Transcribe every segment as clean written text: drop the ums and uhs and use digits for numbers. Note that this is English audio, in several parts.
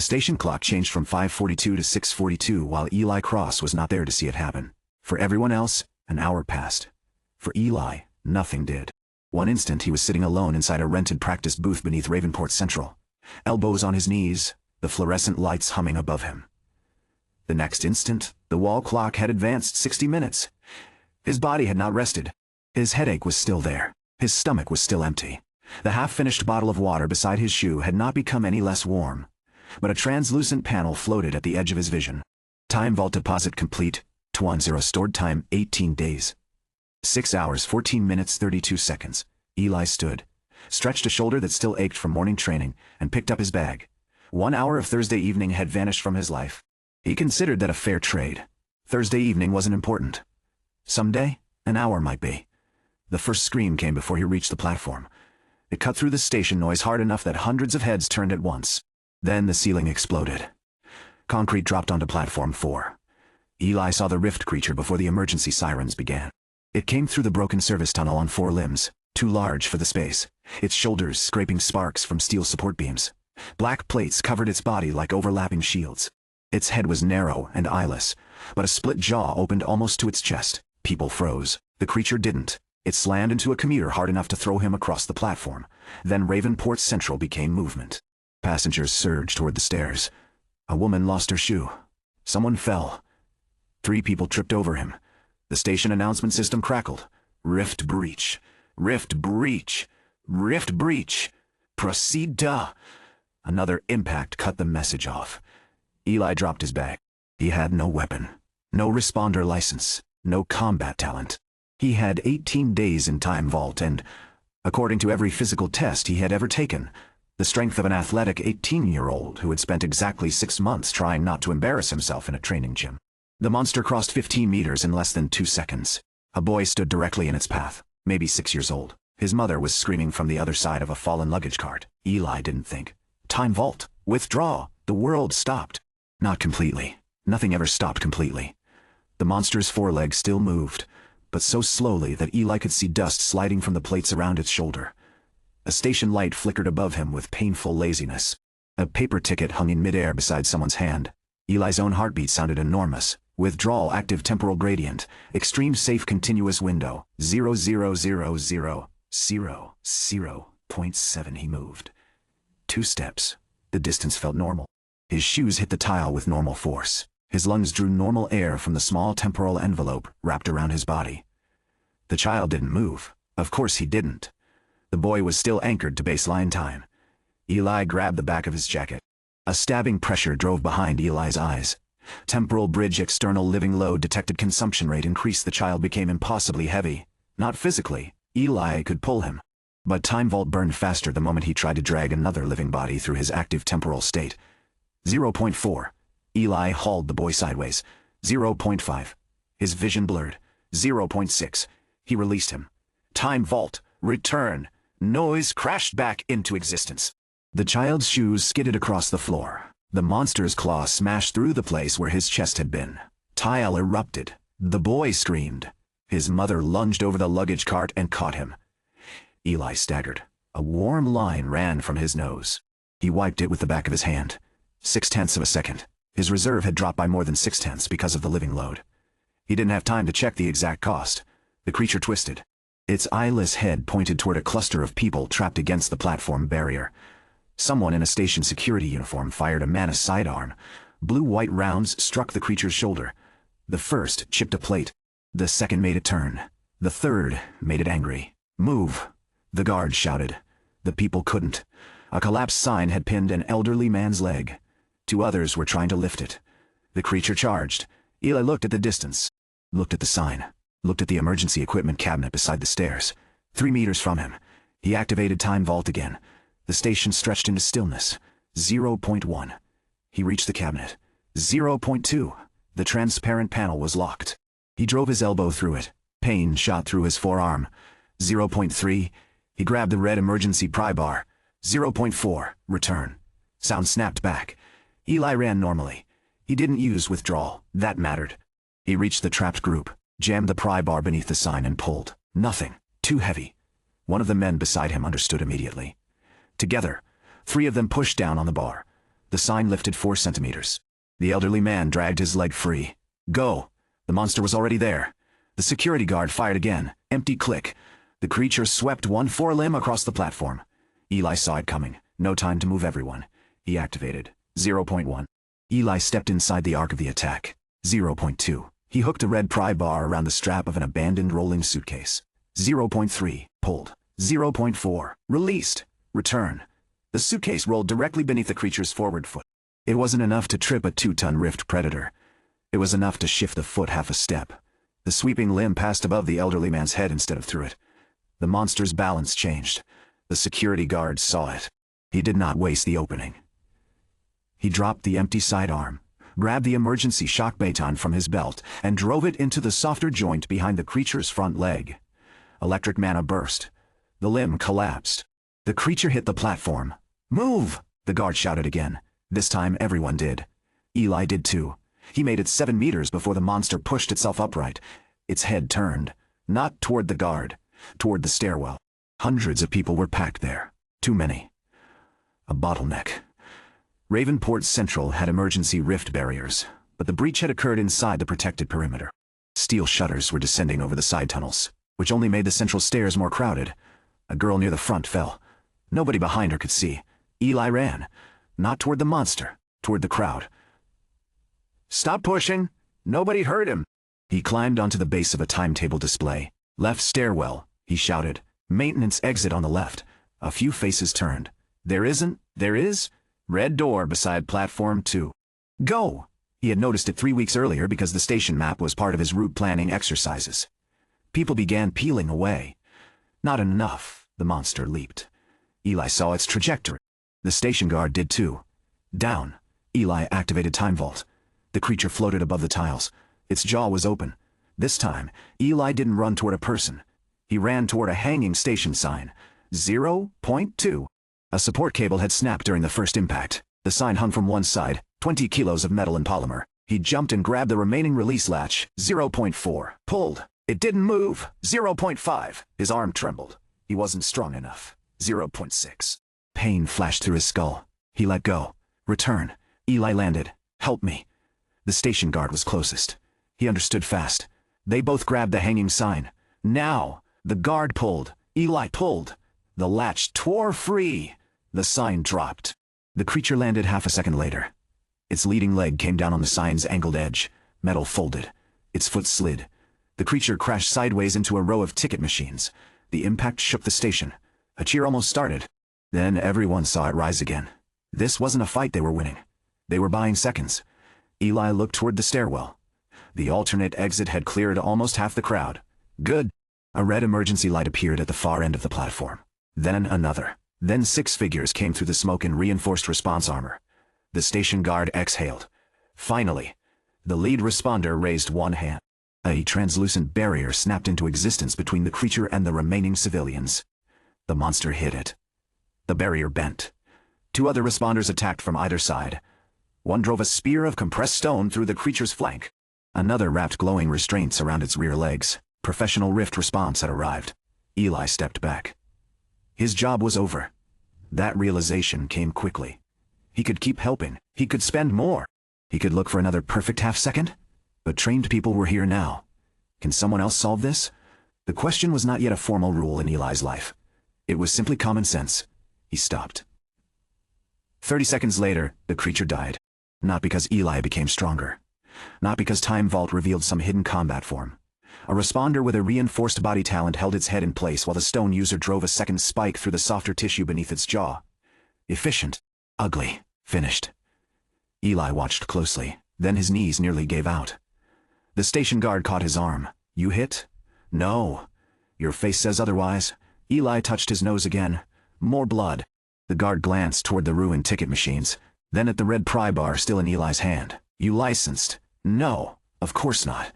The station clock changed from 5:42 to 6:42 while Eli Cross was not there to see it happen. For everyone else, an hour passed. For Eli, nothing did. One instant he was sitting alone inside a rented practice booth beneath Ravenport Central, elbows on his knees, the fluorescent lights humming above him. The next instant, the wall clock had advanced 60 minutes. His body had not rested. His headache was still there. His stomach was still empty. The half-finished bottle of water beside his shoe had not become any less warm, but a translucent panel floated at the edge of his vision. Time vault deposit complete. 210 stored time 18 days. 6 hours, 14 minutes, 32 seconds. Eli stood, stretched a shoulder that still ached from morning training, and picked up his bag. 1 hour of Thursday evening had vanished from his life. He considered that a fair trade. Thursday evening wasn't important. Someday, an hour might be. The first scream came before he reached the platform. It cut through the station noise hard enough that hundreds of heads turned at once. Then the ceiling exploded. Concrete dropped onto platform 4. Eli saw the rift creature before the emergency sirens began. It came through the broken service tunnel on 4 limbs, too large for the space, its shoulders scraping sparks from steel support beams. Black plates covered its body like overlapping shields. Its head was narrow and eyeless, but a split jaw opened almost to its chest. People froze. The creature didn't. It slammed into a commuter hard enough to throw him across the platform. Then Ravenport Central became movement. Passengers surged toward the stairs. A woman lost her shoe. Someone fell. 3 people tripped over him. The station announcement system crackled. Rift breach. Rift breach. Rift breach. Proceed to. Another impact cut the message off. Eli dropped his bag. He had no weapon, no responder license, no combat talent. He had 18 days in Time Vault and, according to every physical test he had ever taken, the strength of an athletic 18-year-old who had spent exactly 6 months trying not to embarrass himself in a training gym. The monster crossed 15 meters in less than 2 seconds. A boy stood directly in its path, maybe 6 years old. His mother was screaming from the other side of a fallen luggage cart. Eli didn't think. Time Vault. Withdraw. The world stopped. Not completely. Nothing ever stopped completely. The monster's forelegs still moved, but so slowly that Eli could see dust sliding from the plates around its shoulder. A station light flickered above him with painful laziness. A paper ticket hung in midair beside someone's hand. Eli's own heartbeat sounded enormous. Withdrawal active temporal gradient. Extreme safe continuous window. 0.7. He moved. 2 steps. The distance felt normal. His shoes hit the tile with normal force. His lungs drew normal air from the small temporal envelope wrapped around his body. The child didn't move. Of course he didn't. The boy was still anchored to baseline time. Eli grabbed the back of his jacket. A stabbing pressure drove behind Eli's eyes. Temporal bridge external living load detected consumption rate increased. The child became impossibly heavy. Not physically. Eli could pull him. But Time Vault burned faster the moment he tried to drag another living body through his active temporal state. 0.4. Eli hauled the boy sideways. 0.5. His vision blurred. 0.6. He released him. Time Vault. Return. Noise crashed back into existence. The child's shoes skidded across the floor. The monster's claw smashed through the place where his chest had been. Tile erupted. The boy screamed. His mother lunged over the luggage cart and caught him. Eli staggered. A warm line ran from his nose. He wiped it with the back of his hand. 0.6 of a second. His reserve had dropped by more than 0.6 because of the living load. He didn't have time to check the exact cost. The creature twisted. Its eyeless head pointed toward a cluster of people trapped against the platform barrier. Someone in a station security uniform fired a Manus sidearm. Blue-white rounds struck the creature's shoulder. The first chipped a plate. The second made it turn. The third made it angry. Move, the guard shouted. The people couldn't. A collapsed sign had pinned an elderly man's leg. 2 others were trying to lift it. The creature charged. Eli looked at the distance, looked at the sign, looked at the emergency equipment cabinet beside the stairs. 3 meters from him. He activated Time Vault again. The station stretched into stillness. 0.1. He reached the cabinet. 0.2. The transparent panel was locked. He drove his elbow through it. Pain shot through his forearm. 0.3. He grabbed the red emergency pry bar. 0.4. Return. Sound snapped back. Eli ran normally. He didn't use withdrawal. That mattered. He reached the trapped group, jammed the pry bar beneath the sign and pulled. Nothing. Too heavy. One of the men beside him understood immediately. Together, 3 of them pushed down on the bar. The sign lifted 4 centimeters. The elderly man dragged his leg free. Go! The monster was already there. The security guard fired again. Empty click. The creature swept one forelimb across the platform. Eli saw it coming. No time to move everyone. He activated. 0.1. Eli stepped inside the arc of the attack. 0.2. He hooked a red pry bar around the strap of an abandoned rolling suitcase. 0.3. Pulled. 0.4. Released. Return. The suitcase rolled directly beneath the creature's forward foot. It wasn't enough to trip a 2-ton rift predator. It was enough to shift the foot half a step. The sweeping limb passed above the elderly man's head instead of through it. The monster's balance changed. The security guard saw it. He did not waste the opening. He dropped the empty sidearm, grabbed the emergency shock baton from his belt, and drove it into the softer joint behind the creature's front leg. Electric mana burst. The limb collapsed. The creature hit the platform. Move! The guard shouted again. This time everyone did. Eli did too. He made it 7 meters before the monster pushed itself upright. Its head turned, not toward the guard, toward the stairwell. Hundreds of people were packed there. Too many. A bottleneck. Ravenport Central had emergency rift barriers, but the breach had occurred inside the protected perimeter. Steel shutters were descending over the side tunnels, which only made the central stairs more crowded. A girl near the front fell. Nobody behind her could see. Eli ran, not toward the monster, toward the crowd. Stop pushing! Nobody heard him! He climbed onto the base of a timetable display. Left stairwell, he shouted. Maintenance exit on the left. A few faces turned. There isn't, there is. Red door beside platform 2. Go! He had noticed it 3 weeks earlier because the station map was part of his route planning exercises. People began peeling away. Not enough, the monster leaped. Eli saw its trajectory. The station guard did too. Down. Eli activated Time Vault. The creature floated above the tiles. Its jaw was open. This time, Eli didn't run toward a person. He ran toward a hanging station sign. 0.2. A support cable had snapped during the first impact. The sign hung from one side, 20 kilos of metal and polymer. He jumped and grabbed the remaining release latch. 0.4. Pulled. It didn't move. 0.5. His arm trembled. He wasn't strong enough. 0.6. Pain flashed through his skull. He let go. Return. Eli landed. Help me. The station guard was closest. He understood fast. They both grabbed the hanging sign. Now! The guard pulled. Eli pulled. The latch tore free. The sign dropped. The creature landed half a second later. Its leading leg came down on the sign's angled edge. Metal folded. Its foot slid. The creature crashed sideways into a row of ticket machines. The impact shook the station. A cheer almost started. Then everyone saw it rise again. This wasn't a fight they were winning. They were buying seconds. Eli looked toward the stairwell. The alternate exit had cleared almost half the crowd. Good. A red emergency light appeared at the far end of the platform. Then another. Then 6 figures came through the smoke in reinforced response armor. The station guard exhaled. Finally, the lead responder raised one hand. A translucent barrier snapped into existence between the creature and the remaining civilians. The monster hit it. The barrier bent. 2 other responders attacked from either side. One drove a spear of compressed stone through the creature's flank. Another wrapped glowing restraints around its rear legs. Professional rift response had arrived. Eli stepped back. His job was over. That realization came quickly. He could keep helping. He could spend more. He could look for another perfect half-second. But trained people were here now. Can someone else solve this? The question was not yet a formal rule in Eli's life. It was simply common sense. He stopped. 30 seconds later, the creature died. Not because Eli became stronger. Not because Time Vault revealed some hidden combat form. A responder with a reinforced body talent held its head in place while the stone user drove a second spike through the softer tissue beneath its jaw. Efficient. Ugly. Finished. Eli watched closely. Then his knees nearly gave out. The station guard caught his arm. You hit? No. Your face says otherwise. Eli touched his nose again. More blood. The guard glanced toward the ruined ticket machines, then at the red pry bar still in Eli's hand. You licensed? No, of course not.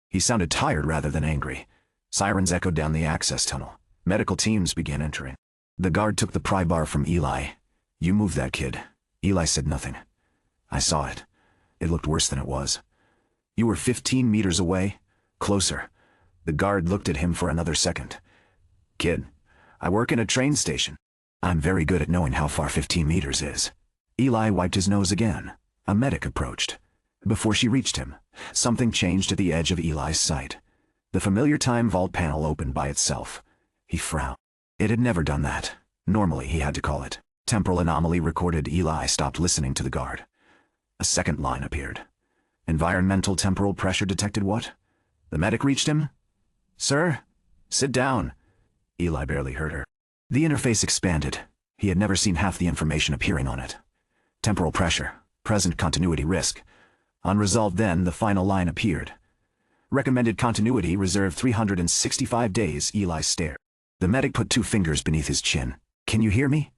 He sounded tired rather than angry. Sirens echoed down the access tunnel. Medical teams began entering. The guard took the pry bar from Eli. You moved that kid. Eli said nothing. I saw it. It looked worse than it was. You were 15 meters away? Closer. The guard looked at him for another second. Kid, I work in a train station. I'm very good at knowing how far 15 meters is. Eli wiped his nose again. A medic approached. Before she reached him, something changed at the edge of Eli's sight. The familiar time vault panel opened by itself. He frowned. It had never done that. Normally, he had to call it. Temporal anomaly recorded. Eli stopped listening to the guard. A second line appeared. Environmental temporal pressure detected. What? The medic reached him. Sir, sit down. Eli barely heard her. The interface expanded. He had never seen half the information appearing on it. Temporal pressure, present continuity risk. Unresolved. Then the final line appeared. Recommended continuity reserve 365 days. Eli stared. The medic put 2 fingers beneath his chin. Can you hear me?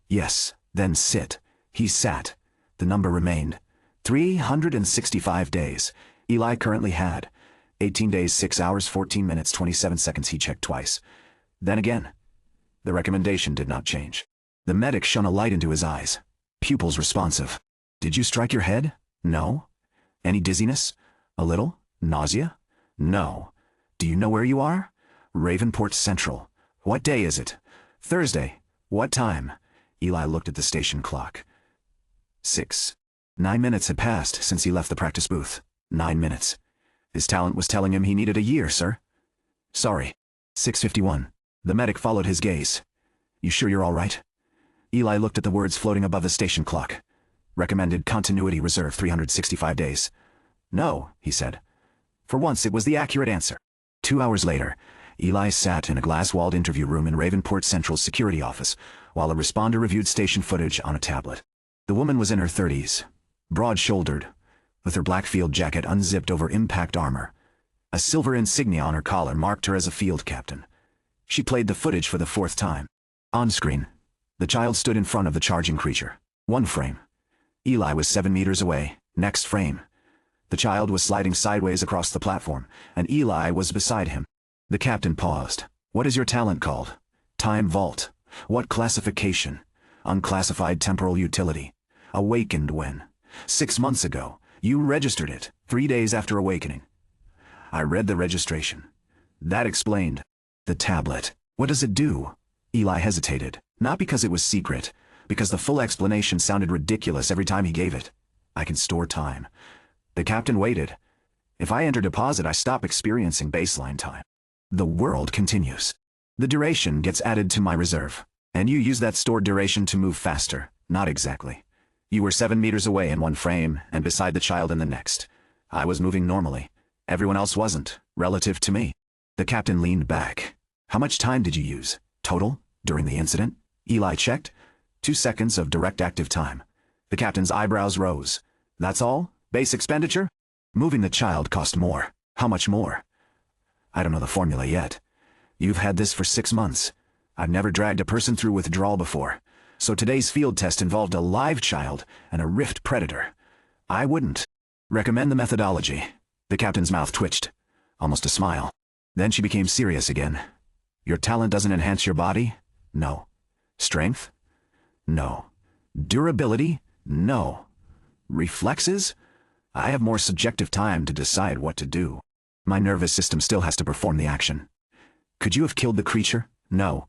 Yes, then sit. He sat. The number remained. 365 days. Eli currently had 18 days, 6 hours, 14 minutes, 27 seconds. He checked twice. Then again. The recommendation did not change. The medic shone a light into his eyes. Pupils responsive. Did you strike your head? No. Any dizziness? A little? Nausea? No. Do you know where you are? Ravenport Central. What day is it? Thursday. What time? Eli looked at the station clock. 6. 9 minutes had passed since he left the practice booth. 9 minutes. His talent was telling him he needed a year, sir. Sorry. 6:51. The medic followed his gaze. You sure you're all right? Eli looked at the words floating above the station clock. Recommended continuity reserve 365 days. No, he said. For once it was the accurate answer. 2 hours later, Eli sat in a glass-walled interview room in Ravenport Central's security office, while a responder reviewed station footage on a tablet. The woman was in her 30s, broad-shouldered, with her black field jacket unzipped over impact armor. A silver insignia on her collar marked her as a field captain. She played the footage for the 4th time. On screen, the child stood in front of the charging creature. 1 frame. Eli was 7 meters away. Next frame. The child was sliding sideways across the platform, and Eli was beside him. The captain paused. What is your talent called? Time Vault. What classification? Unclassified temporal utility. Awakened when? 6 months ago. You registered it, 3 days after awakening. I read the registration. That explained. The tablet. What does it do? Eli hesitated. Not because it was secret, because the full explanation sounded ridiculous every time he gave it. I can store time. The captain waited. If I enter deposit, I stop experiencing baseline time. The world continues. The duration gets added to my reserve, and you use that stored duration to move faster. Not exactly. You were 7 meters away in 1 frame, and beside the child in the next. I was moving normally. Everyone else wasn't, relative to me. The captain leaned back. How much time did you use? Total? During the incident? Eli checked. 2 seconds of direct active time. The captain's eyebrows rose. That's all? Base expenditure? Moving the child cost more. How much more? I don't know the formula yet. You've had this for 6 months. I've never dragged a person through withdrawal before. So today's field test involved a live child and a rift predator. I wouldn't recommend the methodology. The captain's mouth twitched. Almost a smile. Then she became serious again. Your talent doesn't enhance your body? No. Strength? No. Durability? No. Reflexes? I have more subjective time to decide what to do. My nervous system still has to perform the action. Could you have killed the creature? No.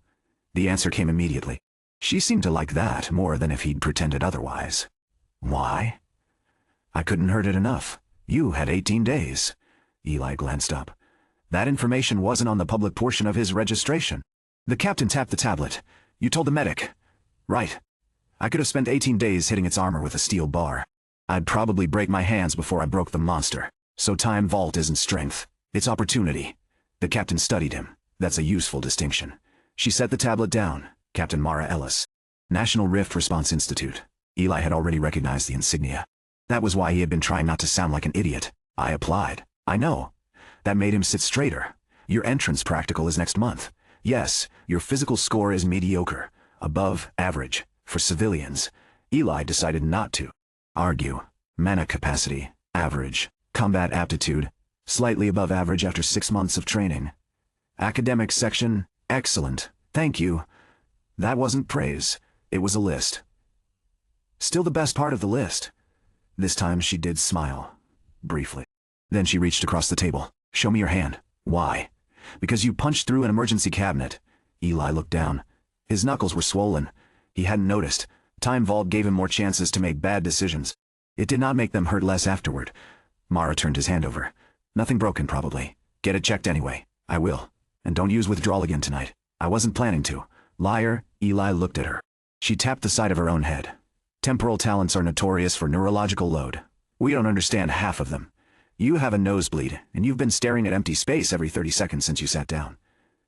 The answer came immediately. She seemed to like that more than if he'd pretended otherwise. Why? I couldn't hurt it enough. You had 18 days. Eli glanced up. That information wasn't on the public portion of his registration. The captain tapped the tablet. You told the medic. Right. I could have spent 18 days hitting its armor with a steel bar. I'd probably break my hands before I broke the monster. So Time Vault isn't strength. It's opportunity. The captain studied him. That's a useful distinction. She set the tablet down. Captain Mara Ellis. National Rift Response Institute. Eli had already recognized the insignia. That was why he had been trying not to sound like an idiot. I applied. I know. That made him sit straighter. Your entrance practical is next month. Yes, your physical score is mediocre. Above average. For civilians. Eli decided not to argue. Mana capacity. Average. Combat aptitude. Slightly above average after 6 months of training. Academic section. Excellent. Thank you. That wasn't praise. It was a list. Still the best part of the list. This time she did smile. Briefly. Then she reached across the table. Show me your hand. Why? Because you punched through an emergency cabinet. Eli looked down. His knuckles were swollen. He hadn't noticed. Time Vault gave him more chances to make bad decisions. It did not make them hurt less afterward. Mara turned his hand over. Nothing broken, probably. Get it checked anyway. I will. And don't use withdrawal again tonight. I wasn't planning to. Liar. Eli looked at her. She tapped the side of her own head. Temporal talents are notorious for neurological load. We don't understand half of them. You have a nosebleed, and you've been staring at empty space every 30 seconds since you sat down.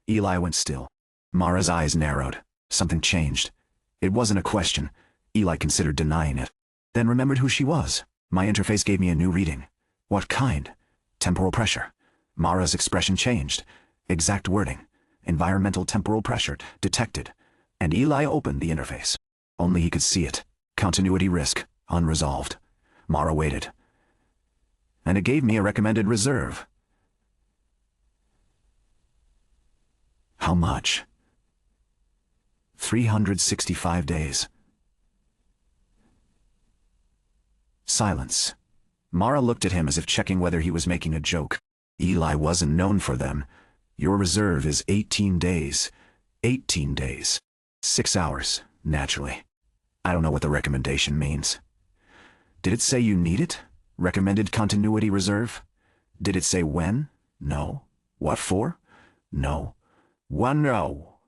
Eli went still. Mara's eyes narrowed. Something changed. It wasn't a question. Eli considered denying it. Then remembered who she was. My interface gave me a new reading. What kind? Temporal pressure. Mara's expression changed. Exact wording. Environmental temporal pressure detected. And Eli opened the interface. Only he could see it. Continuity risk, unresolved. Mara waited. And it gave me a recommended reserve. How much? 365 days. Silence. Mara looked at him as if checking whether he was making a joke. Eli wasn't known for them. Your reserve is 18 days. 18 days. 6 hours, naturally. I don't know what the recommendation means. Did it say you need it? Recommended continuity reserve? Did it say when? No. What for? No. Wonderful.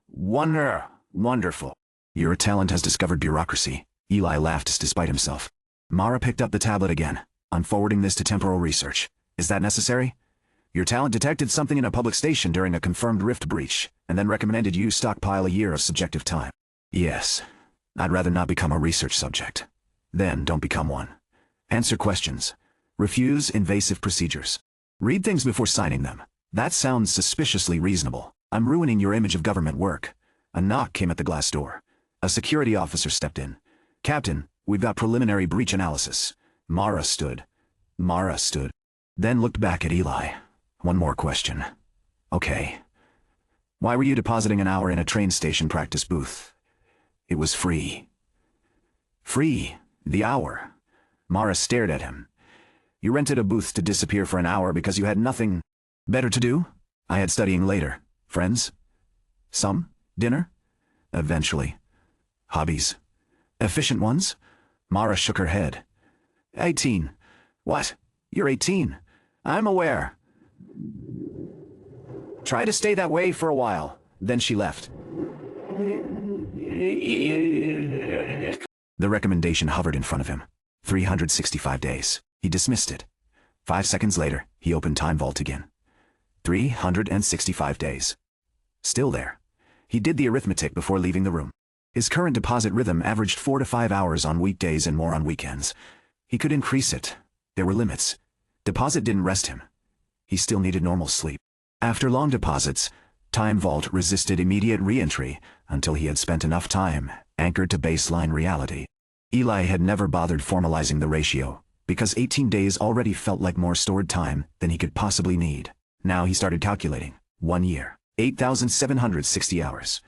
Your talent has discovered bureaucracy. Eli laughed despite himself. Mara picked up the tablet again. I'm forwarding this to temporal research. Is that necessary? Your talent detected something in a public station during a confirmed rift breach, and then recommended you stockpile a year of subjective time. Yes. I'd rather not become a research subject. Then don't become one. Answer questions. Refuse invasive procedures. Read things before signing them. That sounds suspiciously reasonable. I'm ruining your image of government work. A knock came at the glass door. A security officer stepped in. Captain, we've got preliminary breach analysis. Mara stood. Then looked back at Eli. One more question. Okay. Why were you depositing an hour in a train station practice booth? It was free. Free. The hour. Mara stared at him. You rented a booth to disappear for an hour because you had nothing better to do? I had studying later. Friends? Some? Dinner? Eventually. Hobbies? Efficient ones? Mara shook her head. 18. What? You're 18. I'm aware. Try to stay that way for a while. Then she left. The recommendation hovered in front of him. 365 days. He dismissed it. 5 seconds later, he opened Time Vault again. 365 days. Still there. He did the arithmetic before leaving the room. His current deposit rhythm averaged 4 to 5 hours on weekdays and more on weekends. He could increase it. There were limits. Deposit didn't rest him. He still needed normal sleep. After long deposits, Time Vault resisted immediate re-entry until he had spent enough time anchored to baseline reality. Eli had never bothered formalizing the ratio, because 18 days already felt like more stored time than he could possibly need. Now he started calculating. 1 year. 8,760 hours.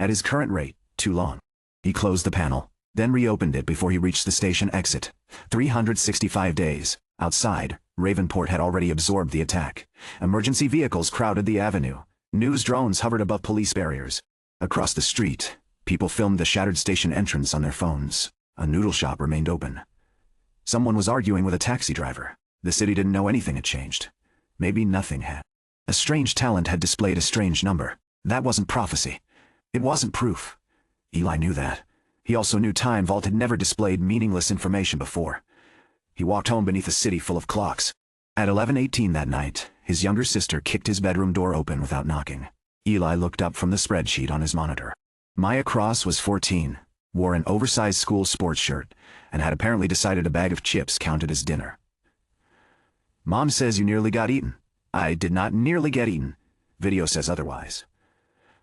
At his current rate, too long. He closed the panel, then reopened it before he reached the station exit. 365 days. Outside, Ravenport had already absorbed the attack. Emergency vehicles crowded the avenue. News drones hovered above police barriers. Across the street, people filmed the shattered station entrance on their phones. A noodle shop remained open. Someone was arguing with a taxi driver. The city didn't know anything had changed. Maybe nothing had. A strange talent had displayed a strange number. That wasn't prophecy. It wasn't proof. Eli knew that. He also knew Time Vault had never displayed meaningless information before. He walked home beneath a city full of clocks. At 11:18 that night, his younger sister kicked his bedroom door open without knocking. Eli looked up from the spreadsheet on his monitor. Maya Cross was 14, wore an oversized school sports shirt, and had apparently decided a bag of chips counted as dinner. Mom says you nearly got eaten. I did not nearly get eaten. Video says otherwise.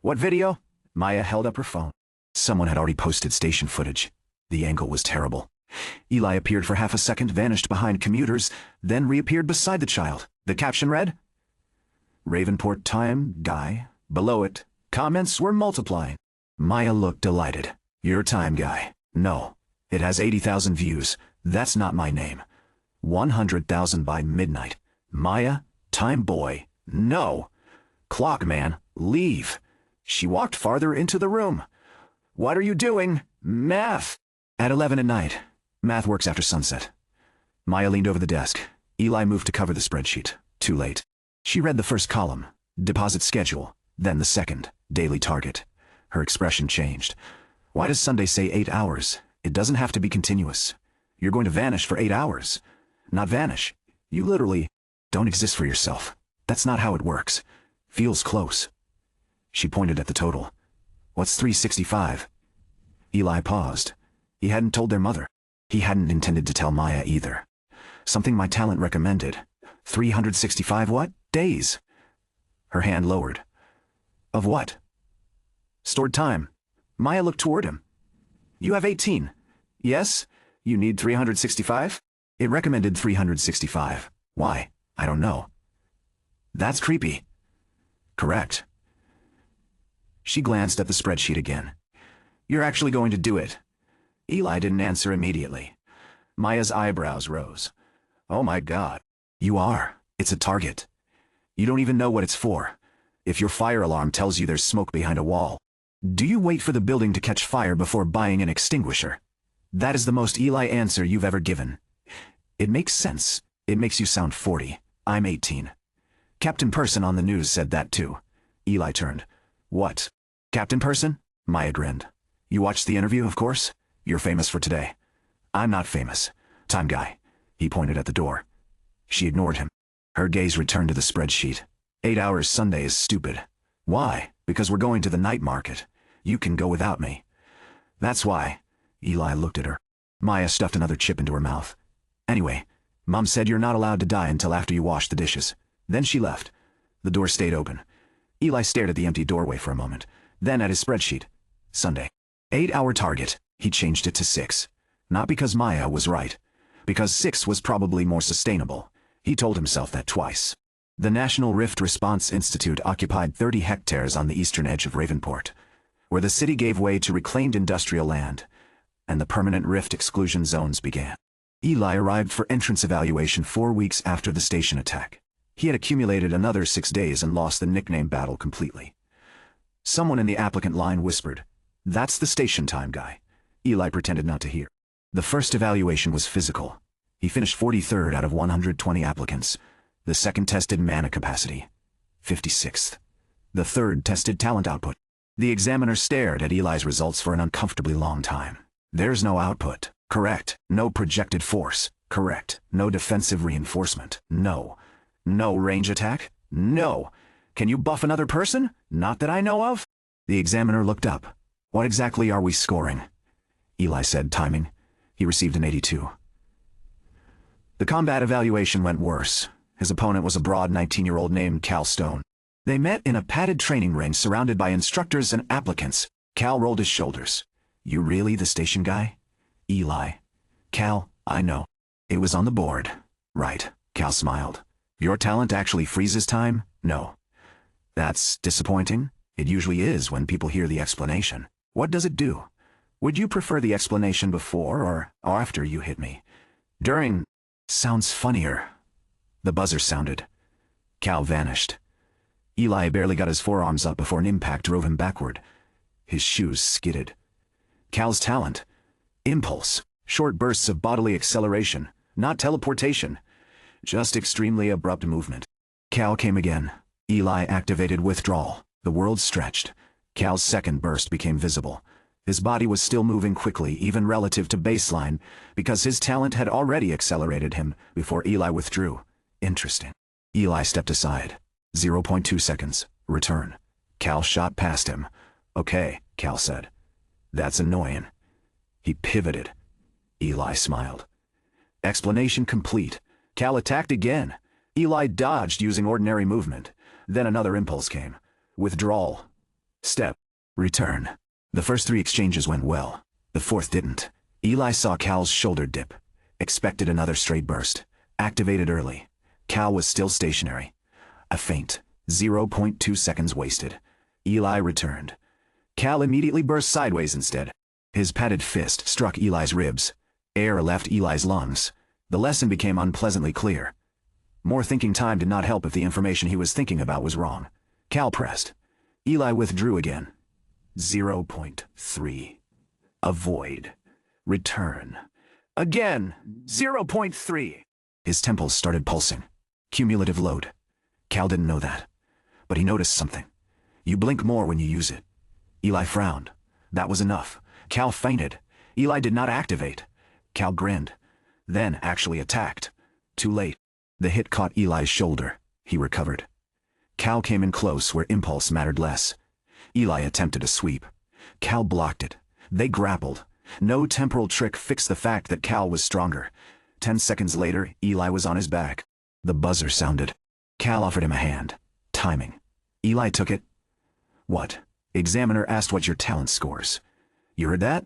What video? Maya held up her phone. Someone had already posted station footage. The angle was terrible. Eli appeared for half a second, vanished behind commuters, then reappeared beside the child. The caption read, Ravenport Time Guy. Below it, comments were multiplying. Maya looked delighted. Your Time Guy. No. It has 80,000 views. That's not my name. 100,000 by midnight. Maya, Time Boy. No. Clock man, leave. She walked farther into the room. What are you doing? Math. At 11 at night. Math works after sunset. Maya leaned over the desk. Eli moved to cover the spreadsheet. Too late. She read the first column, deposit schedule, then the second, daily target. Her expression changed. Why does Sunday say 8 hours? It doesn't have to be continuous. You're going to vanish for 8 hours. Not vanish. You literally don't exist for yourself. That's not how it works. Feels close. She pointed at the total. What's 365? Eli paused. He hadn't told their mother. He hadn't intended to tell Maya either. Something my talent recommended. 365 what? Days. Her hand lowered. Of what? Stored time. Maya looked toward him. You have 18. Yes? You need 365? It recommended 365. Why? I don't know. That's creepy. Correct. She glanced at the spreadsheet again. You're actually going to do it. Eli didn't answer immediately. Maya's eyebrows rose. Oh my God. You are. It's a target. You don't even know what it's for. If your fire alarm tells you there's smoke behind a wall, do you wait for the building to catch fire before buying an extinguisher? That is the most Eli answer you've ever given. It makes sense. It makes you sound 40. I'm 18. Captain Person on the news said that too. Eli turned. What? Captain Person? Maya grinned. You watched the interview, of course? You're famous for today. I'm not famous. Time guy. He pointed at the door. She ignored him. Her gaze returned to the spreadsheet. 8 hours Sunday is stupid. Why? Because we're going to the night market. You can go without me. That's why. Eli looked at her. Maya stuffed another chip into her mouth. Anyway, Mom said you're not allowed to die until after you wash the dishes. Then she left. The door stayed open. Eli stared at the empty doorway for a moment, then at his spreadsheet. Sunday. 8-hour target. He changed it to 6. Not because Maya was right. Because 6 was probably more sustainable. He told himself that twice. The National Rift Response Institute occupied 30 hectares on the eastern edge of Ravenport, where the city gave way to reclaimed industrial land, and the permanent rift exclusion zones began. Eli arrived for entrance evaluation 4 weeks after the station attack. He had accumulated another 6 days and lost the nickname battle completely. Someone in the applicant line whispered, "That's the station time guy." Eli pretended not to hear. The first evaluation was physical. He finished 43rd out of 120 applicants. The second tested mana capacity, 56th. The third tested talent output. The examiner stared at Eli's results for an uncomfortably long time. There's no output. Correct. No projected force. Correct. No defensive reinforcement. No. No range attack? No. Can you buff another person? Not that I know of. The examiner looked up. What exactly are we scoring? Eli said, timing. He received an 82. The combat evaluation went worse. His opponent was a broad 19-year-old named Cal Stone. They met in a padded training ring surrounded by instructors and applicants. Cal rolled his shoulders. You really the station guy? Eli. Cal, I know. It was on the board. Right. Cal smiled. Your talent actually freezes time? No. That's disappointing. It usually is when people hear the explanation. What does it do? Would you prefer the explanation before or after you hit me? During. Sounds funnier. The buzzer sounded. Cal vanished. Eli barely got his forearms up before an impact drove him backward. His shoes skidded. Cal's talent. Impulse. Short bursts of bodily acceleration. Not teleportation. Just extremely abrupt movement. Cal came again. Eli activated withdrawal. The world stretched. Cal's second burst became visible. His body was still moving quickly, even relative to baseline, because his talent had already accelerated him before Eli withdrew. Interesting. Eli stepped aside. 0.2 seconds. Return. Cal shot past him. Okay, Cal said. That's annoying. He pivoted. Eli smiled. Explanation complete. Cal attacked again. Eli dodged using ordinary movement. Then another impulse came. Withdrawal. Step. Return. The first 3 exchanges went well. The fourth didn't. Eli saw Cal's shoulder dip. Expected another straight burst. Activated early. Cal was still stationary. A feint. 0.2 seconds wasted. Eli returned. Cal immediately burst sideways instead. His padded fist struck Eli's ribs. Air left Eli's lungs. The lesson became unpleasantly clear. More thinking time did not help if the information he was thinking about was wrong. Cal pressed. Eli withdrew again. 0.3. A void. Return. Again. 0.3. His temples started pulsing. Cumulative load. Cal didn't know that. But he noticed something. You blink more when you use it. Eli frowned. That was enough. Cal fainted. Eli did not activate. Cal grinned. Then actually attacked. Too late. The hit caught Eli's shoulder. He recovered. Cal came in close where impulse mattered less. Eli attempted a sweep. Cal blocked it. They grappled. No temporal trick fixed the fact that Cal was stronger. 10 seconds later, Eli was on his back. The buzzer sounded. Cal offered him a hand. Timing. Eli took it. What? Examiner asked what your talent scores. You heard that?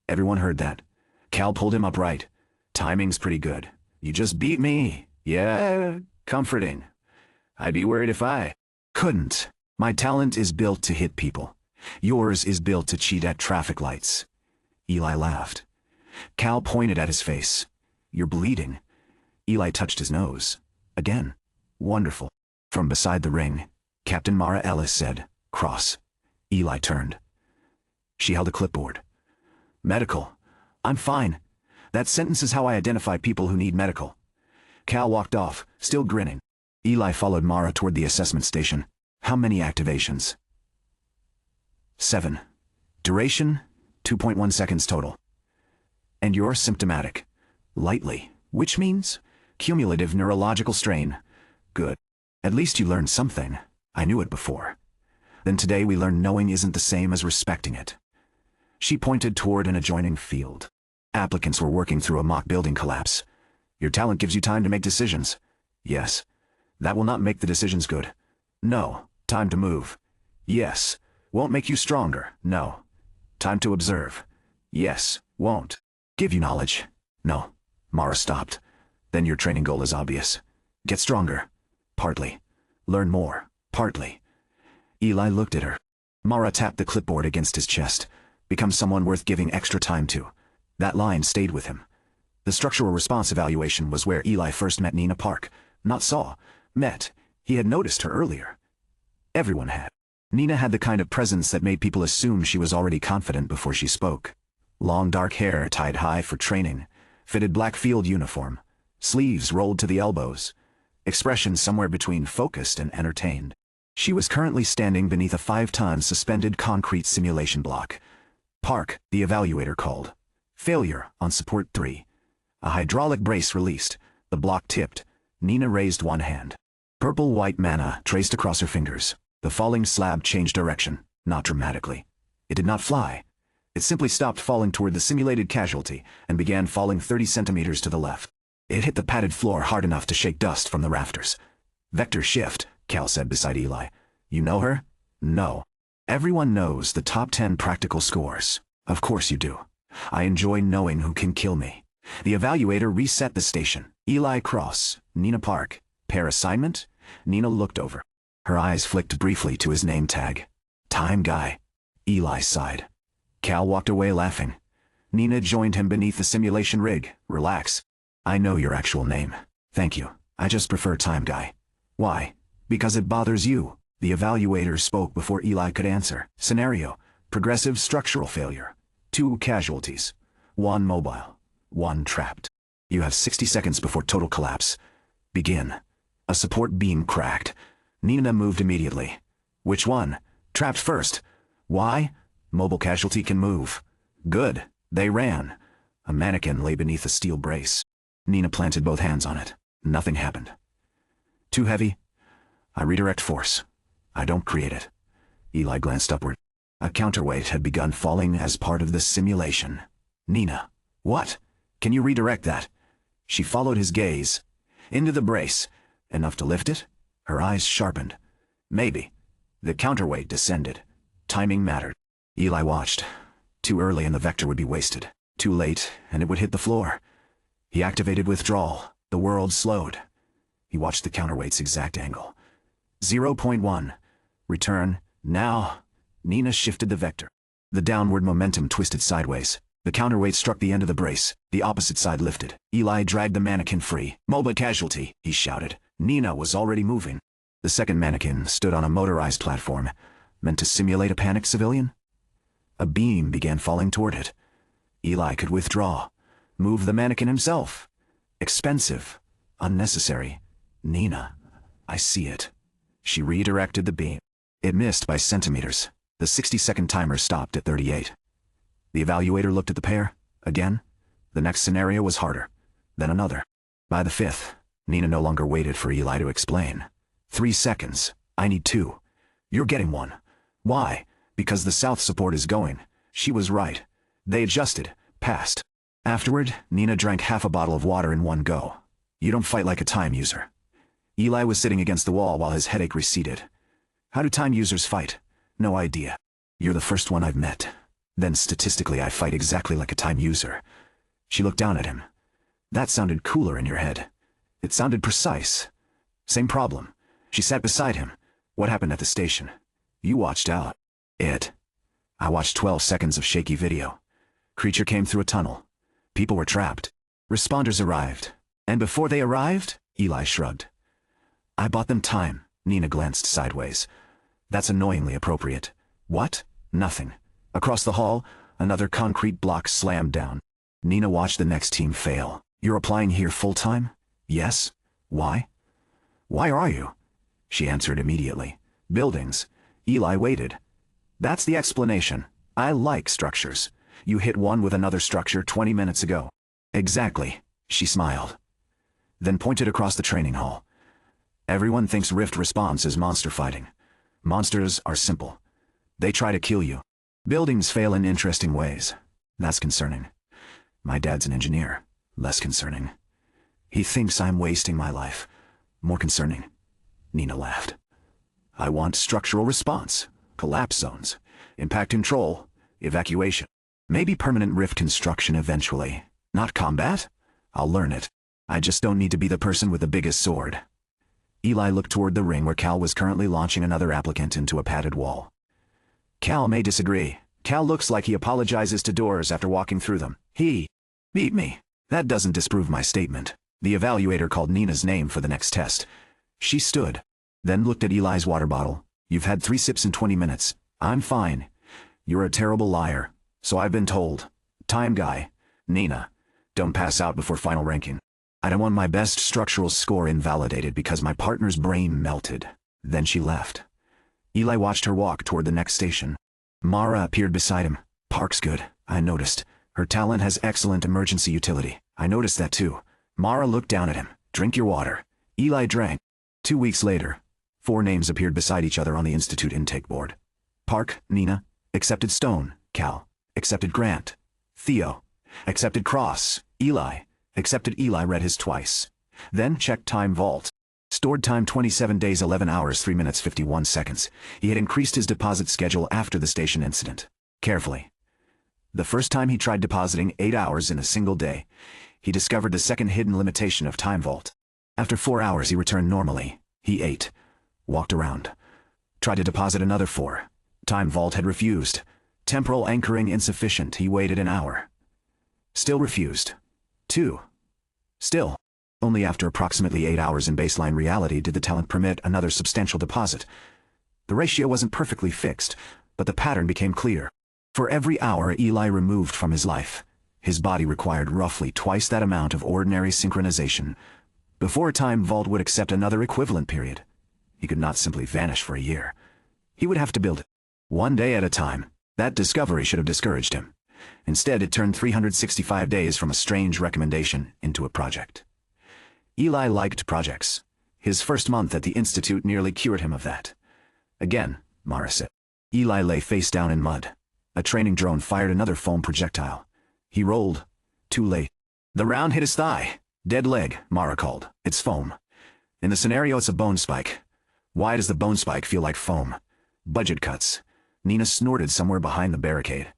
Everyone heard that. Cal pulled him upright. Timing's pretty good. You just beat me. Yeah, comforting. I'd be worried if I couldn't. My talent is built to hit people. Yours is built to cheat at traffic lights. Eli laughed. Cal pointed at his face. You're bleeding. Eli touched his nose. Again. Wonderful. From beside the ring, Captain Mara Ellis said, Cross. Eli turned. She held a clipboard. Medical. I'm fine. That sentence is how I identify people who need medical. Cal walked off, still grinning. Eli followed Mara toward the assessment station. How many activations? 7. Duration? 2.1 seconds total. And you're symptomatic. Lightly, which means cumulative neurological strain. Good. At least you learned something. I knew it before. Then today we learned knowing isn't the same as respecting it. She pointed toward an adjoining field. Applicants were working through a mock building collapse. Your talent gives you time to make decisions. Yes. That will not make the decisions good. No. Time to move. Yes. Won't make you stronger. No. Time to observe. Yes. Won't give you knowledge. No. Mara stopped. Then your training goal is obvious. Get stronger. Partly. Learn more. Partly. Eli looked at her. Mara tapped the clipboard against his chest. Become someone worth giving extra time to. That line stayed with him. The structural response evaluation was where Eli first met Nina Park. Not saw. Met. He had noticed her earlier. Everyone had. Nina had the kind of presence that made people assume she was already confident before she spoke. Long dark hair tied high for training. Fitted black field uniform. Sleeves rolled to the elbows. Expression somewhere between focused and entertained. She was currently standing beneath a 5-ton suspended concrete simulation block. Park, the evaluator called. Failure on support 3. A hydraulic brace released. The block tipped. Nina raised one hand. Purple-white mana traced across her fingers. The falling slab changed direction, not dramatically. It did not fly. It simply stopped falling toward the simulated casualty and began falling 30 centimeters to the left. It hit the padded floor hard enough to shake dust from the rafters. Vector shift, Cal said beside Eli. You know her? No. Everyone knows the top 10 practical scores. Of course you do. I enjoy knowing who can kill me. The evaluator reset the station. Eli Cross, Nina Park. Pair assignment? Nina looked over. Her eyes flicked briefly to his name tag. Time guy. Eli sighed. Cal walked away laughing. Nina joined him beneath the simulation rig. Relax. I know your actual name. Thank you. I just prefer time guy. Why? Because it bothers you. The evaluator spoke before Eli could answer. Scenario. Progressive structural failure. 2 casualties. 1 mobile. 1 trapped. You have 60 seconds before total collapse. Begin. A support beam cracked. Nina moved immediately. Which one? Trapped first. Why? Mobile casualty can move. Good. They ran. A mannequin lay beneath a steel brace. Nina planted both hands on it. Nothing happened. Too heavy? I redirect force. I don't create it. Eli glanced upward. A counterweight had begun falling as part of the simulation. Nina. What? Can you redirect that? She followed his gaze. Into the brace. Enough to lift it? Her eyes sharpened. Maybe. The counterweight descended. Timing mattered. Eli watched. Too early and the vector would be wasted. Too late and it would hit the floor. He activated withdrawal. The world slowed. He watched the counterweight's exact angle. 0.1. Return. Now. Nina shifted the vector. The downward momentum twisted sideways. The counterweight struck the end of the brace. The opposite side lifted. Eli dragged the mannequin free. Mobile casualty, he shouted. Nina was already moving. The second mannequin stood on a motorized platform, meant to simulate a panicked civilian. A beam began falling toward it. Eli could withdraw. Move the mannequin himself. Expensive. Unnecessary. Nina. I see it. She redirected the beam. It missed by centimeters. The 60-second timer stopped at 38. The evaluator looked at the pair. Again. The next scenario was harder. Then another. By the 5th, Nina no longer waited for Eli to explain. 3 seconds. I need 2. You're getting 1. Why? Because the south support is going. She was right. They adjusted. Passed. Afterward, Nina drank half a bottle of water in one go. You don't fight like a time user. Eli was sitting against the wall while his headache receded. How do time users fight? No idea. You're the first one I've met. Then statistically I fight exactly like a time user. She looked down at him. That sounded cooler in your head. It sounded precise. Same problem. She sat beside him. What happened at the station? You watched out. I watched 12 seconds of shaky video. Creature came through a tunnel. People were trapped. Responders arrived. And before they arrived, Eli shrugged. I bought them time. Nina glanced sideways. That's annoyingly appropriate. What? Nothing. Across the hall, another concrete block slammed down. Nina watched the next team fail. You're applying here full-time? Yes. Why? Why are you? She answered immediately. Buildings. Eli waited. That's the explanation. I like structures. You hit one with another structure 20 minutes ago. Exactly. She smiled. Then pointed across the training hall. Everyone thinks Rift response is monster fighting. Monsters are simple. They try to kill you. Buildings fail in interesting ways. That's concerning. My dad's an engineer. Less concerning. He thinks I'm wasting my life. More concerning. Nina laughed. I want structural response, collapse zones, impact control, evacuation. Maybe permanent rift construction eventually. Not combat? I'll learn it. I just don't need to be the person with the biggest sword. Eli looked toward the ring where Cal was currently launching another applicant into a padded wall. Cal may disagree. Cal looks like he apologizes to doors after walking through them. He beat me. That doesn't disprove my statement. The evaluator called Nina's name for the next test. She stood, then looked at Eli's water bottle. You've had 3 sips in 20 minutes. I'm fine. You're a terrible liar. So I've been told. Time guy. Nina. Don't pass out before final ranking. I don't want my best structural score invalidated because my partner's brain melted. Then she left. Eli watched her walk toward the next station. Mara appeared beside him. Park's good, I noticed. Her talent has excellent emergency utility. I noticed that too. Mara looked down at him. Drink your water. Eli drank. 2 weeks later, 4 names appeared beside each other on the Institute intake board. Park, Nina, accepted Stone, Cal, accepted Grant, Theo, accepted Cross, Eli, accepted Eli read his twice. Then checked time vault. Stored time 27 days 11 hours 3 minutes 51 seconds. He had increased his deposit schedule after the station incident. Carefully. The first time he tried depositing 8 hours in a single day, he discovered the second hidden limitation of time vault. After 4 hours he returned normally. He ate. Walked around. Tried to deposit another 4. Time vault had refused. Temporal anchoring insufficient. He waited an hour. Still refused. 2. Still. Only after approximately 8 hours in baseline reality did the talent permit another substantial deposit. The ratio wasn't perfectly fixed, but the pattern became clear. For every hour Eli removed from his life, his body required roughly twice that amount of ordinary synchronization. Before time vault would accept another equivalent period. He could not simply vanish for a year. He would have to build it. One day at a time. That discovery should have discouraged him. Instead, it turned 365 days from a strange recommendation into a project. Eli liked projects. His first month at the Institute nearly cured him of that. Again, Mara said. Eli lay face down in mud. A training drone fired another foam projectile. He rolled. Too late. The round hit his thigh. Dead leg, Mara called. It's foam. In the scenario, it's a bone spike. Why does the bone spike feel like foam? Budget cuts. Nina snorted somewhere behind the barricade.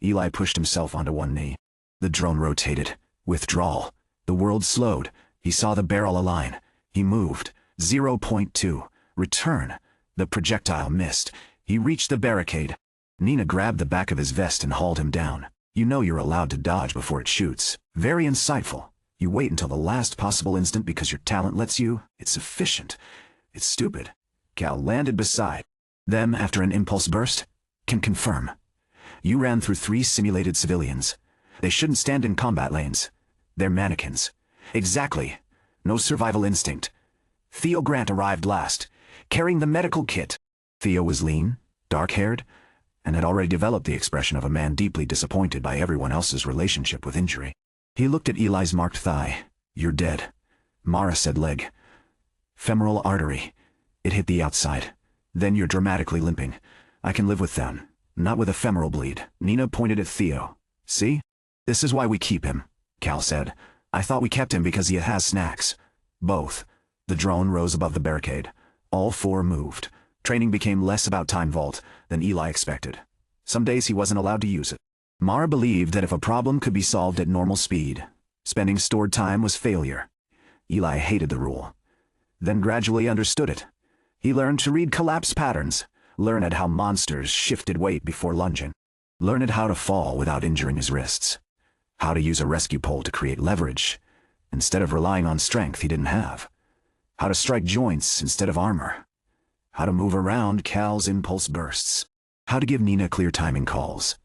Eli pushed himself onto one knee. The drone rotated. Withdrawal. The world slowed. He saw the barrel align. He moved. 0.2. Return. The projectile missed. He reached the barricade. Nina grabbed the back of his vest and hauled him down. You know you're allowed to dodge before it shoots. Very insightful. You wait until the last possible instant because your talent lets you. It's efficient. It's stupid. Cal landed beside them after an impulse burst. Can confirm. You ran through 3 simulated civilians. They shouldn't stand in combat lanes. They're mannequins. Exactly. No survival instinct. Theo Grant arrived last, carrying the medical kit. Theo was lean, dark-haired, and had already developed the expression of a man deeply disappointed by everyone else's relationship with injury. He looked at Eli's marked thigh. "You're dead." Mara said leg. "Femoral artery. It hit the outside. Then you're dramatically limping. I can live with that. Not with a femoral bleed." Nina pointed at Theo. "See? This is why we keep him," Cal said. "I thought we kept him because he has snacks." Both. The drone rose above the barricade. All four moved. Training became less about time vault than Eli expected. Some days he wasn't allowed to use it. Mara believed that if a problem could be solved at normal speed, spending stored time was failure. Eli hated the rule. Then gradually understood it. He learned to read collapse patterns, learned how monsters shifted weight before lunging, learned how to fall without injuring his wrists, how to use a rescue pole to create leverage, instead of relying on strength he didn't have, how to strike joints instead of armor, how to move around Cal's impulse bursts, how to give Nina clear timing calls,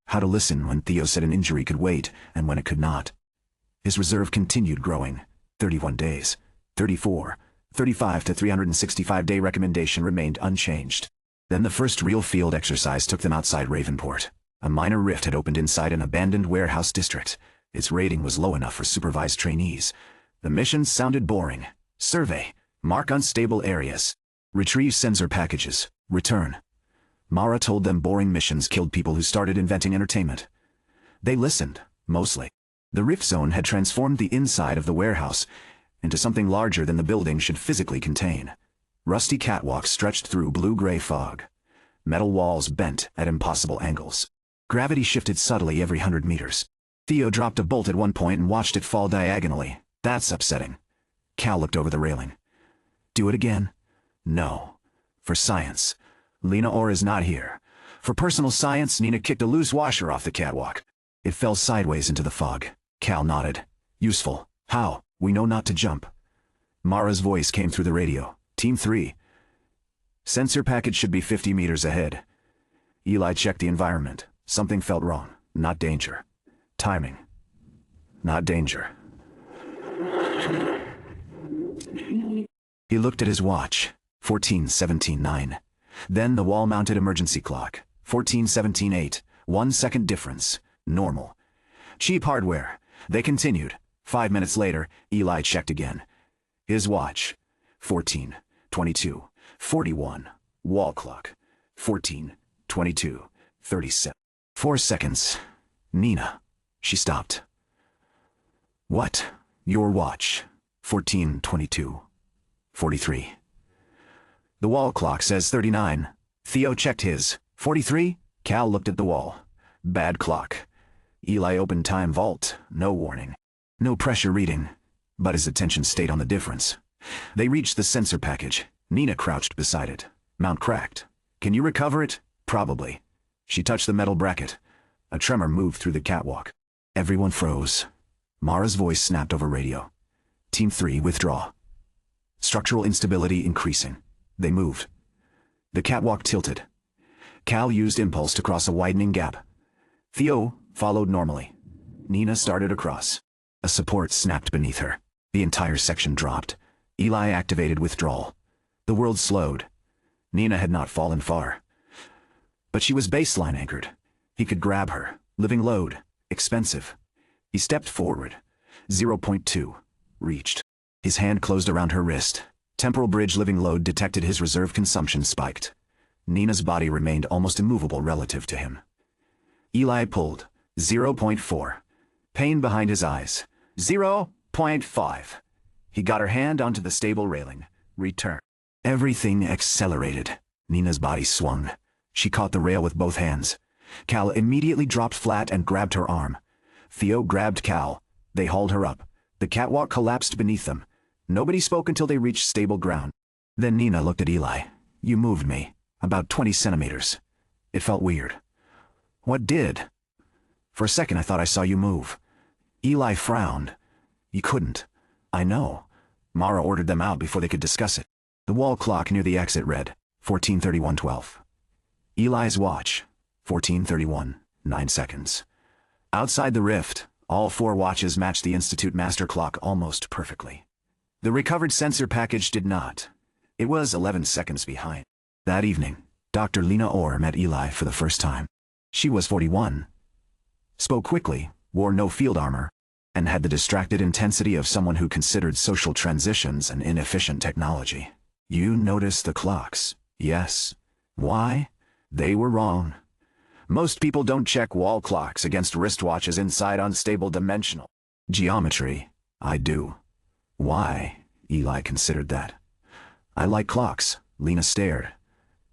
how to listen when Theo said an injury could wait and when it could not. His reserve continued growing. 31 days, 34, 35 to 365-day recommendation remained unchanged. Then the first real field exercise took them outside Ravenport. A minor rift had opened inside an abandoned warehouse district. Its rating was low enough for supervised trainees. The mission sounded boring. Survey. Mark unstable areas. Retrieve sensor packages. Return. Mara told them boring missions killed people who started inventing entertainment. They listened, mostly. The rift zone had transformed the inside of the warehouse into something larger than the building should physically contain. Rusty catwalks stretched through blue-gray fog. Metal walls bent at impossible angles. Gravity shifted subtly every 100 meters. Theo dropped a bolt at one point and watched it fall diagonally. "That's upsetting." Cal looked over the railing. "Do it again?" "No. For science. Lena Orr is not here." For personal science, Nina kicked a loose washer off the catwalk. It fell sideways into the fog. Cal nodded. "Useful. How?" "We know not to jump." Mara's voice came through the radio. "Team 3. Sensor package should be 50 meters ahead." Eli checked the environment. Something felt wrong. Not danger. Timing. Not danger. He looked at his watch. 14:17:9. Then the wall-mounted emergency clock. 14:17:8. 1 second difference. Normal. Cheap hardware. They continued. 5 minutes later, Eli checked again. His watch. 14:22:41. Wall clock. 14:22:37. 4 seconds. "Nina." She stopped. "What?" "Your watch. 14:22:43. The wall clock says 39. Theo checked his. 43? Cal looked at the wall. Bad clock. Eli opened time vault. No warning. No pressure reading. But his attention stayed on the difference. They reached the sensor package. Nina crouched beside it. "Mount cracked. Can you recover it?" "Probably." She touched the metal bracket. A tremor moved through the catwalk. Everyone froze. Mara's voice snapped over radio. "Team 3, withdraw." Structural instability increasing. They moved. The catwalk tilted. Cal used impulse to cross a widening gap. Theo followed normally. Nina started across. A support snapped beneath her. The entire section dropped. Eli activated withdrawal. The world slowed. Nina had not fallen far. But she was baseline anchored. He could grab her. Living load. Expensive. He stepped forward. 0.2. Reached. His hand closed around her wrist. Temporal bridge living load detected his reserve consumption spiked. Nina's body remained almost immovable relative to him. Eli pulled. 0.4. Pain behind his eyes. 0.5. He got her hand onto the stable railing. Return. Everything accelerated. Nina's body swung. She caught the rail with both hands. Cal immediately dropped flat and grabbed her arm. Theo grabbed Cal. They hauled her up. The catwalk collapsed beneath them. Nobody spoke until they reached stable ground. Then Nina looked at Eli. "You moved me. About 20 centimeters. It felt weird." "What did?" "For a second I thought I saw you move." Eli frowned. "You couldn't." "I know." Mara ordered them out before they could discuss it. The wall clock near the exit read 14:31:12. Eli's watch. 14:31. 9 seconds. Outside the rift, all 4 watches matched the Institute master clock almost perfectly. The recovered sensor package did not. It was 11 seconds behind. That evening, Dr. Lena Orr met Eli for the first time. She was 41, spoke quickly, wore no field armor, and had the distracted intensity of someone who considered social transitions an inefficient technology. You noticed the clocks, yes. Why? They were wrong. Most people don't check wall clocks against wristwatches inside unstable dimensional geometry. I do. Why? Eli considered that. I like clocks, Lena stared.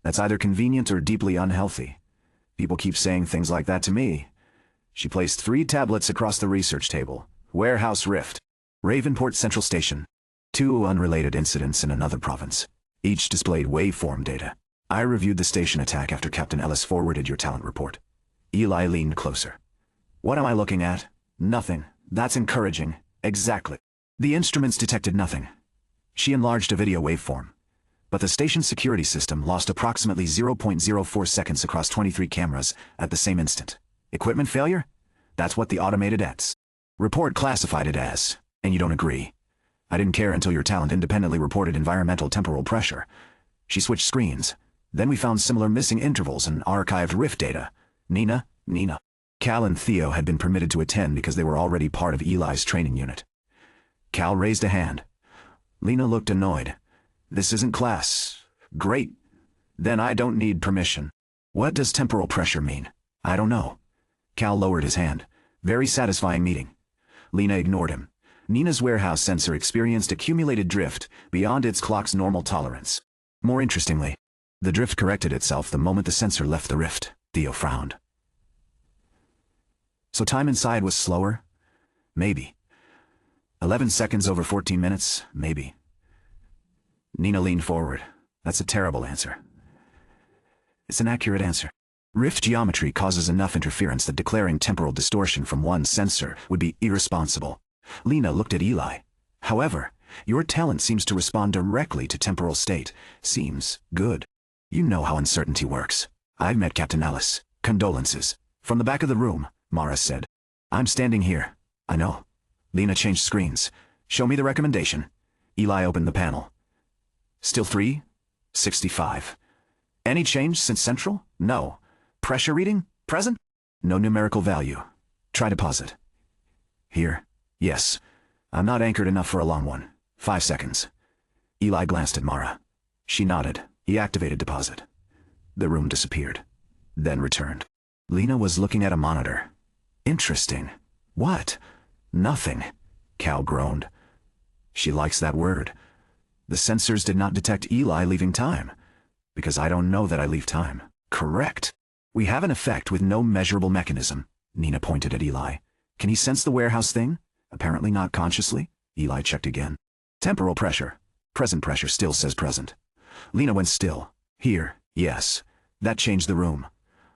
That's either convenient or deeply unhealthy. People keep saying things like that to me. She placed 3 tablets across the research table. Warehouse Rift. Ravenport Central Station. 2 unrelated incidents in another province. Each displayed waveform data. I reviewed the station attack after Captain Ellis forwarded your talent report. Eli leaned closer. What am I looking at? Nothing. That's encouraging. Exactly. The instruments detected nothing. She enlarged a video waveform. But the station's security system lost approximately 0.04 seconds across 23 cameras at the same instant. Equipment failure? That's what the automated ETS report classified it as, and you don't agree. I didn't care until your talent independently reported environmental temporal pressure. She switched screens. Then we found similar missing intervals and archived rift data. Nina. Cal and Theo had been permitted to attend because they were already part of Eli's training unit. Cal raised a hand. Lena looked annoyed. This isn't class. Great. Then I don't need permission. What does temporal pressure mean? I don't know. Cal lowered his hand. Very satisfying meeting. Lena ignored him. Nina's warehouse sensor experienced accumulated drift beyond its clock's normal tolerance. More interestingly, the drift corrected itself the moment the sensor left the rift. Theo frowned. So time inside was slower? Maybe. 11 seconds over 14 minutes? Maybe. Nina leaned forward. That's a terrible answer. It's an accurate answer. Rift geometry causes enough interference that declaring temporal distortion from one sensor would be irresponsible. Lena looked at Eli. However, your talent seems to respond directly to temporal state. Seems good. You know how uncertainty works. I've met Captain Ellis. Condolences. From the back of the room, Mara said. I'm standing here. I know. Lena changed screens. Show me the recommendation. Eli opened the panel. Still 365. Any change since Central? No. Pressure reading? Present? No numerical value. Try deposit. Here. Yes. I'm not anchored enough for a long one. 5 seconds. Eli glanced at Mara. She nodded. He activated deposit. The room disappeared. Then returned. Lena was looking at a monitor. Interesting. What? Nothing. Cal groaned. She likes that word. The sensors did not detect Eli leaving time. Because I don't know that I leave time. Correct. We have an effect with no measurable mechanism. Nina pointed at Eli. Can he sense the warehouse thing? Apparently not consciously. Eli checked again. Temporal pressure. Present pressure still says present. Lena went still. Here, yes. That changed the room.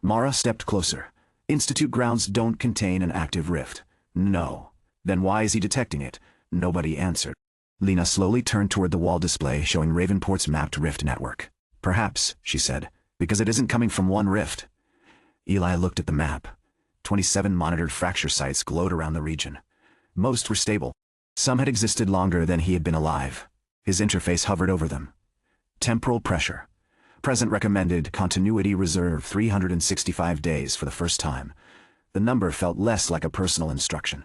Mara stepped closer. Institute grounds don't contain an active rift. No. Then why is he detecting it? Nobody answered. Lena slowly turned toward the wall display showing Ravenport's mapped rift network. Perhaps, she said, because it isn't coming from one rift. Eli looked at the map. 27 monitored fracture sites glowed around the region. Most were stable. Some had existed longer than he had been alive. His interface hovered over them. Temporal pressure. Present recommended continuity reserve 365 days for the first time. The number felt less like a personal instruction,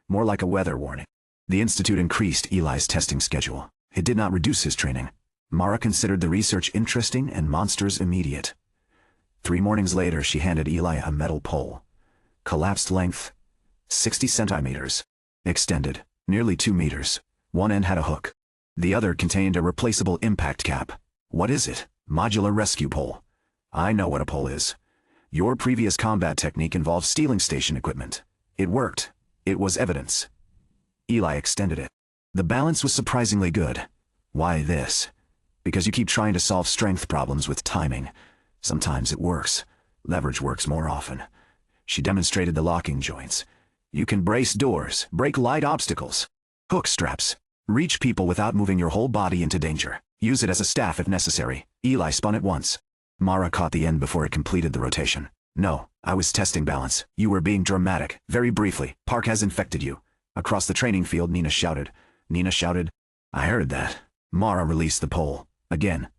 more like a weather warning. The Institute increased Eli's testing schedule. It did not reduce his training. Mara considered the research interesting and monsters immediate. 3 mornings later, she handed Eli a metal pole. Collapsed length, 60 centimeters. Extended, nearly 2 meters. One end had a hook. The other contained a replaceable impact cap. What is it? Modular rescue pole. I know what a pole is. Your previous combat technique involved stealing station equipment. It worked. It was evidence. Eli extended it. The balance was surprisingly good. Why this? Because you keep trying to solve strength problems with timing. Sometimes it works. Leverage works more often. She demonstrated the locking joints. You can brace doors, break light obstacles. Hook straps. Reach people without moving your whole body into danger. Use it as a staff if necessary. Eli spun it once. Mara caught the end before it completed the rotation. No, I was testing balance. You were being dramatic. Very briefly, Park has infected you. Across the training field, Nina shouted. Nina shouted. I heard that. Mara released the pole. Again.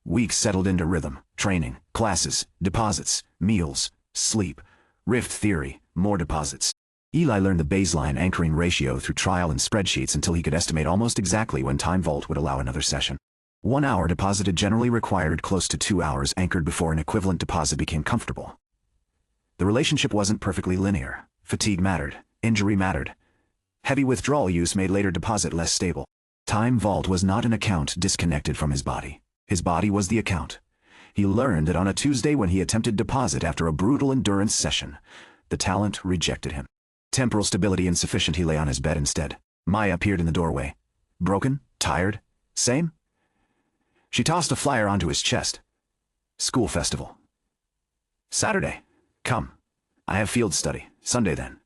Weeks settled into rhythm. Training, classes, deposits, meals, sleep, rift theory, more deposits. Eli learned the baseline anchoring ratio through trial and spreadsheets until he could estimate almost exactly when Time Vault would allow another session. 1 hour deposited generally required close to 2 hours anchored before an equivalent deposit became comfortable. The relationship wasn't perfectly linear. Fatigue mattered. Injury mattered. Heavy withdrawal use made later deposit less stable. Time Vault was not an account disconnected from his body. His body was the account. He learned that on a Tuesday when he attempted deposit after a brutal endurance session, the talent rejected him. Temporal stability insufficient, he lay on his bed instead. Maya appeared in the doorway. Broken? Tired? Same? She tossed a flyer onto his chest. School festival. Saturday. Come. I have field study. Sunday then.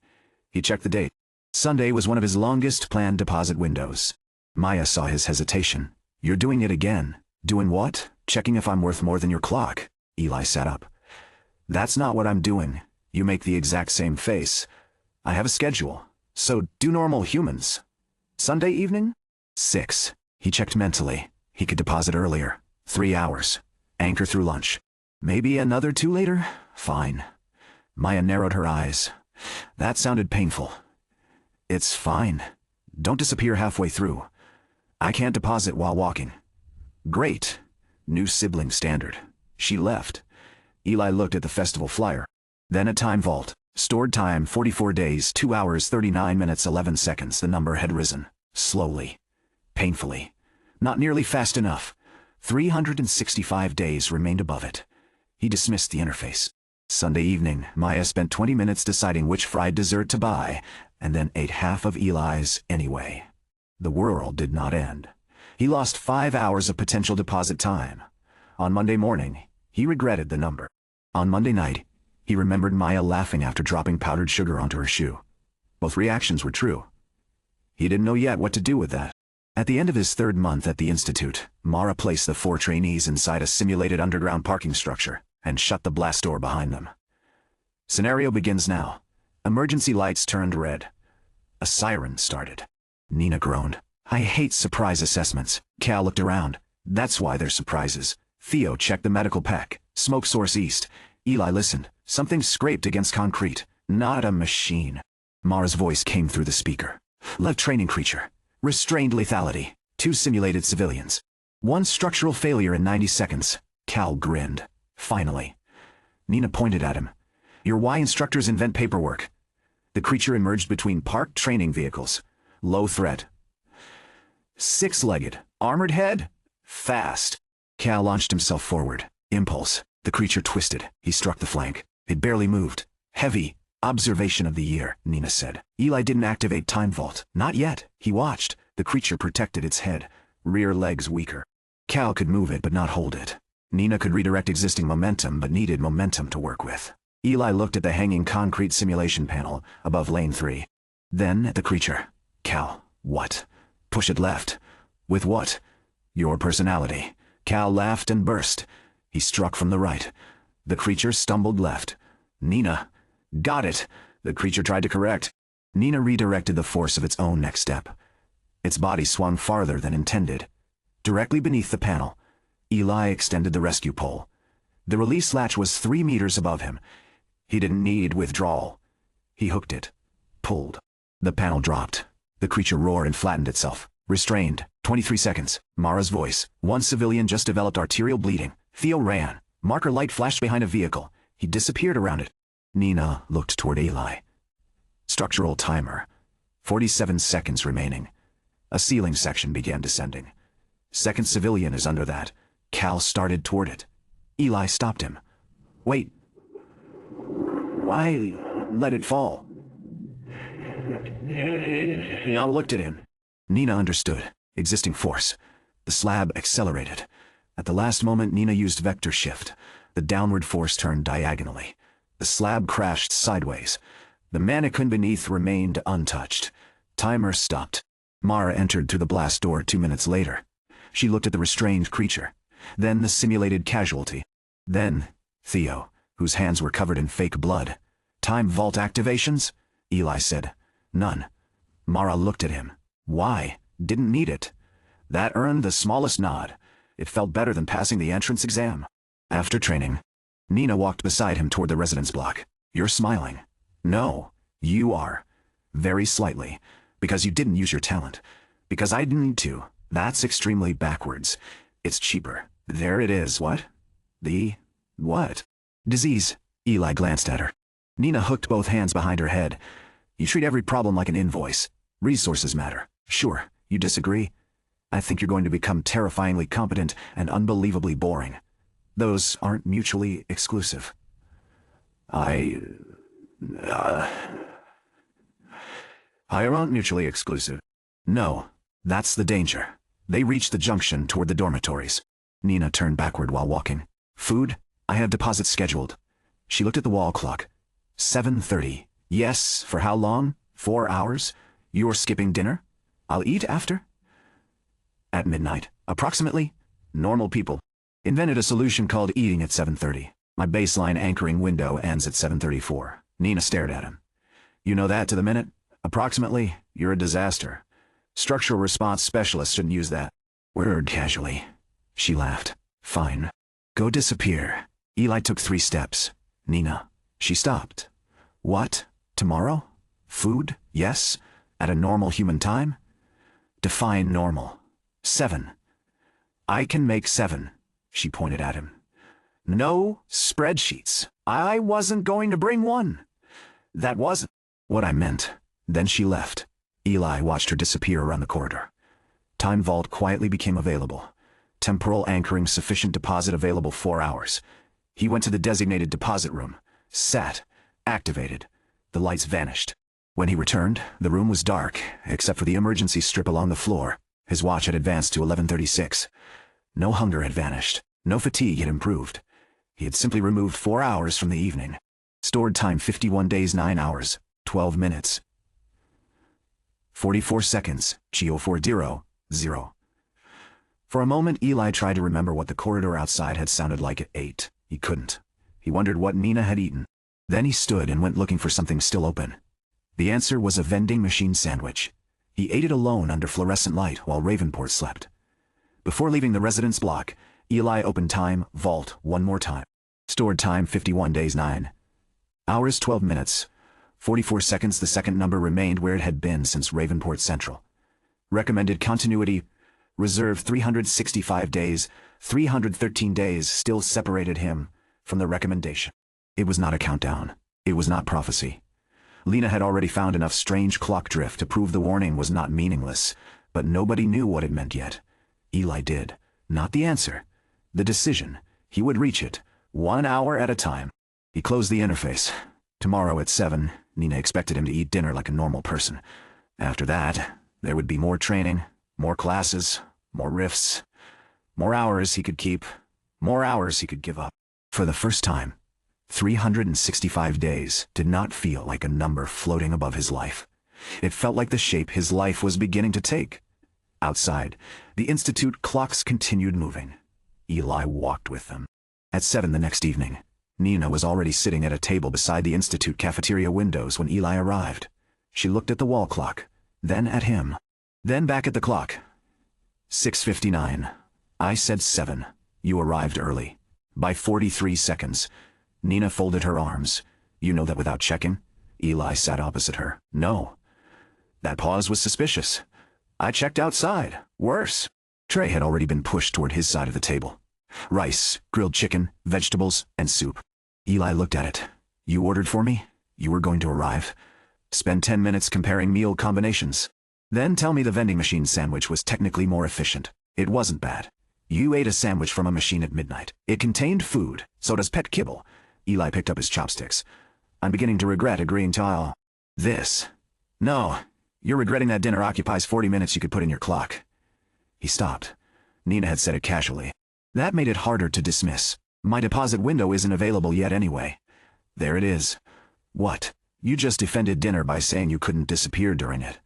He checked the date. Sunday was one of his longest planned deposit windows. Maya saw his hesitation. You're doing it again. Doing what? Checking if I'm worth more than your clock. Eli sat up. That's not what I'm doing. You make the exact same face. I have a schedule. So do normal humans. Sunday evening? 6. He checked mentally. He could deposit earlier. 3 hours. Anchor through lunch. Maybe another 2 later? Fine. Maya narrowed her eyes. That sounded painful. It's fine. Don't disappear halfway through. I can't deposit while walking. Great. New sibling standard. She left. Eli looked at the festival flyer. Then a Time Vault. Stored time 44 days, 2 hours, 39 minutes, 11 seconds. The number had risen. Slowly. Painfully. Not nearly fast enough. 365 days remained above it. He dismissed the interface. Sunday evening, Maya spent 20 minutes deciding which fried dessert to buy, and then ate half of Eli's anyway. The world did not end. He lost 5 hours of potential deposit time. On Monday morning, he regretted the number. On Monday night, he remembered Maya laughing after dropping powdered sugar onto her shoe. Both reactions were true. He didn't know yet what to do with that. At the end of his 3rd month at the institute, Mara placed the 4 trainees inside a simulated underground parking structure and shut the blast door behind them. Scenario begins now. Emergency lights turned red. A siren started. Nina groaned. I hate surprise assessments. Cal looked around. That's why they're surprises. Theo checked the medical pack. Smoke source east. Eli listened. Something scraped against concrete. Not a machine. Mara's voice came through the speaker. Live training creature. Restrained lethality. 2 simulated civilians. 1 structural failure in 90 seconds. Cal grinned. Finally. Nina pointed at him. Your Y instructors invent paperwork. The creature emerged between parked training vehicles. Low threat. 6-legged. Armored head? Fast. Cal launched himself forward. Impulse. The creature twisted. He struck the flank. It barely moved. Heavy. Observation of the year, Nina said. Eli didn't activate Time Vault. Not yet. He watched. The creature protected its head. Rear legs weaker. Cal could move it but not hold it. Nina could redirect existing momentum but needed momentum to work with. Eli looked at the hanging concrete simulation panel above lane 3. Then at the creature. Cal, what? Push it left. With what? Your personality. Cal laughed and burst. He struck from the right. The creature stumbled left. Nina. Got it. The creature tried to correct. Nina redirected the force of its own next step. Its body swung farther than intended. Directly beneath the panel, Eli extended the rescue pole. The release latch was 3 meters above him. He didn't need withdrawal. He hooked it. Pulled. The panel dropped. The creature roared and flattened itself. Restrained. 23 seconds. Mara's voice. 1 civilian just developed arterial bleeding. Theo ran. Marker light flashed behind a vehicle. He disappeared around it. Nina looked toward Eli. Structural timer. 47 seconds remaining. A ceiling section began descending. 2nd civilian is under that. Cal started toward it. Eli stopped him. Wait. Why let it fall? I looked at him. Nina understood. Existing force. The slab accelerated. At the last moment, Nina used vector shift. The downward force turned diagonally. The slab crashed sideways. The mannequin beneath remained untouched. Timer stopped. Mara entered through the blast door 2 minutes later. She looked at the restrained creature. Then the simulated casualty. Then Theo. whose hands were covered in fake blood. "Time vault activations?" Eli said. "None." Mara looked at him. "Why? Didn't need it." That earned the smallest nod. It felt better than passing the entrance exam. After training, Nina walked beside him toward the residence block. "You're smiling." "No, you are." "Very slightly. Because you didn't use your talent. Because I didn't need to. That's extremely backwards. It's cheaper." "There it is." "What?" What?" "Disease." Eli glanced at her. Nina hooked both hands behind her head. "You treat every problem like an invoice. Resources matter." "Sure. You disagree?" "I think you're going to become terrifyingly competent and unbelievably boring. Those aren't mutually exclusive." I aren't mutually exclusive." "No. That's the danger." They reached the junction toward the dormitories. Nina turned backward while walking. "Food? I have deposits scheduled." She looked at the wall clock. 7:30. "Yes, for how long? 4 hours? You're skipping dinner?" "I'll eat after." "At midnight, approximately." Normal people invented a solution called eating at 7:30. My baseline anchoring window ends at 7:34. Nina stared at him. "You know that to the minute? Approximately? You're a disaster. Structural response specialists shouldn't use that." "Word casually." She laughed. "Fine. Go disappear." Eli took 3 steps. "Nina." She stopped. "What? Tomorrow? Food? Yes. At a normal human time?" "Define normal." 7. "I can make 7. She pointed at him. "No spreadsheets. I wasn't going to bring one." "That wasn't what I meant." Then she left. Eli watched her disappear around the corridor. Time vault quietly became available. Temporal anchoring sufficient deposit available 4 hours. He went to the designated deposit room. Sat. Activated. The lights vanished. When he returned, the room was dark, except for the emergency strip along the floor. His watch had advanced to 11:36. No hunger had vanished. No fatigue had improved. He had simply removed 4 hours from the evening. Stored time 51 days 9 hours, 12 minutes. 44 seconds, Geo40, 0. For a moment Eli tried to remember what the corridor outside had sounded like at 8. He couldn't. He wondered what Nina had eaten. Then he stood and went looking for something still open. The answer was a vending machine sandwich. He ate it alone under fluorescent light while Ravenport slept. Before leaving the residence block, Eli opened Time Vault one more time. Stored time 51 days 9 hours 12 minutes. 44 seconds. The second number remained where it had been since Ravenport Central. Recommended continuity. Reserve 365 days. 313 days still separated him from the recommendation. It was not a countdown. It was not prophecy. Lena had already found enough strange clock drift to prove the warning was not meaningless, but nobody knew what it meant yet. Eli did. Not the answer. The decision. He would reach it, 1 hour at a time. He closed the interface. Tomorrow at 7, Nina expected him to eat dinner like a normal person. After that, there would be more training, more classes, more rifts, more hours he could keep, more hours he could give up. For the first time, 365 days did not feel like a number floating above his life. It felt like the shape his life was beginning to take. Outside, the institute clocks continued moving. Eli walked with them. At 7 the next evening, Nina was already sitting at a table beside the institute cafeteria windows when Eli arrived. She looked at the wall clock, then at him, then back at the clock. 6:59. I said 7. You arrived early. By 43 seconds. Nina folded her arms. You know that without checking? Eli sat opposite her. No. That pause was suspicious. I checked outside. Worse. Tray had already been pushed toward his side of the table. Rice, grilled chicken, vegetables, and soup. Eli looked at it. You ordered for me? You were going to arrive. Spend 10 minutes comparing meal combinations. Then tell me the vending machine sandwich was technically more efficient. It wasn't bad. You ate a sandwich from a machine at midnight. It contained food, so does pet kibble. Eli picked up his chopsticks. I'm beginning to regret agreeing to all this. No, you're regretting that dinner occupies 40 minutes you could put in your clock. He stopped. Nina had said it casually. That made it harder to dismiss. My deposit window isn't available yet anyway. There it is. What? You just defended dinner by saying you couldn't disappear during it.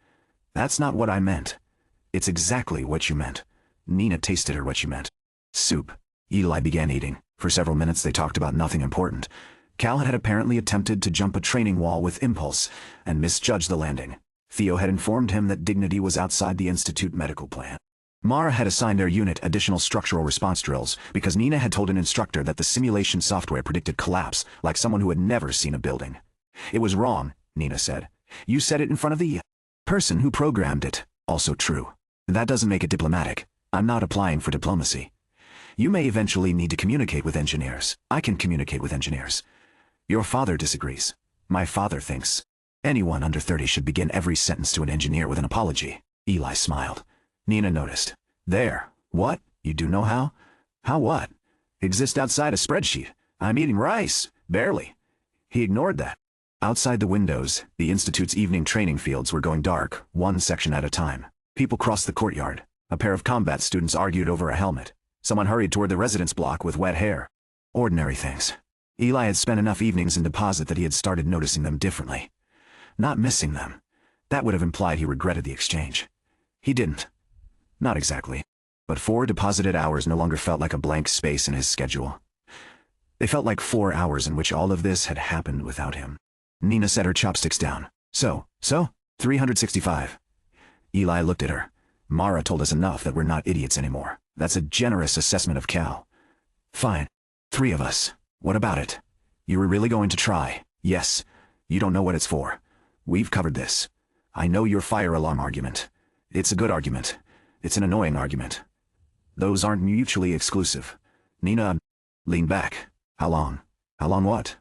That's not what I meant. It's exactly what you meant. Nina tasted her what you meant. Soup. Eli began eating. For several minutes they talked about nothing important. Cal had apparently attempted to jump a training wall with impulse and misjudged the landing. Theo had informed him that Dignity was outside the Institute medical plan. Mara had assigned their unit additional structural response drills because Nina had told an instructor that the simulation software predicted collapse like someone who had never seen a building. It was wrong, Nina said. You said it in front of the person who programmed it. Also true. That doesn't make it diplomatic. I'm not applying for diplomacy. You may eventually need to communicate with engineers. I can communicate with engineers. Your father disagrees. My father thinks anyone under 30 should begin every sentence to an engineer with an apology. Eli smiled. Nina noticed. There. What? You do know how? How what? Exist outside a spreadsheet. I'm eating rice. Barely. He ignored that. Outside the windows, the Institute's evening training fields were going dark, one section at a time. People crossed the courtyard. A pair of combat students argued over a helmet. Someone hurried toward the residence block with wet hair. Ordinary things. Eli had spent enough evenings in deposit that he had started noticing them differently. Not missing them. That would have implied he regretted the exchange. He didn't. Not exactly. But 4 deposited hours no longer felt like a blank space in his schedule. They felt like 4 hours in which all of this had happened without him. Nina set her chopsticks down. So, 365. Eli looked at her. Mara told us enough that we're not idiots anymore. That's a generous assessment of Cal. Fine. 3 of us. What about it? You were really going to try? Yes. You don't know what it's for. We've covered this. I know your fire alarm argument. It's a good argument. It's an annoying argument. Those aren't mutually exclusive. Nina leaned back. How long? How long what?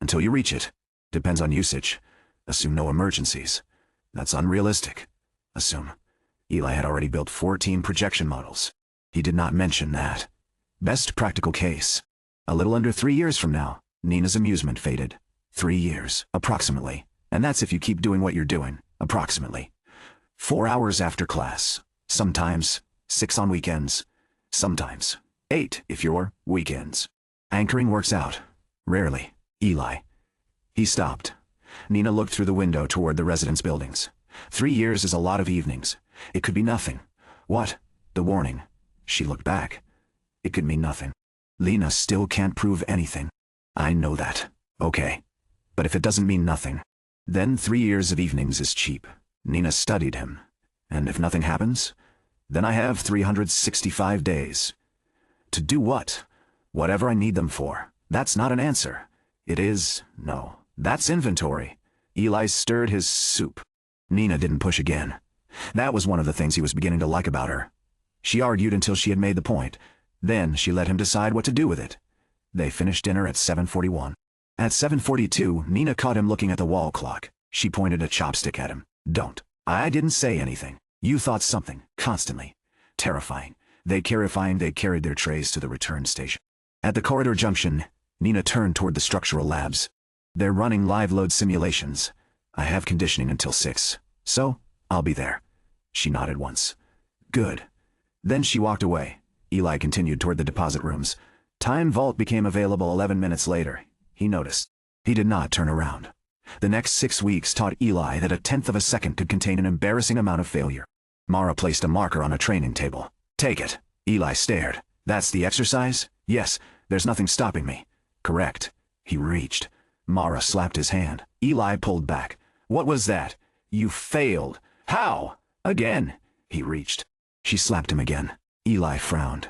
Until you reach it. Depends on usage. Assume no emergencies. That's unrealistic. Assume. Eli had already built 14 projection models. He did not mention that. Best practical case. A little under 3 years from now, Nina's amusement faded. 3 years, approximately. And that's if you keep doing what you're doing, approximately. 4 hours after class. Sometimes 6 on weekends. Sometimes 8 if you're weekends. Anchoring works out. Rarely. Eli. He stopped. Nina looked through the window toward the residence buildings. 3 years is a lot of evenings. It could be nothing. What? The warning. She looked back. It could mean nothing. Lena still can't prove anything. I know that. Okay. But if it doesn't mean nothing, then 3 years of evenings is cheap. Nina studied him. And if nothing happens, then I have 365 days. To do what? Whatever I need them for. That's not an answer. It is, no. That's inventory. Eli stirred his soup. Nina didn't push again. That was one of the things he was beginning to like about her. She argued until she had made the point. Then she let him decide what to do with it. They finished dinner at 7:41. At 7:42, Nina caught him looking at the wall clock. She pointed a chopstick at him. Don't. I didn't say anything. You thought something, constantly. Terrifying. They carried their trays to the return station. At the corridor junction, Nina turned toward the structural labs. They're running live load simulations. I have conditioning until 6. So, I'll be there. She nodded once. Good. Then she walked away. Eli continued toward the deposit rooms. Time Vault became available 11 minutes later. He noticed. He did not turn around. The next 6 weeks taught Eli that a tenth of a second could contain an embarrassing amount of failure. Mara placed a marker on a training table. Take it. Eli stared. That's the exercise? Yes, there's nothing stopping me. Correct. He reached. Mara slapped his hand. Eli pulled back. What was that? You failed. How? Again. He reached. She slapped him again. Eli frowned.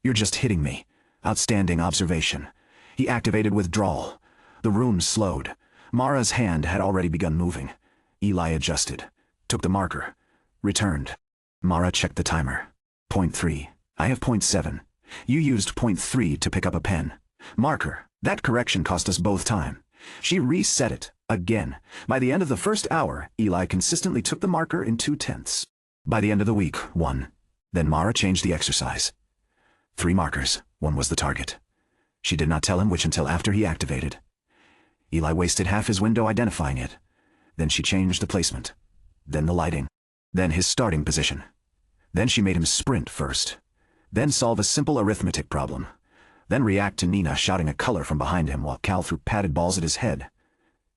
You're just hitting me. Outstanding observation. He activated withdrawal. The room slowed. Mara's hand had already begun moving. Eli adjusted. Took the marker. Returned. Mara checked the timer. 0.3. I have 0.7. You used 0.3 to pick up a pen. Marker. That correction cost us both time. She reset it. Again. By the end of the first hour, Eli consistently took the marker in 2/10. By the end of the week, 1. Then Mara changed the exercise. 3 markers. 1 was the target. She did not tell him which until after he activated. Eli wasted half his window identifying it. Then she changed the placement. Then the lighting. Then his starting position. Then she made him sprint first. Then solve a simple arithmetic problem. Then react to Nina shouting a color from behind him while Cal threw padded balls at his head.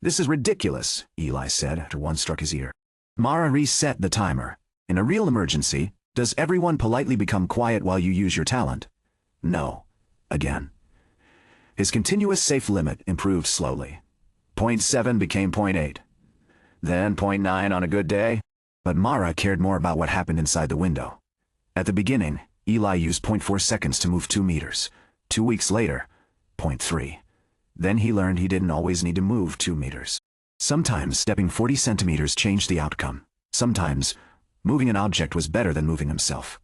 This is ridiculous, Eli said after one struck his ear. Mara reset the timer. In a real emergency, does everyone politely become quiet while you use your talent? No. Again. His continuous safe limit improved slowly. 0.7 became 0.8. Then 0.9 on a good day. But Mara cared more about what happened inside the window. At the beginning, Eli used 0.4 seconds to move 2 meters. 2 weeks later, 0.3. Then he learned he didn't always need to move 2 meters. Sometimes stepping 40 centimeters changed the outcome. Sometimes moving an object was better than moving himself.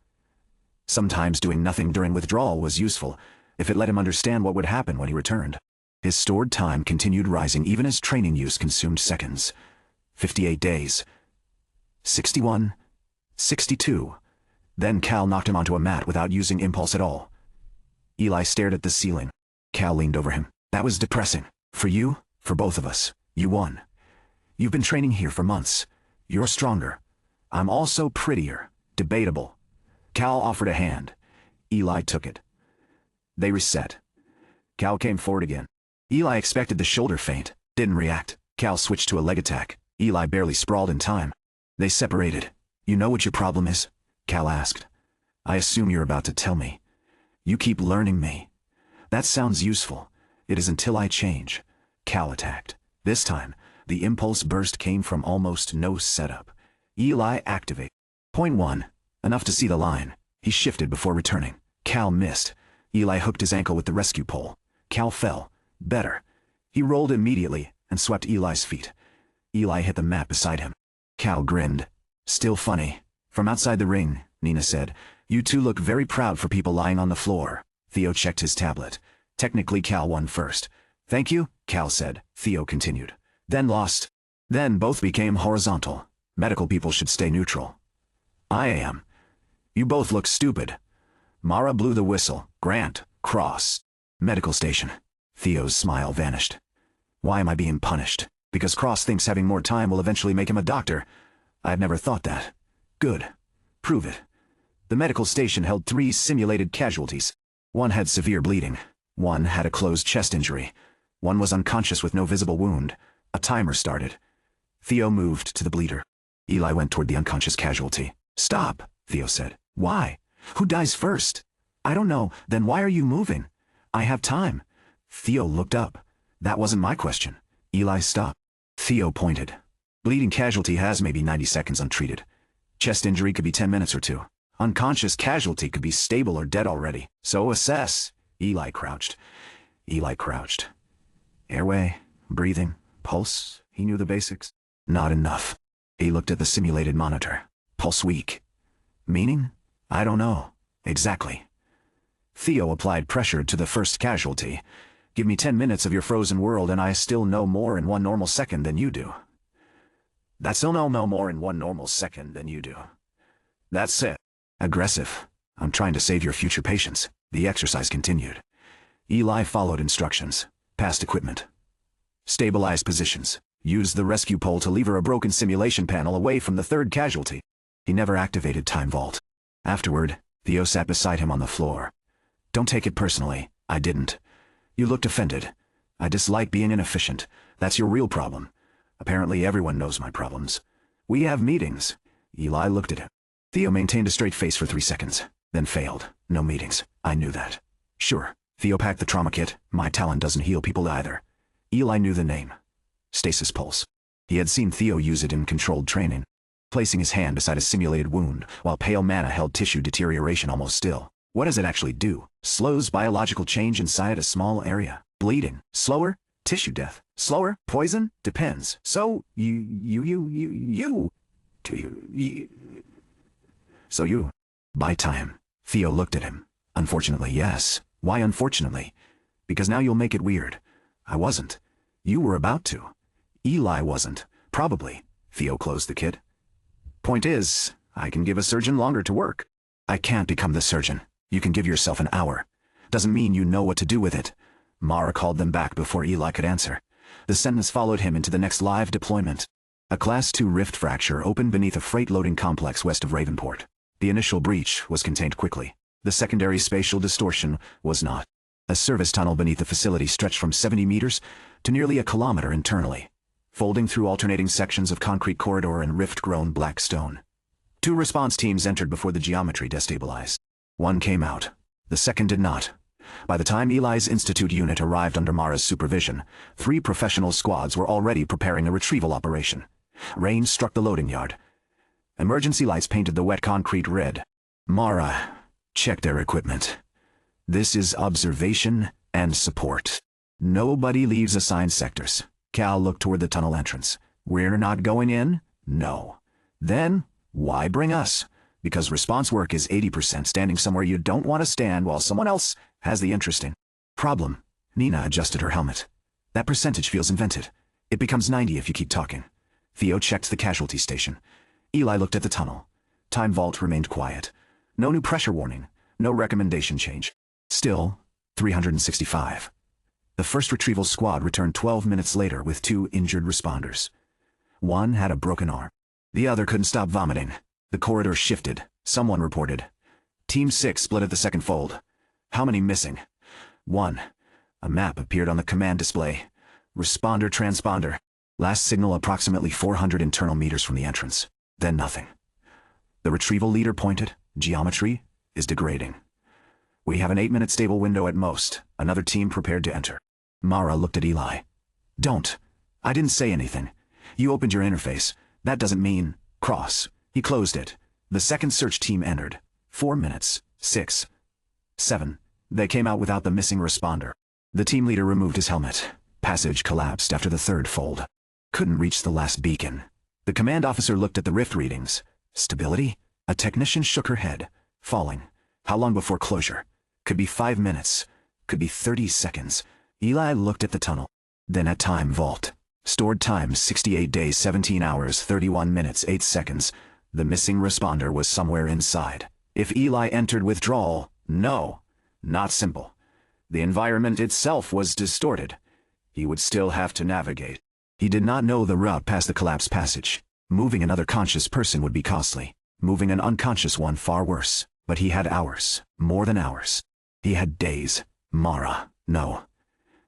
Sometimes doing nothing during withdrawal was useful, if it let him understand what would happen when he returned. His stored time continued rising even as training use consumed seconds. 58 days. 61. 62. Then Cal knocked him onto a mat without using impulse at all. Eli stared at the ceiling. Cal leaned over him. That was depressing. For you, for both of us. You won. You've been training here for months. You're stronger. I'm also prettier. Debatable. Cal offered a hand. Eli took it. They reset. Cal came forward again. Eli expected the shoulder feint, didn't react. Cal switched to a leg attack. Eli barely sprawled in time. They separated. You know what your problem is? Cal asked. I assume you're about to tell me. You keep learning me. That sounds useful. It is until I change. Cal attacked. This time, the impulse burst came from almost no setup. Eli activated. 0.1. Enough to see the line. He shifted before returning. Cal missed. Eli hooked his ankle with the rescue pole. Cal fell. Better. He rolled immediately and swept Eli's feet. Eli hit the mat beside him. Cal grinned. Still funny. From outside the ring, Nina said, You two look very proud for people lying on the floor. Theo checked his tablet. Technically Cal won first. Thank you, Cal said. Theo continued. Then lost. Then both became horizontal. Medical people should stay neutral. I am. You both look stupid. Mara blew the whistle. Grant, cross. Medical station. Theo's smile vanished. Why am I being punished? Because Cross thinks having more time will eventually make him a doctor. I've never thought that. Good. Prove it. The medical station held 3 simulated casualties. One had severe bleeding. One had a closed chest injury. One was unconscious with no visible wound. A timer started. Theo moved to the bleeder. Eli went toward the unconscious casualty. Stop, Theo said. Why? Who dies first? I don't know. Then why are you moving? I have time. Theo looked up. That wasn't my question. Eli stopped. Theo pointed. Bleeding casualty has maybe 90 seconds untreated. Chest injury could be 10 minutes or 2. Unconscious casualty could be stable or dead already. So assess. Eli crouched. Eli crouched. Airway, breathing, pulse. He knew the basics. Not enough. He looked at the simulated monitor. Pulse weak. Meaning? I don't know. Exactly. Theo applied pressure to the first casualty. Give me 10 minutes of your frozen world and I still know more in 1 normal second than you do. That's still no more in 1 normal second than you do. That's it. Aggressive. I'm trying to save your future patients. The exercise continued. Eli followed instructions. Passed equipment. Stabilize positions. Use the rescue pole to lever a broken simulation panel away from the 3rd casualty. He never activated Time Vault. Afterward, Theo sat beside him on the floor. Don't take it personally. I didn't. You looked offended. I dislike being inefficient. That's your real problem. Apparently everyone knows my problems. We have meetings. Eli looked at him. Theo maintained a straight face for 3 seconds, then failed. No meetings. I knew that. Sure. Theo packed the trauma kit. My talent doesn't heal people either. Eli knew the name. Stasis pulse. He had seen Theo use it in controlled training, placing his hand beside a simulated wound while pale mana held tissue deterioration almost still. What does it actually do? Slows biological change inside a small area. Bleeding. Slower? Tissue death. Slower? Poison? Depends. So, So you. Buy time. Theo looked at him. Unfortunately, yes. Why unfortunately? Because now you'll make it weird. I wasn't. You were about to. Eli wasn't. Probably. Theo closed the kit. Point is, I can give a surgeon longer to work. I can't become the surgeon. You can give yourself an hour. Doesn't mean you know what to do with it. Mara called them back before Eli could answer. The sentence followed him into the next live deployment. A Class 2 rift fracture opened beneath a freight loading complex west of Ravenport. The initial breach was contained quickly. The secondary spatial distortion was not. A service tunnel beneath the facility stretched from 70 meters to nearly a kilometer internally, folding through alternating sections of concrete corridor and rift-grown black stone. 2 response teams entered before the geometry destabilized. One came out. The second did not. By the time Eli's Institute unit arrived under Mara's supervision, 3 professional squads were already preparing a retrieval operation. Rain struck the loading yard. Emergency lights painted the wet concrete red. Mara, check their equipment. This is observation and support. Nobody leaves assigned sectors. Cal looked toward the tunnel entrance. We're not going in? No. Then, why bring us? Because response work is 80% standing somewhere you don't want to stand while someone else has the interest in. Problem. Nina adjusted her helmet. That percentage feels invented. It becomes 90 if you keep talking. Theo checked the casualty station. Eli looked at the tunnel. Time vault remained quiet. No new pressure warning. No recommendation change. Still, 365. The first retrieval squad returned 12 minutes later with 2 injured responders. One had a broken arm. The other couldn't stop vomiting. The corridor shifted. Someone reported. Team 6 split at the second fold. How many missing? 1. A map appeared on the command display. Responder transponder. Last signal approximately 400 internal meters from the entrance. Then nothing. The retrieval leader pointed. Geometry is degrading. We have an 8-minute stable window at most. Another team prepared to enter. Mara looked at Eli. Don't. I didn't say anything. You opened your interface. That doesn't mean cross. He closed it. The second search team entered. 4 minutes. 6. 7. They came out without the missing responder. The team leader removed his helmet. Passage collapsed after the third fold. Couldn't reach the last beacon. The command officer looked at the rift readings. Stability? A technician shook her head. Falling. How long before closure? Could be 5 minutes. Could be 30 seconds. Eli looked at the tunnel. Then at time vault. Stored time 68 days 17 hours 31 minutes 8 seconds. The missing responder was somewhere inside. If Eli entered withdrawal, no. Not simple. The environment itself was distorted. He would still have to navigate. He did not know the route past the collapsed passage. Moving another conscious person would be costly. Moving an unconscious one far worse. But he had hours. More than hours. He had days. Mara, no.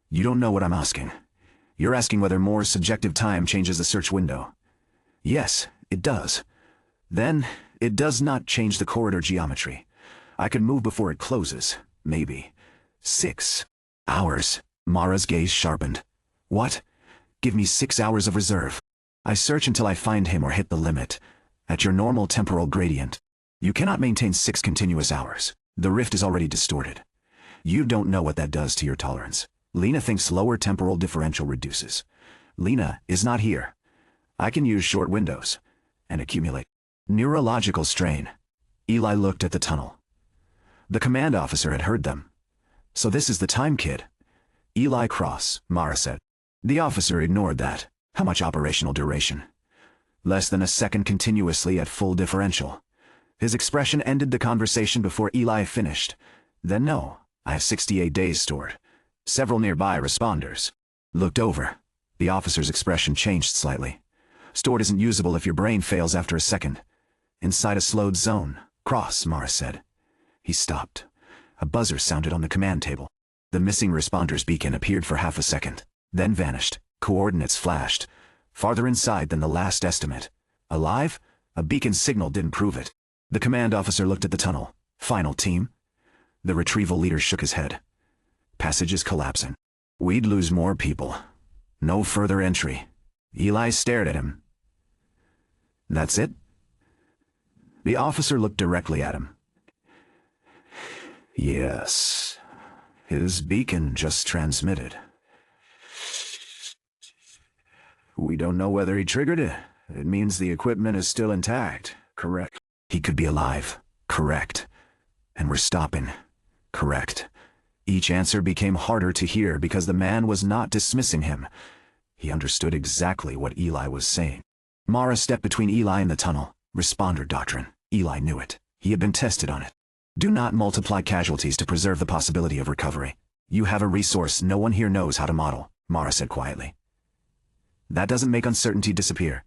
You don't know what I'm asking. You're asking whether more subjective time changes the search window. Yes, it does. Then, it does not change the corridor geometry. I could move before it closes. Maybe. 6 hours. Mara's gaze sharpened. What? Give me 6 hours of reserve. I search until I find him or hit the limit. At your normal temporal gradient. You cannot maintain 6 continuous hours. The rift is already distorted. You don't know what that does to your tolerance. Lena thinks lower temporal differential reduces. Lena is not here. I can use short windows. And accumulate. Neurological strain. Eli looked at the tunnel. The command officer had heard them. So this is the time kid. Eli Cross, Mara said. The officer ignored that. How much operational duration? Less than a second continuously at full differential. His expression ended the conversation before Eli finished. Then no, I have 68 days stored. Several nearby responders. Looked over. The officer's expression changed slightly. Stored isn't usable if your brain fails after a second. Inside a slowed zone. Cross, Mara said. He stopped. A buzzer sounded on the command table. The missing responder's beacon appeared for half a second, then vanished. Coordinates flashed. Farther inside than the last estimate. Alive? A beacon signal didn't prove it. The command officer looked at the tunnel. Final team? The retrieval leader shook his head. Passage is collapsing. We'd lose more people. No further entry. Eli stared at him. That's it? The officer looked directly at him. Yes. His beacon just transmitted. We don't know whether he triggered it. It means the equipment is still intact. Correct. He could be alive. Correct. And we're stopping. Correct. Each answer became harder to hear because the man was not dismissing him. He understood exactly what Eli was saying. Mara stepped between Eli and the tunnel. Responder doctrine. Eli knew it. He had been tested on it. Do not multiply casualties to preserve the possibility of recovery. You have a resource no one here knows how to model, Mara said quietly. That doesn't make uncertainty disappear.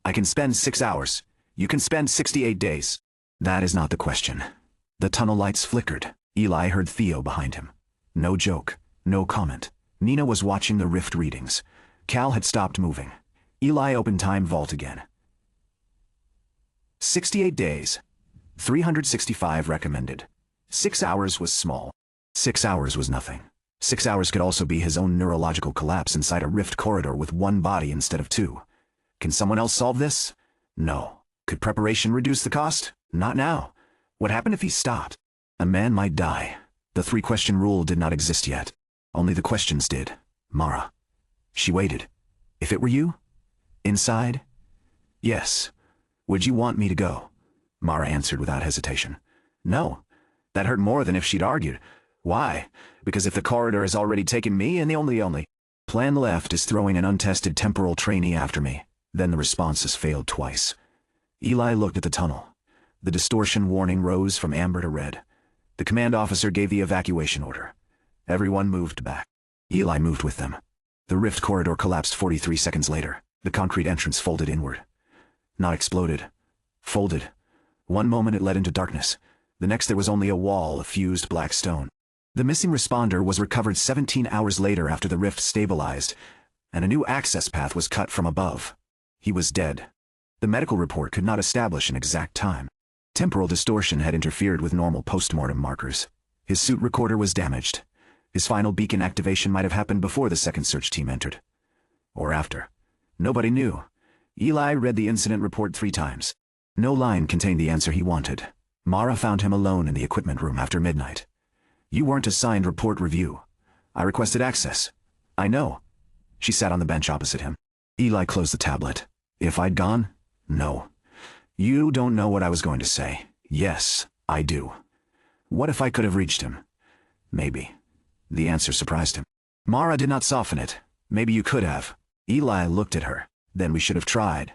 I can spend 6 hours. You can spend 68 days. That is not the question. The tunnel lights flickered. Eli heard Theo behind him. No joke. No comment. Nina was watching the rift readings. Cal had stopped moving. Eli opened time vault again. 68 days. 365 recommended. 6 hours was small. 6 hours was nothing. 6 hours could also be his own neurological collapse inside a rift corridor with one body instead of two. Can someone else solve this? No. Could preparation reduce the cost? Not now. What happened if he stopped? A man might die. The three-question rule did not exist yet. Only the questions did. Mara. She waited. If it were you? Inside? Yes. Would you want me to go? Mara answered without hesitation. No. That hurt more than if she'd argued. Why? Because if the corridor has already taken me and the only plan left is throwing an untested temporal trainee after me, then the response has failed twice. Eli looked at the tunnel. The distortion warning rose from amber to red. The command officer gave the evacuation order. Everyone moved back. Eli moved with them. The rift corridor collapsed 43 seconds later. The concrete entrance folded inward. Not exploded. Folded. One moment it led into darkness. The next there was only a wall of fused black stone. The missing responder was recovered 17 hours later after the rift stabilized, and a new access path was cut from above. He was dead. The medical report could not establish an exact time. Temporal distortion had interfered with normal postmortem markers. His suit recorder was damaged. His final beacon activation might have happened before the second search team entered. Or after. Nobody knew. Eli read the incident report 3 times. No line contained the answer he wanted. Mara found him alone in the equipment room after midnight. You weren't assigned report review. I requested access. I know. She sat on the bench opposite him. Eli closed the tablet. If I'd gone? No. You don't know what I was going to say. Yes, I do. What if I could have reached him? Maybe. The answer surprised him. Mara did not soften it. Maybe you could have. Eli looked at her. Then we should have tried.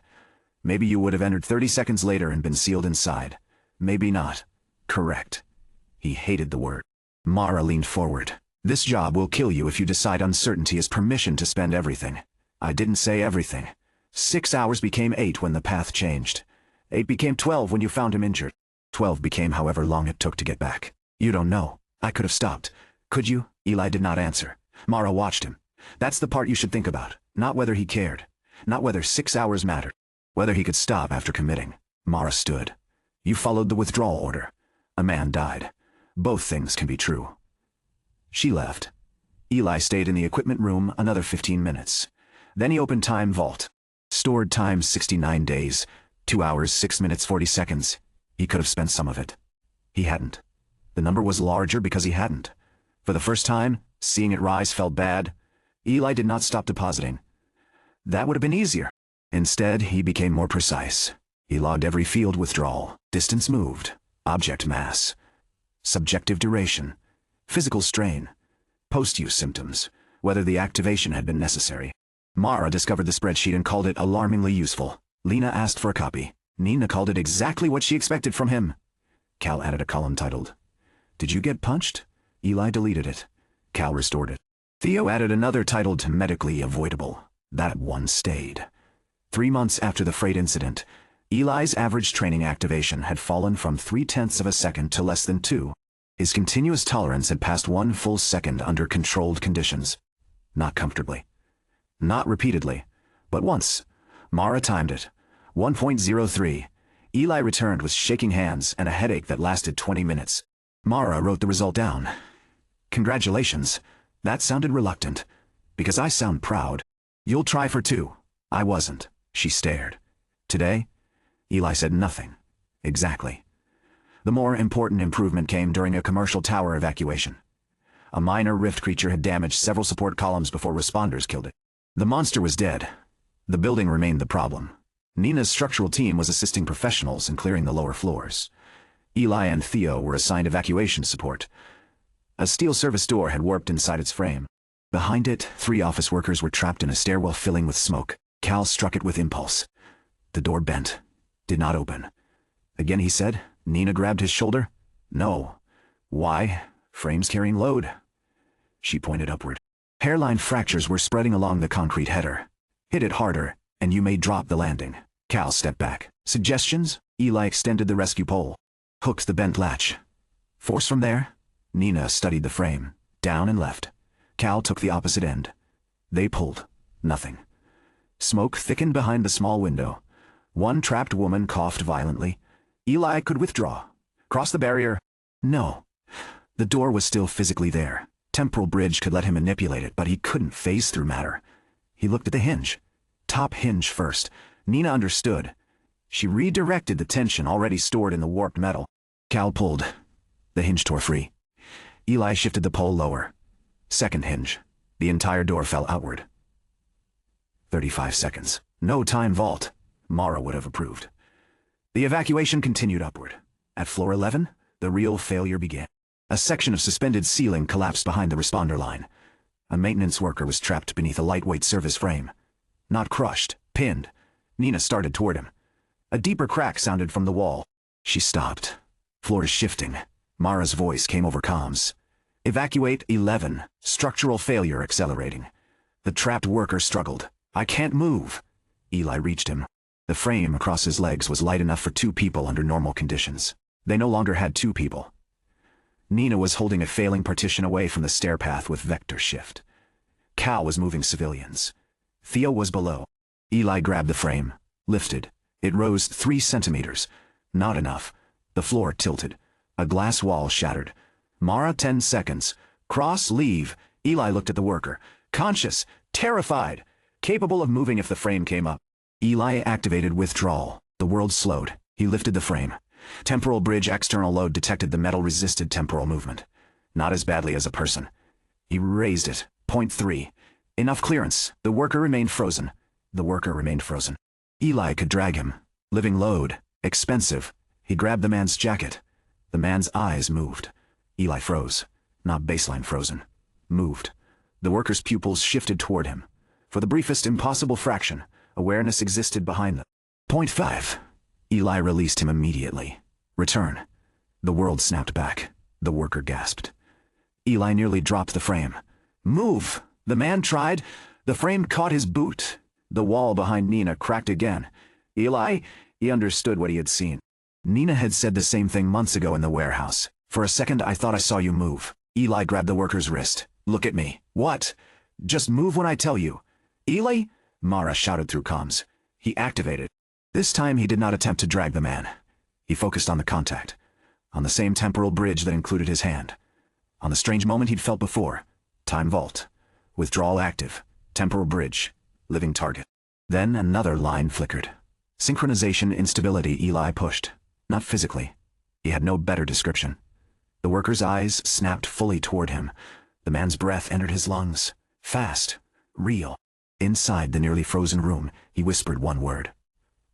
Maybe you would have entered 30 seconds later and been sealed inside. Maybe not. Correct. He hated the word. Mara leaned forward. This job will kill you if you decide uncertainty is permission to spend everything. I didn't say everything. 6 hours became 8 when the path changed. 8 became 12 when you found him injured. 12 became however long it took to get back. You don't know. I could have stopped. Could you? Eli did not answer. Mara watched him. That's the part you should think about. Not whether he cared. Not whether 6 hours mattered. Whether he could stop after committing. Mara stood. You followed the withdrawal order. A man died. Both things can be true. She left. Eli stayed in the equipment room another 15 minutes. Then he opened Time Vault. Stored time 69 days, 2 hours, 6 minutes, 40 seconds. He could have spent some of it. He hadn't. The number was larger because he hadn't. For the first time, seeing it rise felt bad. Eli did not stop depositing. That would have been easier. Instead, he became more precise. He logged every field withdrawal, distance moved, object mass, subjective duration, physical strain, post-use symptoms, whether the activation had been necessary. Mara discovered the spreadsheet and called it alarmingly useful. Lena asked for a copy. Nina called it exactly what she expected from him. Cal added a column titled, "Did you get punched?" Eli deleted it. Cal restored it. Theo added another titled Medically Avoidable. That one stayed. 3 months after the freight incident, Eli's average training activation had fallen from 0.3 of a second to less than 2. His continuous tolerance had passed 1 full second under controlled conditions. Not comfortably. Not repeatedly, but once. Mara timed it. 1.03. Eli returned with shaking hands and a headache that lasted 20 minutes. Mara wrote the result down. Congratulations. That sounded reluctant. Because I sound proud. You'll try for 2. I wasn't. She stared. Today? Eli said nothing. Exactly. The more important improvement came during a commercial tower evacuation. A minor rift creature had damaged several support columns before responders killed it. The monster was dead. The building remained the problem. Nina's structural team was assisting professionals in clearing the lower floors. Eli and Theo were assigned evacuation support. A steel service door had warped inside its frame. Behind it, 3 office workers were trapped in a stairwell filling with smoke. Cal struck it with impulse. The door bent. Did not open. Again he said. Nina grabbed his shoulder. No. Why? Frames carrying load. She pointed upward. Hairline fractures were spreading along the concrete header. Hit it harder, and you may drop the landing. Cal stepped back. Suggestions? Eli extended the rescue pole. Hooks the bent latch. Force from there? Nina studied the frame. Down and left. Cal took the opposite end. They pulled. Nothing. Smoke thickened behind the small window. One trapped woman coughed violently. Eli could withdraw. Cross the barrier? No. The door was still physically there. Temporal bridge could let him manipulate it, but he couldn't phase through matter. He looked at the hinge. Top hinge first. Nina understood. She redirected the tension already stored in the warped metal. Cal pulled. The hinge tore free. Eli shifted the pole lower. Second hinge. The entire door fell outward. 35 seconds. No time vault. Mara would have approved. The evacuation continued upward. At floor 11, the real failure began. A section of suspended ceiling collapsed behind the responder line. A maintenance worker was trapped beneath a lightweight service frame. Not crushed, pinned. Nina started toward him. A deeper crack sounded from the wall. She stopped. Floor is shifting. Mara's voice came over comms. Evacuate 11. Structural failure accelerating. The trapped worker struggled. I can't move. Eli reached him. The frame across his legs was light enough for 2 people under normal conditions. They no longer had 2 people. Nina was holding a failing partition away from the stair path with vector shift. Cal was moving civilians. Theo was below. Eli grabbed the frame, lifted. It rose 3 centimeters. Not enough. The floor tilted. A glass wall shattered. Mara 10 seconds. Cross, leave. Eli looked at the worker. Conscious, terrified, capable of moving if the frame came up. Eli activated withdrawal. The world slowed. He lifted the frame. Temporal bridge external load detected the metal resisted temporal movement. Not as badly as a person. He raised it. 0.3. Enough clearance. The worker remained frozen. The worker remained frozen. Eli could drag him. Living load. Expensive. He grabbed the man's jacket. The man's eyes moved. Eli froze. Not baseline frozen. Moved. The worker's pupils shifted toward him. For the briefest impossible fraction, awareness existed behind them. 0.5. Eli released him immediately. Return. The world snapped back. The worker gasped. Eli nearly dropped the frame. Move! The man tried. The frame caught his boot. The wall behind Nina cracked again. Eli, he understood what he had seen. Nina had said the same thing months ago in the warehouse. For a second I thought I saw you move. Eli grabbed the worker's wrist. Look at me. What? Just move when I tell you. Eli? Mara shouted through comms. He activated. This time he did not attempt to drag the man. He focused on the contact. On the same temporal bridge that included his hand. On the strange moment he'd felt before. Time vault. Withdrawal active. Temporal bridge. Living target. Then another line flickered. Synchronization instability. Eli pushed. Not physically. He had no better description. The worker's eyes snapped fully toward him. The man's breath entered his lungs. Fast. Real. Inside the nearly frozen room, he whispered one word.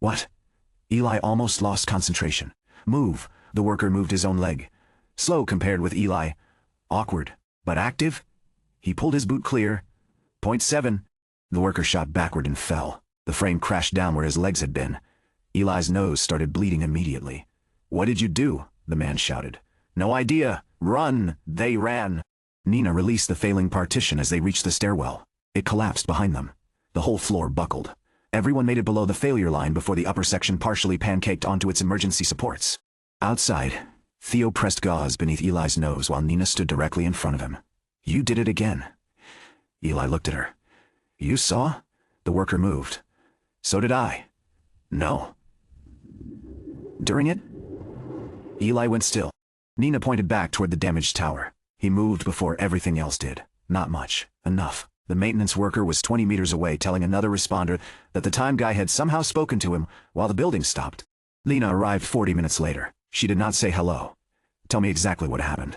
What? Eli almost lost concentration. Move. The worker moved his own leg. Slow compared with Eli. Awkward, but active. He pulled his boot clear. 0.7. The worker shot backward and fell. The frame crashed down where his legs had been. Eli's nose started bleeding immediately. What did you do? The man shouted. No idea. Run. They ran. Nina released the failing partition as they reached the stairwell. It collapsed behind them. The whole floor buckled. Everyone made it below the failure line before the upper section partially pancaked onto its emergency supports. Outside, Theo pressed gauze beneath Eli's nose while Nina stood directly in front of him. You did it again. Eli looked at her. You saw? The worker moved. So did I. No. During it? Eli went still. Nina pointed back toward the damaged tower. He moved before everything else did. Not much. Enough. The maintenance worker was 20 meters away telling another responder that the time guy had somehow spoken to him while the building stopped. Lena arrived 40 minutes later. She did not say hello. Tell me exactly what happened.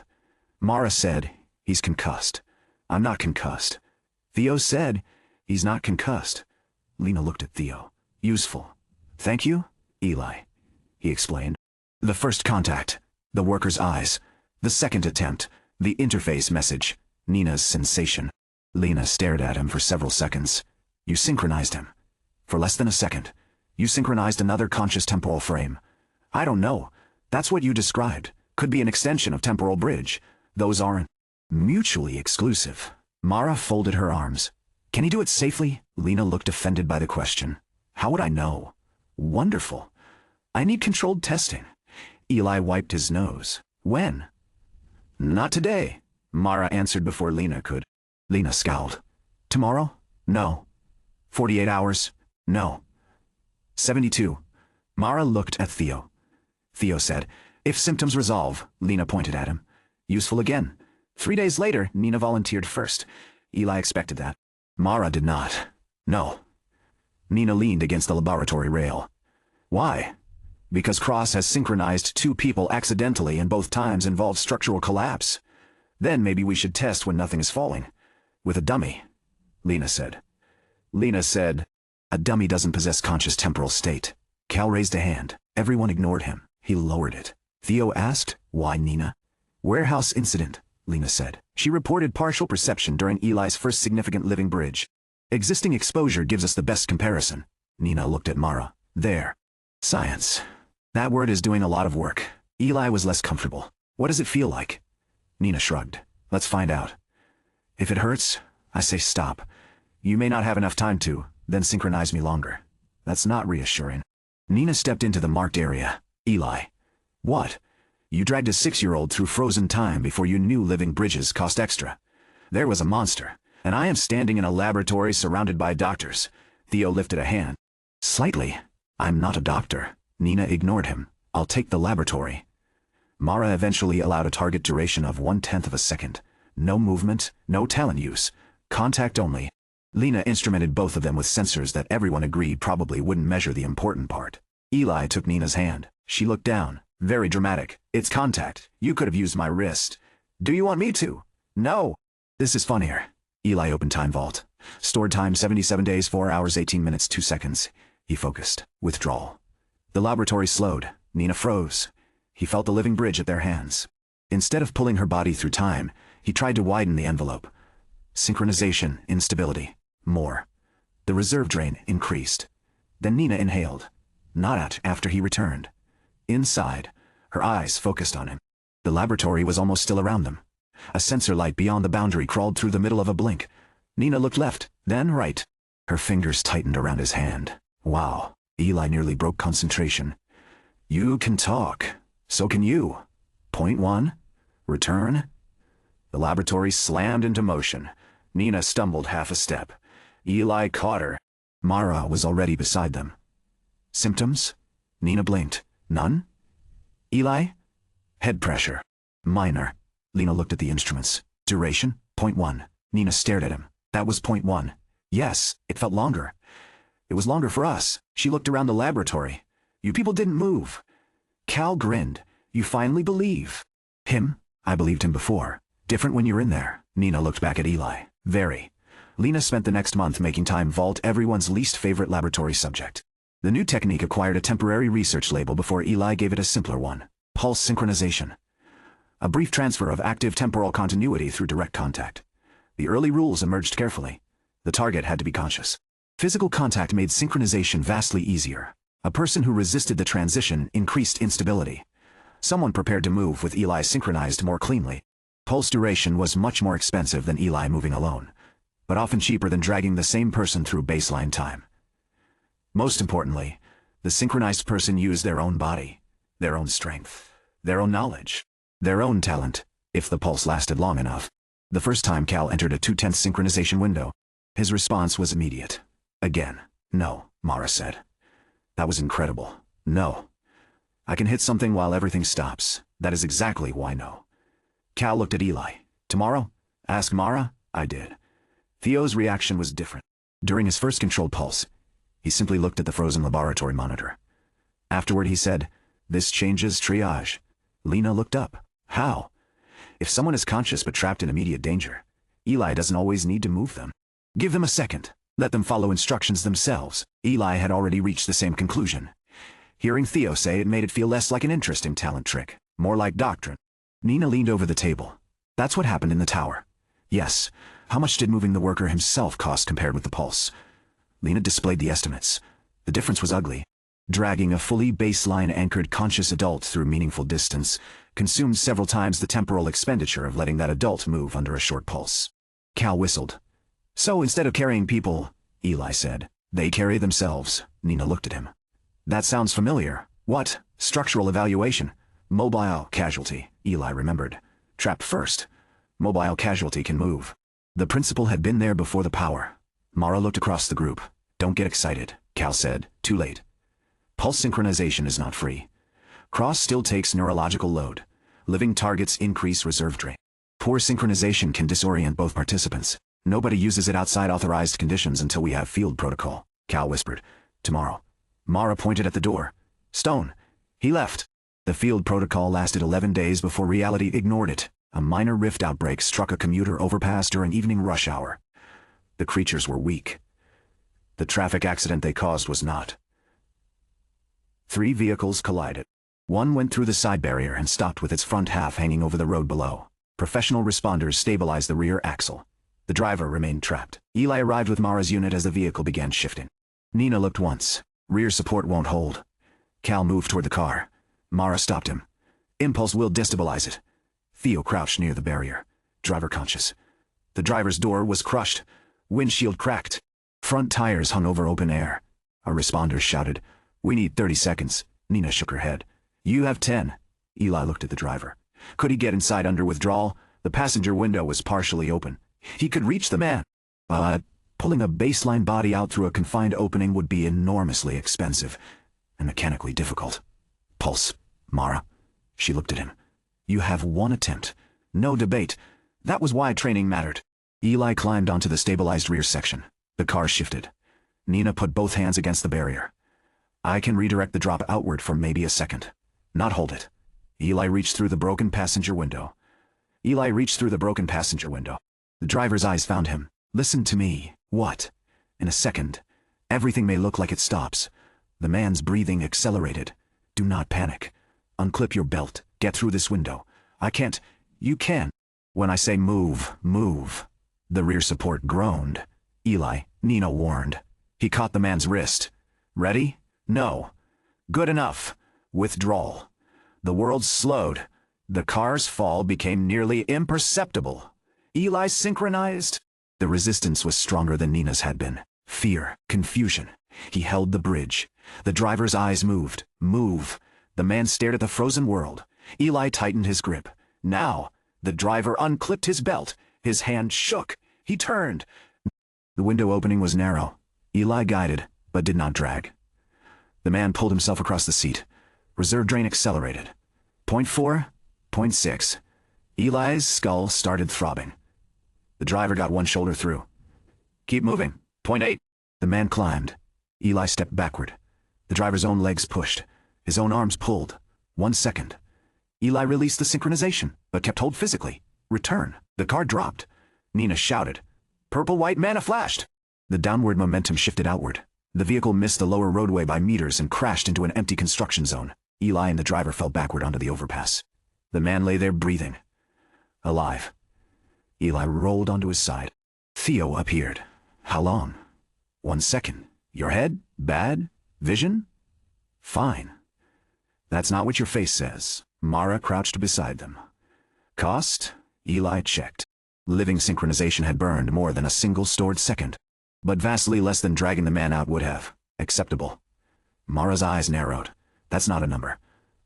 Mara said, he's concussed. I'm not concussed. Theo said, he's not concussed. Lena looked at Theo. Useful. Thank you, Eli. He explained. The first contact. The worker's eyes. The second attempt. The interface message. Nina's sensation. Lena stared at him for several seconds. You synchronized him. For less than a second. You synchronized another conscious temporal frame. I don't know. That's what you described. Could be an extension of temporal bridge. Those aren't mutually exclusive. Mara folded her arms. Can he do it safely? Lena looked offended by the question. How would I know? Wonderful. I need controlled testing. Eli wiped his nose. When? Not today. Mara answered before Lena could. Lena scowled. Tomorrow? No. 48 hours? No. 72. Mara looked at Theo. Theo said, if symptoms resolve, Lena pointed at him. Useful again. 3 days later, Nina volunteered first. Eli expected that. Mara did not. No. Nina leaned against the laboratory rail. Why? Because Cross has synchronized 2 people accidentally and both times involved structural collapse. Then maybe we should test when nothing is falling. With a dummy, Lena said. Lena said, a dummy doesn't possess conscious temporal state. Cal raised a hand. Everyone ignored him. He lowered it. Theo asked, why Nina? Warehouse incident, Lena said. She reported partial perception during Eli's first significant living bridge. Existing exposure gives us the best comparison. Nina looked at Mara. There. Science. That word is doing a lot of work. Eli was less comfortable. What does it feel like? Nina shrugged. Let's find out. If it hurts, I say stop. You may not have enough time to, then synchronize me longer. That's not reassuring. Nina stepped into the marked area. Eli. What? You dragged a 6-year-old through frozen time before you knew living bridges cost extra. There was a monster, and I am standing in a laboratory surrounded by doctors. Theo lifted a hand. Slightly. I'm not a doctor. Nina ignored him. I'll take the laboratory. Mara eventually allowed a target duration of 1/10 of a second. No movement, no talent use. Contact only. Lena instrumented both of them with sensors that everyone agreed probably wouldn't measure the important part. Eli took Nina's hand. She looked down. Very dramatic. It's contact. You could have used my wrist. Do you want me to? No. This is funnier. Eli opened Time Vault. Stored time 77 days, 4 hours, 18 minutes, 2 seconds. He focused. Withdrawal. The laboratory slowed. Nina froze. He felt the living bridge at their hands. Instead of pulling her body through time, he tried to widen the envelope. Synchronization, instability. More. The reserve drain increased. Then Nina inhaled. Not after he returned. Inside, her eyes focused on him. The laboratory was almost still around them. A sensor light beyond the boundary crawled through the middle of a blink. Nina looked left, then right. Her fingers tightened around his hand. Wow. Eli nearly broke concentration. You can talk. So can you. Point 1. Return. The laboratory slammed into motion. Nina stumbled half a step. Eli caught her. Mara was already beside them. Symptoms? Nina blinked. None? Eli? Head pressure. Minor. Lena looked at the instruments. Duration? Point 1. Nina stared at him. That was point 1. Yes, it felt longer. It was longer for us. She looked around the laboratory. You people didn't move. Cal grinned. You finally believe. Him? I believed him before. Different when you're in there. Nina looked back at Eli. Very. Lena spent the next month making Time Vault everyone's least favorite laboratory subject. The new technique acquired a temporary research label before Eli gave it a simpler one. Pulse synchronization. A brief transfer of active temporal continuity through direct contact. The early rules emerged carefully. The target had to be conscious. Physical contact made synchronization vastly easier. A person who resisted the transition increased instability. Someone prepared to move with Eli synchronized more cleanly. Pulse duration was much more expensive than Eli moving alone, but often cheaper than dragging the same person through baseline time. Most importantly, the synchronized person used their own body, their own strength, their own knowledge, their own talent, if the pulse lasted long enough. The first time Cal entered a 2/10 synchronization window, his response was immediate. Again. No, Mara said. That was incredible. No. I can hit something while everything stops. That is exactly why no. Cal looked at Eli. Tomorrow? Ask Mara? I did. Theo's reaction was different. During his first controlled pulse, he simply looked at the frozen laboratory monitor. Afterward he said, this changes triage. Lena looked up. How? If someone is conscious but trapped in immediate danger, Eli doesn't always need to move them. Give them a second. Let them follow instructions themselves. Eli had already reached the same conclusion. Hearing Theo say it made it feel less like an interesting talent trick, more like doctrine. Nina leaned over the table. That's what happened in the tower. Yes. How much did moving the worker himself cost compared with the pulse? Lena displayed the estimates. The difference was ugly. Dragging a fully baseline-anchored conscious adult through meaningful distance consumed several times the temporal expenditure of letting that adult move under a short pulse. Cal whistled. So instead of carrying people, Eli said, they carry themselves. Nina looked at him. That sounds familiar. What? Structural evaluation. Mobile casualty, Eli remembered. Trapped first. Mobile casualty can move. The principle had been there before the power. Mara looked across the group. Don't get excited, Cal said. Too late. Pulse synchronization is not free. Cross still takes neurological load. Living targets increase reserve drain. Poor synchronization can disorient both participants. Nobody uses it outside authorized conditions until we have field protocol, Cal whispered. Tomorrow. Mara pointed at the door. Stone. He left. The field protocol lasted 11 days before reality ignored it. A minor rift outbreak struck a commuter overpass during evening rush hour. The creatures were weak. The traffic accident they caused was not. 3 vehicles collided. One went through the side barrier and stopped with its front half hanging over the road below. Professional responders stabilized the rear axle. The driver remained trapped. Eli arrived with Mara's unit as the vehicle began shifting. Nina looked once. Rear support won't hold. Cal moved toward the car. Mara stopped him. Impulse will destabilize it. Theo crouched near the barrier, driver conscious. The driver's door was crushed. Windshield cracked. Front tires hung over open air. A responder shouted, "We need 30 seconds." Nina shook her head. "You have 10. Eli looked at the driver. Could he get inside under withdrawal? The passenger window was partially open. He could reach the man. But pulling a baseline body out through a confined opening would be enormously expensive and mechanically difficult. Pulse, Mara. She looked at him. You have 1 attempt. No debate. That was why training mattered. Eli climbed onto the stabilized rear section. The car shifted. Nina put both hands against the barrier. I can redirect the drop outward for maybe a second. Not hold it. Eli reached through the broken passenger window. The driver's eyes found him. Listen to me. What? In a second. Everything may look like it stops. The man's breathing accelerated. Do not panic. Unclip your belt. Get through this window. I can't. You can. When I say move, move. The rear support groaned. Eli, Nina warned. He caught the man's wrist. Ready? No. Good enough. Withdrawal. The world slowed. The car's fall became nearly imperceptible. Eli synchronized. The resistance was stronger than Nina's had been. Fear, confusion. He held the bridge. The driver's eyes moved. Move. The man stared at the frozen world. Eli tightened his grip. Now, the driver unclipped his belt. His hand shook. He turned. The window opening was narrow. Eli guided, but did not drag. The man pulled himself across the seat. Reserve drain accelerated. 0.4, 0.6. Eli's skull started throbbing. The driver got one shoulder through. Keep moving. 0.8. The man climbed. Eli stepped backward. The driver's own legs pushed. His own arms pulled. 1 second. Eli released the synchronization, but kept hold physically. Return. The car dropped. Nina shouted. Purple-white mana flashed. The downward momentum shifted outward. The vehicle missed the lower roadway by meters and crashed into an empty construction zone. Eli and the driver fell backward onto the overpass. The man lay there breathing. Alive. Eli rolled onto his side. Theo appeared. How long? 1 second. Your head? Bad? Vision? Fine. That's not what your face says. Mara crouched beside them. Cost? Eli checked. Living synchronization had burned more than a single stored second, but vastly less than dragging the man out would have. Acceptable. Mara's eyes narrowed. That's not a number.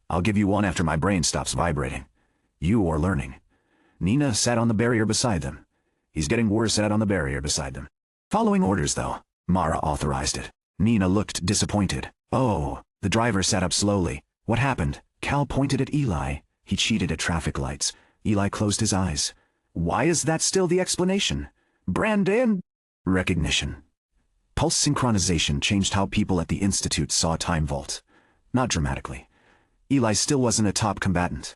I'll give you 1 after my brain stops vibrating. You are learning. Nina sat on the barrier beside them. He's getting worse. Sat on the barrier beside them. Following orders, though. Mara authorized it. Nina looked disappointed. Oh, the driver sat up slowly. What happened? Cal pointed at Eli. He cheated at traffic lights. Eli closed his eyes. Why is that still the explanation? Brandon? Recognition. Pulse synchronization changed how people at the Institute saw Time Vault. Not dramatically. Eli still wasn't a top combatant.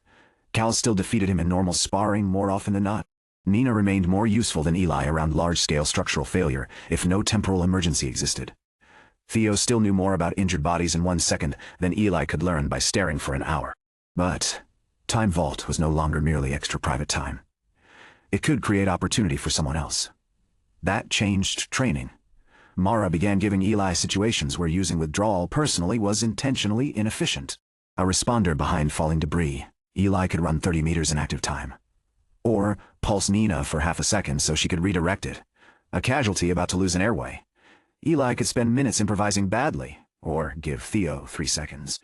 Cal still defeated him in normal sparring more often than not. Nina remained more useful than Eli around large-scale structural failure if no temporal emergency existed. Theo still knew more about injured bodies in 1 second than Eli could learn by staring for an hour. But Time Vault was no longer merely extra private time. It could create opportunity for someone else. That changed training. Mara began giving Eli situations where using withdrawal personally was intentionally inefficient. A responder behind falling debris. Eli could run 30 meters in active time. Or pulse Nina for half a second so she could redirect it. A casualty about to lose an airway. Eli could spend minutes improvising badly, or give Theo 3 seconds.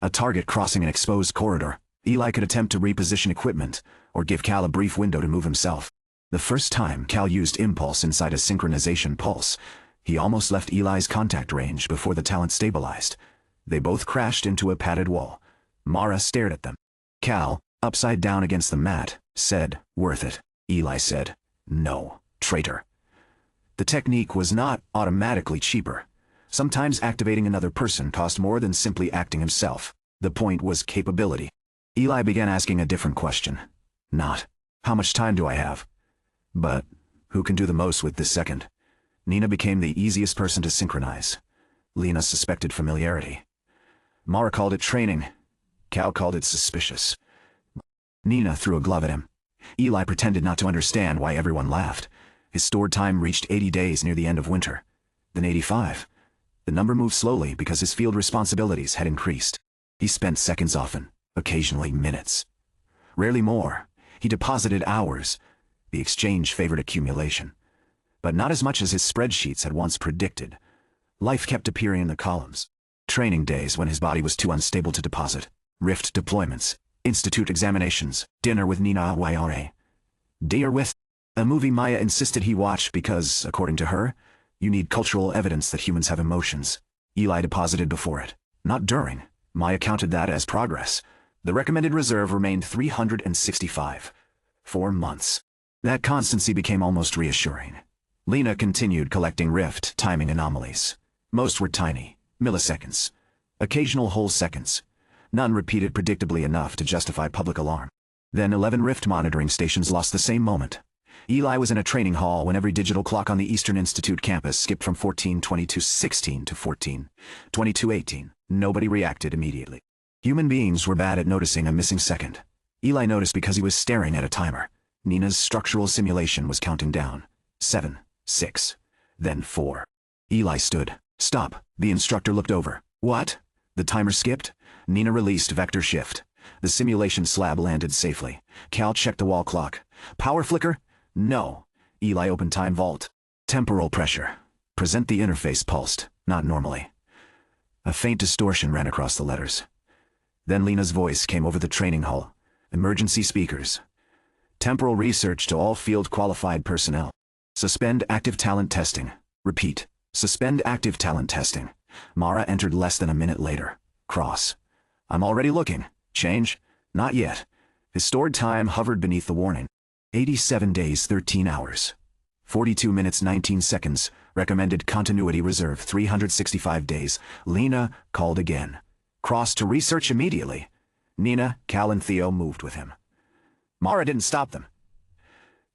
A target crossing an exposed corridor. Eli could attempt to reposition equipment, or give Cal a brief window to move himself. The first time Cal used impulse inside a synchronization pulse, he almost left Eli's contact range before the talent stabilized. They both crashed into a padded wall. Mara stared at them. Cal, upside down against the mat, said, "Worth it." Eli said, "No, traitor." The technique was not automatically cheaper. Sometimes activating another person cost more than simply acting himself. The point was capability. Eli began asking a different question. Not, "How much time do I have?" but, "Who can do the most with this second?" Nina became the easiest person to synchronize. Lena suspected familiarity. Mara called it training. Cal called it suspicious. Nina threw a glove at him. Eli pretended not to understand why everyone laughed. His stored time reached 80 days near the end of winter. Then 85. The number moved slowly because his field responsibilities had increased. He spent seconds often, occasionally minutes. Rarely more. He deposited hours. The exchange favored accumulation. But not as much as his spreadsheets had once predicted. Life kept appearing in the columns. Training days when his body was too unstable to deposit. Rift deployments. Institute examinations. Dinner with Nina Awayare. Dinner with a movie Maya insisted he watch because, according to her, you need cultural evidence that humans have emotions. Eli deposited before it. Not during. Maya counted that as progress. The recommended reserve remained 365. 4 months. That constancy became almost reassuring. Lena continued collecting rift timing anomalies. Most were tiny, milliseconds. Occasional whole seconds. None repeated predictably enough to justify public alarm. Then 11 rift monitoring stations lost the same moment. Eli was in a training hall when every digital clock on the Eastern Institute campus skipped from 14:22:16 to 14:22:18. Nobody reacted immediately. Human beings were bad at noticing a missing second. Eli noticed because he was staring at a timer. Nina's structural simulation was counting down. 7, 6, then 4. Eli stood. "Stop." The instructor looked over. "What?" The timer skipped. Nina released vector shift. The simulation slab landed safely. Cal checked the wall clock. "Power flicker?" "No." Eli opened time vault. Temporal pressure. Present the interface pulsed, not normally. A faint distortion ran across the letters. Then Lena's voice came over the training hall. Emergency speakers. Temporal research to all field-qualified personnel. Suspend active talent testing. Repeat. Suspend active talent testing. Mara entered less than a minute later. Cross. "I'm already looking." Change? Not yet. His stored time hovered beneath the warning. 87 days 13 hours. 42 minutes 19 seconds. Recommended continuity reserve 365 days. Lena called again. Cross to research immediately. Nina, Cal and Theo moved with him. Mara didn't stop them.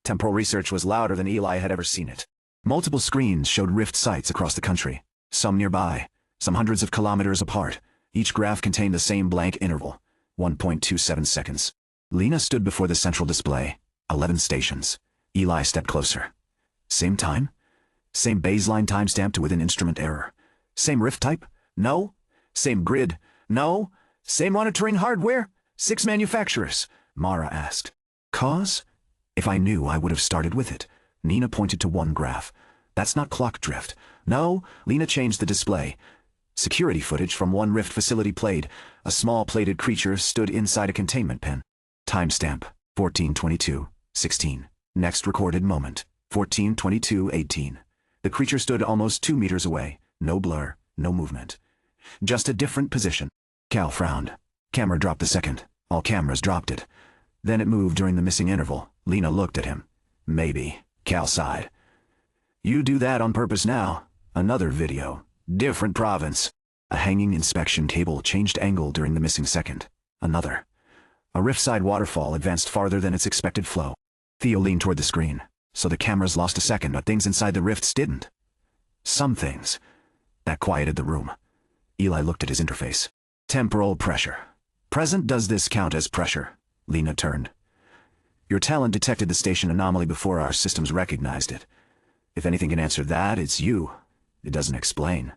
Temporal research was louder than Eli had ever seen it. Multiple screens showed rift sites across the country. Some nearby, some hundreds of kilometers apart. Each graph contained the same blank interval. 1.27 seconds. Lena stood before the central display. 11 stations. Eli stepped closer. Same time? Same baseline timestamp to within instrument error. Same rift type? No. Same grid? No. Same monitoring hardware? 6 manufacturers? Mara asked. Cause? If I knew, I would have started with it. Nina pointed to one graph. That's not clock drift. No. Lena changed the display. Security footage from one rift facility played. A small plated creature stood inside a containment pen. Timestamp, 14:22:16. Next recorded moment, 14:22:18. The creature stood almost 2 meters away. No blur, no movement. Just a different position. Cal frowned. Camera dropped the second. All cameras dropped it. Then it moved during the missing interval. Lena looked at him. Maybe. Cal sighed. You do that on purpose now. Another video. Different province. A hanging inspection cable changed angle during the missing second. Another. A riftside waterfall advanced farther than its expected flow. Theo leaned toward the screen. So the cameras lost a second, but things inside the rifts didn't. Some things. That quieted the room. Eli looked at his interface. Temporal pressure. Present, does this count as pressure? Lena turned. Your talent detected the station anomaly before our systems recognized it. If anything can answer that, it's you. It doesn't explain.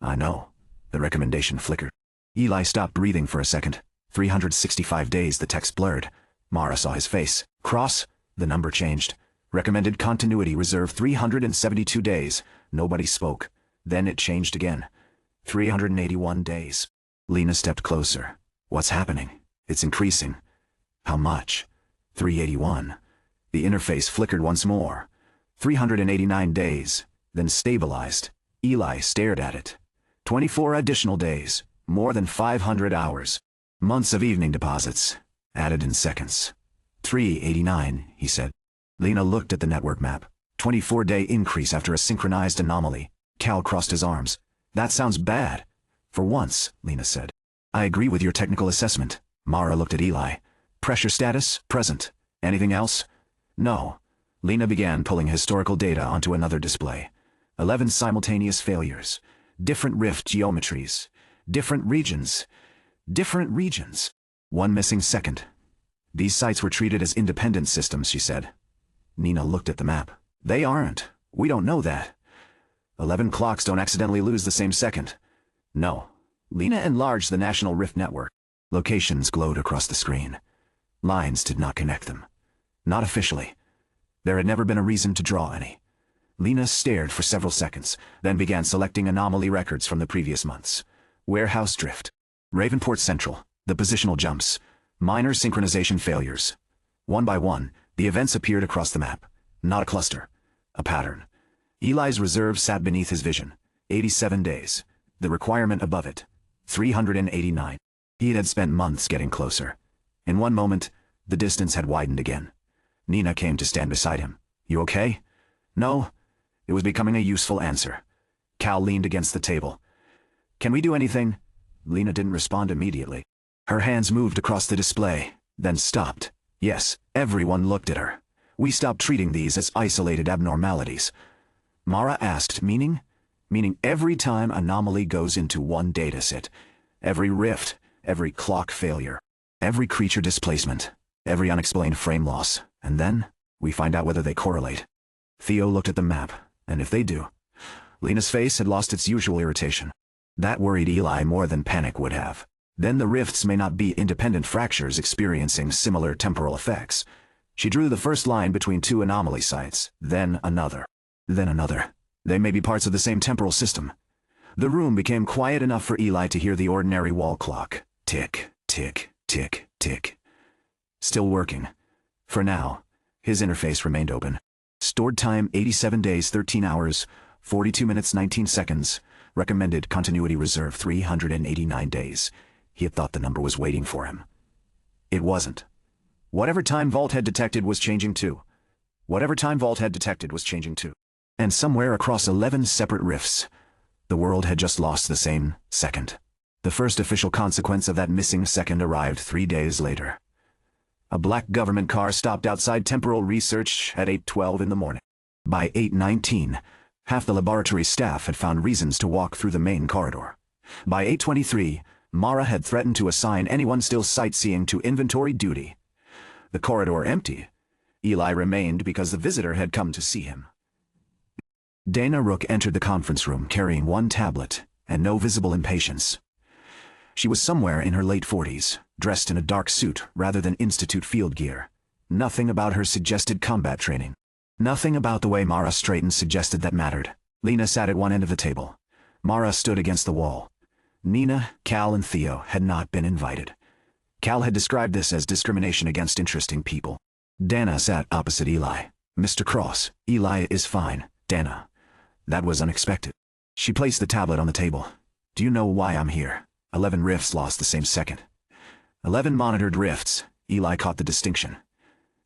I know. The recommendation flickered. Eli stopped breathing for a second. 365 days, the text blurred. Mara saw his face. Cross. The number changed. Recommended continuity reserve 372 days. Nobody spoke. Then it changed again. 381 days. Lena stepped closer. What's happening? It's increasing. How much? 381. The interface flickered once more. 389 days, then stabilized. Eli stared at it. 24 additional days, more than 500 hours. Months of evening deposits, added in seconds. 389, he said. Lena looked at the network map. 24-day increase after a synchronized anomaly. Cal crossed his arms. That sounds bad. For once, Lena said. I agree with your technical assessment. Mara looked at Eli. Pressure status, present. Anything else? No. Lena began pulling historical data onto another display. 11 simultaneous failures. Different rift geometries. Different regions. Different regions. One missing second. These sites were treated as independent systems, she said. Nina looked at the map. They aren't. We don't know that. 11 clocks don't accidentally lose the same second. No. Lena enlarged the National Rift Network. Locations glowed across the screen. Lines did not connect them. Not officially. There had never been a reason to draw any. Lena stared for several seconds, then began selecting anomaly records from the previous months. Warehouse drift. Ravenport Central. The positional jumps. Minor synchronization failures. One by one, the events appeared across the map. Not a cluster. A pattern. Eli's reserve sat beneath his vision. 87 days. The requirement above it. 389. He had spent months getting closer. In one moment, the distance had widened again. Nina came to stand beside him. You okay? No. It was becoming a useful answer. Cal leaned against the table. Can we do anything? Lena didn't respond immediately. Her hands moved across the display, then stopped. Yes, everyone looked at her. We stopped treating these as isolated abnormalities. Mara asked, meaning? Meaning every time anomaly goes into one dataset, every rift, every clock failure, every creature displacement, every unexplained frame loss, and then we find out whether they correlate. Theo looked at the map, and if they do, Lena's face had lost its usual irritation. That worried Eli more than panic would have. Then the rifts may not be independent fractures experiencing similar temporal effects. She drew the first line between two anomaly sites, then another. Then another. They may be parts of the same temporal system. The room became quiet enough for Eli to hear the ordinary wall clock. Tick, tick, tick, tick. Still working. For now, his interface remained open. Stored time 87 days 13 hours, 42 minutes 19 seconds. Recommended continuity reserve 389 days. He had thought the number was waiting for him. It wasn't. Whatever time Vault had detected was changing too. Whatever time Vault had detected was changing too. And somewhere across 11 separate rifts, the world had just lost the same second. The first official consequence of that missing second arrived 3 days later. A black government car stopped outside Temporal Research at 8:12 in the morning. By 8:19, half the laboratory staff had found reasons to walk through the main corridor. By 8:23, Mara had threatened to assign anyone still sightseeing to inventory duty. The corridor empty. Eli remained because the visitor had come to see him. Dana Rook entered the conference room carrying one tablet and no visible impatience. She was somewhere in her late 40s, dressed in a dark suit rather than Institute field gear. Nothing about her suggested combat training. Nothing about the way Mara straightened suggested that mattered. Lena sat at one end of the table. Mara stood against the wall. Nina, Cal, and Theo had not been invited. Cal had described this as discrimination against interesting people. Dana sat opposite Eli. Mr. Cross, Eli is fine. Dana. That was unexpected. She placed the tablet on the table. Do you know why I'm here? 11 rifts lost the same second. 11 monitored rifts. Eli caught the distinction.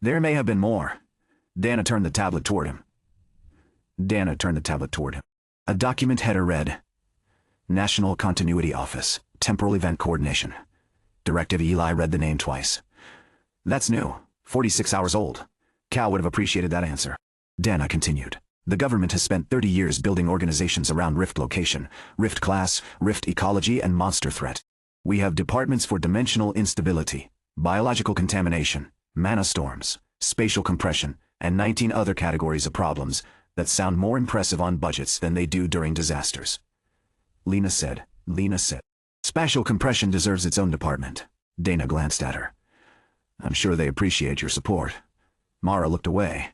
There may have been more. Dana turned the tablet toward him. A document header read, National Continuity Office, Temporal Event Coordination. Directive. Eli read the name twice. That's new. 46 hours old. Cal would have appreciated that answer. Dana continued. The government has spent 30 years building organizations around rift location, rift class, rift ecology, and monster threat. We have departments for dimensional instability, biological contamination, mana storms, spatial compression, and 19 other categories of problems that sound more impressive on budgets than they do during disasters. Lena said. Spatial compression deserves its own department. Dana glanced at her. I'm sure they appreciate your support. Mara looked away,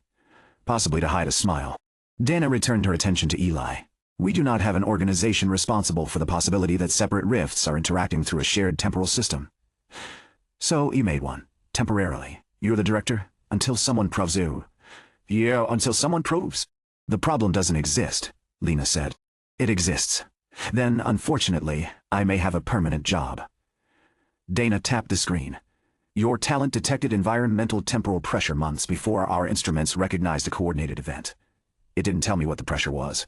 possibly to hide a smile. Dana returned her attention to Eli. We do not have an organization responsible for the possibility that separate rifts are interacting through a shared temporal system. So you made one, temporarily. You're the director? Until someone proves you. Yeah, until someone proves. The problem doesn't exist, Lena said. It exists. Then, unfortunately, I may have a permanent job. Dana tapped the screen. Your talent detected environmental temporal pressure months before our instruments recognized a coordinated event. It didn't tell me what the pressure was.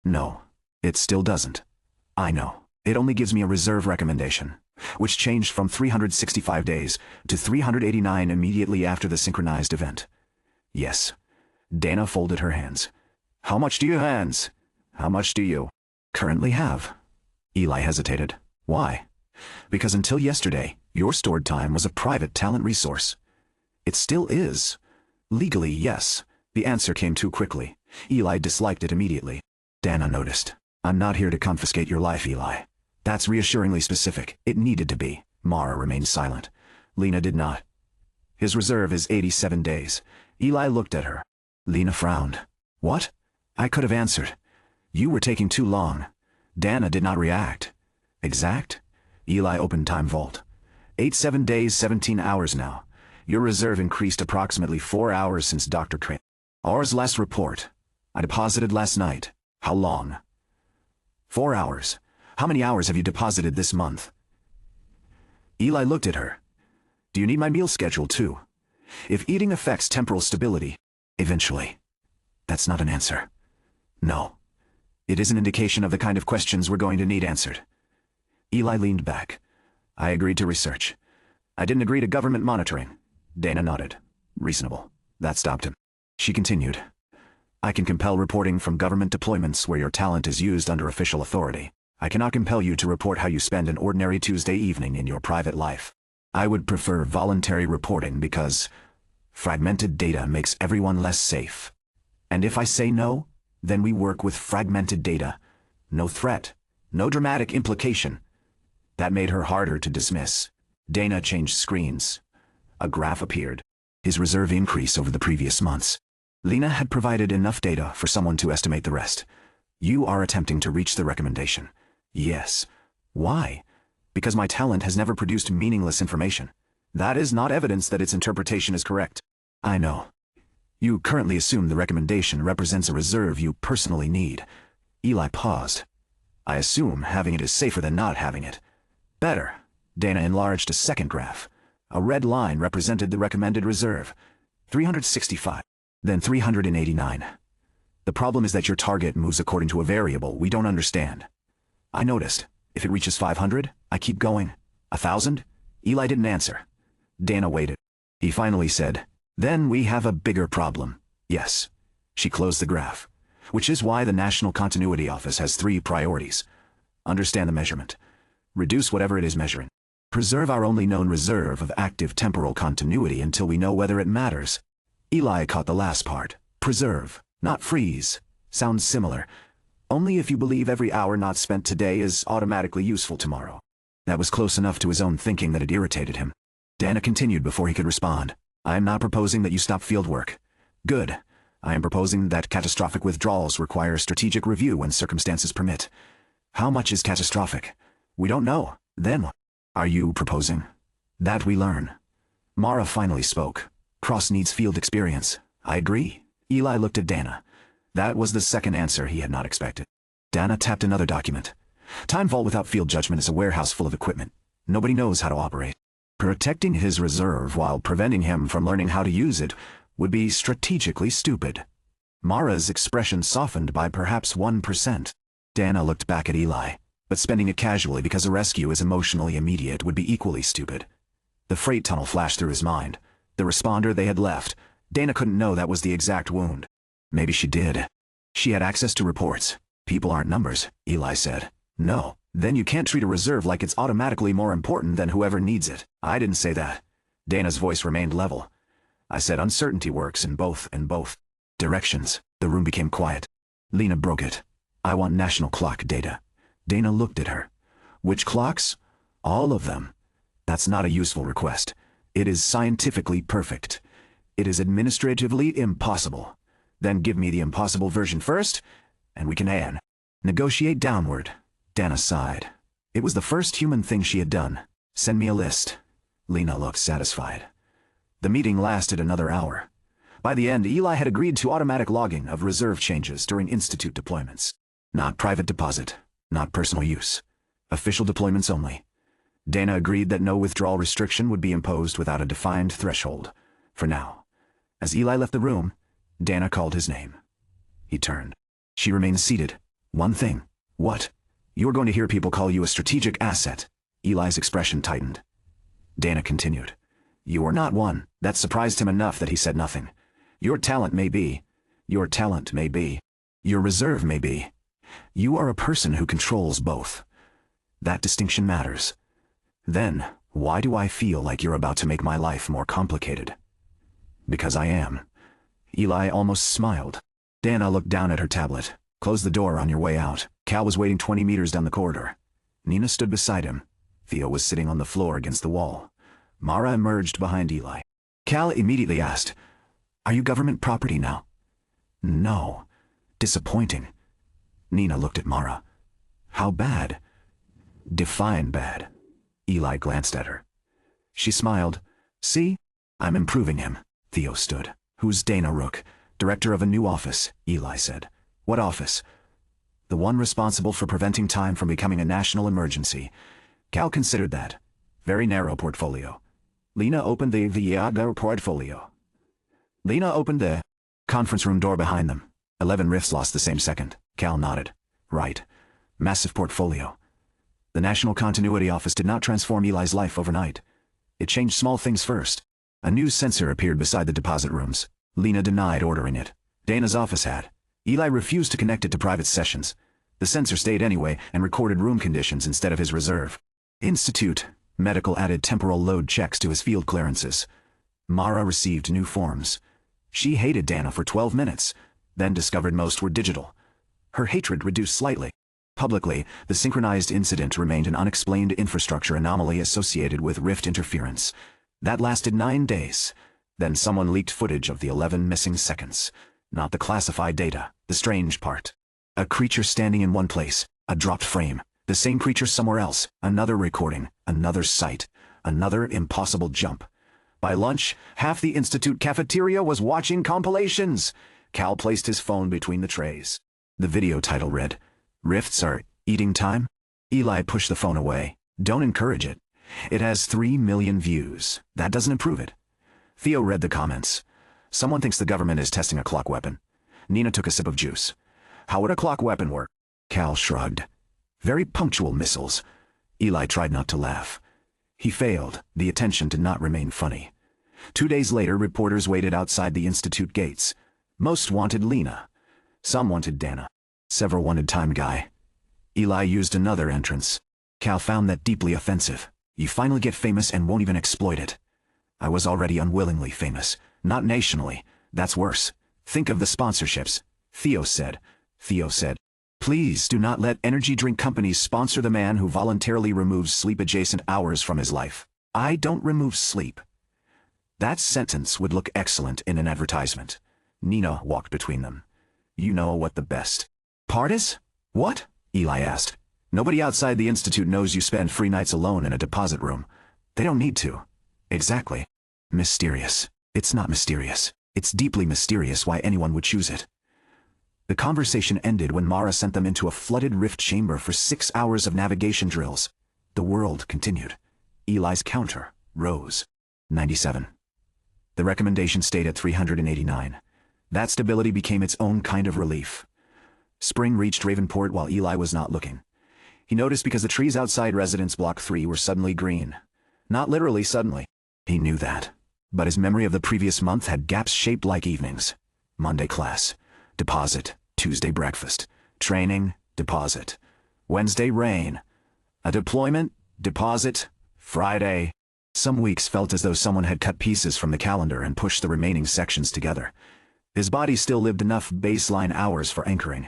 No. It still doesn't. I know. It only gives me a reserve recommendation, which changed from 365 days to 389 immediately after the synchronized event. Yes. Dana folded her hands. How much do you currently have? Eli hesitated. Why? Because until yesterday, your stored time was a private talent resource. It still is. Legally, yes. The answer came too quickly. Eli disliked it immediately. Dana noticed. I'm not here to confiscate your life, Eli. That's reassuringly specific. It needed to be. Mara remained silent. Lena did not. His reserve is 87 days. Eli looked at her. Lena frowned. What? I could have answered. You were taking too long. Dana did not react. Exact? Eli opened Time Vault. 87 days, 17 hours now. Your reserve increased approximately 4 hours since Dr. Crane. Ours last report. I deposited last night. How long? 4 hours. How many hours have you deposited this month? Eli looked at her. Do you need my meal schedule too? If eating affects temporal stability, eventually. That's not an answer. No. It is an indication of the kind of questions we're going to need answered. Eli leaned back. I agreed to research. I didn't agree to government monitoring. Dana nodded. Reasonable. That stopped him. She continued. I can compel reporting from government deployments where your talent is used under official authority. I cannot compel you to report how you spend an ordinary Tuesday evening in your private life. I would prefer voluntary reporting because fragmented data makes everyone less safe. And if I say no, then we work with fragmented data. No threat. No dramatic implication. That made her harder to dismiss. Dana changed screens. A graph appeared. His reserve increase over the previous months. Lena had provided enough data for someone to estimate the rest. You are attempting to reach the recommendation. Yes. Why? Because my talent has never produced meaningless information. That is not evidence that its interpretation is correct. I know. You currently assume the recommendation represents a reserve you personally need. Eli paused. I assume having it is safer than not having it. Better. Dana enlarged a second graph. A red line represented the recommended reserve. 365. Then 389. The problem is that your target moves according to a variable we don't understand. I noticed. If it reaches 500, I keep going. 1,000? Eli didn't answer. Dana waited. He finally said, Then we have a bigger problem. Yes. She closed the graph. Which is why the National Continuity Office has 3 priorities. Understand the measurement. Reduce whatever it is measuring. Preserve our only known reserve of active temporal continuity until we know whether it matters. Eli caught the last part. Preserve, not freeze. Sounds similar. Only if you believe every hour not spent today is automatically useful tomorrow. That was close enough to his own thinking that it irritated him. Dana continued before he could respond. I am not proposing that you stop field work. Good. I am proposing that catastrophic withdrawals require strategic review when circumstances permit. How much is catastrophic? We don't know. Then what? Are you proposing? That we learn. Mara finally spoke. Cross needs field experience. I agree. Eli looked at Dana. That was the second answer he had not expected. Dana tapped another document. Time Vault without field judgment is a warehouse full of equipment. Nobody knows how to operate. Protecting his reserve while preventing him from learning how to use it would be strategically stupid. Mara's expression softened by perhaps 1%. Dana looked back at Eli, but spending it casually because a rescue is emotionally immediate would be equally stupid. The freight tunnel flashed through his mind. The responder they had left. Dana couldn't know that was the exact wound. Maybe she did. She had access to reports. People aren't numbers, Eli said. No, then you can't treat a reserve like it's automatically more important than whoever needs it. I didn't say that. Dana's voice remained level. I said uncertainty works in both directions. The room became quiet. Lena broke it. I want national clock data. Dana looked at her. Which clocks? All of them. That's not a useful request. It is scientifically perfect. It is administratively impossible. Then give me the impossible version first, and we can negotiate downward. Dana sighed. It was the first human thing she had done. Send me a list. Lena looked satisfied. The meeting lasted another hour. By the end, Eli had agreed to automatic logging of reserve changes during Institute deployments. Not private deposit, not personal use. Official deployments only. Dana agreed that no withdrawal restriction would be imposed without a defined threshold, for now. As Eli left the room, Dana called his name. He turned. She remained seated. One thing. What? You're going to hear people call you a strategic asset. Eli's expression tightened. Dana continued. You are not one. That surprised him enough that he said nothing. Your talent may be. Your talent may be. Your reserve may be. You are a person who controls both. That distinction matters. Then, why do I feel like you're about to make my life more complicated? Because I am. Eli almost smiled. Dana looked down at her tablet. Close the door on your way out. Cal was waiting 20 meters down the corridor. Nina stood beside him. Theo was sitting on the floor against the wall. Mara emerged behind Eli. Cal immediately asked, Are you government property now? No. Disappointing. Nina looked at Mara. How bad? Define bad. Eli glanced at her. She smiled. See? I'm improving him. Theo stood. Who's Dana Rook? Director of a new office, Eli said. What office? The one responsible for preventing time from becoming a national emergency. Cal considered that. Very narrow portfolio. Lena opened the Viaga portfolio. Lena opened the conference room door behind them. 11 Rifts lost the same second. Cal nodded. Right. Massive portfolio. The National Continuity Office did not transform Eli's life overnight. It changed small things first. A news sensor appeared beside the deposit rooms. Lena denied ordering it. Dana's office had. Eli refused to connect it to private sessions. The sensor stayed anyway and recorded room conditions instead of his reserve. Institute. Medical added temporal load checks to his field clearances. Mara received new forms. She hated Dana for 12 minutes, then discovered most were digital. Her hatred reduced slightly. Publicly, the synchronized incident remained an unexplained infrastructure anomaly associated with rift interference. That lasted 9 days. Then someone leaked footage of the 11 missing seconds. Not the classified data, the strange part. A creature standing in one place, a dropped frame. The same creature somewhere else, another recording, another sight, another impossible jump. By lunch, half the Institute cafeteria was watching compilations. Cal placed his phone between the trays. The video title read, Rifts are eating time? Eli pushed the phone away. Don't encourage it. It has 3 million views. That doesn't improve it. Theo read the comments. Someone thinks the government is testing a clock weapon. Nina took a sip of juice. How would a clock weapon work? Cal shrugged. Very punctual missiles. Eli tried not to laugh. He failed. The attention did not remain funny. 2 days later, reporters waited outside the Institute gates. Most wanted Lena. Some wanted Dana. Several wanted Time Guy. Eli used another entrance. Cal found that deeply offensive. You finally get famous and won't even exploit it. I was already unwillingly famous. Not nationally. That's worse. Think of the sponsorships. Theo said. Please do not let energy drink companies sponsor the man who voluntarily removes sleep-adjacent hours from his life. I don't remove sleep. That sentence would look excellent in an advertisement. Nina walked between them. You know what the best part is? What? Eli asked. Nobody outside the Institute knows you spend free nights alone in a deposit room. They don't need to. Exactly. Mysterious. It's not mysterious. It's deeply mysterious why anyone would choose it. The conversation ended when Mara sent them into a flooded rift chamber for 6 hours of navigation drills. The world continued. Eli's counter rose. 97. The recommendation stayed at 389. That stability became its own kind of relief. Spring reached Ravenport while Eli was not looking. He noticed because the trees outside Residence Block 3 were suddenly green. Not literally suddenly. He knew that. But his memory of the previous month had gaps shaped like evenings. Monday class. Deposit. Tuesday breakfast. Training. Deposit. Wednesday rain. A deployment. Deposit. Friday. Some weeks felt as though someone had cut pieces from the calendar and pushed the remaining sections together. His body still lived enough baseline hours for anchoring.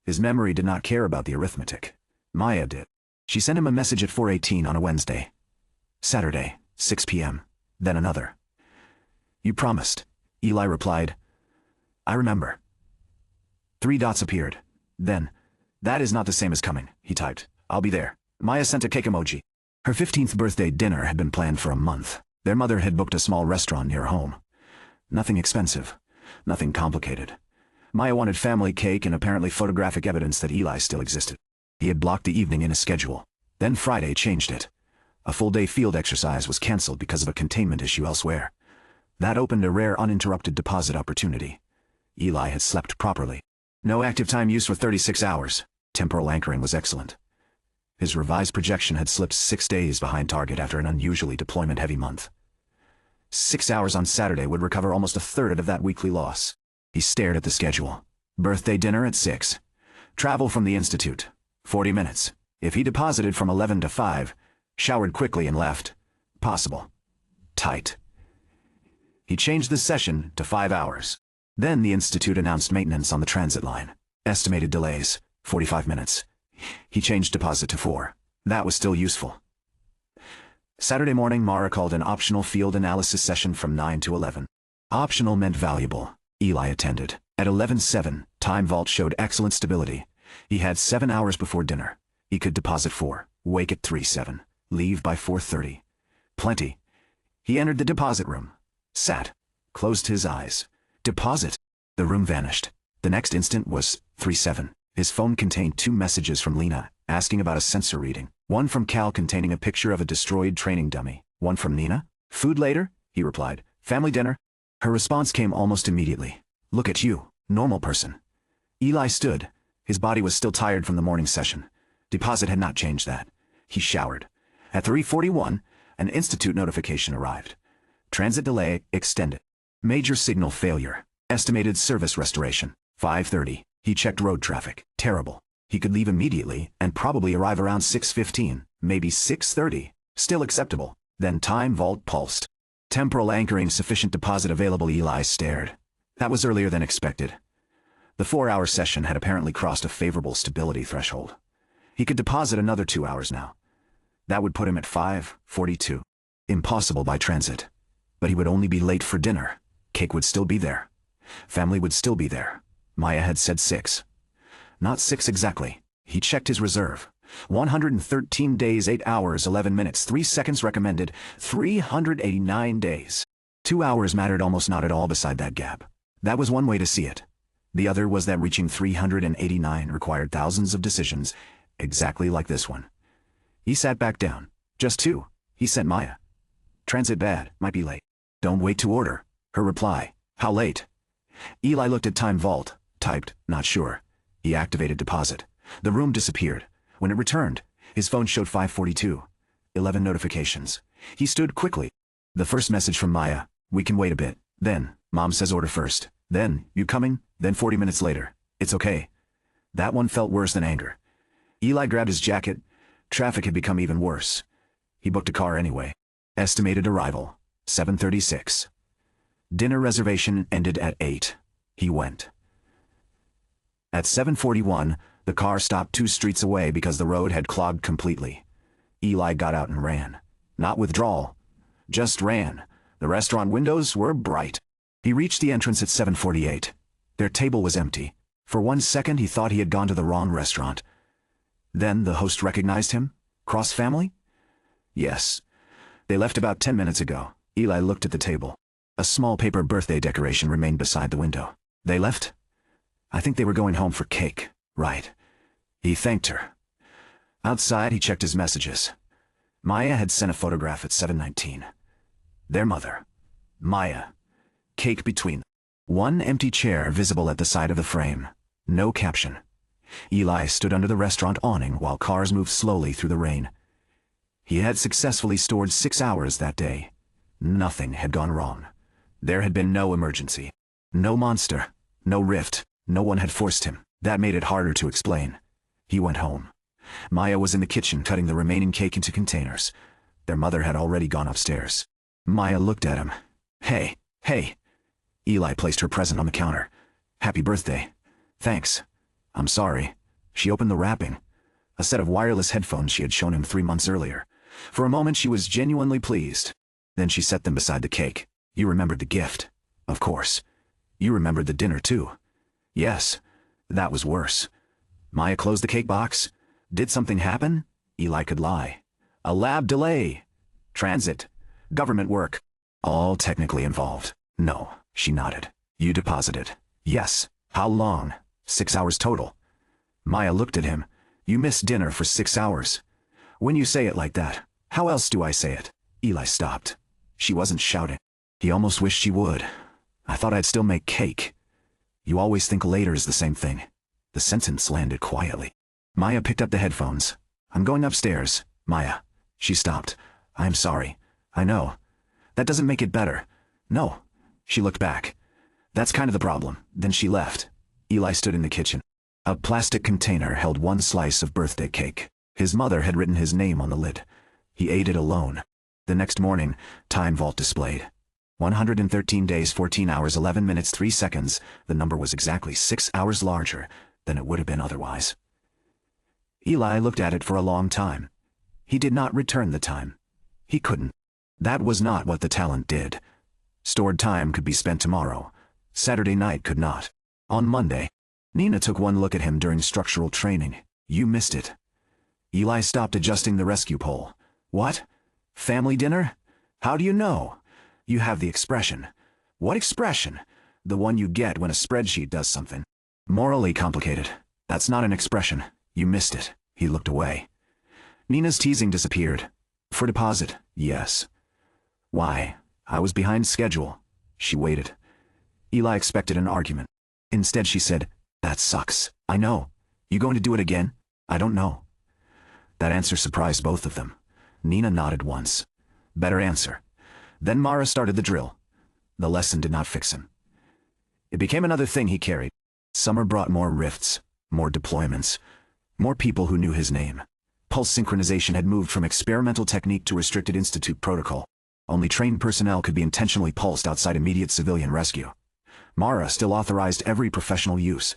His memory did not care about the arithmetic. Maya did. She sent him a message at 4:18 on a Wednesday. Saturday, 6 p.m. Then another. You promised. Eli replied. I remember. 3 dots appeared. Then, that is not the same as coming, he typed. I'll be there. Maya sent a cake emoji. Her 15th birthday dinner had been planned for a month. Their mother had booked a small restaurant near home. Nothing expensive. Nothing complicated. Maya wanted family cake and apparently photographic evidence that Eli still existed. He had blocked the evening in his schedule. Then Friday changed it. A full-day field exercise was cancelled because of a containment issue elsewhere. That opened a rare uninterrupted deposit opportunity. Eli had slept properly. No active time use for 36 hours. Temporal anchoring was excellent. His revised projection had slipped 6 days behind target after an unusually deployment-heavy month. 6 hours on Saturday would recover almost a third of that weekly loss. He stared at the schedule. Birthday dinner at 6. Travel from the Institute. 40 minutes. If he deposited from 11 to 5, showered quickly and left. Possible. Tight. He changed the session to 5 hours. Then the Institute announced maintenance on the transit line. Estimated delays, 45 minutes. He changed deposit to 4. That was still useful. Saturday morning, Mara called an optional field analysis session from 9 to 11. Optional meant valuable. Eli attended. At 11:07, Time Vault showed excellent stability. He had 7 hours before dinner. He could deposit 4, wake at 3:07, leave by 4:30. Plenty. He entered the deposit room, sat, closed his eyes. Deposit. The room vanished. The next instant was 3:07. His phone contained 2 messages from Lena, asking about a sensor reading. One from Cal containing a picture of a destroyed training dummy. One from Nina. Food later? He replied. Family dinner? Her response came almost immediately. Look at you, normal person. Eli stood. His body was still tired from the morning session. Deposit had not changed that. He showered. At 3:41, an Institute notification arrived. Transit delay extended. Major signal failure. Estimated service restoration. 5:30. He checked road traffic. Terrible. He could leave immediately and probably arrive around 6:15, maybe 6:30. Still acceptable. Then Time Vault pulsed. Temporal anchoring, sufficient deposit available. Eli stared. That was earlier than expected. The 4-hour session had apparently crossed a favorable stability threshold. He could deposit another 2 hours now. That would put him at 5:42. Impossible by transit. But he would only be late for dinner. Cake would still be there. Family would still be there. Maya had said 6. Not 6 exactly. He checked his reserve. 113 days, 8 hours, 11 minutes, 3 seconds recommended, 389 days. 2 hours mattered almost not at all beside that gap. That was one way to see it. The other was that reaching 389 required thousands of decisions, exactly like this one. He sat back down. Just 2. He sent Maya. Transit bad, might be late. Don't wait to order. Her reply. How late? Eli looked at Time Vault, typed, not sure. He activated deposit. The room disappeared. When it returned, his phone showed 5:42. 11 notifications. He stood quickly. The first message from Maya. We can wait a bit. Then, Mom says order first. Then, you coming? Then 40 minutes later. It's okay. That one felt worse than anger. Eli grabbed his jacket. Traffic had become even worse. He booked a car anyway. Estimated arrival, 7:36. Dinner reservation ended at 8. He went. At 7:41, the car stopped 2 streets away because the road had clogged completely. Eli got out and ran. Not withdrawal. Just ran. The restaurant windows were bright. He reached the entrance at 7:48. Their table was empty. For 1 second he thought he had gone to the wrong restaurant. Then the host recognized him? Cross family? Yes. They left about 10 minutes ago. Eli looked at the table. A small paper birthday decoration remained beside the window. They left? I think they were going home for cake. Right. He thanked her. Outside, he checked his messages. Maya had sent a photograph at 7:19. Their mother. Maya. Cake between them. One empty chair visible at the side of the frame. No caption. Eli stood under the restaurant awning while cars moved slowly through the rain. He had successfully stored 6 hours that day. Nothing had gone wrong. There had been no emergency. No monster. No rift. No one had forced him. That made it harder to explain. He went home. Maya was in the kitchen cutting the remaining cake into containers. Their mother had already gone upstairs. Maya looked at him. Hey, hey. Eli placed her present on the counter. Happy birthday. Thanks. I'm sorry. She opened the wrapping. A set of wireless headphones she had shown him 3 months earlier. For a moment she was genuinely pleased. Then she set them beside the cake. You remembered the gift. Of course. You remembered the dinner too. Yes. That was worse. Maya closed the cake box. Did something happen? Eli could lie. A lab delay. Transit. Government work. All technically involved. No. She nodded. You deposited. Yes. How long? 6 hours total. Maya looked at him. You missed dinner for 6 hours. When you say it like that, How else do I say it? Eli stopped. She wasn't shouting. He almost wished she would. I thought I'd still make cake. You always think later is the same thing. The sentence landed quietly. Maya picked up the headphones. I'm going upstairs, Maya. She stopped. I'm sorry. I know. That doesn't make it better. No. She looked back. That's kind of the problem. Then she left. Eli stood in the kitchen. A plastic container held one slice of birthday cake. His mother had written his name on the lid. He ate it alone. The next morning, Time Vault displayed 113 days, 14 hours, 11 minutes, 3 seconds. The number was exactly 6 hours larger than it would have been otherwise. Eli looked at it for a long time. He did not return the time. He couldn't. That was not what the talent did. Stored time could be spent tomorrow. Saturday night could not. On Monday, Nina took one look at him during structural training. You missed it. Eli stopped adjusting the rescue pole. What? Family dinner? How do you know? You have the expression. What expression? The one you get when a spreadsheet does something. Morally complicated. That's not an expression. You missed it. He looked away. Nina's teasing disappeared. For deposit, yes. Why? I was behind schedule. She waited. Eli expected an argument. Instead she said, that sucks. I know. You going to do it again? I don't know. That answer surprised both of them. Nina nodded once. Better answer. Then Mara started the drill. The lesson did not fix him. It became another thing he carried. Summer brought more rifts, more deployments, more people who knew his name. Pulse synchronization had moved from experimental technique to restricted institute protocol. Only trained personnel could be intentionally pulsed outside immediate civilian rescue. Mara still authorized every professional use.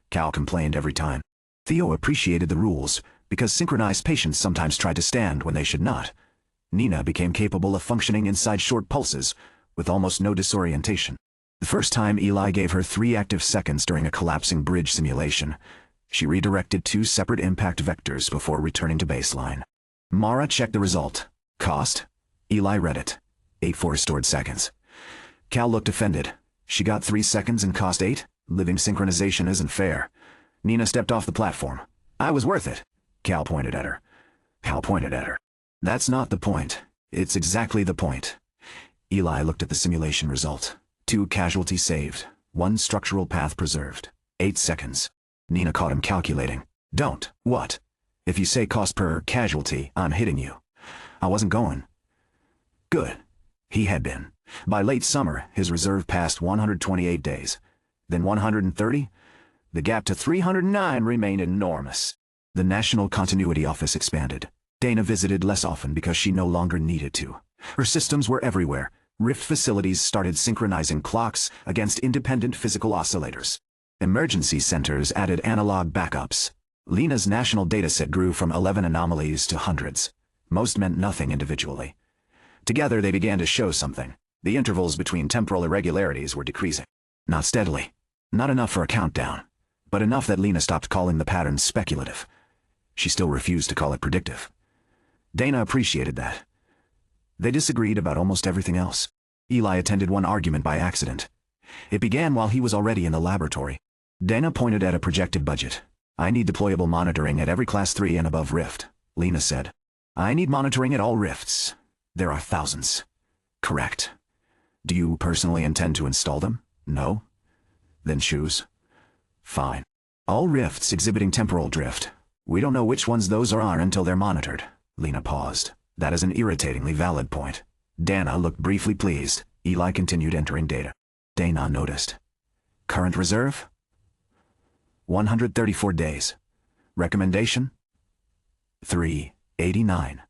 Cal complained every time. Theo appreciated the rules, because synchronized patients sometimes tried to stand when they should not. Nina became capable of functioning inside short pulses, with almost no disorientation. The first time Eli gave her 3 active seconds during a collapsing bridge simulation, she redirected 2 separate impact vectors before returning to baseline. Mara checked the result. Cost? Eli read it. 8 for restored seconds. Cal looked offended. She got 3 seconds and cost 8? Living synchronization isn't fair. Nina stepped off the platform. I was worth it. Cal pointed at her. That's not the point. It's exactly the point. Eli looked at the simulation result. 2 casualties saved. 1 structural path preserved. 8 seconds. Nina caught him calculating. Don't. What? If you say cost per casualty, I'm hitting you. I wasn't going. Good. He had been. By late summer, his reserve passed 128 days. Then 130? The gap to 309 remained enormous. The National Continuity Office expanded. Dana visited less often because she no longer needed to. Her systems were everywhere. Rift facilities started synchronizing clocks against independent physical oscillators. Emergency centers added analog backups. Lena's national dataset grew from 11 anomalies to hundreds. Most meant nothing individually. Together they began to show something. The intervals between temporal irregularities were decreasing. Not steadily. Not enough for a countdown. But enough that Lena stopped calling the pattern speculative. She still refused to call it predictive. Dana appreciated that. They disagreed about almost everything else. Eli attended one argument by accident. It began while he was already in the laboratory. Dana pointed at a projected budget. I need deployable monitoring at every Class 3 and above rift, Lena said. I need monitoring at all rifts. There are thousands. Correct. Do you personally intend to install them? No? Then choose. Fine. All rifts exhibiting temporal drift. We don't know which ones those are until they're monitored. Lena paused. That is an irritatingly valid point. Dana looked briefly pleased. Eli continued entering data. Dana noticed. Current reserve? 134 days. Recommendation? 389.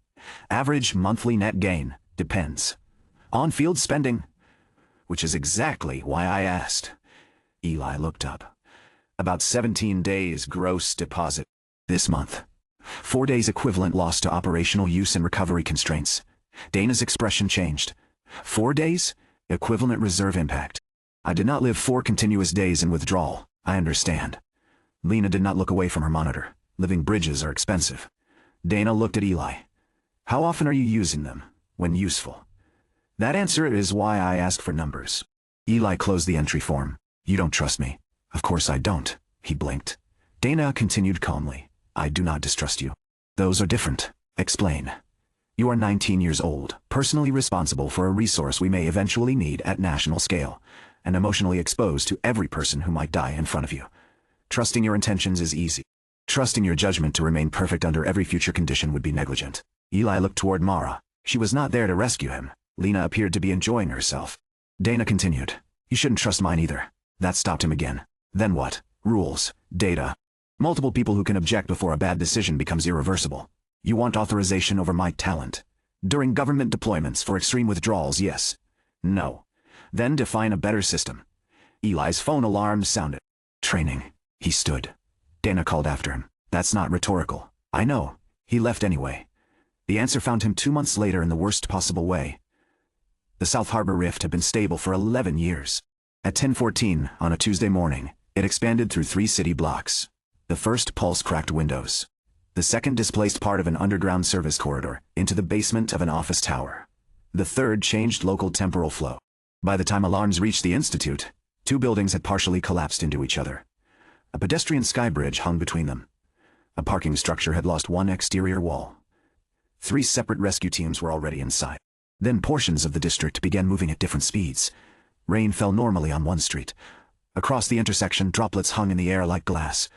Average monthly net gain depends. On-field spending, which is exactly why I asked. Eli looked up. About 17 days gross deposit. This month. 4 days equivalent lost to operational use and recovery constraints. Dana's expression changed. 4 days? Equivalent reserve impact. I did not live 4 continuous days in withdrawal. I understand. Lena did not look away from her monitor. Living bridges are expensive. Dana looked at Eli. How often are you using them? When useful? That answer is why I ask for numbers. Eli closed the entry form. You don't trust me. Of course I don't. He blinked. Dana continued calmly. I do not distrust you. Those are different. Explain. You are 19 years old, personally responsible for a resource we may eventually need at national scale, and emotionally exposed to every person who might die in front of you. Trusting your intentions is easy. Trusting your judgment to remain perfect under every future condition would be negligent. Eli looked toward Mara. She was not there to rescue him. Lena appeared to be enjoying herself. Dana continued. You shouldn't trust mine either. That stopped him again. Then what? Rules. Data. Multiple people who can object before a bad decision becomes irreversible. You want authorization over my talent. During government deployments for extreme withdrawals, yes. No. Then define a better system. Eli's phone alarm sounded. Training. He stood. Dana called after him. That's not rhetorical. I know. He left anyway. The answer found him 2 months later in the worst possible way. The South Harbor Rift had been stable for 11 years. At 10:14 on a Tuesday morning, it expanded through 3 city blocks. The first pulse cracked windows. The second displaced part of an underground service corridor into the basement of an office tower. The third changed local temporal flow. By the time alarms reached the Institute, 2 buildings had partially collapsed into each other. A pedestrian sky bridge hung between them. A parking structure had lost 1 exterior wall. 3 separate rescue teams were already inside. Then portions of the district began moving at different speeds. Rain fell normally on one street. Across the intersection, droplets hung in the air like glass.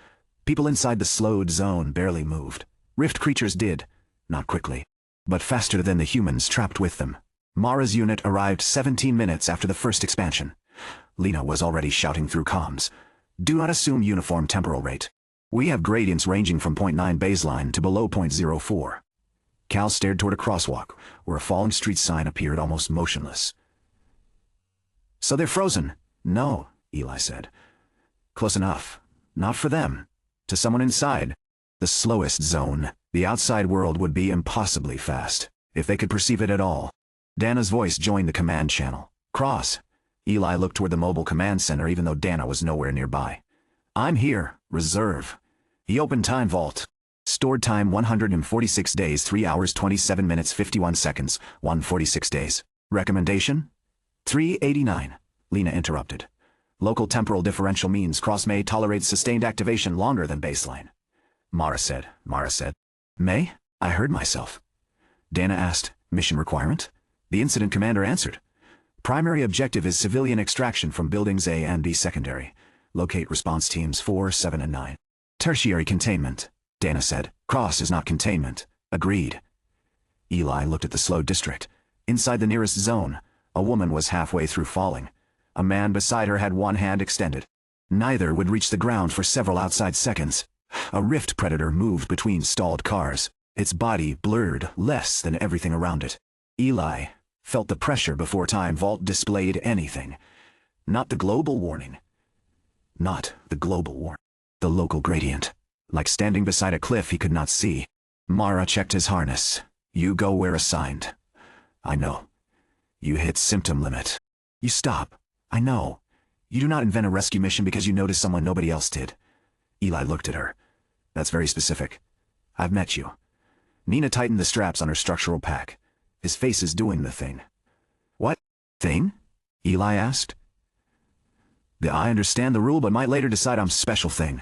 People inside the slowed zone barely moved. Rift creatures did, not quickly, but faster than the humans trapped with them. Mara's unit arrived 17 minutes after the first expansion. Lena was already shouting through comms. Do not assume uniform temporal rate. We have gradients ranging from 0.9 baseline to below 0.04. Cal stared toward a crosswalk, where a falling street sign appeared almost motionless. So they're frozen? No, Eli said. Close enough. Not for them. To someone inside. The slowest zone. The outside world would be impossibly fast, if they could perceive it at all. Dana's voice joined the command channel. Cross. Eli looked toward the mobile command center even though Dana was nowhere nearby. I'm here. Reserve. He opened Time Vault. Stored time 146 days 3 hours 27 minutes 51 seconds, 146 days. Recommendation? 389. Lena interrupted. Local temporal differential means Cross may tolerate sustained activation longer than baseline. Mara said. May? I heard myself. Dana asked, mission requirement? The incident commander answered. Primary objective is civilian extraction from buildings A and B secondary. Locate response teams 4, 7, and 9. Tertiary containment, Dana said. Cross is not containment. Agreed. Eli looked at the slow district. Inside the nearest zone, a woman was halfway through falling. A man beside her had one hand extended. Neither would reach the ground for several outside seconds. A rift predator moved between stalled cars, its body blurred less than everything around it. Eli felt the pressure before Time Vault displayed anything. Not the global warning. Not the global warning. The local gradient. Like standing beside a cliff he could not see. Mara checked his harness. You go where assigned. I know. You hit symptom limit. You stop. I know. You do not invent a rescue mission because you notice someone nobody else did. Eli looked at her. That's very specific. I've met you. Nina tightened the straps on her structural pack. His face is doing the thing. What thing? Eli asked. I understand the rule but might later decide I'm special thing.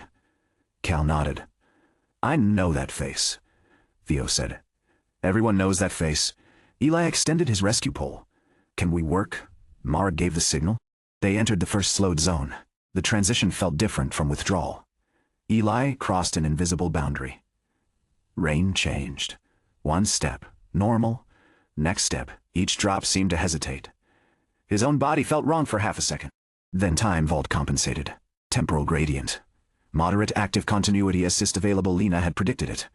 Cal nodded. I know that face, Theo said. Everyone knows that face. Eli extended his rescue pole. Can we work? Mara gave the signal. They entered the first slowed zone. The transition felt different from withdrawal. Eli crossed an invisible boundary. Rain changed. One step, normal. Next step, each drop seemed to hesitate. His own body felt wrong for half a second. Then Time Vault compensated. Temporal gradient. Moderate active continuity assist available. Lena had predicted it.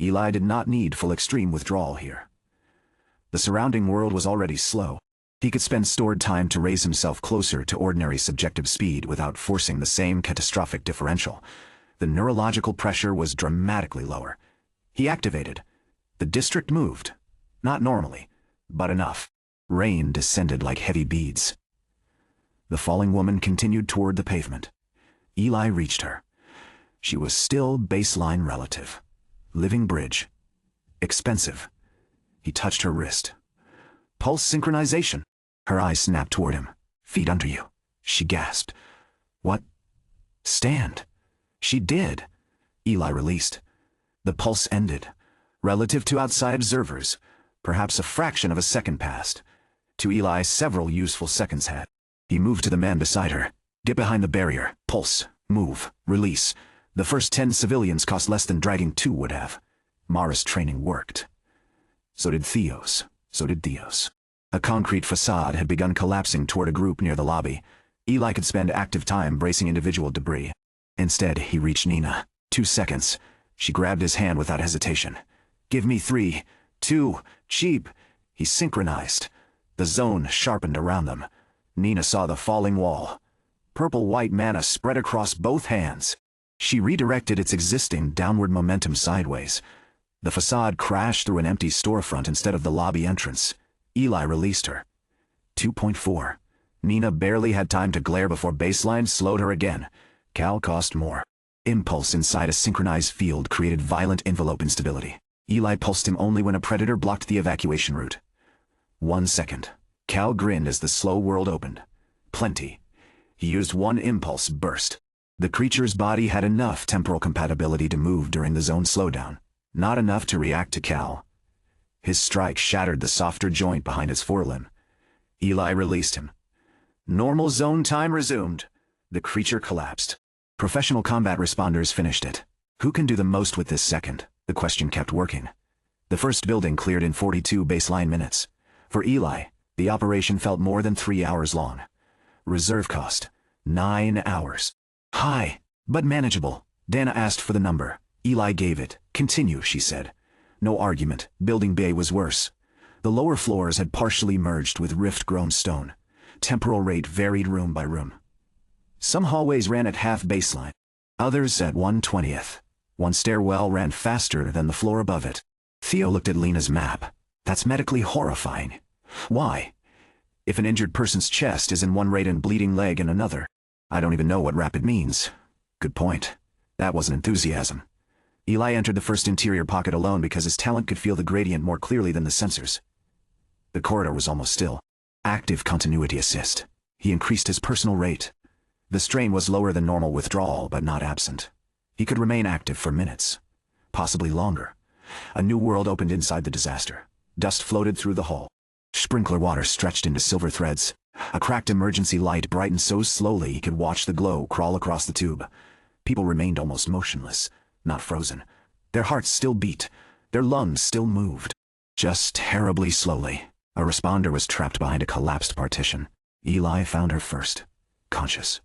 Eli did not need full extreme withdrawal here. The surrounding world was already slow. He could spend stored time to raise himself closer to ordinary subjective speed without forcing the same catastrophic differential. The neurological pressure was dramatically lower. He activated. The district moved. Not normally, but enough. Rain descended like heavy beads. The falling woman continued toward the pavement. Eli reached her. She was still baseline relative. Living bridge. Expensive. He touched her wrist. Pulse synchronization. Her eyes snapped toward him. Feet under you. She gasped. What? Stand. She did. Eli released. The pulse ended. Relative to outside observers, Perhaps a fraction of a second passed. To Eli, several useful seconds had. He moved to the man beside her. Get behind the barrier. Pulse. Move. Release. The first 10 civilians cost less than dragging 2 would have. Mara's training worked. So did Theo's. So did Theo's. A concrete facade had begun collapsing toward a group near the lobby. Eli could spend active time bracing individual debris. Instead, he reached Nina. 2 seconds. She grabbed his hand without hesitation. Give me 3, 2, cheap. He synchronized. The zone sharpened around them. Nina saw the falling wall. Purple-white mana spread across both hands. She redirected its existing downward momentum sideways. The facade crashed through an empty storefront instead of the lobby entrance. Eli released her. 2.4. Nina barely had time to glare before baseline slowed her again. Cal cost more. Impulse inside a synchronized field created violent envelope instability. Eli pulsed him only when a predator blocked the evacuation route. 1 second. Cal grinned as the slow world opened. Plenty. He used one impulse burst. The creature's body had enough temporal compatibility to move during the zone slowdown. Not enough to react to Cal. His strike shattered the softer joint behind his forelimb. Eli released him. Normal zone time resumed. The creature collapsed. Professional combat responders finished it. Who can do the most with this second? The question kept working. The first building cleared in 42 baseline minutes. For Eli, the operation felt more than 3 hours long. Reserve cost, 9 hours. High, but manageable. Dana asked for the number. Eli gave it. Continue, she said. No argument. Building Bay was worse. The lower floors had partially merged with rift-grown stone. Temporal rate varied room by room. Some hallways ran at half baseline. Others at 1/20th. One stairwell ran faster than the floor above it. Theo looked at Lena's map. That's medically horrifying. Why? If an injured person's chest is in one rate and bleeding leg in another. I don't even know what rapid means. Good point. That wasn't enthusiasm. Eli entered the first interior pocket alone because his talent could feel the gradient more clearly than the sensors. The corridor was almost still. Active continuity assist. He increased his personal rate. The strain was lower than normal withdrawal, but not absent. He could remain active for minutes. Possibly longer. A new world opened inside the disaster. Dust floated through the hall. Sprinkler water stretched into silver threads. A cracked emergency light brightened so slowly he could watch the glow crawl across the tube. People remained almost motionless, not frozen. Their hearts still beat. Their lungs still moved. Just terribly slowly. A responder was trapped behind a collapsed partition. Eli found her first. Conscious.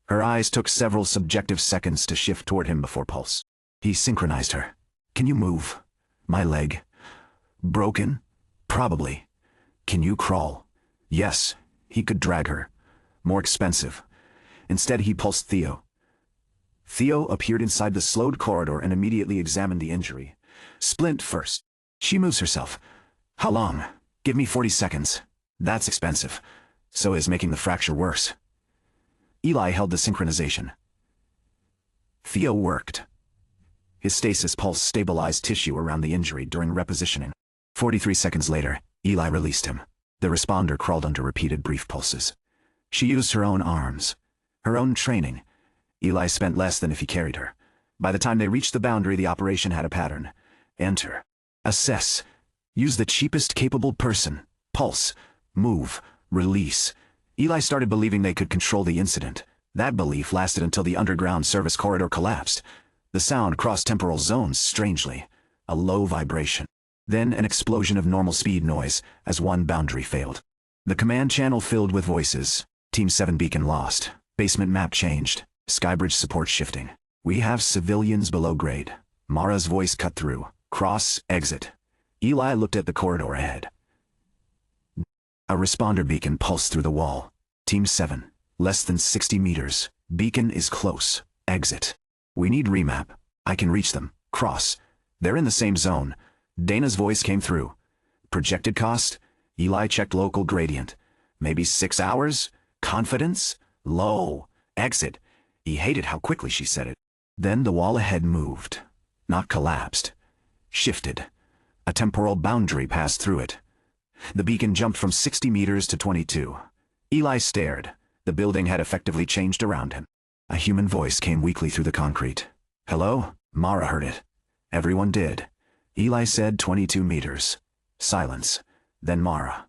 Her eyes took several subjective seconds to shift toward him before pulse. He synchronized her. Can you move? My leg. Broken? Probably. Can you crawl? Yes. He could drag her. More expensive. Instead he pulsed Theo. Theo appeared inside the slowed corridor and immediately examined the injury. Splint first. She moves herself. How long? Give me 40 seconds. That's expensive. So is making the fracture worse. Eli held the synchronization. Theo worked. His stasis pulse stabilized tissue around the injury during repositioning. 43 seconds later, Eli released him. The responder crawled under repeated brief pulses. She used her own arms. Her own training. Eli spent less than if he carried her. By the time they reached the boundary, the operation had a pattern. Enter. Assess. Use the cheapest capable person. Pulse. Move. Release. Eli started believing they could control the incident. That belief lasted until the underground service corridor collapsed. The sound crossed temporal zones strangely. A low vibration. Then an explosion of normal speed noise as one boundary failed. The command channel filled with voices. Team 7 beacon lost. Basement map changed. Skybridge support shifting. We have civilians below grade. Mara's voice cut through. Cross, exit. Eli looked at the corridor ahead. A responder beacon pulsed through the wall. Team 7. Less than 60 meters. Beacon is close. Exit. We need remap. I can reach them. Cross. They're in the same zone. Dana's voice came through. Projected cost? Eli checked local gradient. Maybe 6 hours? Confidence? Low. Exit. He hated how quickly she said it. Then the wall ahead moved. Not collapsed. Shifted. A temporal boundary passed through it. The beacon jumped from 60 meters to 22. Eli stared. The building had effectively changed around him. A human voice came weakly through the concrete. Hello? Mara heard it. Everyone did. Eli said 22 meters. Silence. Then Mara.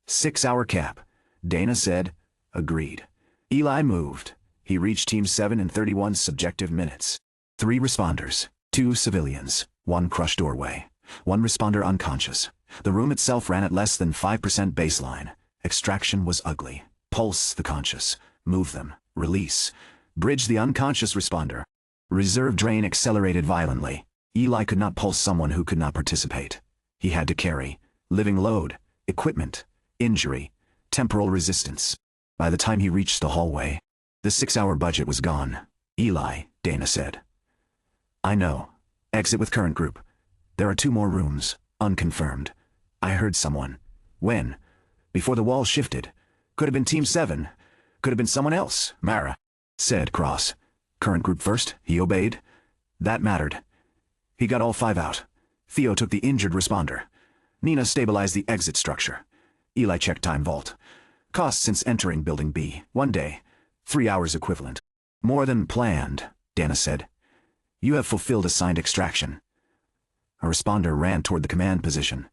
6-hour cap. Dana said, agreed. Eli moved. He reached Team 7 in 31 subjective minutes. 3 responders, 2 civilians, 1 crushed doorway, 1 responder unconscious. The room itself ran at less than 5% baseline. Extraction was ugly. Pulse the conscious. Move them. Release. Bridge the unconscious responder. Reserve drain accelerated violently. Eli could not pulse someone who could not participate. He had to carry living load, equipment, injury, temporal resistance. By the time he reached the hallway, the 6-hour budget was gone. Eli, Dana said. I know. Exit with current group. There are 2 more rooms, unconfirmed. I heard someone. When? Before the wall shifted. Could have been Team 7. Could have been someone else, Mara said, cross. Current group first, he obeyed. That mattered. He got all 5 out. Theo took the injured responder. Nina stabilized the exit structure. Eli checked time vault. Cost since entering Building B, 1 day. 3 hours equivalent. More than planned, Dana said. You have fulfilled assigned extraction. A responder ran toward the command position.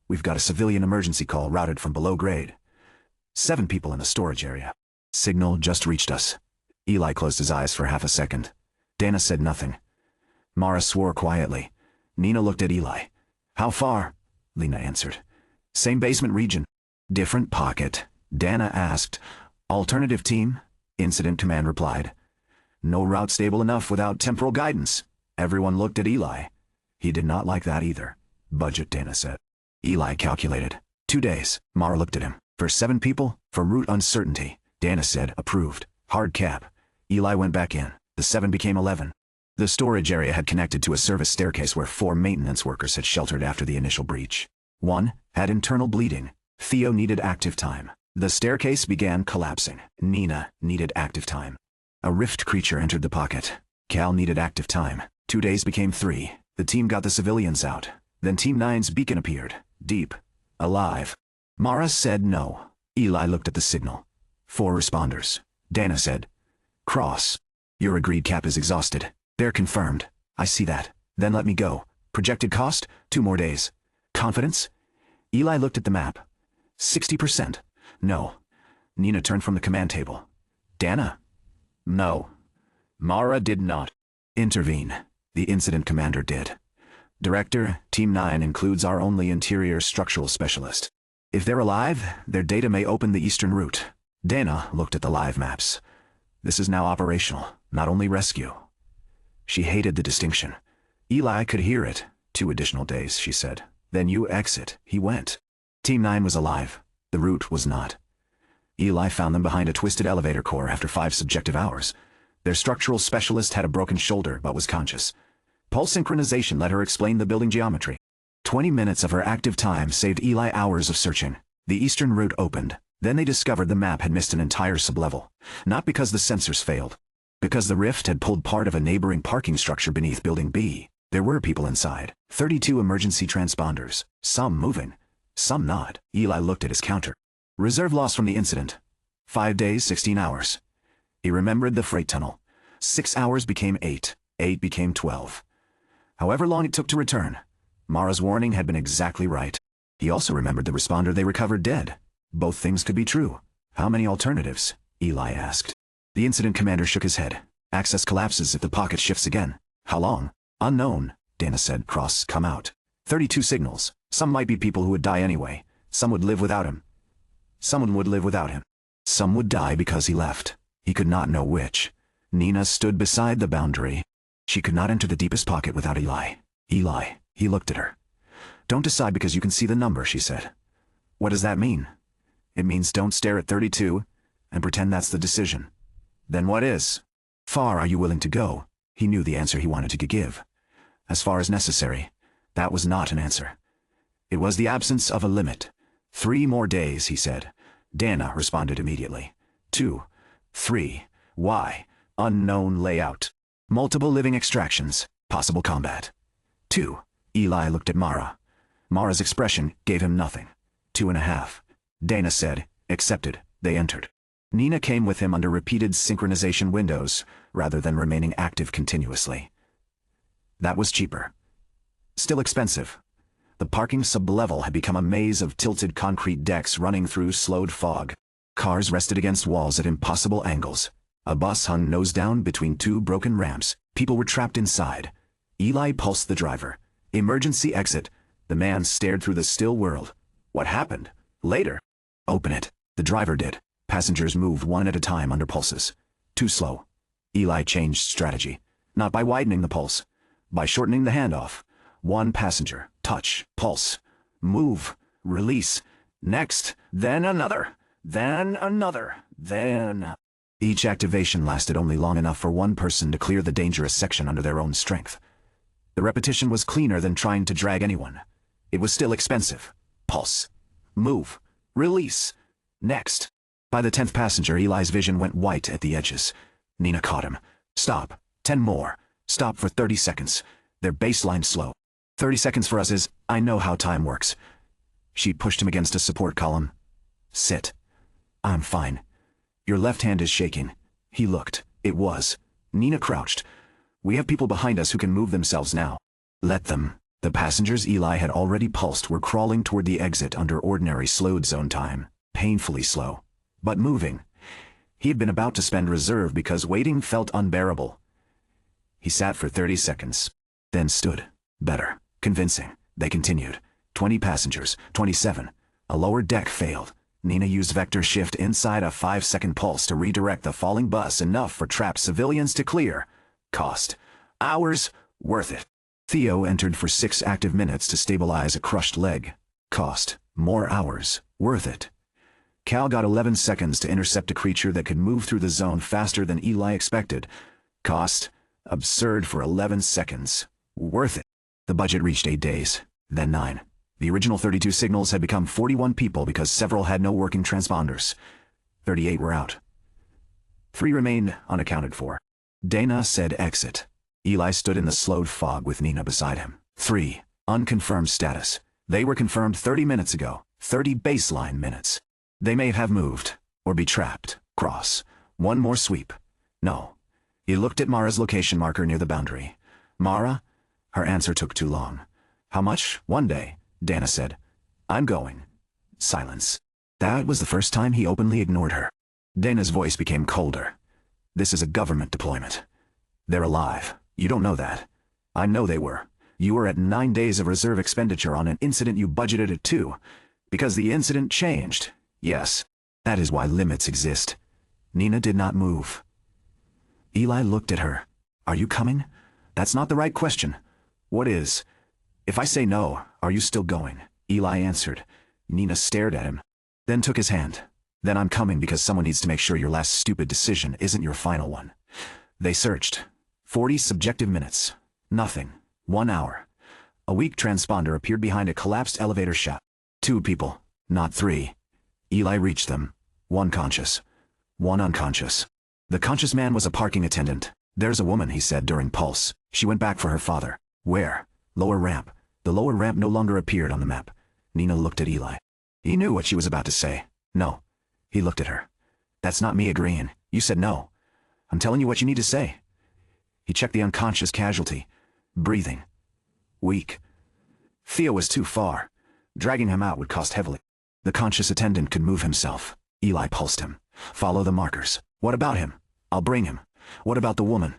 We've got a civilian emergency call routed from below grade. 7 people in the storage area. Signal just reached us. Eli closed his eyes for half a second. Dana said nothing. Mara swore quietly. Nina looked at Eli. How far? Lena answered. Same basement region. Different pocket. Dana asked. Alternative team? Incident command replied. No route stable enough without temporal guidance. Everyone looked at Eli. He did not like that either. Budget, Dana said. Eli calculated. 2 days. Mara looked at him. For 7 people? For route uncertainty. Dana said, approved. Hard cap. Eli went back in. The 7 became 11. The storage area had connected to a service staircase where 4 maintenance workers had sheltered after the initial breach. 1 had internal bleeding. Theo needed active time. The staircase began collapsing. Nina needed active time. A rift creature entered the pocket. Cal needed active time. 2 days became 3. The team got the civilians out. Then Team 9's beacon appeared. Deep. Alive. Mara said no. Eli looked at the signal. 4 responders. Dana said. Cross. Your agreed cap is exhausted. They're confirmed. I see that. Then let me go. Projected cost? 2 more days. Confidence? Eli looked at the map. 60%. No. Nina turned from the command table. Dana? No. Mara did not intervene. The incident commander did. Director, Team 9 includes our only interior structural specialist. If they're alive, their data may open the eastern route. Dana looked at the live maps. This is now operational, not only rescue. She hated the distinction. Eli could hear it. 2 additional days, she said. Then you exit. He went. Team 9 was alive. The route was not. Eli found them behind a twisted elevator core after 5 subjective hours. Their structural specialist had a broken shoulder but was conscious. Pulse synchronization let her explain the building geometry. 20 minutes of her active time saved Eli hours of searching. The eastern route opened. Then they discovered the map had missed an entire sublevel. Not because the sensors failed. Because the rift had pulled part of a neighboring parking structure beneath Building B. There were people inside. 32 emergency transponders. Some moving. Some not. Eli looked at his counter. Reserve loss from the incident. 5 days, 16 hours. He remembered the freight tunnel. 6 hours became 8. 8 became 12. However long it took to return. Mara's warning had been exactly right. He also remembered the responder they recovered dead. Both things could be true. How many alternatives? Eli asked. The incident commander shook his head. Access collapses if the pocket shifts again. How long? Unknown, Dana said. Cross, come out. 32 signals. Some might be people who would die anyway. Some would live without him. Someone would live without him. Some would die because he left. He could not know which. Nina stood beside the boundary. She could not enter the deepest pocket without Eli. Eli, he looked at her. Don't decide because you can see the number, she said. What does that mean? It means don't stare at 32 and pretend that's the decision. Then what is? Far are you willing to go? He knew the answer he wanted to give. As far as necessary. That was not an answer. It was the absence of a limit. 3 more days, he said. Dana responded immediately. 2, 3, why? Unknown layout. Multiple living extractions. Possible combat. 2. Eli looked at Mara. Mara's expression gave him nothing. 2.5. Dana said, accepted. They entered. Nina came with him under repeated synchronization windows, rather than remaining active continuously. That was cheaper. Still expensive. The parking sublevel had become a maze of tilted concrete decks running through slowed fog. Cars rested against walls at impossible angles. A bus hung nose down between two broken ramps. People were trapped inside. Eli pulsed the driver. Emergency exit. The man stared through the still world. What happened? Later. Open it. The driver did. Passengers moved one at a time under pulses. Too slow. Eli changed strategy. Not by widening the pulse. By shortening the handoff. One passenger. Touch. Pulse. Move. Release. Next. Then another. Then another. Then... Each activation lasted only long enough for one person to clear the dangerous section under their own strength. The repetition was cleaner than trying to drag anyone. It was still expensive. Pulse. Move. Release. Next. By the 10th passenger, Eli's vision went white at the edges. Nina caught him. Stop. 10 more. Stop for 30 seconds. Their baseline slow. 30 seconds for us is, I know how time works. She pushed him against a support column. Sit. I'm fine. Your left hand is shaking. He looked. It was. Nina crouched. We have people behind us who can move themselves now. Let them. The passengers Eli had already pulsed were crawling toward the exit under ordinary slowed zone time. Painfully slow. But moving. He had been about to spend reserve because waiting felt unbearable. He sat for 30 seconds. Then stood. Better. Convincing. They continued. 20 passengers. 27. A lower deck failed. Nina used vector shift inside a 5-second pulse to redirect the falling bus enough for trapped civilians to clear. Cost. Hours. Worth it. Theo entered for 6 active minutes to stabilize a crushed leg. Cost. More hours. Worth it. Cal got 11 seconds to intercept a creature that could move through the zone faster than Eli expected. Cost. Absurd for 11 seconds. Worth it. The budget reached 8 days. Then 9. The original 32 signals had become 41 people because several had no working transponders. 38 were out. 3 remained unaccounted for. Dana said exit. Eli stood in the slowed fog with Nina beside him. 3. Unconfirmed status. They were confirmed 30 minutes ago. 30 baseline minutes. They may have moved, or be trapped. Cross. 1 more sweep. No. He looked at Mara's location marker near the boundary. Mara? Her answer took too long. How much? 1 day. Dana said. I'm going. Silence. That was the first time he openly ignored her. Dana's voice became colder. This is a government deployment. They're alive. You don't know that. I know they were. You were at 9 days of reserve expenditure on an incident you budgeted at 2. Because the incident changed. Yes. That is why limits exist. Nina did not move. Eli looked at her. Are you coming? That's not the right question. What is? If I say no, are you still going? Eli answered. Nina stared at him. Then took his hand. Then I'm coming because someone needs to make sure your last stupid decision isn't your final one. They searched. 40 subjective minutes. Nothing. 1 hour. A weak transponder appeared behind a collapsed elevator shaft. 2 people, not 3. Eli reached them. 1 conscious. 1 unconscious. The conscious man was a parking attendant. There's a woman, he said during pulse. She went back for her father. Where? Lower ramp. The lower ramp no longer appeared on the map. Nina looked at Eli. He knew what she was about to say. No. He looked at her. That's not me agreeing. You said no. I'm telling you what you need to say. He checked the unconscious casualty. Breathing. Weak. Theo was too far. Dragging him out would cost heavily. The conscious attendant could move himself. Eli pulsed him. Follow the markers. What about him? I'll bring him. What about the woman?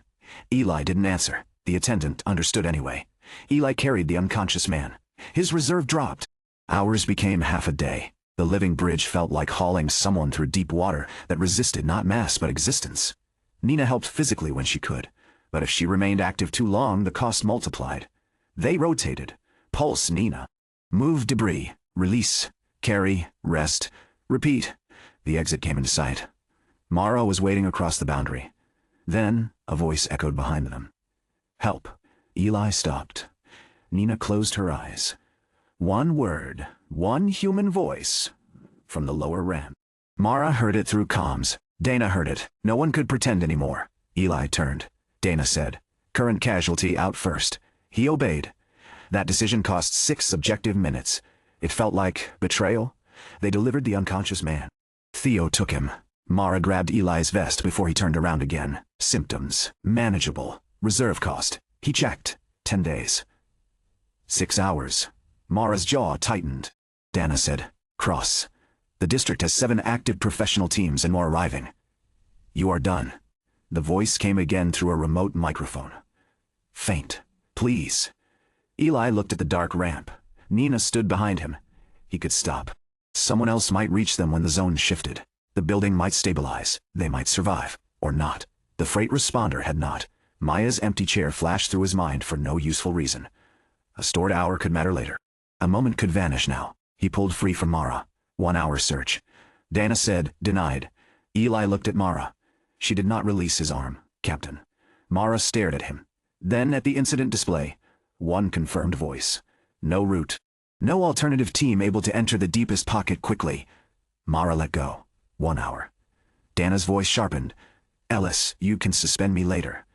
Eli didn't answer. The attendant understood anyway. Eli carried the unconscious man. His reserve dropped. Hours became half a day. The living bridge felt like hauling someone through deep water that resisted not mass but existence. Nina helped physically when she could, but if she remained active too long, the cost multiplied. They rotated. Pulse Nina. Move debris. Release. Carry. Rest. Repeat. The exit came into sight. Mara was waiting across the boundary. Then, a voice echoed behind them. Help. Eli stopped. Nina closed her eyes. 1 word, 1 human voice, from the lower ramp. Mara heard it through comms. Dana heard it. No one could pretend anymore. Eli turned. Dana said, current casualty out first. He obeyed. That decision cost 6 subjective minutes. It felt like betrayal. They delivered the unconscious man. Theo took him. Mara grabbed Eli's vest before he turned around again. Symptoms. Manageable. Reserve cost. He checked. 10 days. 6 hours. Mara's jaw tightened. Dana said, "Cross. The district has 7 active professional teams and more arriving. You are done." The voice came again through a remote microphone. "Faint, please." Eli looked at the dark ramp. Nina stood behind him. He could stop. Someone else might reach them when the zone shifted. The building might stabilize. They might survive. Or not. The freight responder had not. Maya's empty chair flashed through his mind for no useful reason. A stored hour could matter later. A moment could vanish now. He pulled free from Mara. 1 hour search. Dana said, "Denied." Eli looked at Mara. She did not release his arm. "Captain." Mara stared at him. Then at the incident display. One confirmed voice. No route. No alternative team able to enter the deepest pocket quickly. Mara let go. 1 hour. Dana's voice sharpened. "Ellis, you can suspend me later."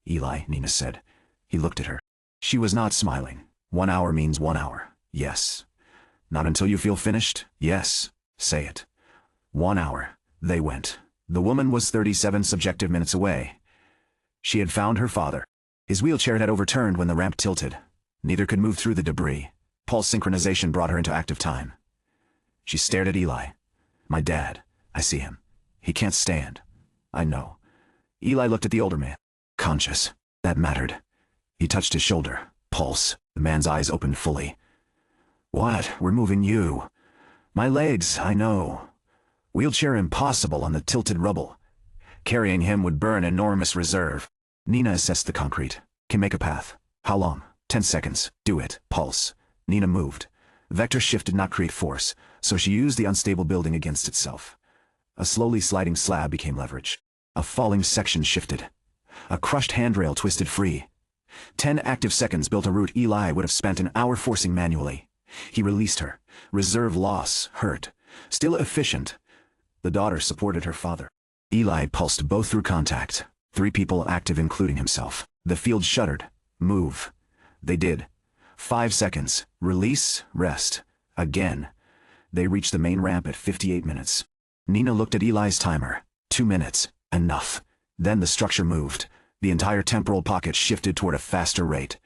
"Eli," Nina said. He looked at her. She was not smiling. 1 hour means 1 hour. Yes. Not until you feel finished? Yes. Say it. 1 hour. They went. The woman was 37 subjective minutes away. She had found her father. His wheelchair had overturned when the ramp tilted. Neither could move through the debris. Pulse synchronization brought her into active time. She stared at Eli. "My dad. I see him. He can't stand. I know." Eli looked at the older man. Conscious. That mattered. He touched his shoulder. Pulse. The man's eyes opened fully. "What? We're moving you." "My legs, I know." Wheelchair impossible on the tilted rubble. Carrying him would burn enormous reserve. Nina assessed the concrete. "Can make a path." "How long?" 10 seconds. "Do it." Pulse. Nina moved. Vector shift did not create force, so she used the unstable building against itself. A slowly sliding slab became leverage. A falling section shifted. A crushed handrail twisted free. 10 active seconds built a route Eli would have spent an hour forcing manually. He released her. Reserve loss, hurt. Still efficient. The daughter supported her father. Eli pulsed both through contact. 3 people active including himself. The field shuddered. Move. They did. 5 seconds. Release, rest. Again. They reached the main ramp at 58 minutes. Nina looked at Eli's timer. 2 minutes. Enough. Then the structure moved. The entire temporal pocket shifted toward a faster rate.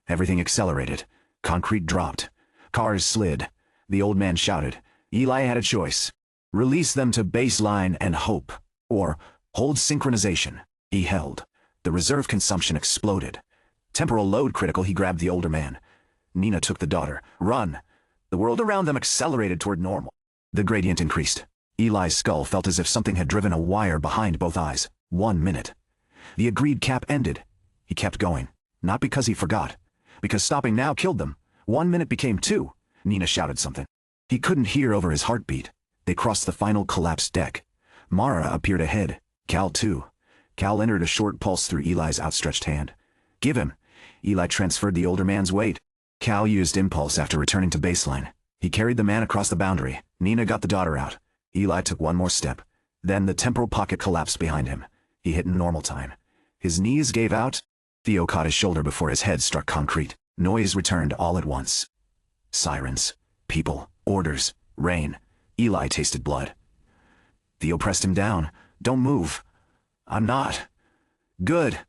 Everything accelerated. Concrete dropped. Cars slid. The old man shouted. Eli had a choice. Release them to baseline and hope. Or hold synchronization. He held. The reserve consumption exploded. Temporal load critical, he grabbed the older man. Nina took the daughter. Run. The world around them accelerated toward normal. The gradient increased. Eli's skull felt as if something had driven a wire behind both eyes. 1 minute. The agreed cap ended. He kept going. Not because he forgot. Because stopping now killed them. 1 minute became 2. Nina shouted something. He couldn't hear over his heartbeat. They crossed the final collapsed deck. Mara appeared ahead. Cal too. Cal entered a short pulse through Eli's outstretched hand. Give him. Eli transferred the older man's weight. Cal used impulse after returning to baseline. He carried the man across the boundary. Nina got the daughter out. Eli took 1 more step. Then the temporal pocket collapsed behind him. He hit in normal time. His knees gave out. Theo caught his shoulder before his head struck concrete. Noise returned all at once. Sirens. People. Orders. Rain. Eli tasted blood. Theo pressed him down. Don't move. I'm not. Good.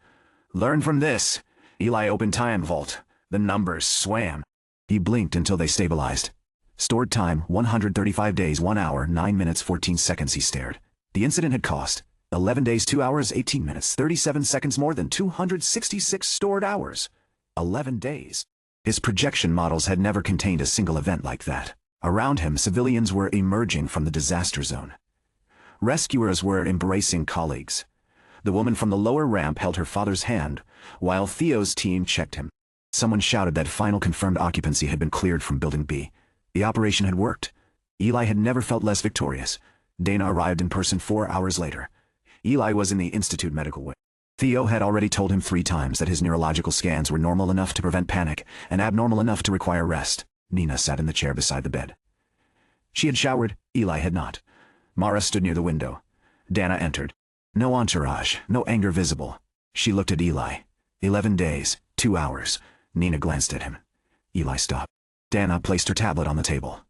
Learn from this. Eli opened time vault. The numbers swam. He blinked until they stabilized. Stored time, 135 days, 1 hour, 9 minutes, 14 seconds, he stared. The incident had cost 11 days, 2 hours, 18 minutes, 37 seconds more than 266 stored hours. 11 days. His projection models had never contained a single event like that. Around him, civilians were emerging from the disaster zone. Rescuers were embracing colleagues. The woman from the lower ramp held her father's hand, while Theo's team checked him. Someone shouted that final confirmed occupancy had been cleared from Building B. The operation had worked. Eli had never felt less victorious. Dana arrived in person 4 hours later. Eli was in the Institute medical wing. Theo had already told him 3 times that his neurological scans were normal enough to prevent panic and abnormal enough to require rest. Nina sat in the chair beside the bed. She had showered. Eli had not. Mara stood near the window. Dana entered. No entourage, no anger visible. She looked at Eli. 11 days, 2 hours. Nina glanced at him. Eli stopped. Dana placed her tablet on the table.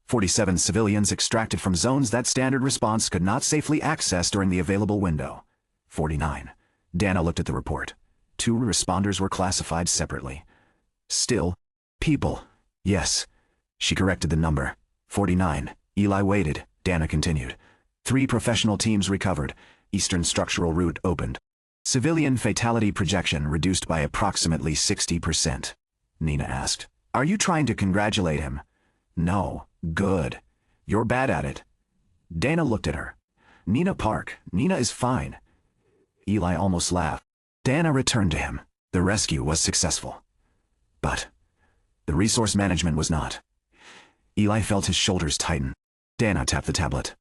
47 civilians extracted from zones that standard response could not safely access during the available window. 49. Dana looked at the report. 2 responders were classified separately. Still, people. Yes. She corrected the number. 49. Eli waited. Dana continued. 3 professional teams recovered. Eastern structural route opened. Civilian fatality projection reduced by approximately 60%. Nina asked. Are you trying to congratulate him? No. Good. You're bad at it. Dana looked at her. Nina Park. Nina is fine. Eli almost laughed. Dana returned to him. The rescue was successful. But the resource management was not. Eli felt his shoulders tighten. Dana tapped the tablet.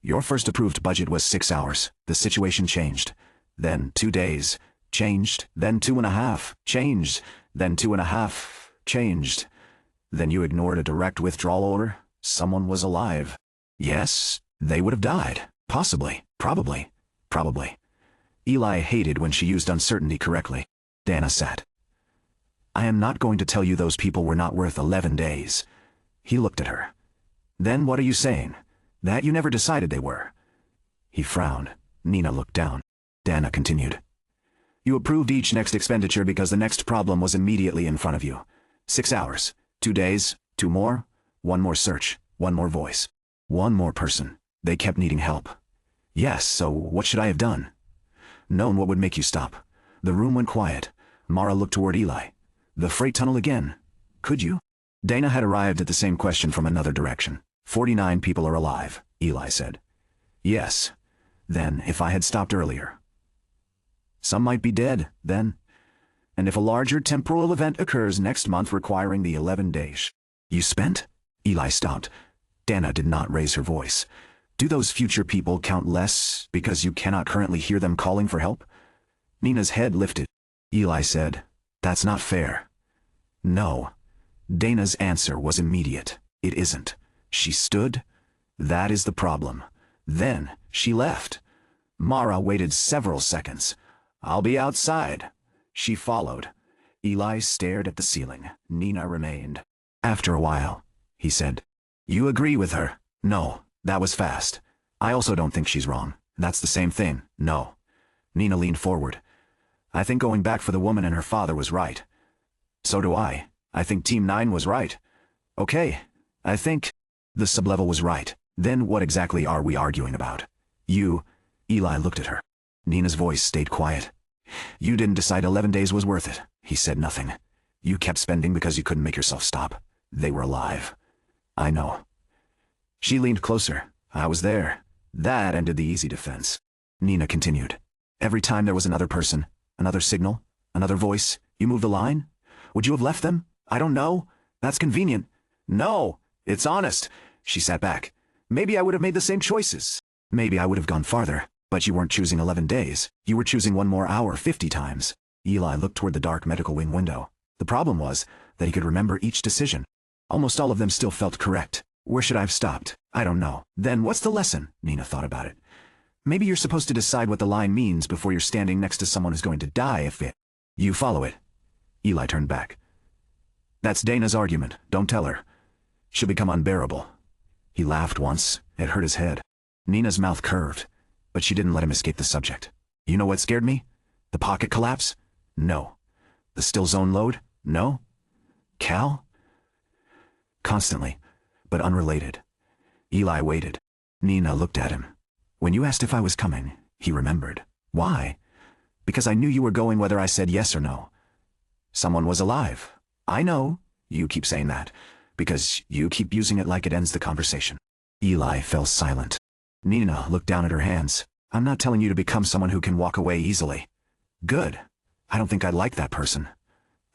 Your first approved budget was 6 hours. The situation changed. Then 2 days. Changed. Then 2.5. Changed. Then 2.5. Changed. Then you ignored a direct withdrawal order? Someone was alive. Yes, they would have died. Possibly. Probably. Probably. Eli hated when she used uncertainty correctly. Dana sat. I am not going to tell you those people were not worth 11 days. He looked at her. Then what are you saying? That you never decided they were. He frowned. Nina looked down. Dana continued. You approved each next expenditure because the next problem was immediately in front of you. 6 hours. 2 days. 2 more. 1 more search. 1 more voice. 1 more person. They kept needing help. Yes, so what should I have done? Known what would make you stop. The room went quiet. Mara looked toward Eli. The freight tunnel again. Could you? Dana had arrived at the same question from another direction. 49 people are alive, Eli said. Yes. Then, if I had stopped earlier. Some might be dead, then. And if a larger temporal event occurs next month requiring the 11 days. You spent? Eli stopped. Dana did not raise her voice. Do those future people count less because you cannot currently hear them calling for help? Nina's head lifted. Eli said, That's not fair. No. Dana's answer was immediate. It isn't. She stood. That is the problem. Then she left. Mara waited several seconds. I'll be outside. She followed. Eli stared at the ceiling. Nina remained. After a while, he said, You agree with her? No, that was fast. I also don't think she's wrong. That's the same thing. No. Nina leaned forward. I think going back for the woman and her father was right. So do I. I think Team 9 was right. Okay. I think the sublevel was right. Then what exactly are we arguing about? You. Eli looked at her. Nina's voice stayed quiet. You didn't decide 11 days was worth it. He said nothing. You kept spending because you couldn't make yourself stop. They were alive. I know. She leaned closer. I was there. That ended the easy defense. Nina continued. Every time there was another person, another signal, another voice, you moved the line? Would you have left them? I don't know. That's convenient. No, it's honest. She sat back. Maybe I would have made the same choices. Maybe I would have gone farther. But you weren't choosing 11 days. You were choosing 1 more hour 50 times. Eli looked toward the dark medical wing window. The problem was that he could remember each decision. Almost all of them still felt correct. Where should I have stopped? I don't know. Then what's the lesson? Nina thought about it. Maybe you're supposed to decide what the line means before you're standing next to someone who's going to die if it. You follow it. Eli turned back. That's Dana's argument. Don't tell her. She'll become unbearable. He laughed once. It hurt his head. Nina's mouth curved. But she didn't let him escape the subject. You know what scared me? The pocket collapse? No. The still zone load? No. Cal? Constantly, but unrelated. Eli waited. Nina looked at him. When you asked if I was coming, he remembered. Why? Because I knew you were going whether I said yes or no. Someone was alive. I know. You keep saying that, because you keep using it like it ends the conversation. Eli fell silent. Nina looked down at her hands. I'm not telling you to become someone who can walk away easily. Good. I don't think I'd like that person.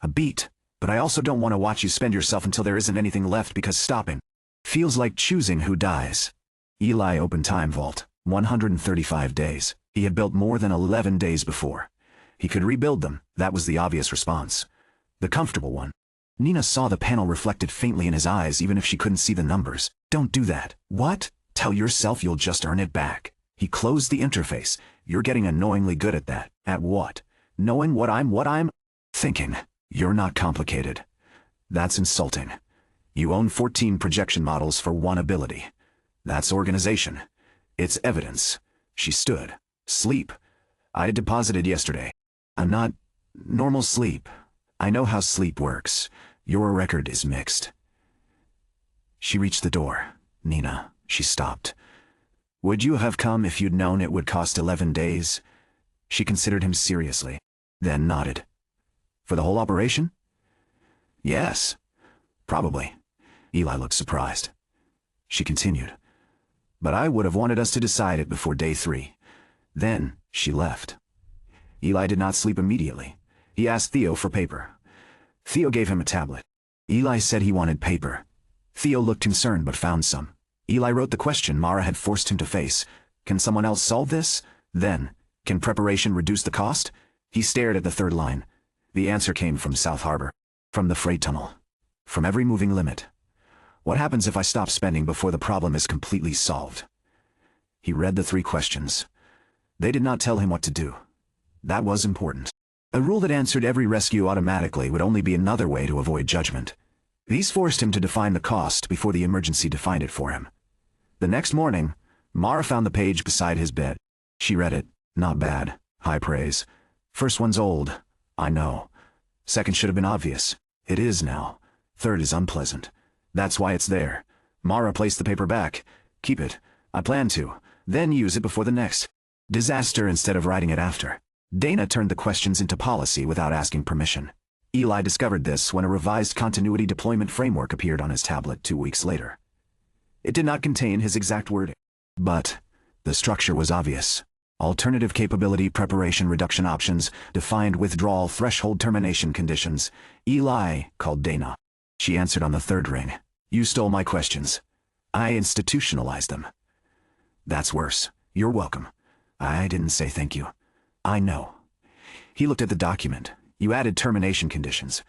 A beat. But I also don't want to watch you spend yourself until there isn't anything left because stopping feels like choosing who dies. Eli opened Time Vault. 135 days. He had built more than 11 days before. He could rebuild them. That was the obvious response. The comfortable one. Nina saw the panel reflected faintly in his eyes even if she couldn't see the numbers. Don't do that. What? Tell yourself you'll just earn it back. He closed the interface. You're getting annoyingly good at that. At what? Knowing what I'm thinking. You're not complicated. That's insulting. You own 14 projection models for 1 ability. That's organization. It's evidence. She stood. Sleep. I deposited yesterday. I'm not normal sleep. I know how sleep works. Your record is mixed. She reached the door. Nina, she stopped. Would you have come if you'd known it would cost 11 days? She considered him seriously, then nodded. For the whole operation? Yes, probably. Eli looked surprised. She continued. But I would have wanted us to decide it before day 3. Then she left. Eli did not sleep immediately. He asked Theo for paper. Theo gave him a tablet. Eli said he wanted paper. Theo looked concerned but found some. Eli wrote the question Mara had forced him to face. Can someone else solve this? Then, can preparation reduce the cost? He stared at the third line. The answer came from South Harbor. From the freight tunnel. From every moving limit. What happens if I stop spending before the problem is completely solved? He read the 3 questions. They did not tell him what to do. That was important. A rule that answered every rescue automatically would only be another way to avoid judgment. These forced him to define the cost before the emergency defined it for him. The next morning, Mara found the page beside his bed. She read it. Not bad. High praise. First one's old. I know. Second should have been obvious. It is now. Third is unpleasant. That's why it's there. Mara placed the paper back. Keep it. I plan to. Then use it before the next disaster instead of writing it after. Dana turned the questions into policy without asking permission. Eli discovered this when a revised continuity deployment framework appeared on his tablet 2 weeks later. It did not contain his exact wording, but the structure was obvious. Alternative capability preparation reduction options, defined withdrawal threshold termination conditions. Eli called Dana. She answered on the 3rd ring. You stole my questions. I institutionalized them. That's worse. You're welcome. I didn't say thank you. I know. He looked at the document. You added termination conditions.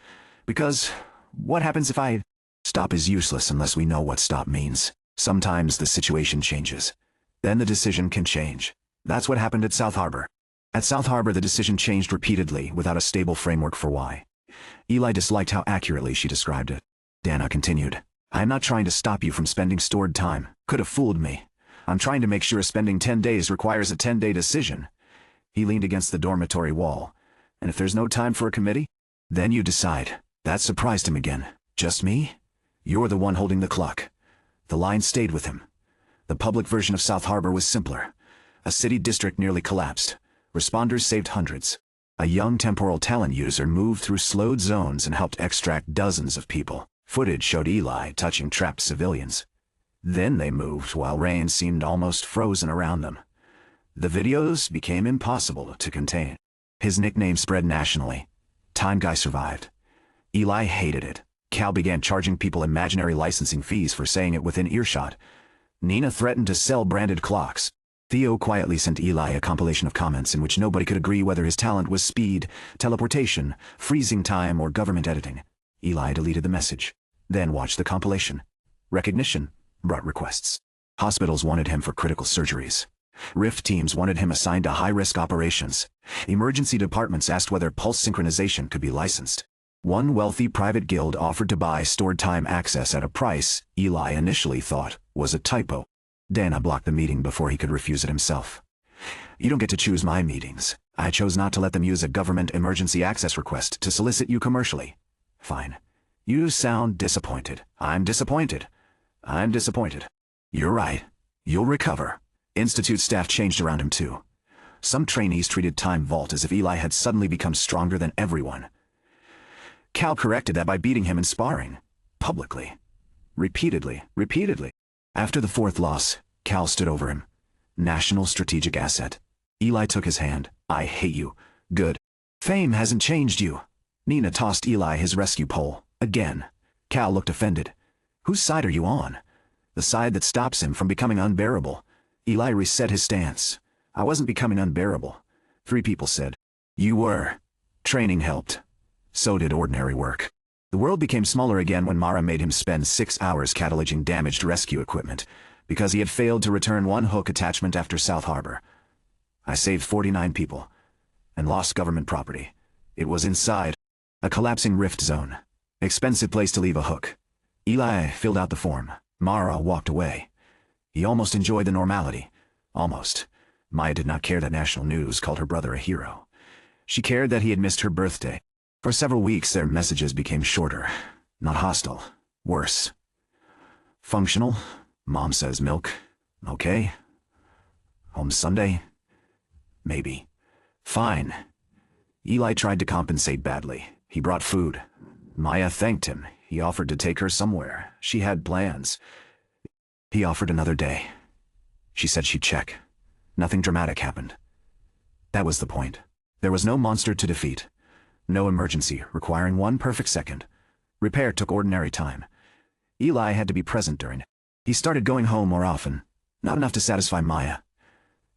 Because what happens if I... Stop is useless unless we know what stop means. Sometimes the situation changes. Then the decision can change. That's what happened at South Harbor. At South Harbor the decision changed repeatedly without a stable framework for why. Eli disliked how accurately she described it. Dana continued. I'm not trying to stop you from spending stored time. Could have fooled me. I'm trying to make sure spending 10 days requires a 10-day decision. He leaned against the dormitory wall. And if there's no time for a committee? Then you decide. That surprised him again. Just me? You're the one holding the clock. The line stayed with him. The public version of South Harbor was simpler. A city district nearly collapsed. Responders saved hundreds. A young temporal talent user moved through slowed zones and helped extract dozens of people. Footage showed Eli touching trapped civilians. Then they moved while rain seemed almost frozen around them. The videos became impossible to contain. His nickname spread nationally. Time Guy survived. Eli hated it. Cal began charging people imaginary licensing fees for saying it within earshot. Nina threatened to sell branded clocks. Theo quietly sent Eli a compilation of comments in which nobody could agree whether his talent was speed, teleportation, freezing time, or government editing. Eli deleted the message, then watched the compilation. Recognition brought requests. Hospitals wanted him for critical surgeries. Rift teams wanted him assigned to high-risk operations. Emergency departments asked whether pulse synchronization could be licensed. One wealthy private guild offered to buy stored time access at a price Eli initially thought was a typo. Dana blocked the meeting before he could refuse it himself. You don't get to choose my meetings. I chose not to let them use a government emergency access request to solicit you commercially. Fine. You sound disappointed. I'm disappointed. I'm disappointed. You're right. You'll recover. Institute staff changed around him too. Some trainees treated Time Vault as if Eli had suddenly become stronger than everyone. Cal corrected that by beating him in sparring. Publicly. Repeatedly. After the 4th loss, Cal stood over him. National strategic asset. Eli took his hand. I hate you. Good. Fame hasn't changed you. Nina tossed Eli his rescue pole. Again. Cal looked offended. Whose side are you on? The side that stops him from becoming unbearable. Eli reset his stance. I wasn't becoming unbearable. 3 people said. You were. Training helped. So did ordinary work. The world became smaller again when Mara made him spend 6 hours cataloging damaged rescue equipment, because he had failed to return one hook attachment after South Harbor. I saved 49 people, and lost government property. It was inside a collapsing rift zone. Expensive place to leave a hook. Eli filled out the form. Mara walked away. He almost enjoyed the normality. Almost. Maya did not care that national news called her brother a hero. She cared that he had missed her birthday. For several weeks their messages became shorter. Not hostile. Worse. Functional. Mom says milk. Okay. Home Sunday? Maybe. Fine. Eli tried to compensate badly. He brought food. Maya thanked him. He offered to take her somewhere. She had plans. He offered another day. She said she'd check. Nothing dramatic happened. That was the point. There was no monster to defeat. No emergency requiring one perfect second. Repair took ordinary time. Eli had to be present during it. He started going home more often. Not enough to satisfy Maya.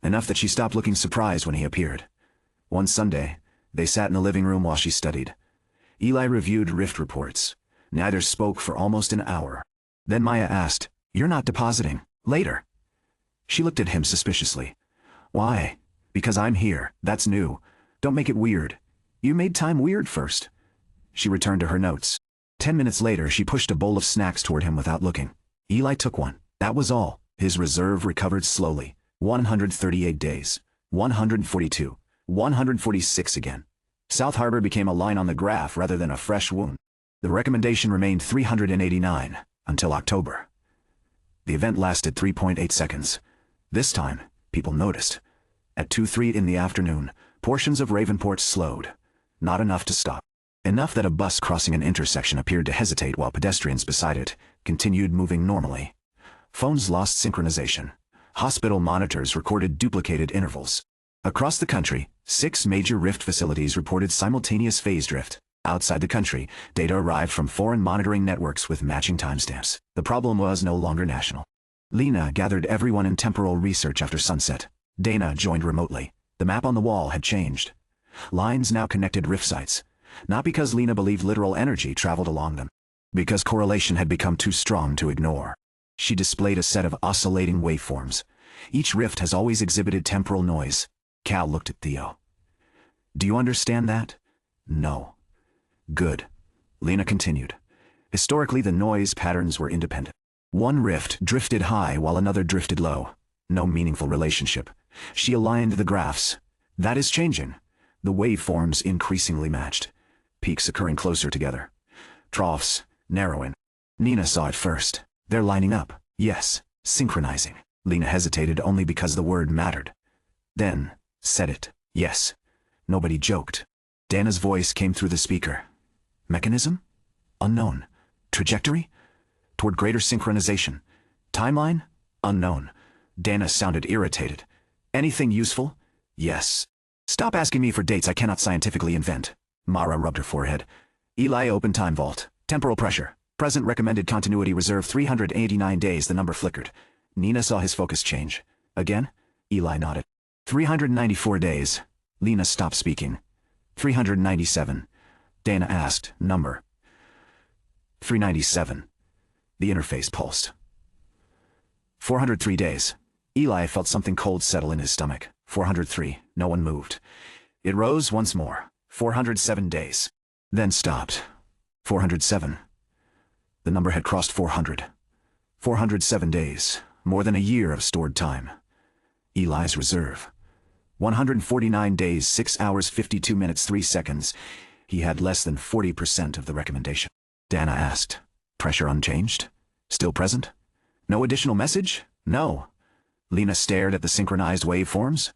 Enough that she stopped looking surprised when he appeared. One Sunday, they sat in the living room while she studied. Eli reviewed rift reports. Neither spoke for almost an hour. Then Maya asked, "You're not depositing later?" She looked at him suspiciously. "Why?" "Because I'm here. That's new. Don't make it weird. You made time weird first." She returned to her notes. 10 minutes later, she pushed a bowl of snacks toward him without looking. Eli took one. That was all. His reserve recovered slowly. 138 days. 142. 146 again. South Harbor became a line on the graph rather than a fresh wound. The recommendation remained 389 until October. The event lasted 3.8 seconds. This time, people noticed. At 2:03 in the afternoon, portions of Ravenport slowed. Not enough to stop. Enough that a bus crossing an intersection appeared to hesitate while pedestrians beside it continued moving normally. Phones lost synchronization. Hospital monitors recorded duplicated intervals. Across the country, 6 major rift facilities reported simultaneous phase drift. Outside the country, data arrived from foreign monitoring networks with matching timestamps. The problem was no longer national. Lena gathered everyone in temporal research after sunset. Dana joined remotely. The map on the wall had changed. Lines now connected rift sites. Not because Lena believed literal energy traveled along them. Because correlation had become too strong to ignore. She displayed a set of oscillating waveforms. Each rift has always exhibited temporal noise. Cal looked at Theo. "Do you understand that?" "No." "Good." Lena continued. Historically, the noise patterns were independent. One rift drifted high while another drifted low. No meaningful relationship. She aligned the graphs. That is changing. The waveforms increasingly matched. Peaks occurring closer together. Troughs narrowing. Nina saw it first. They're lining up. Yes, synchronizing. Lena hesitated only because the word mattered. Then, said it. Yes. Nobody joked. Dana's voice came through the speaker. Mechanism? Unknown. Trajectory? Toward greater synchronization. Timeline? Unknown. Dana sounded irritated. Anything useful? Yes. Stop asking me for dates I cannot scientifically invent. Mara rubbed her forehead. Eli opened Time Vault. Temporal pressure. Present recommended continuity reserve 389 days. The number flickered. Nina saw his focus change. Again? Eli nodded. 394 days. Lena stopped speaking. 397. Dana asked, number. 397. The interface pulsed. 403 days. Eli felt something cold settle in his stomach. 403. No one moved. It rose once more. 407 days. Then stopped. 407. The number had crossed 400. 407 days. More than a year of stored time. Eli's reserve. 149 days, 6 hours, 52 minutes, 3 seconds. He had less than 40% of the recommendation. Dana asked. Pressure unchanged? Still present? No additional message? No. Lena stared at the synchronized waveforms.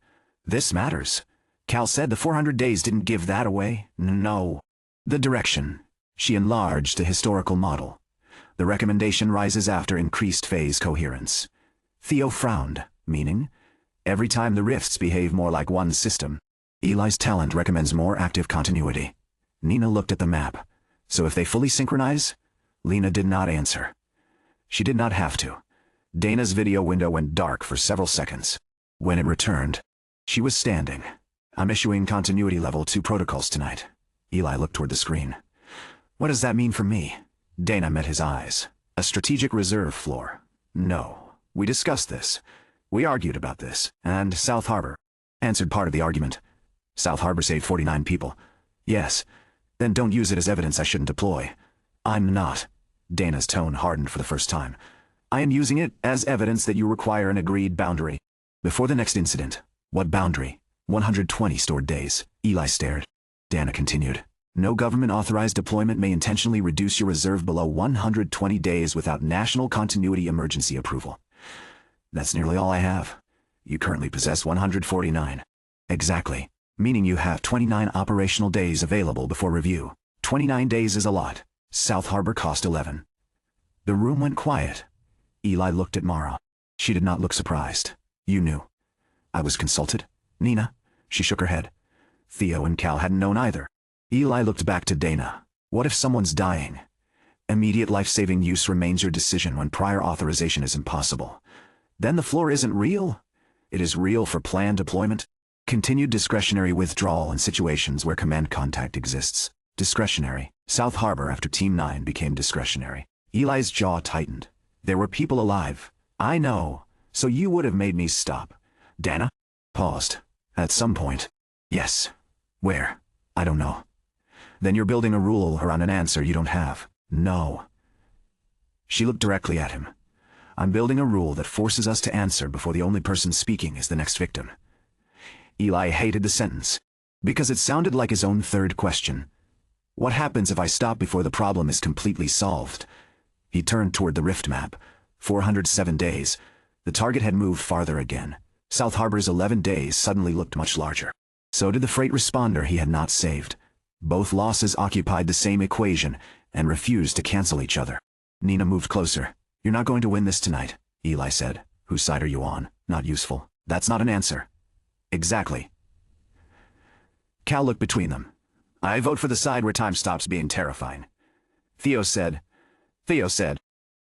This matters. Cal said the 400 days didn't give that away. No. The direction. She enlarged the historical model. The recommendation rises after increased phase coherence. Theo frowned, meaning, every time the rifts behave more like one system. Eli's talent recommends more active continuity. Nina looked at the map. So if they fully synchronize? Lena did not answer. She did not have to. Dana's video window went dark for several seconds. When it returned, she was standing. I'm issuing continuity level 2 protocols tonight. Eli looked toward the screen. What does that mean for me? Dana met his eyes. A strategic reserve floor. No. We discussed this. We argued about this. And South Harbor answered part of the argument. South Harbor saved 49 people. Yes. Then don't use it as evidence I shouldn't deploy. I'm not. Dana's tone hardened for the first time. I am using it as evidence that you require an agreed boundary. Before the next incident. What boundary? 120 stored days. Eli stared. Dana continued. No government-authorized deployment may intentionally reduce your reserve below 120 days without national continuity emergency approval. That's nearly all I have. You currently possess 149. Exactly. Meaning you have 29 operational days available before review. 29 days is a lot. South Harbor cost 11. The room went quiet. Eli looked at Mara. She did not look surprised. You knew. I was consulted? Nina? She shook her head. Theo and Cal hadn't known either. Eli looked back to Dana. What if someone's dying? Immediate life-saving use remains your decision when prior authorization is impossible. Then the floor isn't real? It is real for planned deployment? Continued discretionary withdrawal in situations where command contact exists. Discretionary. South Harbor after Team 9 became discretionary. Eli's jaw tightened. There were people alive. I know. So you would have made me stop. Dana? Paused. At some point. Yes. Where? I don't know. Then you're building a rule around an answer you don't have. No. She looked directly at him. I'm building a rule that forces us to answer before the only person speaking is the next victim. Eli hated the sentence, because it sounded like his own third question. What happens if I stop before the problem is completely solved? He turned toward the rift map. 407 days. The target had moved farther again. South Harbor's 11 days suddenly looked much larger. So did the freight responder he had not saved. Both losses occupied the same equation and refused to cancel each other. Nina moved closer. You're not going to win this tonight, Eli said. Whose side are you on? Not useful. That's not an answer. Exactly. Cal looked between them. I vote for the side where time stops being terrifying. Theo said.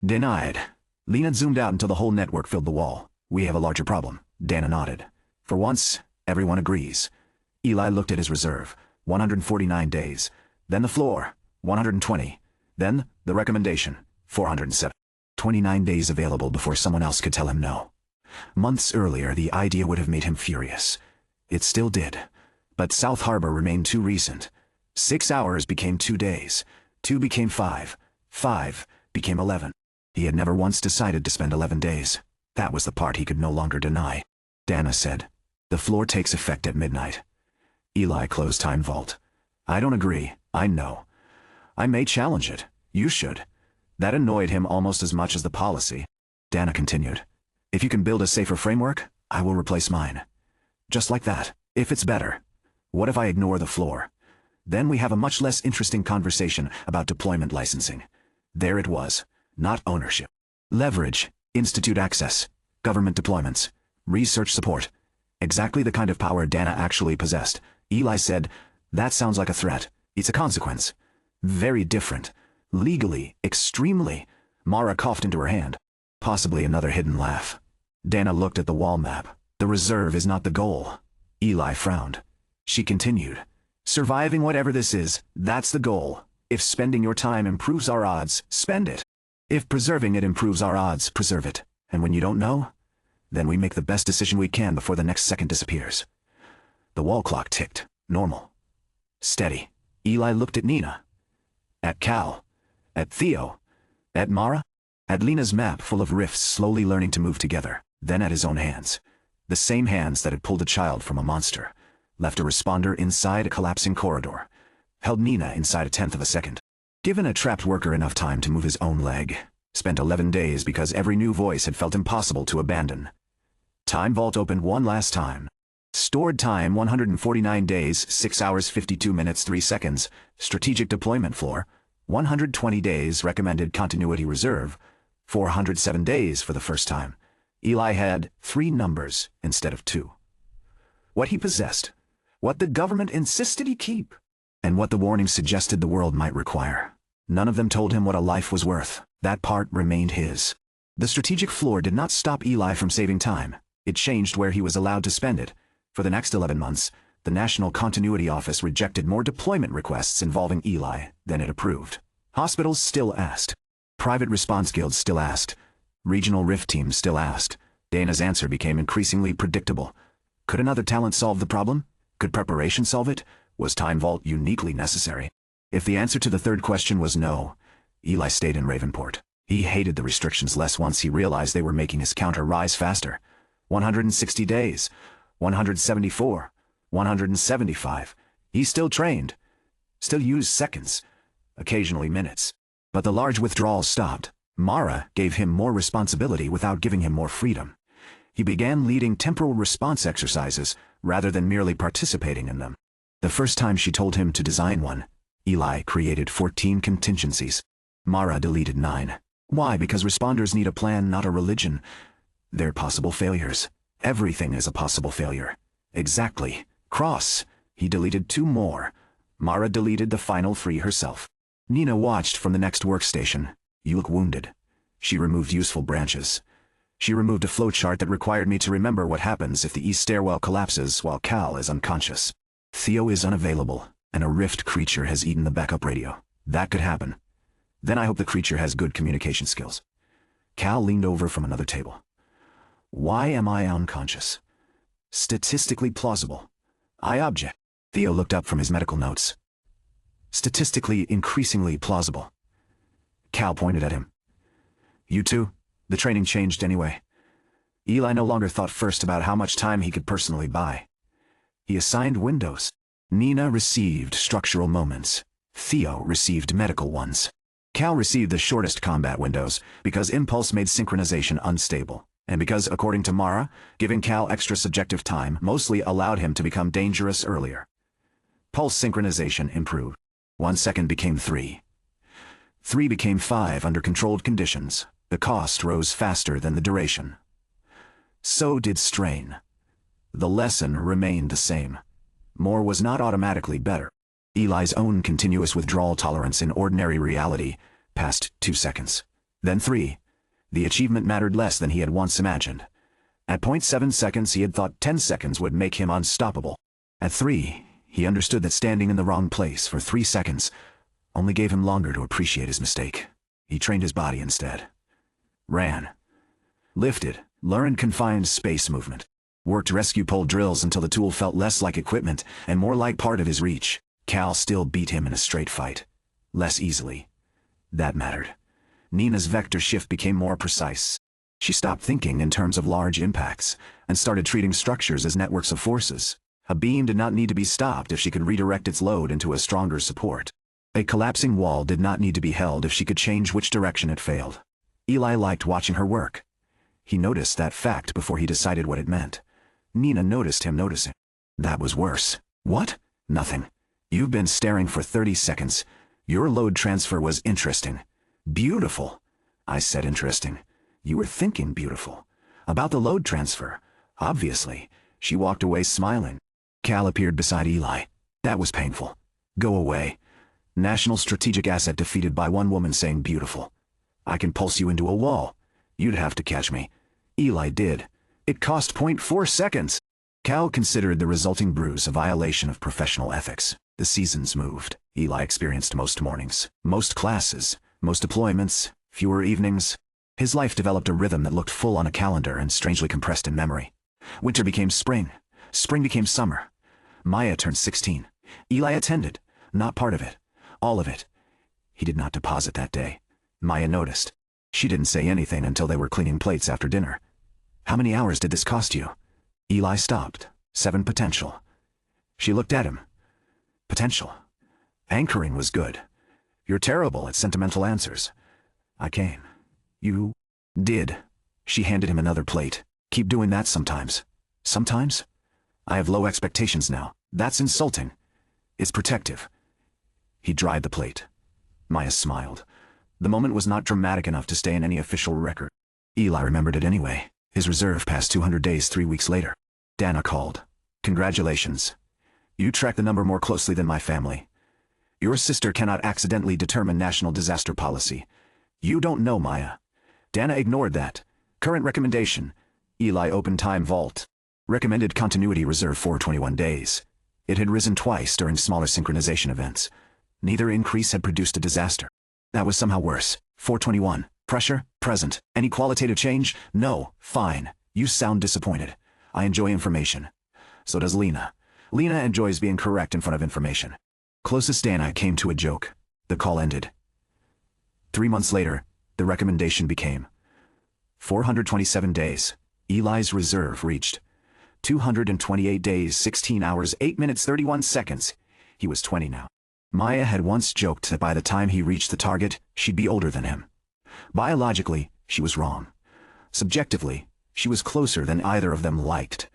Denied. Lena zoomed out until the whole network filled the wall. We have a larger problem. Dana nodded. For once, everyone agrees. Eli looked at his reserve. 149 days. Then the floor. 120. Then the recommendation. 407. 29 days available before someone else could tell him no. Months earlier, the idea would have made him furious. It still did. But South Harbor remained too recent. 6 hours became 2 days. 2 became 5. 5 became 11. He had never once decided to spend 11 days. That was the part he could no longer deny. Dana said, the floor takes effect at midnight. Eli closed Time Vault. I don't agree. I know. I may challenge it. You should. That annoyed him almost as much as the policy. Dana continued. If you can build a safer framework, I will replace mine. Just like that, if it's better. What if I ignore the floor? Then we have a much less interesting conversation about deployment licensing. There it was. Not ownership. Leverage, institute access, government deployments, research support. Exactly the kind of power Dana actually possessed. Eli said, that sounds like a threat. It's a consequence. Very different. Legally, extremely. Mara coughed into her hand. Possibly another hidden laugh. Dana looked at the wall map. The reserve is not the goal. Eli frowned. She continued. Surviving whatever this is, that's the goal. If spending your time improves our odds, spend it. If preserving it improves our odds, preserve it. And when you don't know, then we make the best decision we can before the next second disappears. The wall clock ticked. Normal. Steady. Eli looked at Nina. At Cal. At Theo. At Mara. At Lena's map full of rifts slowly learning to move together. Then at his own hands. The same hands that had pulled a child from a monster. Left a responder inside a collapsing corridor. Held Nina inside a tenth of a second. Given a trapped worker enough time to move his own leg. Spent 11 days because every new voice had felt impossible to abandon. Time Vault opened one last time. Stored time 149 days, 6 hours 52 minutes 3 seconds. Strategic deployment floor. 120 days recommended continuity reserve. 407 days for the first time. Eli had 3 numbers instead of 2. What he possessed. What the government insisted he keep. And what the warning suggested the world might require. None of them told him what a life was worth. That part remained his. The strategic floor did not stop Eli from saving time. It changed where he was allowed to spend it. For the next 11 months, the National Continuity Office rejected more deployment requests involving Eli than it approved. Hospitals still asked. Private response guilds still asked. Regional rift teams still asked. Dana's answer became increasingly predictable. Could another talent solve the problem? Could preparation solve it? Was Time Vault uniquely necessary? If the answer to the third question was no, Eli stayed in Ravenport. He hated the restrictions less once he realized they were making his counter rise faster. 160 days. 174. 175. He still trained. still used seconds, occasionally minutes. But the large withdrawals stopped. Mara gave him more responsibility without giving him more freedom. He began leading temporal response exercises rather than merely participating in them. The first time she told him to design one, Eli created 14 contingencies. Mara deleted 9. Why? Because responders need a plan, not a religion. They're possible failures. Everything is a possible failure. Exactly. Cross. He deleted 2 more. Mara deleted the final 3 herself. Nina watched from the next workstation. You look wounded. She removed useful branches. She removed a flowchart that required me to remember what happens if the east stairwell collapses while Cal is unconscious. Theo is unavailable, and a rift creature has eaten the backup radio. That could happen. Then I hope the creature has good communication skills. Cal leaned over from another table. Why am I unconscious? Statistically plausible. I object. Theo looked up from his medical notes. Statistically increasingly plausible. Cal pointed at him. You too? The training changed anyway. Eli no longer thought first about how much time he could personally buy. He assigned windows. Nina received structural moments. Theo received medical ones. Cal received the shortest combat windows because impulse made synchronization unstable, and because, according to Mara, giving Cal extra subjective time mostly allowed him to become dangerous earlier. Pulse synchronization improved. 1 second became 3. 3 became 5 under controlled conditions. The cost rose faster than the duration. So did strain. The lesson remained the same. More was not automatically better. Eli's own continuous withdrawal tolerance in ordinary reality passed 2 seconds. Then 3. The achievement mattered less than he had once imagined. At 0.7 seconds he had thought 10 seconds would make him unstoppable. At 3, he understood that standing in the wrong place for 3 seconds only gave him longer to appreciate his mistake. He trained his body instead. Ran. Lifted. Learned confined space movement. Worked rescue pole drills until the tool felt less like equipment and more like part of his reach. Cal still beat him in a straight fight. Less easily. That mattered. Nina's vector shift became more precise. She stopped thinking in terms of large impacts and started treating structures as networks of forces. A beam did not need to be stopped if she could redirect its load into a stronger support. A collapsing wall did not need to be held if she could change which direction it failed. Eli liked watching her work. He noticed that fact before he decided what it meant. Nina noticed him noticing. That was worse. What? Nothing. You've been staring for 30 seconds. Your load transfer was interesting. Beautiful. I said interesting. You were thinking beautiful. About the load transfer. Obviously. She walked away smiling. Cal appeared beside Eli. That was painful. Go away. National strategic asset defeated by one woman saying beautiful. I can pulse you into a wall. You'd have to catch me. Eli did. It cost 0.4 seconds. Cal considered the resulting bruise a violation of professional ethics. The seasons moved. Eli experienced most mornings, most classes, most deployments, fewer evenings. His life developed a rhythm that looked full on a calendar and strangely compressed in memory. Winter became spring. Spring became summer. Maya turned 16. Eli attended. Not part of it. All of it. He did not deposit that day. Maya noticed. She didn't say anything until they were cleaning plates after dinner. How many hours did this cost you? Eli stopped. 7 potential. She looked at him. Potential. Anchoring was good. You're terrible at sentimental answers. I came. You did. She handed him another plate. Keep doing that sometimes. Sometimes? I have low expectations now. That's insulting. It's protective. He dried the plate. Maya smiled. The moment was not dramatic enough to stay in any official record. Eli remembered it anyway. His reserve passed 200 days 3 weeks later. Dana called. Congratulations. You track the number more closely than my family. Your sister cannot accidentally determine national disaster policy. You don't know, Maya. Dana ignored that. Current recommendation. Eli opened time vault. Recommended continuity reserve 421 days. It had risen twice during smaller synchronization events. Neither increase had produced a disaster. That was somehow worse. 421. Pressure? Present. Any qualitative change? No. Fine. You sound disappointed. I enjoy information. So does Lena. Lena enjoys being correct in front of information. Closest Dana came to a joke. The call ended. 3 months later, the recommendation became 427 days. Eli's reserve reached 228 days, 16 hours, 8 minutes, 31 seconds. He was 20 now. Maya had once joked that by the time he reached the target, she'd be older than him. Biologically, she was wrong. Subjectively, she was closer than either of them liked.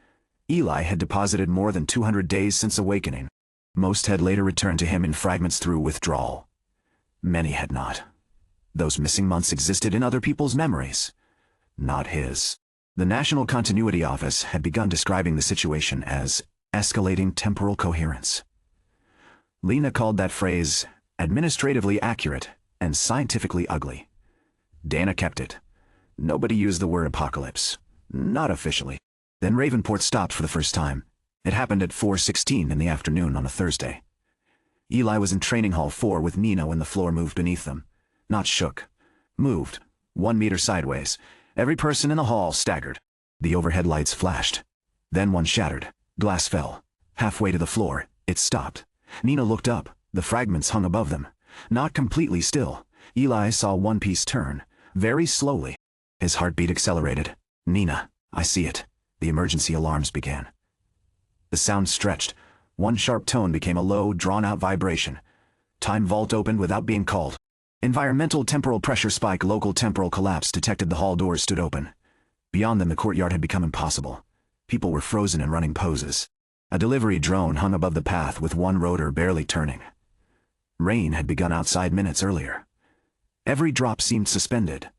Eli had deposited more than 200 days since awakening. Most had later returned to him in fragments through withdrawal. Many had not. Those missing months existed in other people's memories. Not his. The National Continuity Office had begun describing the situation as escalating temporal coherence. Lena called that phrase administratively accurate and scientifically ugly. Dana kept it. Nobody used the word apocalypse. Not officially. Then Ravenport stopped for the first time. It happened at 4:16 in the afternoon on a Thursday. Eli was in Training Hall 4 with Nina when the floor moved beneath them. Not shook. Moved. 1 meter sideways. Every person in the hall staggered. The overhead lights flashed. Then one shattered. Glass fell. Halfway to the floor, it stopped. Nina looked up. The fragments hung above them. Not completely still. Eli saw one piece turn. Very slowly. His heartbeat accelerated. "Nina, I see it." The emergency alarms began. The sound stretched. One sharp tone became a low, drawn-out vibration. Time vault opened without being called. Environmental temporal pressure spike, local temporal collapse detected. The hall doors stood open. Beyond them, the courtyard had become impossible. People were frozen in running poses. A delivery drone hung above the path with one rotor barely turning. Rain had begun outside minutes earlier. Every drop seemed suspended.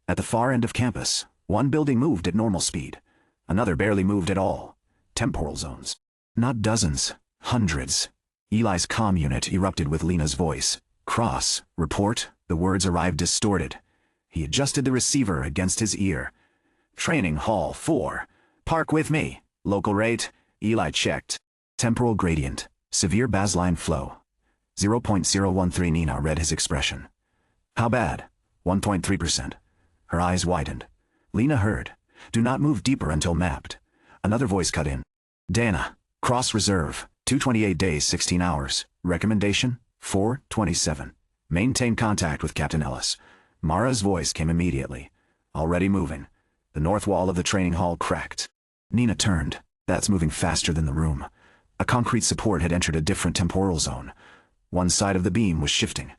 At the far end of campus, one building moved at normal speed. Another barely moved at all. Temporal zones. Not dozens, hundreds. Eli's comm unit erupted with Lena's voice. "Cross, report." The words arrived distorted. He adjusted the receiver against his ear. "Training Hall 4. Park with me. Local rate." Eli checked. Temporal gradient. Severe baseline flow. 0.013. Nina read his expression. "How bad?" 1.3%. Her eyes widened. Lena heard. "Do not move deeper until mapped." Another voice cut in. "Dana, cross reserve, 228 days, 16 hours. Recommendation, 4:27. Maintain contact with Captain Ellis." Mara's voice came immediately. "Already moving." The north wall of the training hall cracked. Nina turned. That's moving faster than the room. A concrete support had entered a different temporal zone. One side of the beam was shifting.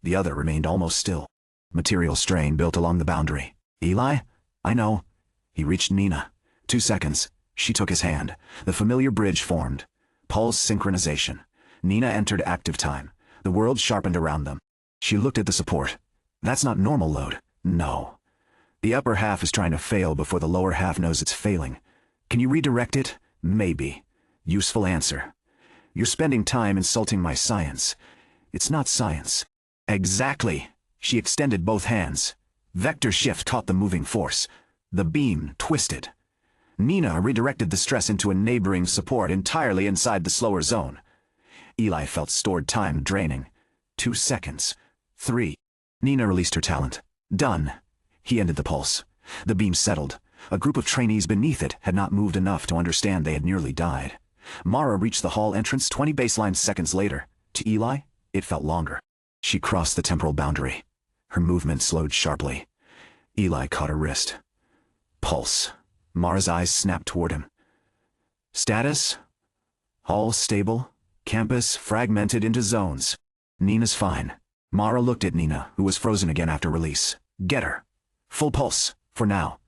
The other remained almost still. Material strain built along the boundary. "Eli? I know." He reached Nina. 2 seconds. She took his hand. The familiar bridge formed. Pulse synchronization. Nina entered active time. The world sharpened around them. She looked at the support. "That's not normal load." "No. The upper half is trying to fail before the lower half knows it's failing. Can you redirect it?" "Maybe." Useful answer. "You're spending time insulting my science." "It's not science." "Exactly." She extended both hands. Vector shift caught the moving force. The beam twisted. Nina redirected the stress into a neighboring support entirely inside the slower zone. Eli felt stored time draining. 2 seconds. 3. Nina released her talent. "Done." He ended the pulse. The beam settled. A group of trainees beneath it had not moved enough to understand they had nearly died. Mara reached the hall entrance 20 baseline seconds later. To Eli, it felt longer. She crossed the temporal boundary. Her movement slowed sharply. Eli caught her wrist. Pulse. Mara's eyes snapped toward him. "Status? Hall stable. Campus fragmented into zones. Nina's fine." Mara looked at Nina, who was frozen again after release. "Get her. Full pulse, for now."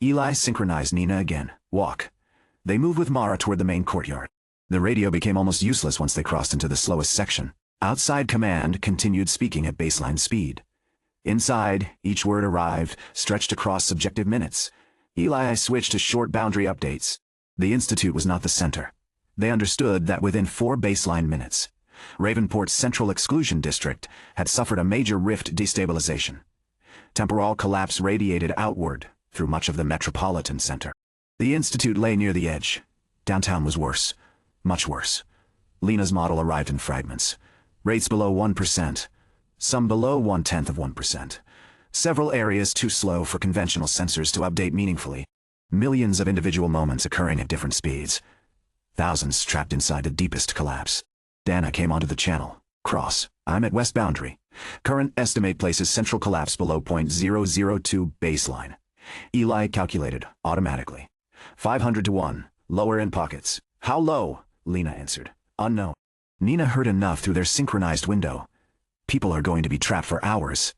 Eli synchronized Nina again. "Walk." They moved with Mara toward the main courtyard. The radio became almost useless once they crossed into the slowest section. Outside command continued speaking at baseline speed. Inside, each word arrived, stretched across subjective minutes. Eli switched to short boundary updates. The Institute was not the center. They understood that within 4 baseline minutes, Ravenport's Central Exclusion District had suffered a major rift destabilization. Temporal collapse radiated outward through much of the metropolitan center. The Institute lay near the edge. Downtown was worse. Much worse. Lena's model arrived in fragments. Rates below 1%. Some below 0.1%. Several areas too slow for conventional sensors to update meaningfully. Millions of individual moments occurring at different speeds. Thousands trapped inside the deepest collapse. Dana came onto the channel. "Cross. I'm at west boundary. Current estimate places central collapse below 0.002 baseline." Eli calculated, automatically. 500 to 1. Lower in pockets. "How low?" Lena answered. "Unknown." Nina heard enough through their synchronized window. People are going to be trapped for hours.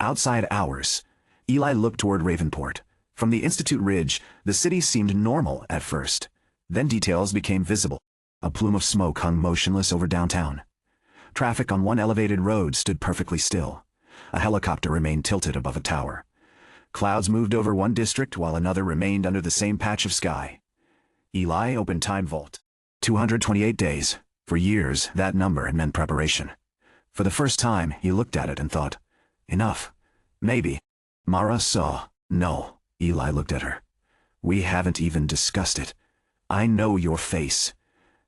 Outside hours. Eli looked toward Ravenport. From the Institute Ridge, the city seemed normal at first. Then details became visible. A plume of smoke hung motionless over downtown. Traffic on one elevated road stood perfectly still. A helicopter remained tilted above a tower. Clouds moved over one district while another remained under the same patch of sky. Eli opened Time Vault. 228 days. For years, that number had meant preparation. For the first time, he looked at it and thought, enough. Maybe. Mara saw. No. Eli looked at her. We haven't even discussed it. I know your face.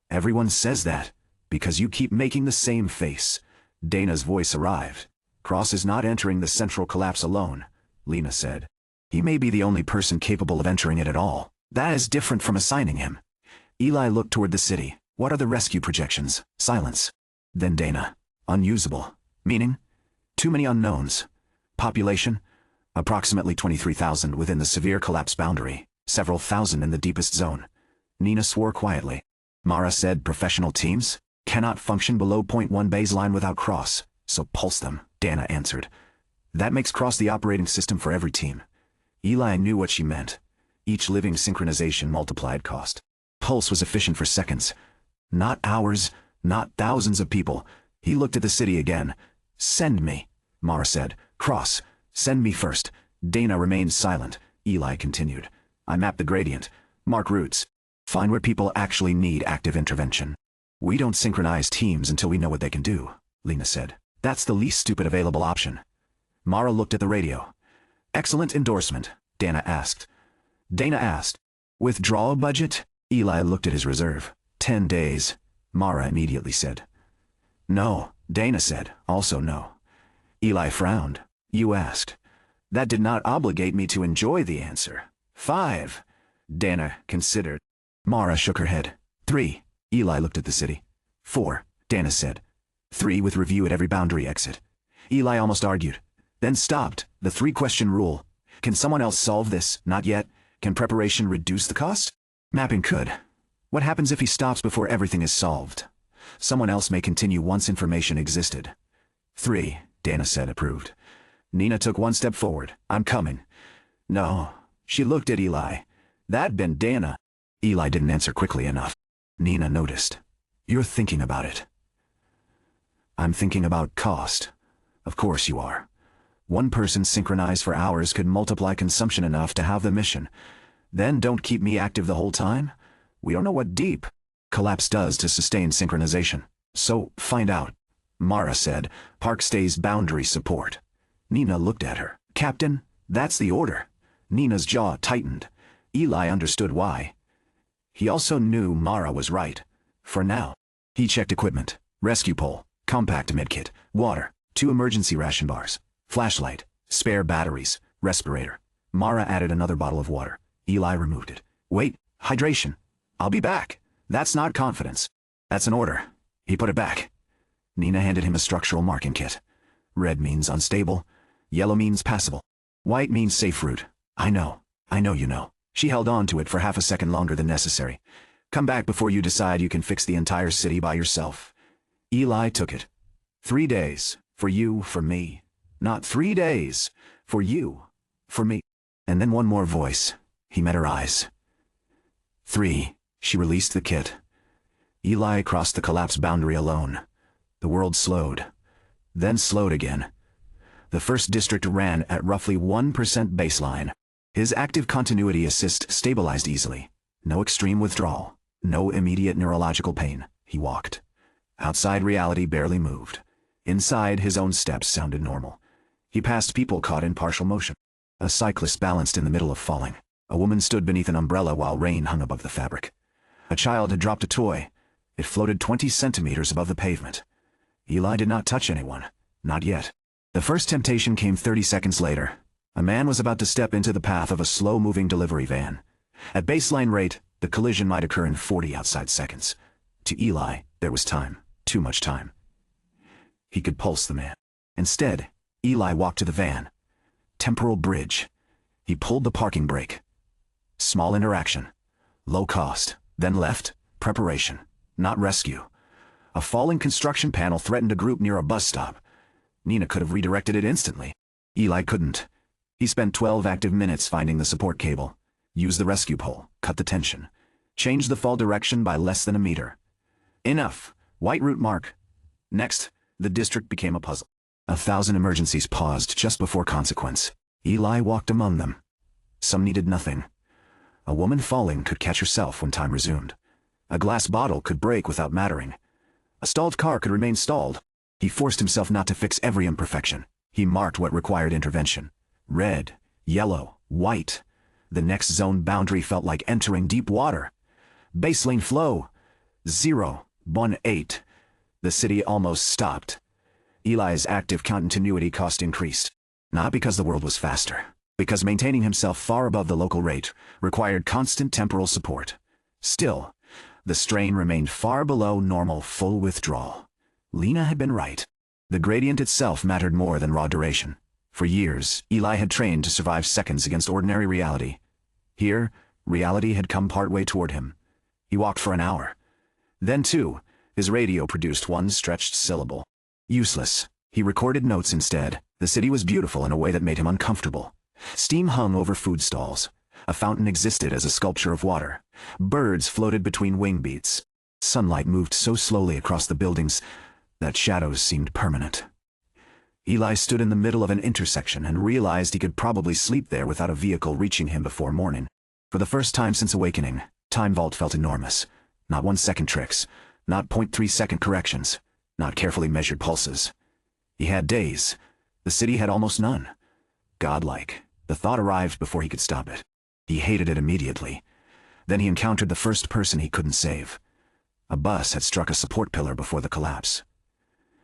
Everyone says that, because you keep making the same face. Dana's voice arrived. Cross is not entering the central collapse alone, Lena said. He may be the only person capable of entering it at all. That is different from assigning him. Eli looked toward the city. What are the rescue projections? Silence. Then Dana. Unusable. Meaning? Too many unknowns. Population? Approximately 23,000 within the severe collapse boundary, several thousand in the deepest zone. Nina swore quietly. Mara said professional teams cannot function below 0.1 baseline without Cross, so pulse them, Dana answered. That makes Cross the operating system for every team. Eli knew what she meant. Each living synchronization multiplied cost. Pulse was efficient for seconds. Not hours, not thousands of people. He looked at the city again. Send me, Mara said. Cross, send me first. Dana remained silent. Eli continued. I map the gradient. Mark routes. Find where people actually need active intervention. We don't synchronize teams until we know what they can do, Lena said. That's the least stupid available option. Mara looked at the radio. Excellent endorsement, Dana asked. Withdraw budget? Eli looked at his reserve. 10 days. Mara immediately said. No, Dana said, also no. Eli frowned. You asked. That did not obligate me to enjoy the answer. 5. Dana considered. Mara shook her head. 3. Eli looked at the city. 4. Dana said. 3 with review at every boundary exit. Eli almost argued. Then stopped. The 3-question rule. Can someone else solve this? Not yet. Can preparation reduce the cost? Mapping could. What happens if he stops before everything is solved? Someone else may continue once information existed. 3. Dana said, approved. Nina took one step forward. I'm coming. No. She looked at Eli. That'd been Dana. Eli didn't answer quickly enough. Nina noticed. You're thinking about it. I'm thinking about cost. Of course you are. One person synchronized for hours could multiply consumption enough to have the mission. Then don't keep me active the whole time? We don't know what deep collapse does to sustain synchronization. So, find out. Mara said, Park stays boundary support. Nina looked at her. Captain, that's the order. Nina's jaw tightened. Eli understood why. He also knew Mara was right. For now. He checked equipment. Rescue pole, compact medkit, water, 2 emergency ration bars, flashlight, spare batteries, respirator. Mara added another bottle of water. Eli removed it. Wait, hydration. I'll be back. That's not confidence. That's an order. He put it back. Nina handed him a structural marking kit. Red means unstable. Yellow means passable. White means safe route. I know you know. She held on to it for half a second longer than necessary. Come back before you decide you can fix the entire city by yourself. Eli took it. 3 days. For you, for me. Not 3 days. For you. For me. And then one more voice. He met her eyes. 3. She released the kit. Eli crossed the collapse boundary alone. The world slowed. Then slowed again. The first district ran at roughly 1% baseline. His active continuity assist stabilized easily. No extreme withdrawal. No immediate neurological pain. He walked. Outside reality barely moved. Inside, his own steps sounded normal. He passed people caught in partial motion. A cyclist balanced in the middle of falling. A woman stood beneath an umbrella while rain hung above the fabric. A child had dropped a toy. It floated 20 centimeters above the pavement. Eli did not touch anyone. Not yet. The first temptation came 30 seconds later. A man was about to step into the path of a slow-moving delivery van. At baseline rate, the collision might occur in 40 outside seconds. To Eli, there was time. Too much time. He could pulse the man. Instead, Eli walked to the van. Temporal bridge. He pulled the parking brake. Small interaction. Low cost. Then left. Preparation. Not rescue. A falling construction panel threatened a group near a bus stop. Nina could have redirected it instantly. Eli couldn't. He spent 12 active minutes finding the support cable, used the rescue pole, cut the tension, changed the fall direction by less than a meter. Enough. White route mark. Next, the district became a puzzle. 1,000 emergencies paused just before consequence. Eli walked among them. Some needed nothing. A woman falling could catch herself when time resumed. A glass bottle could break without mattering. A stalled car could remain stalled. He forced himself not to fix every imperfection. He marked what required intervention. Red, yellow, white. The next zone boundary felt like entering deep water. Baselane flow. 0.18. The city almost stopped. Eli's active continuity cost increased. Not because the world was faster, because maintaining himself far above the local rate required constant temporal support. Still, the strain remained far below normal full withdrawal. Lena had been right. The gradient itself mattered more than raw duration. For years, Eli had trained to survive seconds against ordinary reality. Here, reality had come partway toward him. He walked for an hour. Then, too, his radio produced one stretched syllable. Useless. He recorded notes instead. The city was beautiful in a way that made him uncomfortable. Steam hung over food stalls. A fountain existed as a sculpture of water. Birds floated between wing beats. Sunlight moved so slowly across the buildings that shadows seemed permanent. Eli stood in the middle of an intersection and realized he could probably sleep there without a vehicle reaching him before morning. For the first time since awakening, Time Vault felt enormous. Not 1-second tricks, not 0.3-second corrections, not carefully measured pulses. He had days. The city had almost none. Godlike, the thought arrived before he could stop it. He hated it immediately. Then he encountered the first person he couldn't save. A bus had struck a support pillar before the collapse.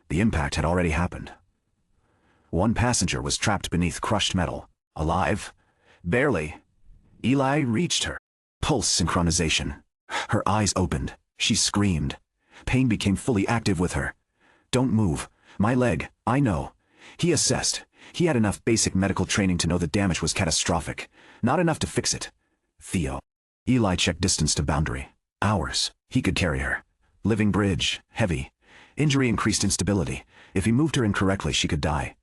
The impact had already happened. One passenger was trapped beneath crushed metal. Alive? Barely. Eli reached her. Pulse synchronization. Her eyes opened. She screamed. Pain became fully active with her. Don't move. My leg. I know. He assessed. He had enough basic medical training to know the damage was catastrophic. Not enough to fix it. Theo. Eli checked distance to boundary. Hours. He could carry her. Living bridge. Heavy. Injury increased instability. If he moved her incorrectly, she could die.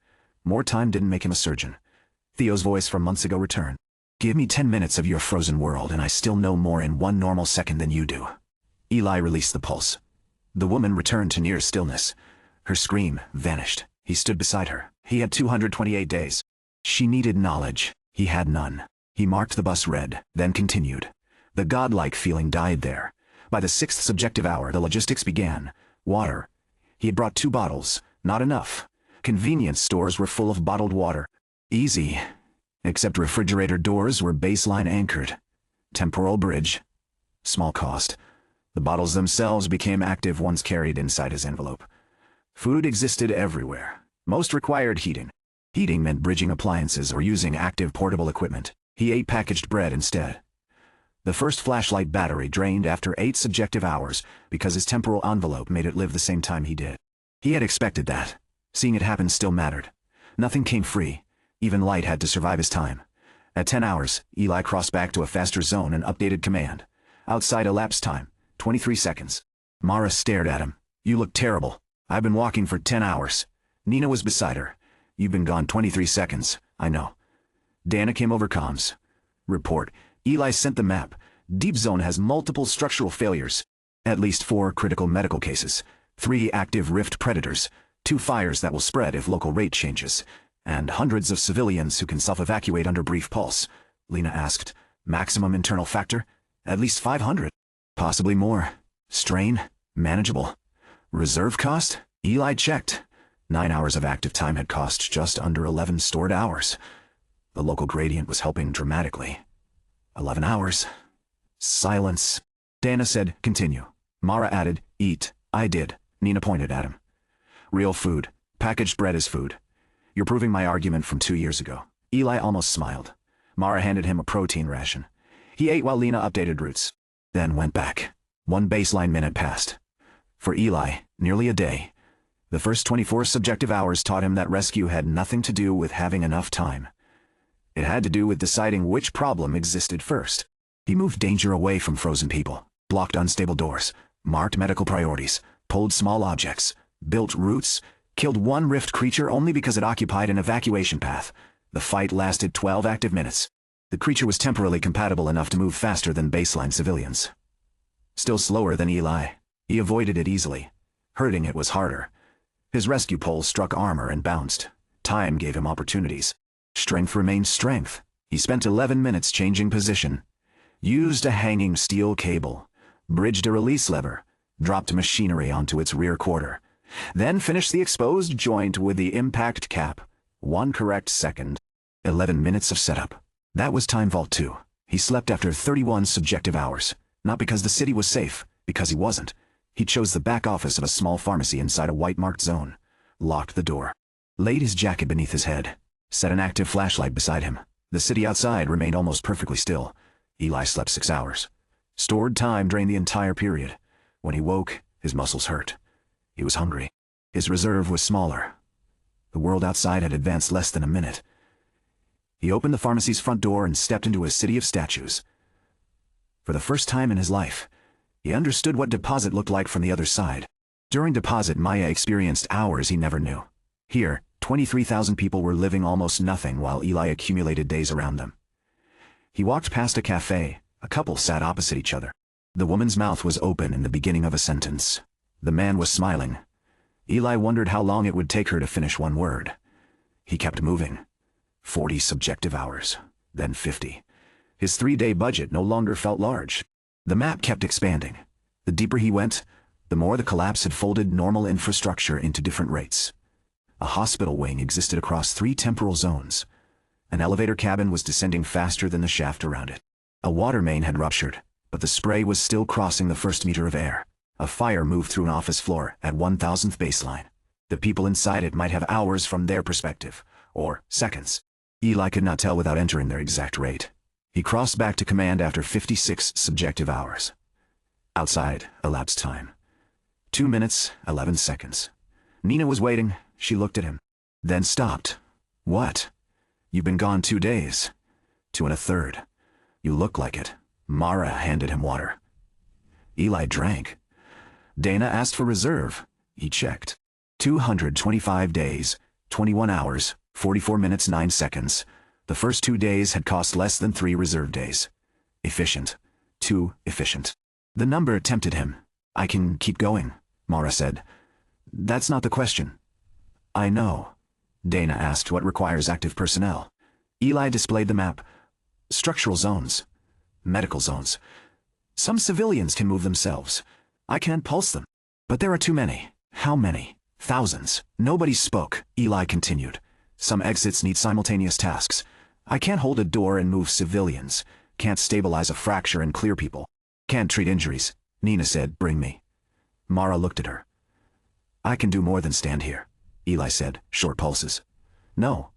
More time didn't make him a surgeon. Theo's voice from months ago returned. Give me 10 minutes of your frozen world and I still know more in 1 normal second than you do. Eli released the pulse. The woman returned to near stillness. Her scream vanished. He stood beside her. He had 228 days. She needed knowledge. He had none. He marked the bus red, then continued. The godlike feeling died there. By the 6th subjective hour, the logistics began. Water. He had brought 2 bottles. Not enough. Convenience stores were full of bottled water. Easy. Except refrigerator doors were baseline anchored. Temporal bridge. Small cost. The bottles themselves became active once carried inside his envelope. Food existed everywhere. Most required heating. Heating meant bridging appliances or using active portable equipment. He ate packaged bread instead. The first flashlight battery drained after 8 subjective hours because his temporal envelope made it live the same time he did. He had expected that. Seeing it happen still mattered. Nothing came free. Even light had to survive his time. At 10 hours, Eli crossed back to a faster zone and updated command. Outside elapsed time, 23 seconds. Mara stared at him. You look terrible. I've been walking for 10 hours. Nina was beside her. You've been gone 23 seconds. I know. Dana came over comms. Report. Eli sent the map. Deep Zone has multiple structural failures. At least 4 critical medical cases. 3 active rift predators. 2 fires that will spread if local rate changes. And hundreds of civilians who can self-evacuate under brief pulse. Lena asked. Maximum internal factor? At least 500. Possibly more. Strain? Manageable. Reserve cost? Eli checked. 9 hours of active time had cost just under 11 stored hours. The local gradient was helping dramatically. 11 hours. Silence. Dana said, continue. Mara added, eat. I did. Nina pointed at him. Real food. Packaged bread is food. You're proving my argument from 2 years ago. Eli almost smiled. Mara handed him a protein ration. He ate while Lena updated routes. Then went back. 1 baseline minute passed. For Eli, nearly a day. The first 24 subjective hours taught him that rescue had nothing to do with having enough time. It had to do with deciding which problem existed first. He moved danger away from frozen people, blocked unstable doors, marked medical priorities, pulled small objects, built routes, killed one rift creature only because it occupied an evacuation path. The fight lasted 12 active minutes. The creature was temporally compatible enough to move faster than baseline civilians. Still slower than Eli. He avoided it easily. Hurting it was harder. His rescue pole struck armor and bounced. Time gave him opportunities. Strength remained strength. He spent 11 minutes changing position. Used a hanging steel cable. Bridged a release lever. Dropped machinery onto its rear quarter. Then finished the exposed joint with the impact cap. 1 correct second. 11 minutes of setup. That was Time Vault 2. He slept after 31 subjective hours. Not because the city was safe, because he wasn't. He chose the back office of a small pharmacy inside a white-marked zone. Locked the door. Laid his jacket beneath his head. Set an active flashlight beside him. The city outside remained almost perfectly still. Eli slept 6 hours. Stored time drained the entire period. When he woke, his muscles hurt. He was hungry. His reserve was smaller. The world outside had advanced less than a minute. He opened the pharmacy's front door and stepped into a city of statues. For the first time in his life, he understood what deposit looked like from the other side. During deposit, Maya experienced hours he never knew. Here, 23,000 people were living almost nothing while Eli accumulated days around them. He walked past a cafe. A couple sat opposite each other. The woman's mouth was open in the beginning of a sentence. The man was smiling. Eli wondered how long it would take her to finish one word. He kept moving. 40 subjective hours, then 50. His 3-day budget no longer felt large. The map kept expanding. The deeper he went, the more the collapse had folded normal infrastructure into different rates. A hospital wing existed across 3 temporal zones. An elevator cabin was descending faster than the shaft around it. A water main had ruptured, but the spray was still crossing the first meter of air. A fire moved through an office floor at 1,000th baseline. The people inside it might have hours from their perspective, or seconds. Eli could not tell without entering their exact rate. He crossed back to command after 56 subjective hours. Outside, elapsed time. 2 minutes, 11 seconds. Nina was waiting. She looked at him. Then stopped. What? You've been gone 2 days. 2 1/3. You look like it. Mara handed him water. Eli drank. Dana asked for reserve. He checked. 225 days, 21 hours, 44 minutes 9 seconds. The first 2 days had cost less than 3 reserve days. Efficient. Too efficient. The number tempted him. I can keep going, Mara said. That's not the question. I know. Dana asked what requires active personnel. Eli displayed the map. Structural zones. Medical zones. Some civilians can move themselves. I can't pulse them. But there are too many. How many? Thousands. Nobody spoke. Eli continued. Some exits need simultaneous tasks. I can't hold a door and move civilians. Can't stabilize a fracture and clear people. Can't treat injuries. Nina said, bring me. Mara looked at her. I can do more than stand here, Eli said, short pulses. No.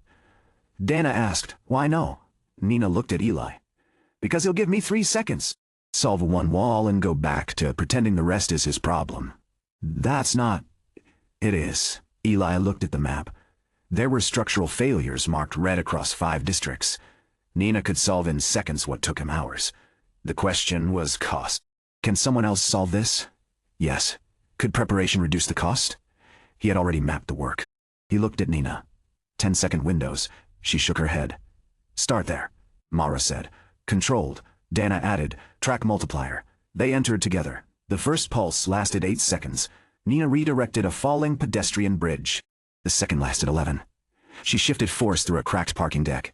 Dana asked, why no? Nina looked at Eli. Because he'll give me 3 seconds. Solve one wall and go back to pretending the rest is his problem. That's not... It is. Eli looked at the map. There were structural failures marked red across 5 districts. Nina could solve in seconds what took him hours. The question was cost. Can someone else solve this? Yes. Could preparation reduce the cost? He had already mapped the work. He looked at Nina. 10-second windows. She shook her head. Start there, Mara said. Controlled. Dana added, track multiplier. They entered together. The first pulse lasted 8 seconds. Nina redirected a falling pedestrian bridge. The second lasted 11. She shifted force through a cracked parking deck.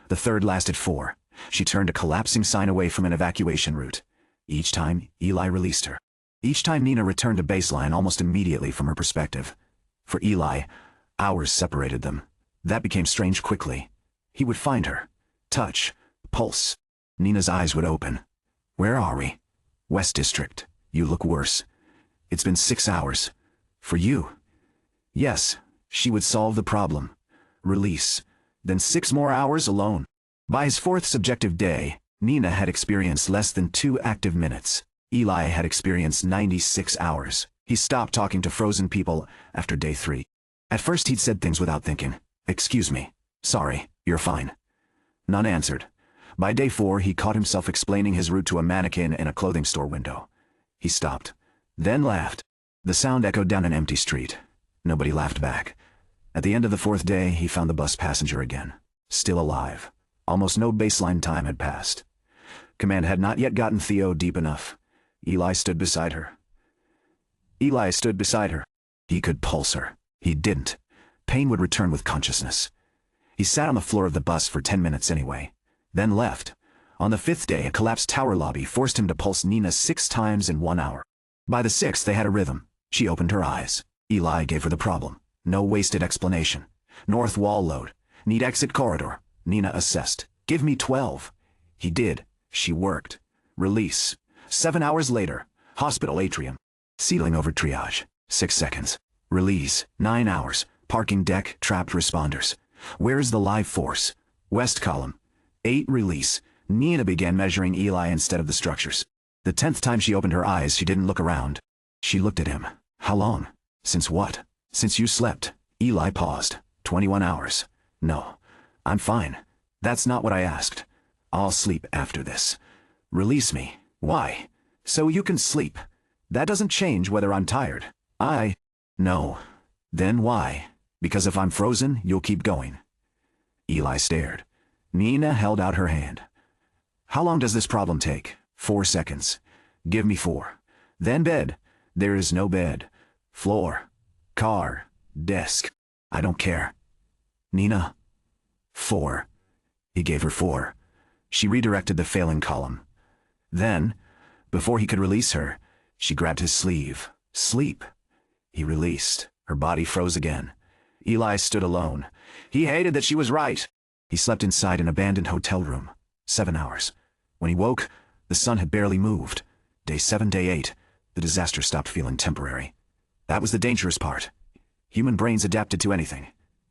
The third lasted 4. She turned a collapsing sign away from an evacuation route. Each time, Eli released her. Each time Nina returned to baseline almost immediately from her perspective. For Eli, hours separated them. That became strange quickly. He would find her. Touch. Pulse. Nina's eyes would open. Where are we? West District. You look worse. It's been 6 hours. For you. Yes, she would solve the problem. Release. Then 6 more hours alone. By his 4th subjective day, Nina had experienced less than 2 active minutes. Eli had experienced 96 hours. He stopped talking to frozen people after day 3. At first he'd said things without thinking. Excuse me. Sorry, you're fine. None answered. By day 4, he caught himself explaining his route to a mannequin in a clothing store window. He stopped, then laughed. The sound echoed down an empty street. Nobody laughed back. At the end of the 4th day, he found the bus passenger again. Still alive. Almost no baseline time had passed. Command had not yet gotten Theo deep enough. Eli stood beside her. He could pulse her. He didn't. Pain would return with consciousness. He sat on the floor of the bus for 10 minutes anyway, then left. On the 5th day, a collapsed tower lobby forced him to pulse Nina 6 times in 1 hour. By the 6th, they had a rhythm. She opened her eyes. Eli gave her the problem. No wasted explanation. North wall load. Need exit corridor. Nina assessed. Give me 12. He did. She worked. Release. 7 hours later. Hospital atrium. Ceiling over triage. 6 seconds. Release. 9 hours. Parking deck. Trapped responders. Where's the live force? West column. 8 release. Nina began measuring Eli instead of the structures. The 10th time she opened her eyes, she didn't look around. She looked at him. How long? Since what? Since you slept. Eli paused. 21 hours. No. I'm fine. That's not what I asked. I'll sleep after this. Release me. Why? So you can sleep. That doesn't change whether I'm tired. No. Then why? Because if I'm frozen, you'll keep going. Eli stared. Nina held out her hand. How long does this problem take? 4 seconds. Give me 4. Then bed. There is no bed. Floor. Car. Desk. I don't care. Nina. 4. He gave her 4. She redirected the failing column. Then, before he could release her, she grabbed his sleeve. Sleep. He released. Her body froze again. Eli stood alone. He hated that she was right. He slept inside an abandoned hotel room. 7 hours. When he woke, the sun had barely moved. Day 7, day 8, the disaster stopped feeling temporary. That was the dangerous part. Human brains adapted to anything.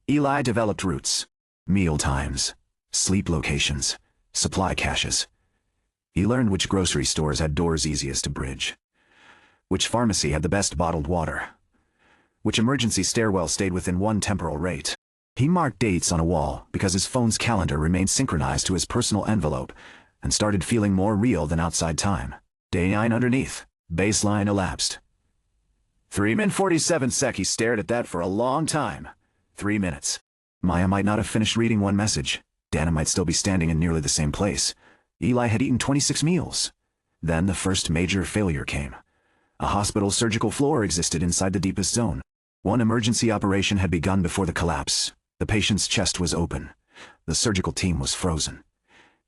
Eli developed routes. Meal times. Sleep locations. Supply caches. He learned which grocery stores had doors easiest to bridge. Which pharmacy had the best bottled water. Which emergency stairwell stayed within 1 temporal rate. He marked dates on a wall because his phone's calendar remained synchronized to his personal envelope and started feeling more real than outside time. Day 9 underneath. Baseline elapsed. 3 min 47 sec. He stared at that for a long time. 3 minutes. Maya might not have finished reading one message. Dana might still be standing in nearly the same place. Eli had eaten 26 meals. Then the first major failure came. A hospital surgical floor existed inside the deepest zone. One emergency operation had begun before the collapse. The patient's chest was open. The surgical team was frozen.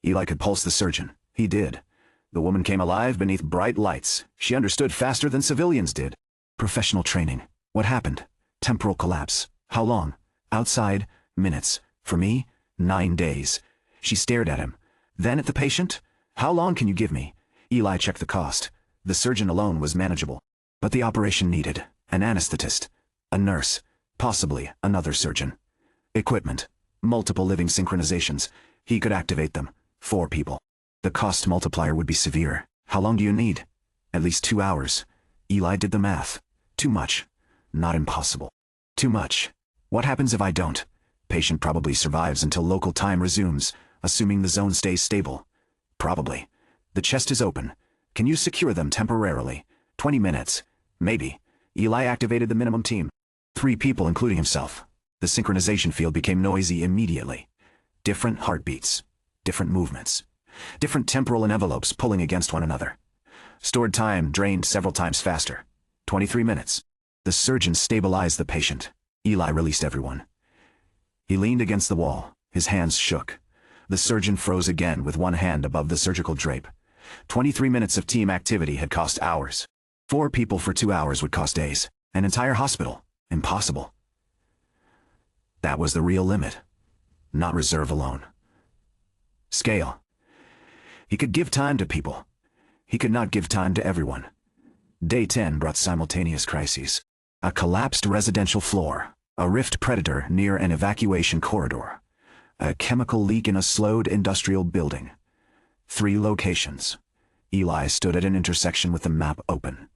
Eli could pulse the surgeon. He did. The woman came alive beneath bright lights. She understood faster than civilians did. Professional training. What happened? Temporal collapse. How long? Outside, minutes. For me, 9 days. She stared at him. Then at the patient? How long can you give me? Eli checked the cost. The surgeon alone was manageable. But the operation needed an anesthetist, a nurse, possibly another surgeon. Equipment. Multiple living synchronizations. He could activate them. 4 people. The cost multiplier would be severe. How long do you need? At least 2 hours. Eli did the math. Too much. Not impossible. Too much. What happens if I don't? Patient probably survives until local time resumes, assuming the zone stays stable. Probably. The chest is open. Can you secure them temporarily? 20 minutes. Maybe. Eli activated the minimum team. 3 people including himself. The synchronization field became noisy immediately. Different heartbeats. Different movements. Different temporal envelopes pulling against one another. Stored time drained several times faster. 23 minutes. The surgeon stabilized the patient. Eli released everyone. He leaned against the wall. His hands shook. The surgeon froze again with one hand above the surgical drape. 23 minutes of team activity had cost hours. 4 people for 2 hours would cost days. An entire hospital. Impossible. That was the real limit. Not reserve alone. Scale. He could give time to people. He could not give time to everyone. Day 10 brought simultaneous crises. A collapsed residential floor. A rift predator near an evacuation corridor. A chemical leak in a slowed industrial building. 3 locations. Eli stood at an intersection with the map open.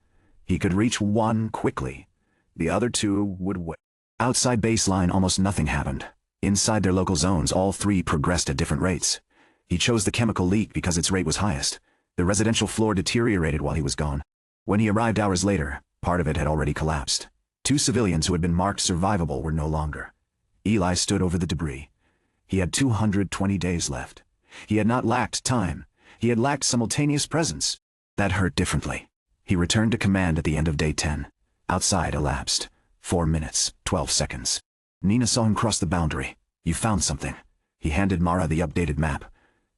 He could reach one quickly. The other 2 would wait. Outside baseline, almost nothing happened. Inside their local zones, all 3 progressed at different rates. He chose the chemical leak because its rate was highest. The residential floor deteriorated while he was gone. When he arrived hours later, Part of it had already collapsed. 2 civilians who had been marked survivable were no longer. Eli stood over the debris. He had 220 days left. He had not lacked time. He had lacked simultaneous presence. That hurt differently. He returned to command at the end of day 10. Outside elapsed 4 minutes, 12 seconds. Nina saw him cross the boundary. You found something. He handed Mara the updated map.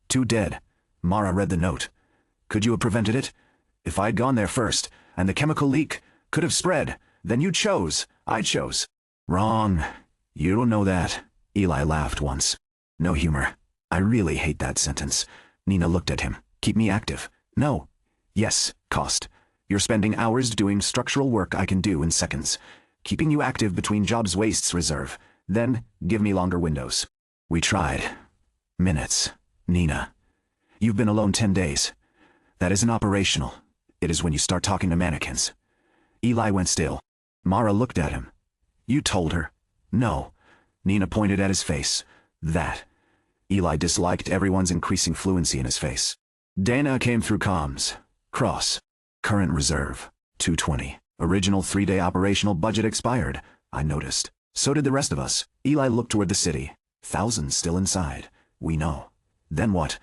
2 dead. Mara read the note. Could you have prevented it? If I'd gone there first, and the chemical leak could have spread, then you chose. I chose. Wrong. You don't know that. Eli laughed once. No humor. I really hate that sentence. Nina looked at him. Keep me active. No. Yes, cost. You're spending hours doing structural work I can do in seconds. Keeping you active between jobs wastes reserve. Then, give me longer windows. We tried. Minutes. Nina. You've been alone 10 days. That isn't operational. It is when you start talking to mannequins. Eli went still. Mara looked at him. You told her. No. Nina pointed at his face. That. Eli disliked everyone's increasing fluency in his face. Dana came through comms. Cross. Current reserve. 220. Original 3-day operational budget expired. I noticed. So did the rest of us. Eli looked toward the city. Thousands still inside. We know. Then what?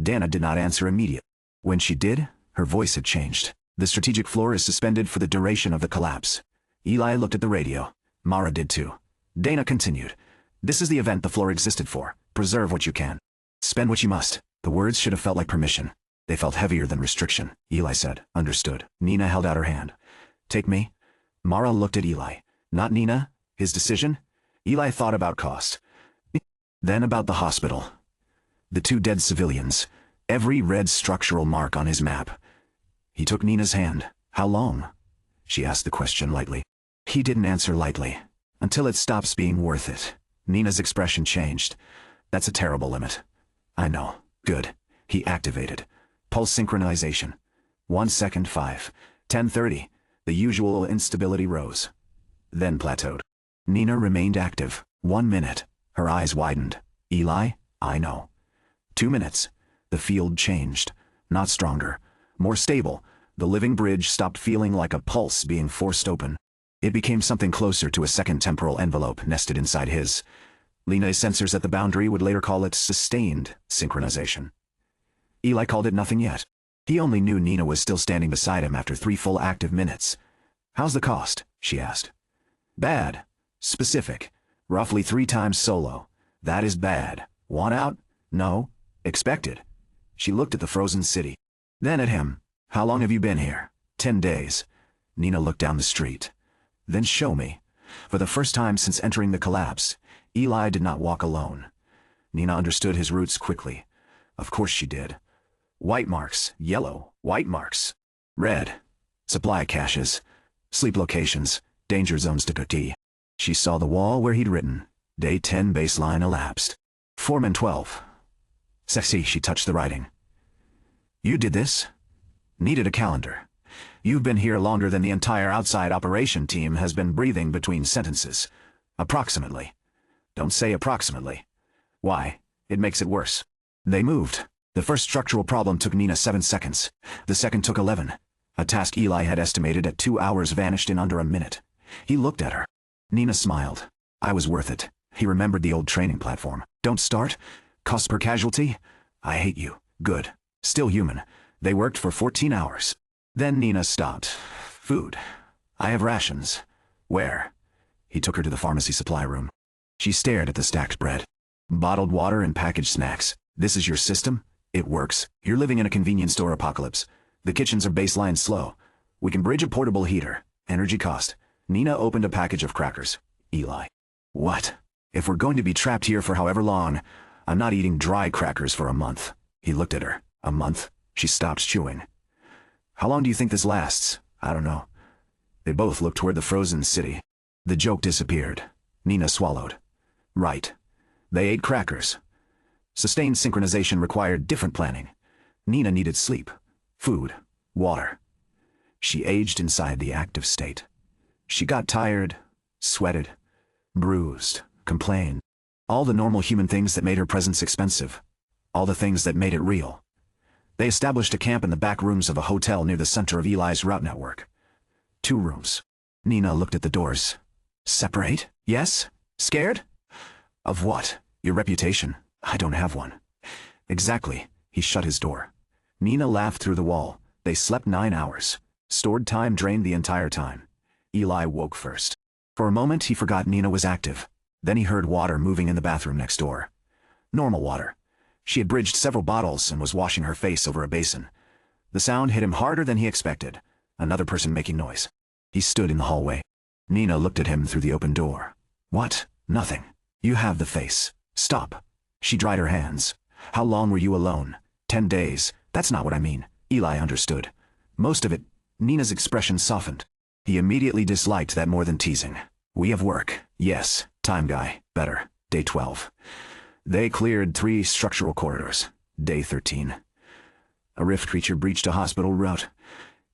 Dana did not answer immediately. When she did, her voice had changed. The strategic floor is suspended for the duration of the collapse. Eli looked at the radio. Mara did too. Dana continued. This is the event the floor existed for. Preserve what you can. Spend what you must. The words should have felt like permission. They felt heavier than restriction. Eli said, understood. Nina held out her hand. Take me. Mara looked at Eli. Not Nina? His decision? Eli thought about cost. Then about the hospital. The 2 dead civilians. Every red structural mark on his map. He took Nina's hand. How long? She asked the question lightly. He didn't answer lightly. Until it stops being worth it. Nina's expression changed. That's a terrible limit. I know. Good. He activated. Pulse synchronization. 1 second 5. 10:30. The usual instability rose. Then plateaued. Nina remained active. 1 minute. Her eyes widened. Eli, I know. 2 minutes. The field changed. Not stronger. More stable. The living bridge stopped feeling like a pulse being forced open. It became something closer to a second temporal envelope nested inside his. Lena's sensors at the boundary would later call it sustained synchronization. Eli called it nothing yet. He only knew Nina was still standing beside him after 3 full active minutes. How's the cost? She asked. Bad. Specific. Roughly 3 times solo. That is bad. Want out? No. Expected. She looked at the frozen city. Then at him. How long have you been here? 10 days. Nina looked down the street. Then show me. For the first time since entering the collapse, Eli did not walk alone. Nina understood his roots quickly. Of course she did. White marks, yellow, white marks. Red. Supply caches. Sleep locations, danger zones to Kuti. She saw the wall where he'd written, Day 10 baseline elapsed. Foreman 12. Sexy, she touched the writing. You did this? Needed a calendar. You've been here longer than the entire outside operation team has been breathing between sentences. Approximately. Don't say approximately. Why? It makes it worse. They moved. The first structural problem took Nina 7 seconds. The second took 11. A task Eli had estimated at 2 hours vanished in under a minute. He looked at her. Nina smiled. I was worth it. He remembered the old training platform. Don't start? Cost per casualty? I hate you. Good. Still human. They worked for 14 hours. Then Nina stopped. Food. I have rations. Where? He took her to the pharmacy supply room. She stared at the stacked bread. Bottled water and packaged snacks. This is your system? It works. You're living in a convenience store apocalypse. The kitchens are baseline slow. We can bridge a portable heater. Energy cost. Nina opened a package of crackers. Eli. What? If we're going to be trapped here for however long, I'm not eating dry crackers for a month. He looked at her. A month? She stopped chewing. How long do you think this lasts? I don't know. They both looked toward the frozen city. The joke disappeared. Nina swallowed. Right. They ate crackers. Sustained synchronization required different planning. Nina needed sleep, food, water. She aged inside the active state. She got tired, sweated, bruised, complained. All the normal human things that made her presence expensive. All the things that made it real. They established a camp in the back rooms of a hotel near the center of Eli's route network. 2 rooms. Nina looked at the doors. Separate? Yes? Scared? Of what? Your reputation. I don't have one. Exactly. He shut his door. Nina laughed through the wall. They slept 9 hours. Stored time drained the entire time. Eli woke first. For a moment he forgot Nina was active. Then he heard water moving in the bathroom next door. Normal water. She had bridged several bottles and was washing her face over a basin. The sound hit him harder than he expected. Another person making noise. He stood in the hallway. Nina looked at him through the open door. What? Nothing. You have the face. Stop. She dried her hands. How long were you alone? 10 days. That's not what I mean. Eli understood. Most of it. Nina's expression softened. He immediately disliked that more than teasing. We have work. Yes. Time guy. Better. Day 12. They cleared 3 structural corridors. Day 13. A rift creature breached a hospital route.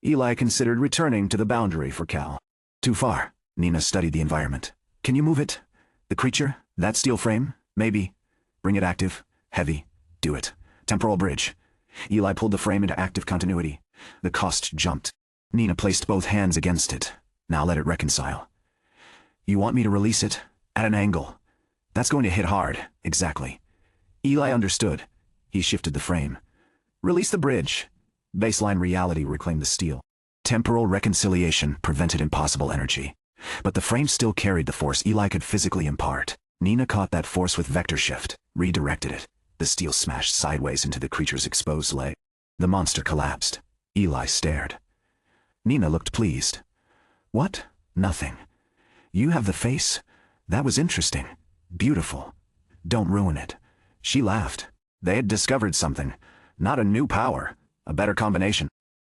Eli considered returning to the boundary for Cal. Too far. Nina studied the environment. Can you move it? The creature? That steel frame? Maybe. Bring it active. Heavy. Do it. Temporal bridge. Eli pulled the frame into active continuity. The cost jumped. Nina placed both hands against it. Now let it reconcile. You want me to release it? At an angle. That's going to hit hard. Exactly. Eli understood. He shifted the frame. Release the bridge. Baseline reality reclaimed the steel. Temporal reconciliation prevented impossible energy. But the frame still carried the force Eli could physically impart. Nina caught that force with vector shift, redirected it. The steel smashed sideways into the creature's exposed leg. The monster collapsed. Eli stared. Nina looked pleased. What? Nothing. You have the face? That was interesting. Beautiful. Don't ruin it. She laughed. They had discovered something. Not a new power. A better combination.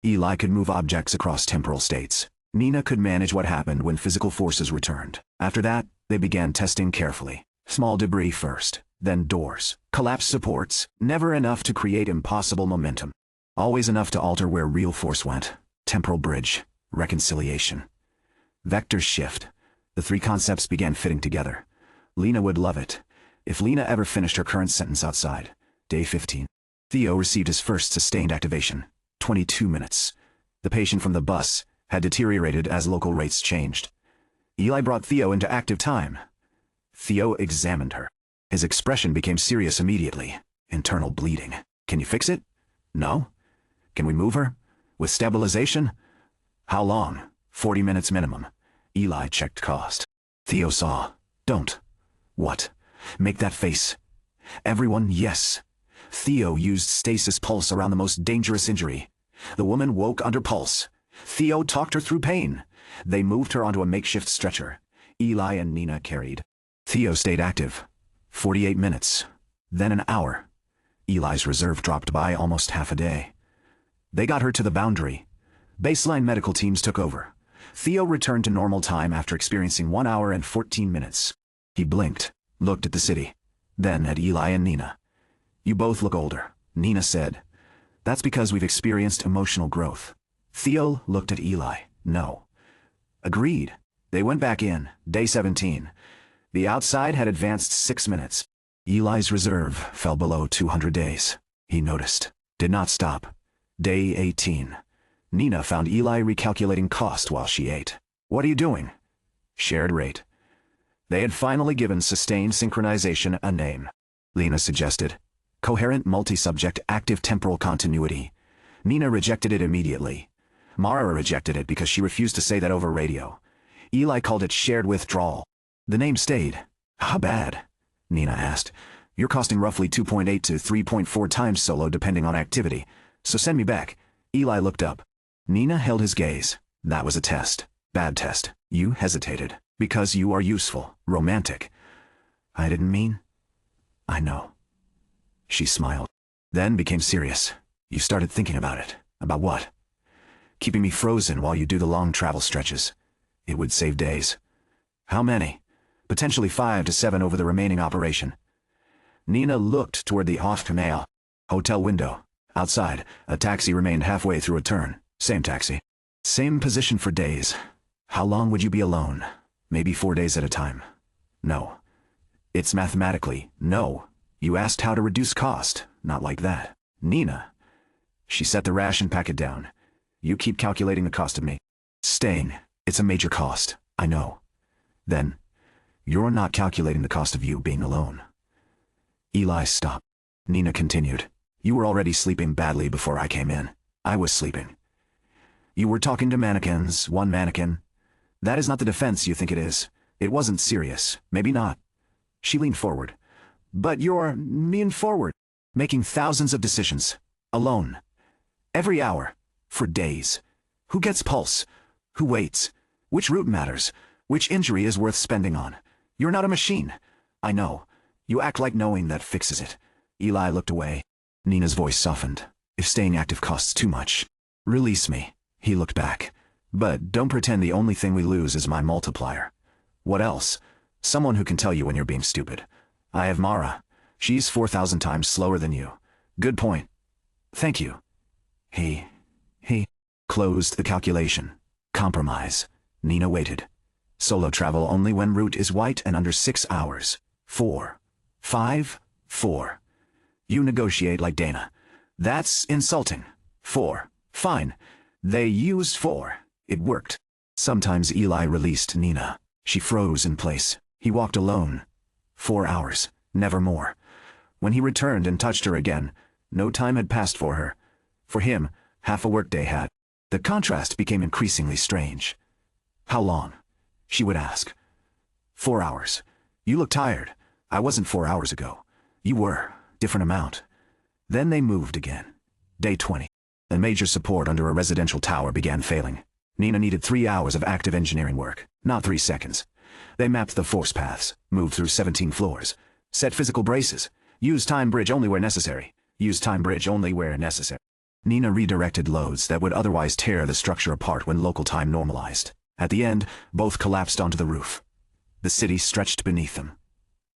Eli could move objects across temporal states. Nina could manage what happened when physical forces returned. After that, they began testing carefully. Small debris first, then doors, collapsed supports, never enough to create impossible momentum. Always enough to alter where real force went. Temporal bridge, reconciliation. Vector shift. The 3 concepts began fitting together. Lena would love it. If Lena ever finished her current sentence outside. Day 15. Theo received his first sustained activation. 22 minutes. The patient from the bus had deteriorated as local rates changed. Eli brought Theo into active time. Theo examined her. His expression became serious immediately. Internal bleeding. Can you fix it? No. Can we move her? With stabilization? How long? 40 minutes minimum. Eli checked cost. Theo saw. Don't. What? Make that face. Everyone, yes. Theo used stasis pulse around the most dangerous injury. The woman woke under pulse. Theo talked her through pain. They moved her onto a makeshift stretcher. Eli and Nina carried. Theo stayed active. 48 minutes. Then an hour. Eli's reserve dropped by almost half a day. They got her to the boundary. Baseline medical teams took over. Theo returned to normal time after experiencing 1 hour and 14 minutes. He blinked, looked at the city, then at Eli and Nina. You both look older, Nina said. That's because we've experienced emotional growth. Theo looked at Eli. No. Agreed. They went back in, day 17. The outside had advanced 6 minutes. Eli's reserve fell below 200 days. He noticed. Did not stop. Day 18. Nina found Eli recalculating cost while she ate. What are you doing? Shared rate. They had finally given sustained synchronization a name. Lena suggested. Coherent multi-subject active temporal continuity. Nina rejected it immediately. Mara rejected it because she refused to say that over radio. Eli called it shared withdrawal. The name stayed. How bad? Nina asked. You're costing roughly 2.8 to 3.4 times solo depending on activity. So send me back. Eli looked up. Nina held his gaze. That was a test. Bad test. You hesitated. Because you are useful. Romantic. I didn't mean. I know. She smiled. Then became serious. You started thinking about it. About what? Keeping me frozen while you do the long travel stretches. It would save days. How many? Potentially 5 to 7 over the remaining operation. Nina looked toward the off-canal. Hotel window. Outside, a taxi remained halfway through a turn. Same taxi. Same position for days. How long would you be alone? Maybe 4 days at a time. No. It's mathematically, no. You asked how to reduce cost. Not like that. Nina. She set the ration packet down. You keep calculating the cost of me. Staying. It's a major cost, I know. Then, you're not calculating the cost of you being alone. Eli stopped. Nina continued. You were already sleeping badly before I came in. I was sleeping. You were talking to mannequins, one mannequin. That is not the defense you think it is. It wasn't serious. Maybe not. She leaned forward. But you're leaning forward, making thousands of decisions. Alone. Every hour. For days. Who gets pulse? Who waits? Which route matters? Which injury is worth spending on? You're not a machine. I know. You act like knowing that fixes it. Eli looked away. Nina's voice softened. If staying active costs too much, release me. He looked back. But don't pretend the only thing we lose is my multiplier. What else? Someone who can tell you when you're being stupid. I have Mara. She's 4,000 times slower than you. Good point. Thank you. He closed the calculation. Compromise. Nina waited. Solo travel only when route is white and under 6 hours. 4. 5. 4. You negotiate like Dana. That's insulting. 4. Fine. They used 4. It worked. Sometimes Eli released Nina. She froze in place. He walked alone. 4 hours. Never more. When he returned and touched her again, no time had passed for her. For him, half a workday had. The contrast became increasingly strange. How long? She would ask. 4 hours. You look tired. I wasn't 4 hours ago. You were. Different amount. Then they moved again. Day 20. The major support under a residential tower began failing. Nina needed 3 hours of active engineering work, not 3 seconds. They mapped the force paths, moved through 17 floors, set physical braces, used time bridge only where necessary, used time bridge only where necessary. Nina redirected loads that would otherwise tear the structure apart when local time normalized. At the end, both collapsed onto the roof. The city stretched beneath them.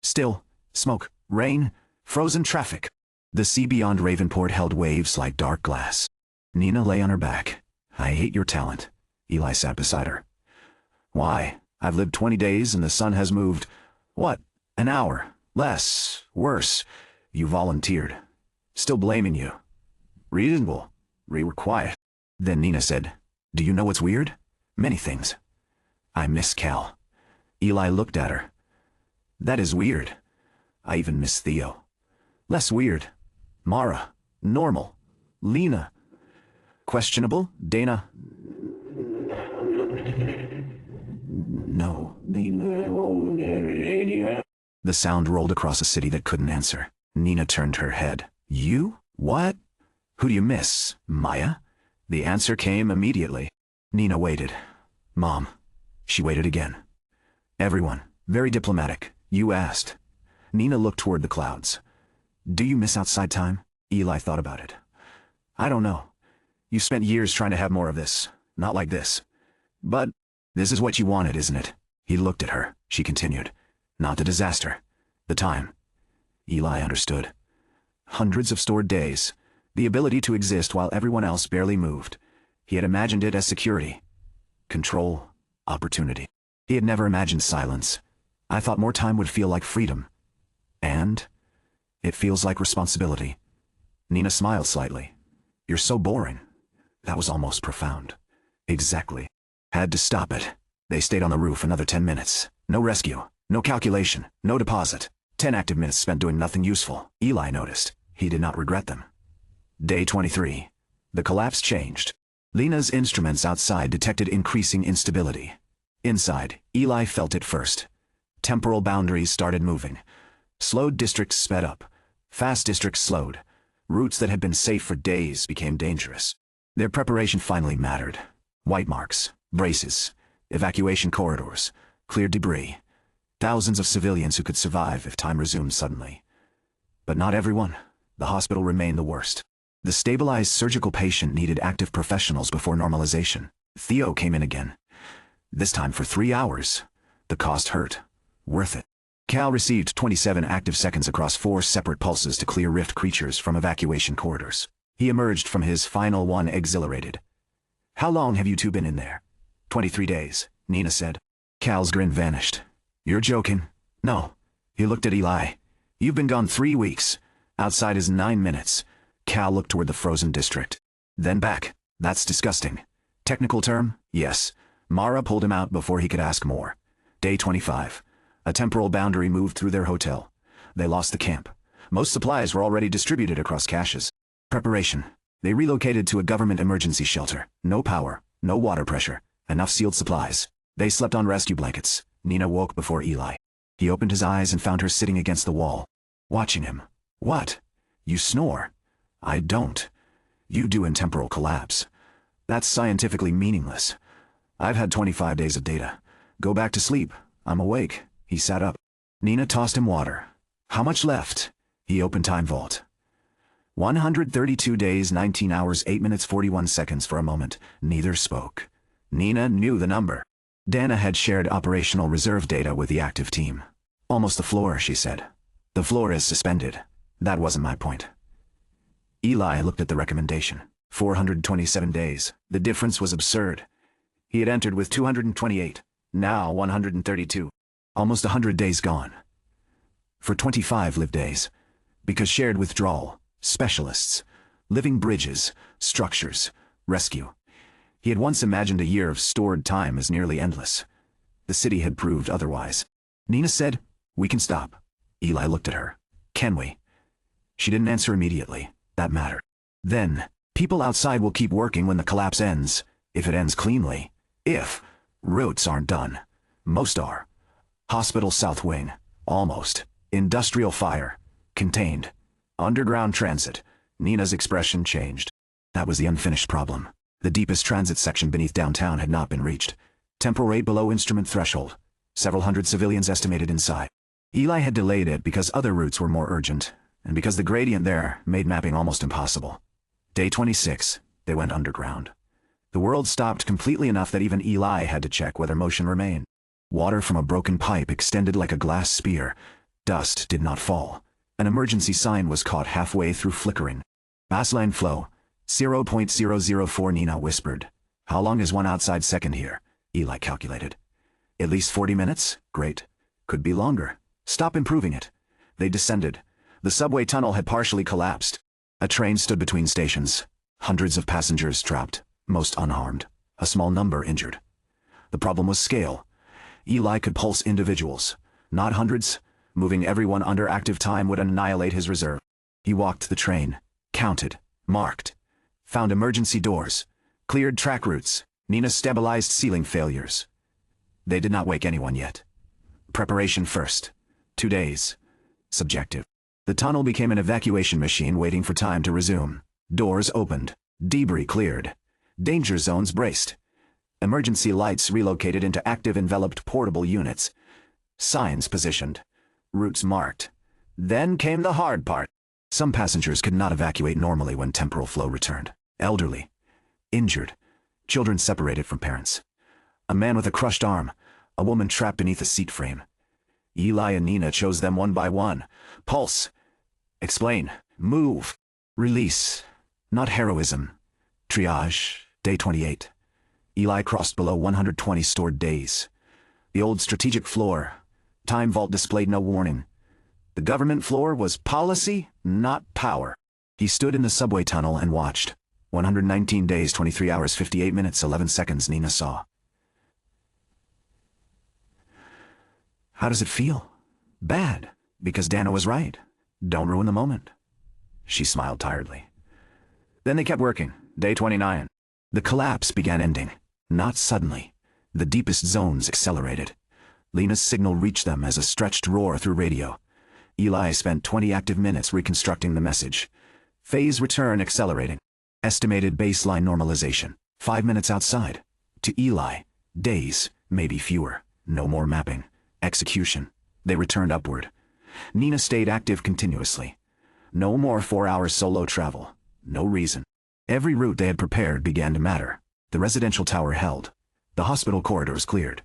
Still, smoke, rain, frozen traffic. The sea beyond Ravenport held waves like dark glass. Nina lay on her back. I hate your talent. Eli sat beside her. Why? I've lived 20 days and the sun has moved. What? An hour. Less. Worse. You volunteered. Still blaming you. Reasonable. We were quiet. Then Nina said, do you know what's weird? Many things. I miss Cal. Eli looked at her. That is weird. I even miss Theo. Less weird. Mara. Normal. Lena. Questionable. Dana. No. The sound rolled across a city that couldn't answer. Nina turned her head. You? What? Who do you miss? Maya? The answer came immediately. Nina waited. Mom. She waited again. Everyone. Very diplomatic. You asked. Nina looked toward the clouds. Do you miss outside time? Eli thought about it. I don't know. You spent years trying to have more of this. Not like this. But this is what you wanted, isn't it? He looked at her. She continued. Not the disaster. The time. Eli understood. Hundreds of stored days. The ability to exist while everyone else barely moved. He had imagined it as security. Control. Opportunity. He had never imagined silence. I thought more time would feel like freedom. And it feels like responsibility. Nina smiled slightly. You're so boring. That was almost profound. Exactly. Had to stop it. They stayed on the roof another 10 minutes. No rescue. No calculation. No deposit. 10 active minutes spent doing nothing useful. Eli noticed. He did not regret them. Day 23. The collapse changed. Lena's instruments outside detected increasing instability. Inside, Eli felt it first. Temporal boundaries started moving. Slowed districts sped up. Fast districts slowed. Routes that had been safe for days became dangerous. Their preparation finally mattered. White marks, braces, evacuation corridors, cleared debris. Thousands of civilians who could survive if time resumed suddenly. But not everyone. The hospital remained the worst. The stabilized surgical patient needed active professionals before normalization. Theo came in again. This time for 3 hours. The cost hurt. Worth it. Cal received 27 active seconds across 4 separate pulses to clear rift creatures from evacuation corridors. He emerged from his final one exhilarated. How long have you two been in there? 23 days, Nina said. Cal's grin vanished. You're joking? No. He looked at Eli. You've been gone 3 weeks. Outside is 9 minutes. Cal looked toward the frozen district. Then back. That's disgusting. Technical term? Yes. Mara pulled him out before he could ask more. Day 25. A temporal boundary moved through their hotel. They lost the camp. Most supplies were already distributed across caches. Preparation. They relocated to a government emergency shelter. No power, no water pressure, enough sealed supplies. They slept on rescue blankets. Nina woke before Eli. He opened his eyes and found her sitting against the wall, watching him. What? You snore? I don't. You do in temporal collapse. That's scientifically meaningless. I've had 25 days of data. Go back to sleep. I'm awake. He sat up. Nina tossed him water. How much left? He opened Time Vault. 132 days, 19 hours, 8 minutes, 41 seconds. For a moment, neither spoke. Nina knew the number. Dana had shared operational reserve data with the active team. Almost the floor, she said. The floor is suspended. That wasn't my point. Eli looked at the recommendation. 427 days. The difference was absurd. He had entered with 228. Now 132. Almost 100 days gone. For 25 live days. Because shared withdrawal, specialists, living bridges, structures, rescue. He had once imagined a year of stored time as nearly endless. The city had proved otherwise. Nina said, "We can stop." Eli looked at her. "Can we?" She didn't answer immediately. That mattered. Then, people outside will keep working when the collapse ends, if it ends cleanly. If routes aren't done. Most are. Hospital South Wing. Almost. Industrial fire. Contained. Underground transit. Nina's expression changed. That was the unfinished problem. The deepest transit section beneath downtown had not been reached. Temporal rate below instrument threshold. Several hundred civilians estimated inside. Eli had delayed it because other routes were more urgent, and because the gradient there made mapping almost impossible. Day 26, they went underground. The world stopped completely enough that even Eli had to check whether motion remained. Water from a broken pipe extended like a glass spear. Dust did not fall. An emergency sign was caught halfway through flickering. Baseline flow. 0.004, Nina whispered. How long is one outside second here? Eli calculated. At least 40 minutes? Great. Could be longer. Stop improving it. They descended. The subway tunnel had partially collapsed. A train stood between stations. Hundreds of passengers trapped, most unharmed. A small number injured. The problem was scale. Eli could pulse individuals, not hundreds. Moving everyone under active time would annihilate his reserve. He walked the train, counted, marked. Found emergency doors, cleared track routes. Nina stabilized ceiling failures. They did not wake anyone yet. Preparation first. 2 days. Subjective. The tunnel became an evacuation machine waiting for time to resume. Doors opened. Debris cleared. Danger zones braced. Emergency lights relocated into active enveloped portable units. Signs positioned. Routes marked. Then came the hard part. Some passengers could not evacuate normally when temporal flow returned. Elderly. Injured. Children separated from parents. A man with a crushed arm. A woman trapped beneath a seat frame. Eli and Nina chose them one by one. Pulse. Explain. Move. Release. Not heroism. Triage. Day 28. Eli crossed below 120 stored days. The old strategic floor. Time Vault displayed no warning. The government floor was policy, not power. He stood in the subway tunnel and watched. 119 days, 23 hours, 58 minutes, 11 seconds, Nina saw. How does it feel? Bad, because Dana was right. Don't ruin the moment. She smiled tiredly. Then they kept working. Day 29. The collapse began ending. Not suddenly. The deepest zones accelerated. Lena's signal reached them as a stretched roar through radio. Eli spent 20 active minutes reconstructing the message. Phase return accelerating. Estimated baseline normalization. 5 minutes outside. To Eli, days, maybe fewer. No more mapping. Execution. They returned upward. Nina stayed active continuously. No more 4-hour solo travel. No reason. Every route they had prepared began to matter. The residential tower held. The hospital corridors cleared.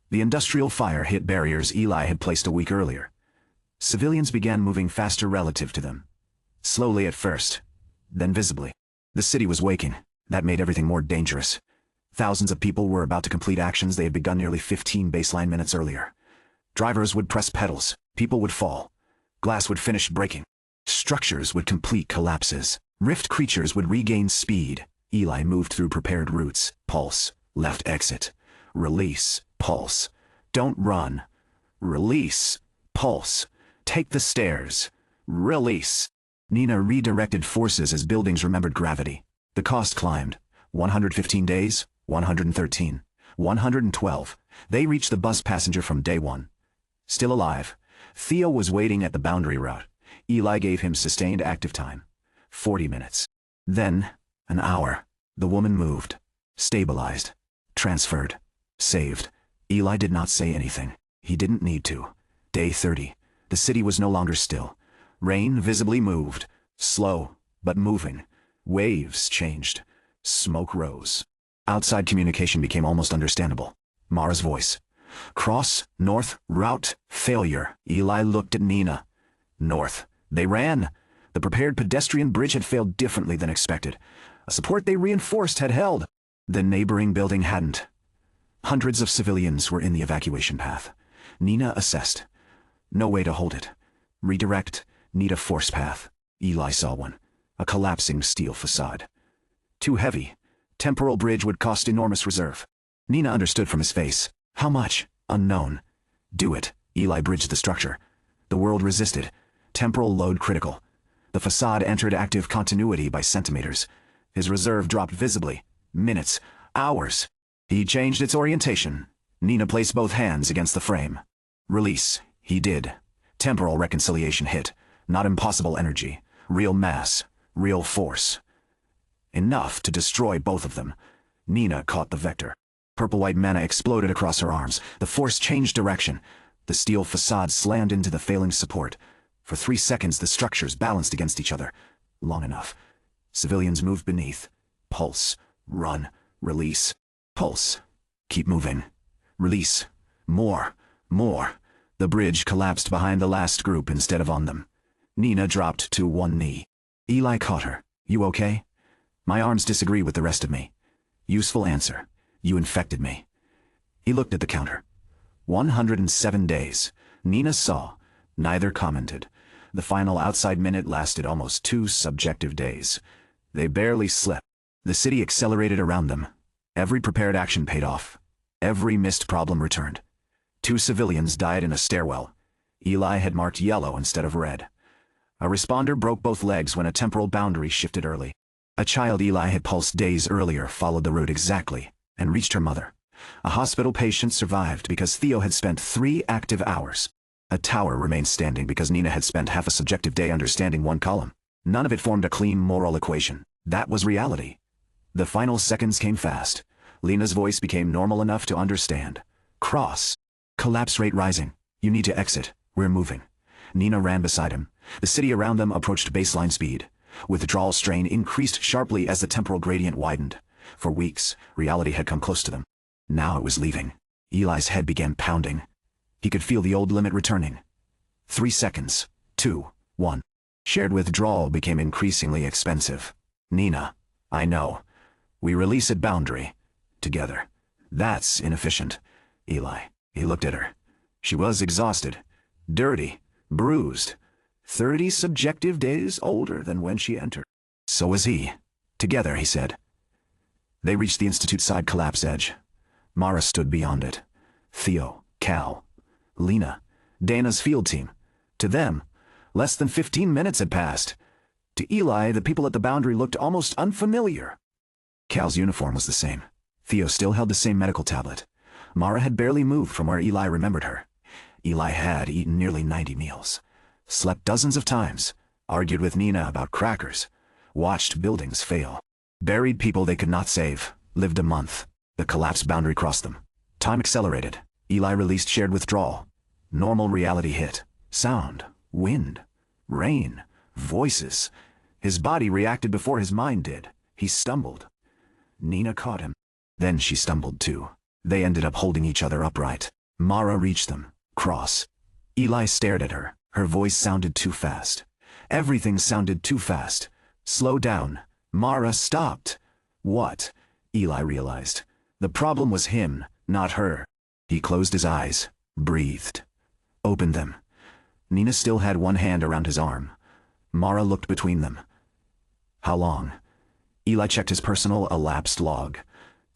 The industrial fire hit barriers Eli had placed a week earlier. Civilians began moving faster relative to them. Slowly at first, then visibly. The city was waking. That made everything more dangerous. Thousands of people were about to complete actions they had begun nearly 15 baseline minutes earlier. Drivers would press pedals. People would fall. Glass would finish breaking. Structures would complete collapses. Rift creatures would regain speed. Eli moved through prepared routes. Pulse. Left exit. Release. Pulse. Don't run. Release. Pulse. Take the stairs. Release. Nina redirected forces as buildings remembered gravity. The cost climbed. 115 days, 113, 112. They reached the bus passenger from day one. Still alive, Theo was waiting at the boundary route. Eli gave him sustained active time. 40 minutes. Then, an hour. The woman moved. Stabilized. Transferred. Saved. Eli did not say anything. He didn't need to. Day 30. The city was no longer still. Rain visibly moved. Slow, but moving. Waves changed. Smoke rose. Outside communication became almost understandable. Mara's voice. Cross, north, route, failure. Eli looked at Nina. North. They ran. The prepared pedestrian bridge had failed differently than expected. A support they reinforced had held. The neighboring building hadn't. Hundreds of civilians were in the evacuation path. Nina assessed. No way to hold it. Redirect. Need a force path. Eli saw one. A collapsing steel facade. Too heavy. Temporal bridge would cost enormous reserve. Nina understood from his face. How much? Unknown. Do it. Eli bridged the structure. The world resisted. Temporal load critical. The facade entered active continuity by centimeters. His reserve dropped visibly. Minutes. Hours. He changed its orientation. Nina placed both hands against the frame. Release. He did. Temporal reconciliation hit. Not impossible energy. Real mass. Real force. Enough to destroy both of them. Nina caught the vector. Purple-white mana exploded across her arms. The force changed direction. The steel facade slammed into the failing support. For 3 seconds the structures balanced against each other. Long enough. Civilians moved beneath. Pulse. Run. Release. Pulse. Keep moving. Release. More. More. The bridge collapsed behind the last group instead of on them. Nina dropped to one knee. Eli caught her. You okay? My arms disagree with the rest of me. Useful answer. You infected me. He looked at the counter. 107 days. Nina saw. Neither commented. The final outside minute lasted almost 2 subjective days. They barely slept. The city accelerated around them. Every prepared action paid off. Every missed problem returned. 2 civilians died in a stairwell. Eli had marked yellow instead of red. A responder broke both legs when a temporal boundary shifted early. A child Eli had pulsed days earlier followed the route exactly and reached her mother. A hospital patient survived because Theo had spent 3 active hours. A tower remained standing because Nina had spent half a subjective day understanding one column. None of it formed a clean moral equation. That was reality. The final seconds came fast. Lena's voice became normal enough to understand. Cross. Collapse rate rising. You need to exit. We're moving. Nina ran beside him. The city around them approached baseline speed. Withdrawal strain increased sharply as the temporal gradient widened. For weeks, reality had come close to them. Now it was leaving. Eli's head began pounding. He could feel the old limit returning. 3 seconds. 2. 1. Shared withdrawal became increasingly expensive. Nina. I know. We release at boundary. Together. That's inefficient. Eli. He looked at her. She was exhausted. Dirty. Bruised. 30 subjective days older than when she entered. So was he. Together, he said. They reached the Institute side collapse edge. Mara stood beyond it. Theo, Cal, Lena, Dana's field team. To them, less than 15 minutes had passed. To Eli, the people at the boundary looked almost unfamiliar. Cal's uniform was the same. Theo still held the same medical tablet. Mara had barely moved from where Eli remembered her. Eli had eaten nearly 90 meals. Slept dozens of times. Argued with Nina about crackers. Watched buildings fail. Buried people they could not save. Lived a month. The collapsed boundary crossed them. Time accelerated. Eli released shared withdrawal. Normal reality hit. Sound. Wind. Rain. Voices. His body reacted before his mind did. He stumbled. Nina caught him. Then she stumbled too. They ended up holding each other upright. Mara reached them. Cross. Eli stared at her. Her voice sounded too fast. Everything sounded too fast. Slow down. Mara stopped. What? Eli realized. The problem was him, not her. He closed his eyes. Breathed. Opened them. Nina still had one hand around his arm. Mara looked between them. How long? Eli checked his personal elapsed log.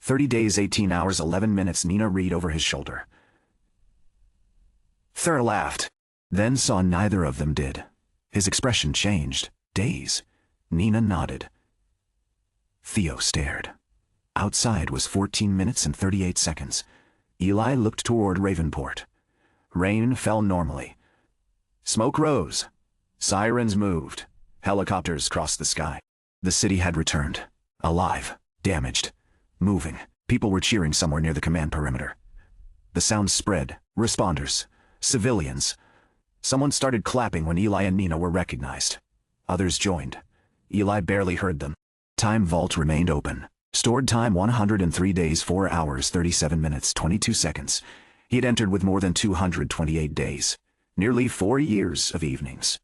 30 days, 18 hours, 11 minutes, Nina read over his shoulder. Thur laughed, then saw neither of them did. His expression changed. Days. Nina nodded. Theo stared. Outside was 14 minutes and 38 seconds. Eli looked toward Ravenport. Rain fell normally. Smoke rose. Sirens moved. Helicopters crossed the sky. The city had returned. Alive. Damaged. Moving. People were cheering somewhere near the command perimeter. The sound spread. Responders. Civilians. Someone started clapping when Eli and Nina were recognized. Others joined. Eli barely heard them. Time vault remained open. Stored time 103 days, 4 hours, 37 minutes, 22 seconds. He had entered with more than 228 days. Nearly 4 years of evenings.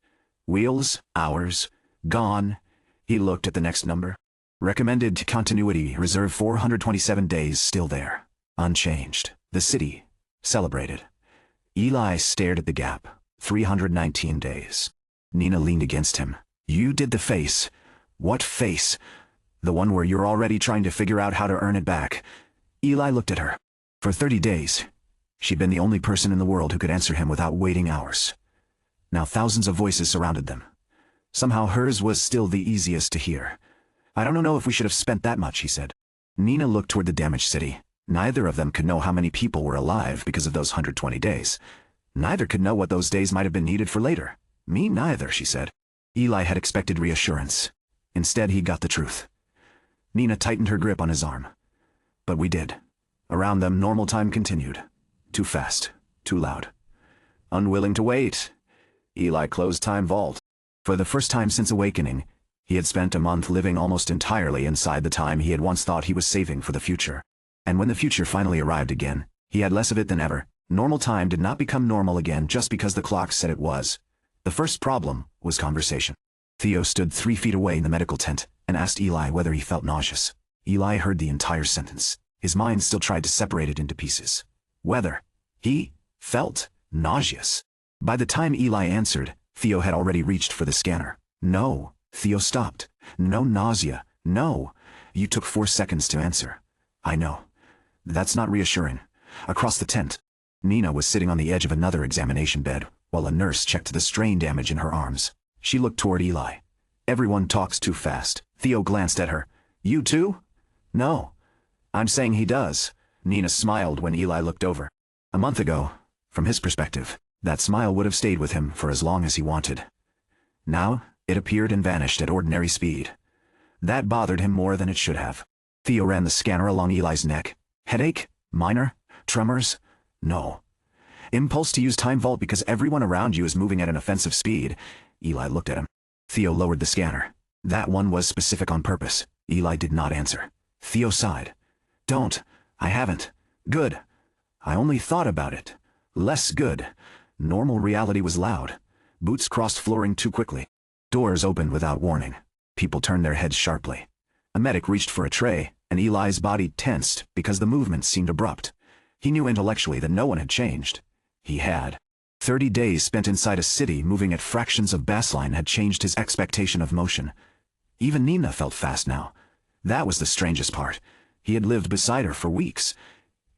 Wheels, hours, gone. He looked at the next number. Recommended continuity, reserve 427 days, still there. Unchanged. The city celebrated. Eli stared at the gap. 319 days. Nina leaned against him. You did the face. What face? The one where you're already trying to figure out how to earn it back. Eli looked at her. For 30 days, she'd been the only person in the world who could answer him without waiting hours. Now thousands of voices surrounded them. Somehow hers was still the easiest to hear. I don't know if we should have spent that much, he said. Nina looked toward the damaged city. Neither of them could know how many people were alive because of those 120 days. Neither could know what those days might have been needed for later. Me neither, she said. Eli had expected reassurance. Instead, he got the truth. Nina tightened her grip on his arm. But we did. Around them, normal time continued. Too fast. Too loud. Unwilling to wait, Eli closed time vault. For the first time since awakening, he had spent a month living almost entirely inside the time he had once thought he was saving for the future. And when the future finally arrived again, he had less of it than ever. Normal time did not become normal again just because the clock said it was. The first problem was conversation. Theo stood 3 feet away in the medical tent and asked Eli whether he felt nauseous. Eli heard the entire sentence. His mind still tried to separate it into pieces. Whether he felt nauseous. By the time Eli answered, Theo had already reached for the scanner. No, Theo stopped. No nausea. No. You took 4 seconds to answer. I know. That's not reassuring. Across the tent, Nina was sitting on the edge of another examination bed, while a nurse checked the strain damage in her arms. She looked toward Eli. Everyone talks too fast. Theo glanced at her. You too? No. I'm saying he does. Nina smiled when Eli looked over. A month ago, from his perspective, that smile would have stayed with him for as long as he wanted. Now, it appeared and vanished at ordinary speed. That bothered him more than it should have. Theo ran the scanner along Eli's neck. Headache? Minor? Tremors? No. Impulse to use time vault because everyone around you is moving at an offensive speed. Eli looked at him. Theo lowered the scanner. That one was specific on purpose. Eli did not answer. Theo sighed. Don't. I haven't. Good. I only thought about it. Less good. Normal reality was loud. Boots crossed flooring too quickly. Doors opened without warning. People turned their heads sharply. A medic reached for a tray, and Eli's body tensed because the movement seemed abrupt. He knew intellectually that no one had changed. He had. 30 days spent inside a city moving at fractions of baseline had changed his expectation of motion. Even Nina felt fast now. That was the strangest part. He had lived beside her for weeks.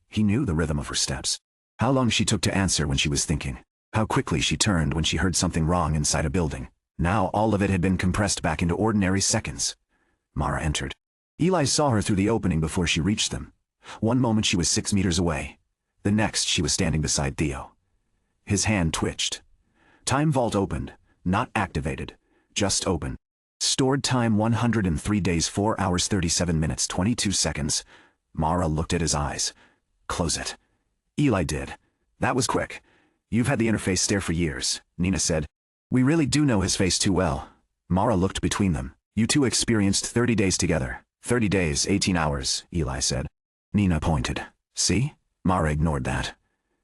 He knew the rhythm of her steps. How long she took to answer when she was thinking. How quickly she turned when she heard something wrong inside a building. Now all of it had been compressed back into ordinary seconds. Mara entered. Eli saw her through the opening before she reached them. One moment she was 6 meters away. The next she was standing beside Theo. His hand twitched. Time vault opened, not activated, just open. Stored time 103 days, 4 hours, 37 minutes, 22 seconds. Mara looked at his eyes. Close it. Eli did. That was quick. You've had the interface stare for years, Nina said. We really do know his face too well. Mara looked between them. You two experienced 30 days together. 30 days, 18 hours, Eli said. Nina pointed. See? Mara ignored that.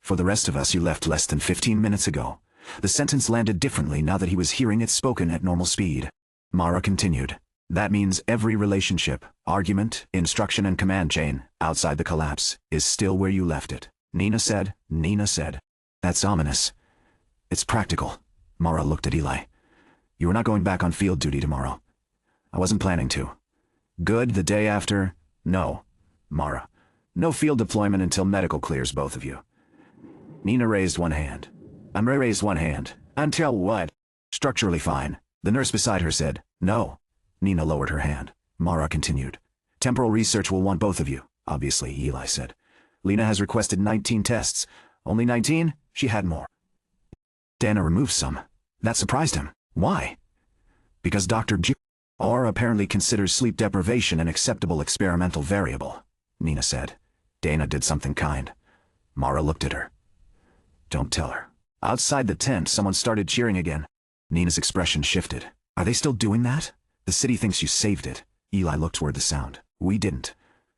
For the rest of us, you left less than 15 minutes ago. The sentence landed differently now that he was hearing it spoken at normal speed. Mara continued. That means every relationship, argument, instruction and command chain, outside the collapse, is still where you left it. Nina said. That's ominous. It's practical. Mara looked at Eli. You are not going back on field duty tomorrow. I wasn't planning to. Good, the day after? No. Mara. No field deployment until medical clears both of you. Nina raised one hand. Amre raised one hand. Until what? Structurally fine. The nurse beside her said, no. Nina lowered her hand. Mara continued. Temporal research will want both of you, obviously, Eli said. Lena has requested 19 tests. Only 19? She had more. Dana removed some. That surprised him. Why? Because Dr. G. R. apparently considers sleep deprivation an acceptable experimental variable, Nina said. Dana did something kind. Mara looked at her. Don't tell her. Outside the tent, someone started cheering again. Nina's expression shifted. Are they still doing that? The city thinks you saved it. Eli looked toward the sound. We didn't.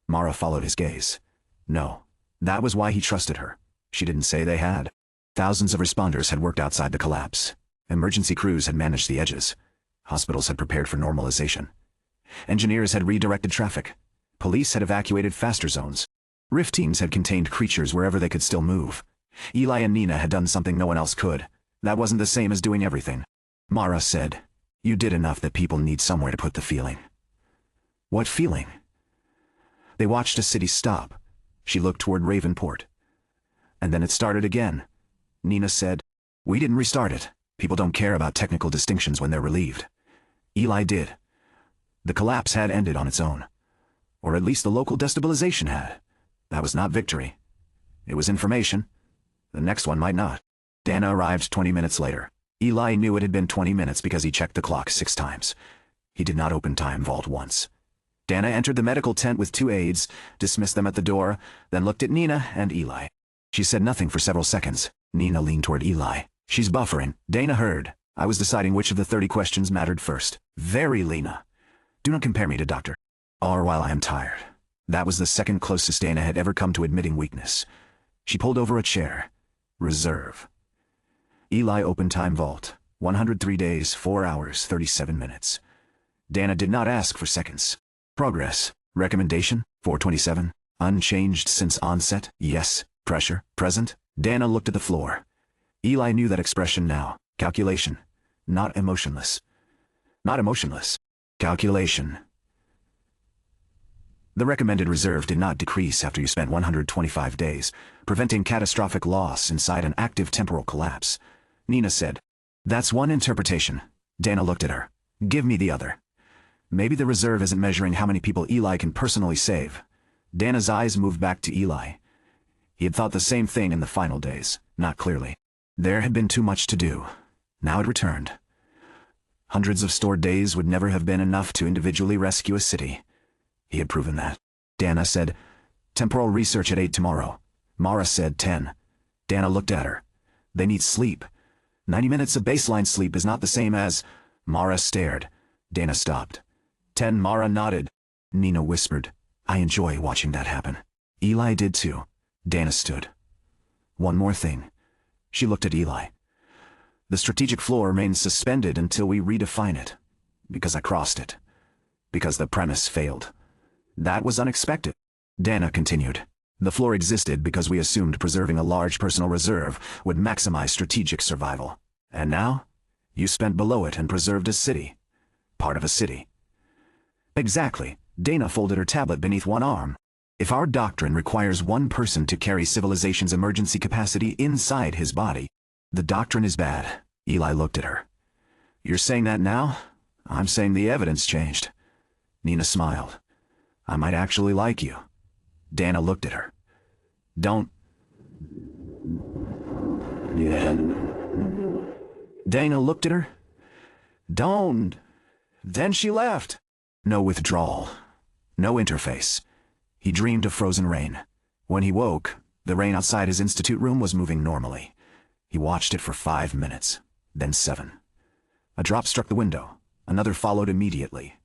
Mara followed his gaze. No. That was why he trusted her. She didn't say they had. Thousands of responders had worked outside the collapse. Emergency crews had managed the edges. Hospitals had prepared for normalization. Engineers had redirected traffic. Police had evacuated faster zones. Rift teams had contained creatures wherever they could still move. Eli and Nina had done something no one else could. That wasn't the same as doing everything. Mara said, you did enough that people need somewhere to put the feeling. What feeling? They watched a city stop. She looked toward Ravenport. And then it started again. Nina said, we didn't restart it. People don't care about technical distinctions when they're relieved. Eli did. The collapse had ended on its own. Or at least the local destabilization had. That was not victory. It was information. The next one might not. Dana arrived 20 minutes later. Eli knew it had been 20 minutes because he checked the clock 6 times. He did not open Time Vault once. Dana entered the medical tent with 2 aides, dismissed them at the door, then looked at Nina and Eli. She said nothing for several seconds. Nina leaned toward Eli. She's buffering. Dana heard. I was deciding which of the 30 questions mattered first. Very, Lena. Do not compare me to Dr. R while I am tired. That was the second closest Dana had ever come to admitting weakness. She pulled over a chair. Reserve. Eli opened Time Vault. 103 days, 4 hours, 37 minutes. Dana did not ask for seconds. Progress. Recommendation. 427. Unchanged since onset. Yes. Pressure. Present. Dana looked at the floor. Eli knew that expression now. Calculation. Not emotionless. Not emotionless. Calculation. The recommended reserve did not decrease after you spent 125 days, preventing catastrophic loss inside an active temporal collapse. Nina said, that's one interpretation. Dana looked at her. Give me the other. Maybe the reserve isn't measuring how many people Eli can personally save. Dana's eyes moved back to Eli. He had thought the same thing in the final days, not clearly. There had been too much to do. Now it returned. Hundreds of stored days would never have been enough to individually rescue a city. He had proven that. Dana said, temporal research at 8 tomorrow. Mara said 10. Dana looked at her. They need sleep. 90 minutes of baseline sleep is not the same as... Mara stared. Dana stopped. 10. Mara nodded. Nina whispered, I enjoy watching that happen. Eli did too. Dana stood. One more thing. She looked at Eli. The strategic floor remains suspended until we redefine it. Because I crossed it. Because the premise failed. That was unexpected. Dana continued. The floor existed because we assumed preserving a large personal reserve would maximize strategic survival. And now? You spent below it and preserved a city. Part of a city. Exactly. Dana folded her tablet beneath one arm. If our doctrine requires one person to carry civilization's emergency capacity inside his body, the doctrine is bad. Eli looked at her. You're saying that now? I'm saying the evidence changed. Nina smiled. I might actually like you. Dana looked at her. Don't... Yeah. Dana looked at her. Don't... Then she left. No withdrawal. No interface. He dreamed of frozen rain. When he woke, the rain outside his institute room was moving normally. He watched it for 5 minutes, then 7. A drop struck the window. Another followed immediately.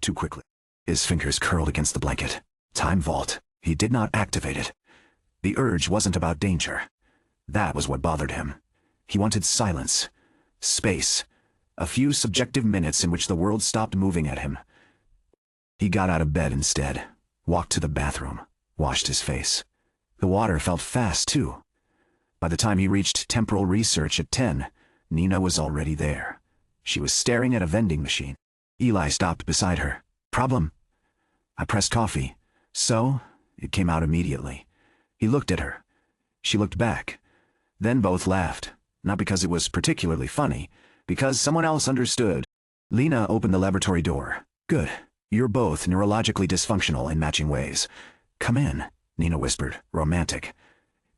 Too quickly. His fingers curled against the blanket. Time Vault. He did not activate it. The urge wasn't about danger. That was what bothered him. He wanted silence. Space. A few subjective minutes in which the world stopped moving at him. He got out of bed instead, walked to the bathroom, washed his face. The water felt fast, too. By the time he reached temporal research at 10, Nina was already there. She was staring at a vending machine. Eli stopped beside her. Problem? I pressed coffee. So, It came out immediately. He looked at her. She looked back. Then both laughed, not because it was particularly funny, because someone else understood. Lena opened the laboratory door. Good. You're both neurologically dysfunctional in matching ways. Come in, Nina whispered, romantic.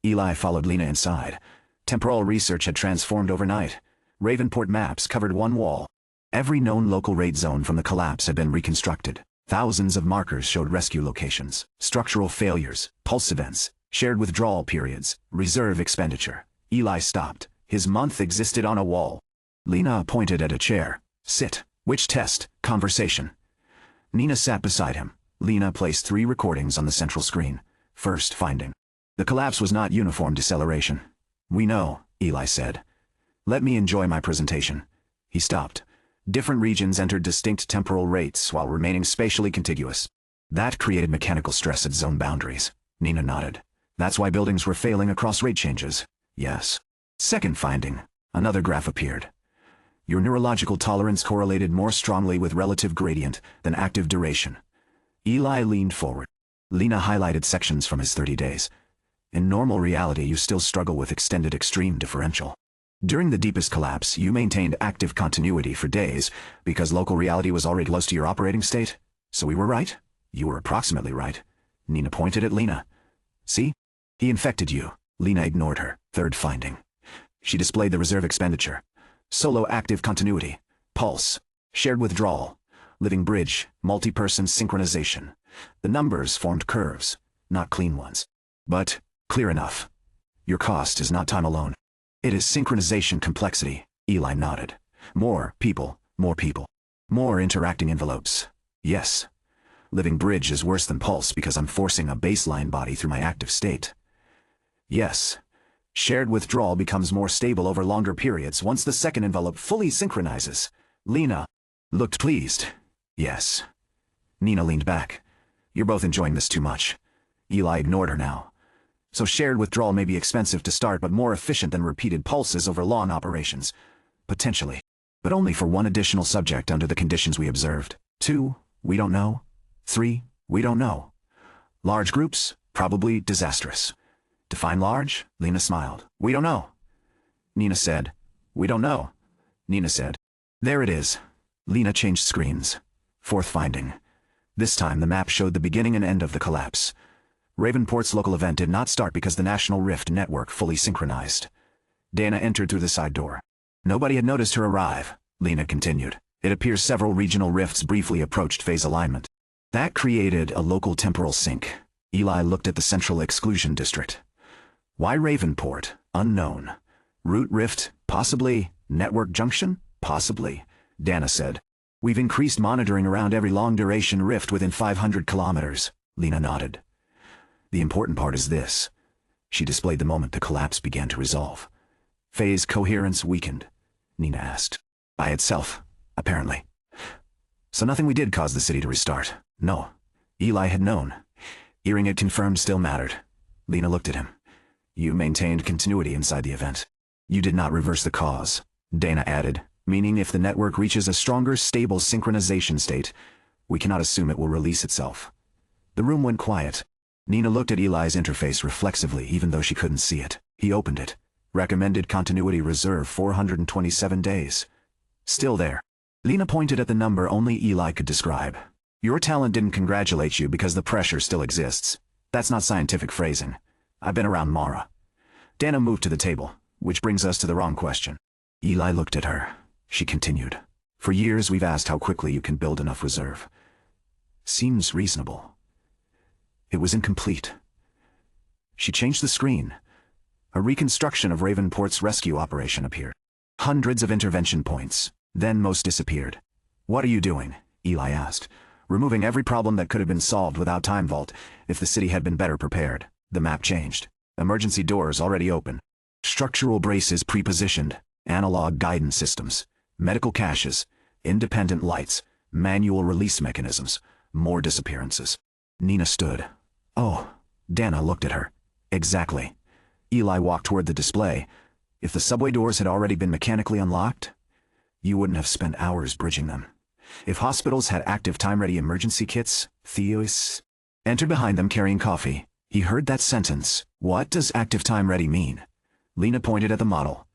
Eli followed Lena inside. Temporal research had transformed overnight. Ravenport maps covered one wall. Every known local raid zone from the collapse had been reconstructed. Thousands of markers showed rescue locations, structural failures, pulse events, shared withdrawal periods, reserve expenditure. Eli stopped. His month existed on a wall. Lena pointed at a chair. Sit. Which test? Conversation. Nina sat beside him. Lena placed 3 recordings on the central screen. First finding. The collapse was not uniform deceleration. We know, Eli said. Let me enjoy my presentation. He stopped. Different regions entered distinct temporal rates while remaining spatially contiguous. That created mechanical stress at zone boundaries. Nina nodded. That's why buildings were failing across rate changes. Yes. Second finding. Another graph appeared. Your neurological tolerance correlated more strongly with relative gradient than active duration. Eli leaned forward. Lena highlighted sections from his 30 days. In normal reality, you still struggle with extended extreme differential. During the deepest collapse, you maintained active continuity for days because local reality was already close to your operating state. So we were right? You were approximately right. Nina pointed at Lena. See? He infected you. Lena ignored her. Third finding. She displayed the reserve expenditure. Solo active continuity. Pulse. Shared withdrawal. Living bridge. Multi-person synchronization. The numbers formed curves, not clean ones. But, clear enough. Your cost is not time alone. It is synchronization complexity. Eli nodded. More people. More interacting envelopes. Yes. Living bridge is worse than pulse because I'm forcing a baseline body through my active state. Yes. Shared withdrawal becomes more stable over longer periods once the second envelope fully synchronizes. Lena looked pleased. Yes. Nina leaned back. You're both enjoying this too much. Eli ignored her now. So shared withdrawal may be expensive to start but more efficient than repeated pulses over long operations. Potentially. But only for one additional subject under the conditions we observed. 2, we don't know. 3, we don't know. Large groups, probably disastrous. Define large? Lena smiled. We don't know. Nina said. We don't know. Nina said. There it is. Lena changed screens. Fourth finding. This time the map showed the beginning and end of the collapse. Ravenport's local event did not start because the National Rift network fully synchronized. Dana entered through the side door. Nobody had noticed her arrive, Lena continued. It appears several regional rifts briefly approached phase alignment. That created a local temporal sync. Eli looked at the central exclusion district. Why Ravenport? Unknown. Root rift? Possibly. Network junction? Possibly. Dana said. We've increased monitoring around every long-duration rift within 500 kilometers. Lena nodded. The important part is this. She displayed the moment the collapse began to resolve. Phase coherence weakened, Nina asked. By itself, apparently. So nothing we did caused the city to restart. No. Eli had known. Hearing it confirmed still mattered. Lena looked at him. You maintained continuity inside the event. You did not reverse the cause, Dana added, meaning if the network reaches a stronger, stable synchronization state, we cannot assume it will release itself. The room went quiet. Nina looked at Eli's interface reflexively even though she couldn't see it. He opened it. Recommended continuity reserve 427 days. Still there. Lena pointed at the number only Eli could describe. Your talent didn't congratulate you because the pressure still exists. That's not scientific phrasing. I've been around Mara. Dana moved to the table, which brings us to the wrong question. Eli looked at her. She continued. For years we've asked how quickly you can build enough reserve. Seems reasonable. It was incomplete. She changed the screen. A reconstruction of Ravenport's rescue operation appeared. Hundreds of intervention points. Then most disappeared. What are you doing? Eli asked. Removing every problem that could have been solved without Time Vault if the city had been better prepared. The map changed. Emergency doors already open. Structural braces pre-positioned. Analog guidance systems. Medical caches. Independent lights. Manual release mechanisms. More disappearances. Nina stood. Oh. Dana looked at her. Exactly. Eli walked toward the display. If the subway doors had already been mechanically unlocked, you wouldn't have spent hours bridging them. If hospitals had active time-ready emergency kits, Theos... entered behind them carrying coffee. He heard that sentence. What does active time ready mean? Lena pointed at the model.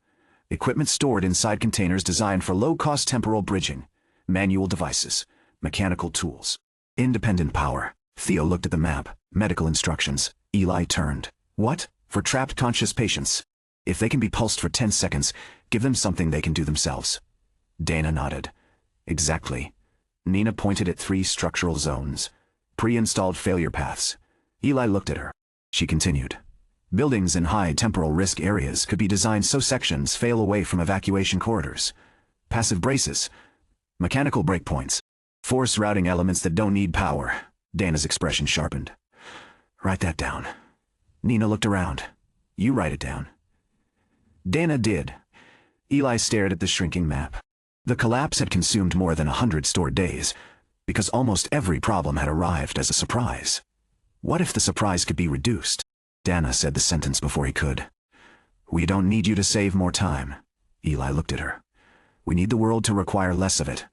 Equipment stored inside containers designed for low-cost temporal bridging. Manual devices. Mechanical tools. Independent power. Theo looked at the map. Medical instructions. Eli turned. What? For trapped conscious patients. If they can be pulsed for 10 seconds, give them something they can do themselves. Dana nodded. Exactly. Nina pointed at 3 structural zones. Pre-installed failure paths. Eli looked at her. She continued. Buildings in high temporal risk areas could be designed so sections fail away from evacuation corridors. Passive braces. Mechanical breakpoints. Force routing elements that don't need power. Dana's expression sharpened. Write that down. Nina looked around. You write it down. Dana did. Eli stared at the shrinking map. The collapse had consumed more than 100 stored days, because almost every problem had arrived as a surprise. What if the surprise could be reduced? Dana said the sentence before he could. We don't need you to save more time. Eli looked at her. We need the world to require less of it.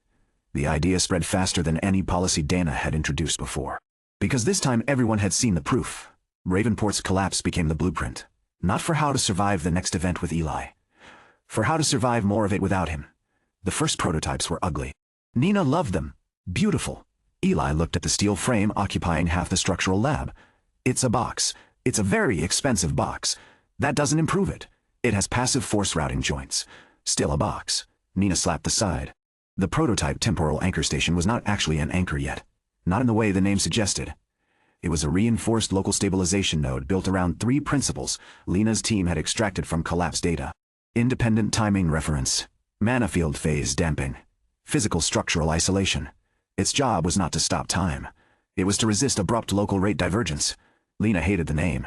The idea spread faster than any policy Dana had introduced before. Because this time everyone had seen the proof. Ravenport's collapse became the blueprint. Not for how to survive the next event with Eli. For how to survive more of it without him. The first prototypes were ugly. Nina loved them. Beautiful. Eli looked at the steel frame occupying half the structural lab. It's a box. It's a very expensive box. That doesn't improve it. It has passive force routing joints. Still a box. Nina slapped the side. The prototype temporal anchor station was not actually an anchor yet. Not in the way the name suggested. It was a reinforced local stabilization node built around 3 principles Lena's team had extracted from collapse data. Independent timing reference. Mana field phase damping. Physical structural isolation. Its job was not to stop time. It was to resist abrupt local rate divergence. Lena hated the name.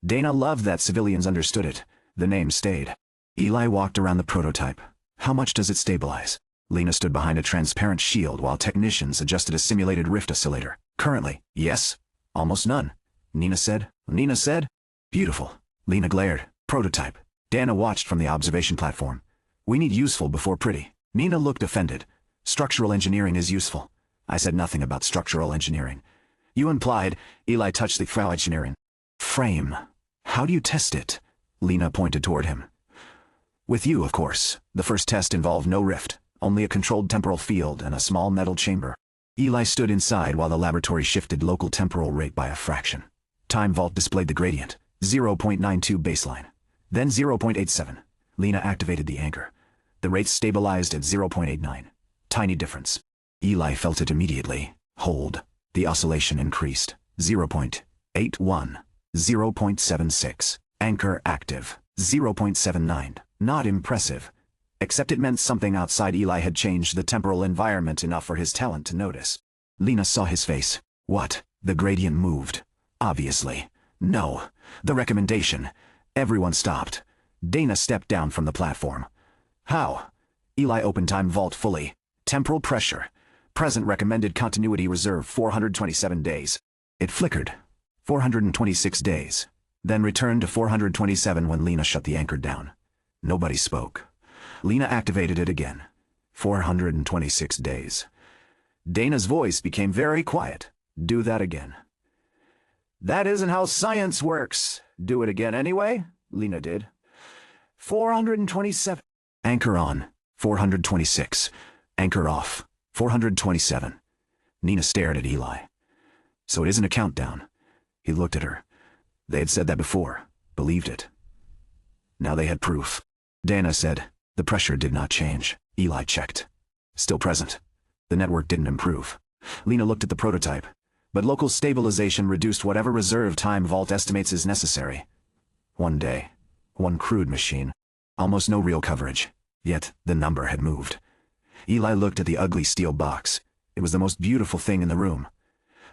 Dana loved that civilians understood it. The name stayed. Eli walked around the prototype. How much does it stabilize? Lena stood behind a transparent shield while technicians adjusted a simulated rift oscillator. Currently, yes. Almost none. Nina said. Beautiful. Lena glared. Prototype. Dana watched from the observation platform. We need useful before pretty. Nina looked offended. Structural engineering is useful. I said nothing about structural engineering. You implied. Eli touched the frau engineering. Frame. How do you test it? Lena pointed toward him. With you, of course. The first test involved no rift, only a controlled temporal field and a small metal chamber. Eli stood inside while the laboratory shifted local temporal rate by a fraction. Time Vault displayed the gradient, 0.92 baseline, then 0.87. Lena activated the anchor. The rate stabilized at 0.89. Tiny difference. Eli felt it immediately. Hold. The oscillation increased. 0.81. 0.76. Anchor active. 0.79. Not impressive. Except it meant something outside Eli had changed the temporal environment enough for his talent to notice. Lena saw his face. What? The gradient moved. Obviously. No. The recommendation. Everyone stopped. Dana stepped down from the platform. How? Eli opened Time Vault fully. Temporal pressure. Present recommended continuity reserve 427 days. It flickered. 426 days. Then returned to 427 when Lena shut the anchor down. Nobody spoke. Lena activated it again. 426 days. Dana's voice became very quiet. Do that again. That isn't how science works. Do it again anyway? Lena did. 427. Anchor on. 426. Anchor off. 427. Nina stared at Eli. So it isn't a countdown. He looked at her. They had said that before. Believed it. Now they had proof. Dana said. The pressure did not change. Eli checked. Still present. The network didn't improve. Lena looked at the prototype. But local stabilization reduced whatever reserve Time Vault estimates is necessary. One day. One crude machine. Almost no real coverage. Yet, the number had moved. Eli looked at the ugly steel box. It was the most beautiful thing in the room.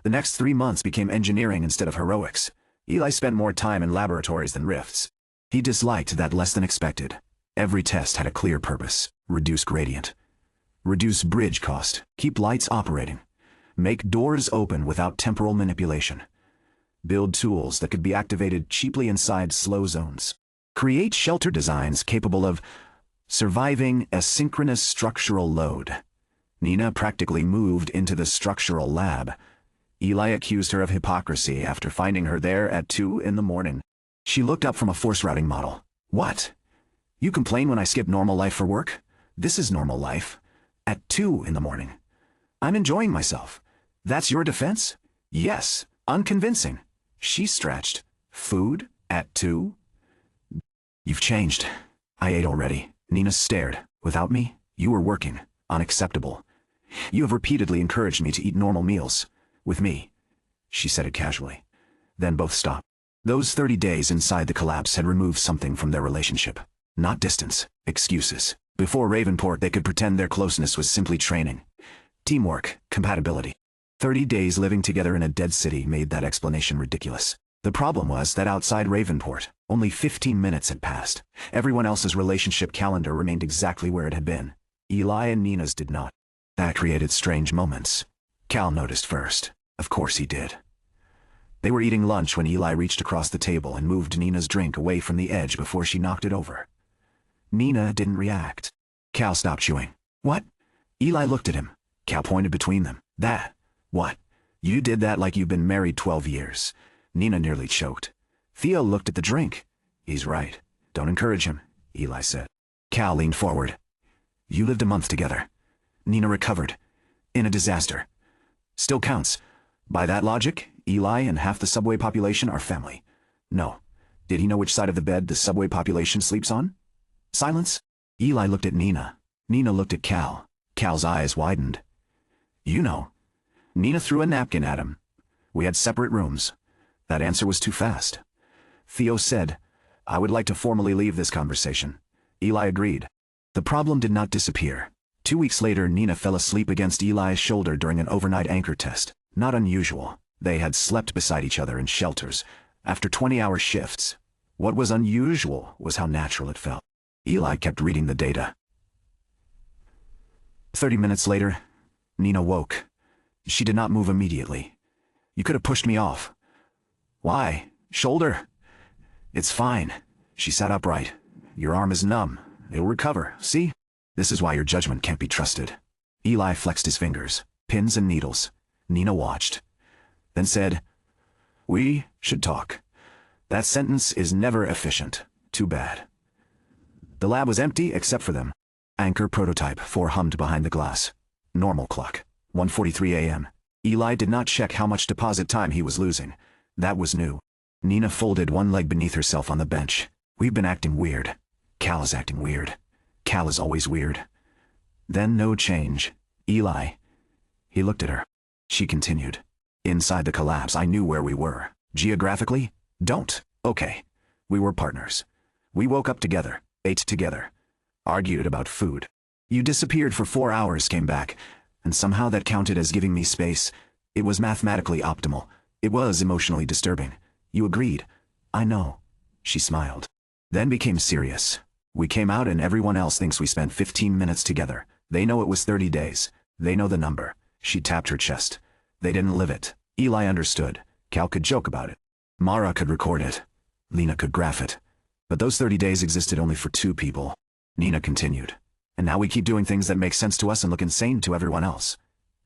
The next 3 months became engineering instead of heroics. Eli spent more time in laboratories than rifts. He disliked that less than expected. Every test had a clear purpose. Reduce gradient. Reduce bridge cost. Keep lights operating. Make doors open without temporal manipulation. Build tools that could be activated cheaply inside slow zones. Create shelter designs capable of surviving asynchronous structural load. Nina practically moved into the structural lab. Eli accused her of hypocrisy after finding her there at 2 in the morning. She looked up from a force routing model. What? You complain when I skip normal life for work? This is normal life. At 2 in the morning. I'm enjoying myself. That's your defense? Yes, unconvincing. She stretched. Food? At 2? You've changed. I ate already. Nina stared. Without me, you were working. Unacceptable. You have repeatedly encouraged me to eat normal meals. With me. She said it casually. Then both stopped. Those 30 days inside the collapse had removed something from their relationship. Not distance, excuses. Before Ravenport, they could pretend their closeness was simply training. Teamwork, compatibility. 30 days living together in a dead city made that explanation ridiculous. The problem was that outside Ravenport, only 15 minutes had passed. Everyone else's relationship calendar remained exactly where it had been. Eli and Nina's did not. That created strange moments. Cal noticed first. Of course he did. They were eating lunch when Eli reached across the table and moved Nina's drink away from the edge before she knocked it over. Nina didn't react. Cal stopped chewing. What? Eli looked at him. Cal pointed between them. That. What? You did that like you've been married 12 years. Nina nearly choked. Theo looked at the drink. He's right. Don't encourage him, Eli said. Cal leaned forward. You lived a month together. Nina recovered. In a disaster. Still counts. By that logic, Eli and half the subway population are family. No. Did he know which side of the bed the subway population sleeps on? Silence. Eli looked at Nina. Nina looked at Cal. Cal's eyes widened. You know. Nina threw a napkin at him. We had separate rooms. That answer was too fast. Theo said, I would like to formally leave this conversation. Eli agreed. The problem did not disappear. 2 weeks later, Nina fell asleep against Eli's shoulder during an overnight anchor test. Not unusual. They had slept beside each other in shelters, after 20-hour shifts. What was unusual was how natural it felt. Eli kept reading the data. 30 minutes later, Nina woke. She did not move immediately. You could have pushed me off. Why? Shoulder? It's fine. She sat upright. Your arm is numb. It'll recover, see? This is why your judgment can't be trusted. Eli flexed his fingers. Pins and needles. Nina watched. Then said, We should talk. That sentence is never efficient. Too bad. The lab was empty except for them. Anchor prototype 4 hummed behind the glass. Normal clock. 1:43 a.m. Eli did not check how much deposit time he was losing. That was new. Nina folded one leg beneath herself on the bench. We've been acting weird. Cal is acting weird. Cal is always weird. Then no change. Eli. He looked at her. She continued. Inside the collapse, I knew where we were. Geographically? Don't. Okay. We were partners. We woke up together, ate together, argued about food. You disappeared for 4 hours, came back, and somehow that counted as giving me space. It was mathematically optimal. It was emotionally disturbing. You agreed. I know. She smiled. Then became serious. We came out and everyone else thinks we spent 15 minutes together. They know it was 30 days. They know the number. She tapped her chest. They didn't live it. Eli understood. Cal could joke about it. Mara could record it. Lena could graph it. But those 30 days existed only for 2 people. Nina continued. And now we keep doing things that make sense to us and look insane to everyone else.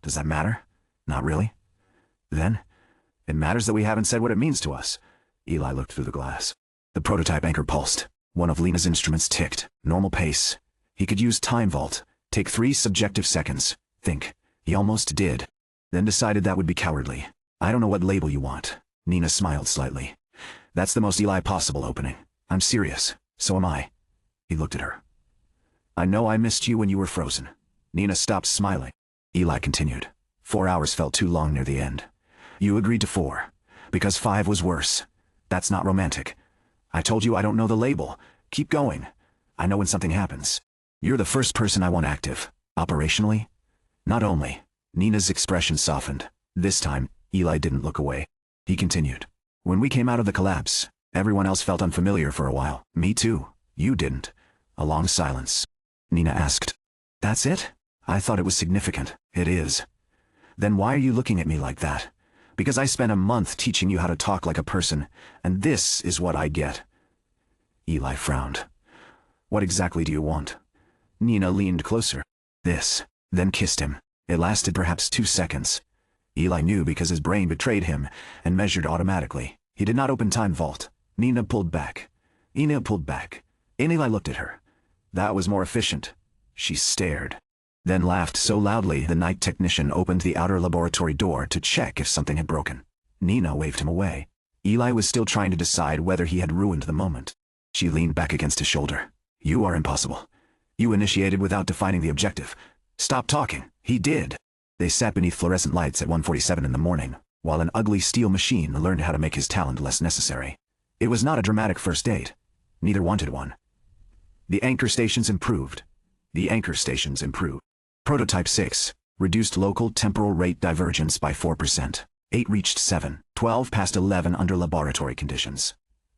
Does that matter? Not really. Then, it matters that we haven't said what it means to us. Eli looked through the glass. The prototype anchor pulsed. One of Lena's instruments ticked. Normal pace. He could use Time Vault. Take 3 subjective seconds. Think. He almost did. Then decided that would be cowardly. I don't know what label you want. Nina smiled slightly. That's the most Eli possible opening. I'm serious. So am I. He looked at her. I know I missed you when you were frozen. Nina stopped smiling. Eli continued. 4 hours felt too long near the end. You agreed to 4. Because 5 was worse. That's not romantic. I told you I don't know the label. Keep going. I know when something happens. You're the first person I want active. Operationally? Not only. Nina's expression softened. This time, Eli didn't look away. He continued. When we came out of the collapse, everyone else felt unfamiliar for a while. Me too. You didn't. A long silence. Nina asked. That's it? I thought it was significant. It is. Then why are you looking at me like that? Because I spent a month teaching you how to talk like a person, and this is what I get. Eli frowned. What exactly do you want? Nina leaned closer. This. Then kissed him. It lasted perhaps 2 seconds. Eli knew because his brain betrayed him and measured automatically. He did not open Time Vault. Nina pulled back. Ina pulled back. And Eli looked at her. That was more efficient. She stared. Then laughed so loudly the night technician opened the outer laboratory door to check if something had broken. Nina waved him away. Eli was still trying to decide whether he had ruined the moment. She leaned back against his shoulder. You are impossible. You initiated without defining the objective. Stop talking. He did. They sat beneath fluorescent lights at 1:47 in the morning, while an ugly steel machine learned how to make his talent less necessary. It was not a dramatic first date. Neither wanted one. The anchor stations improved. The anchor stations improved. Prototype 6 reduced local temporal rate divergence by 4%. 8 reached 7. 12 past 11 under laboratory conditions.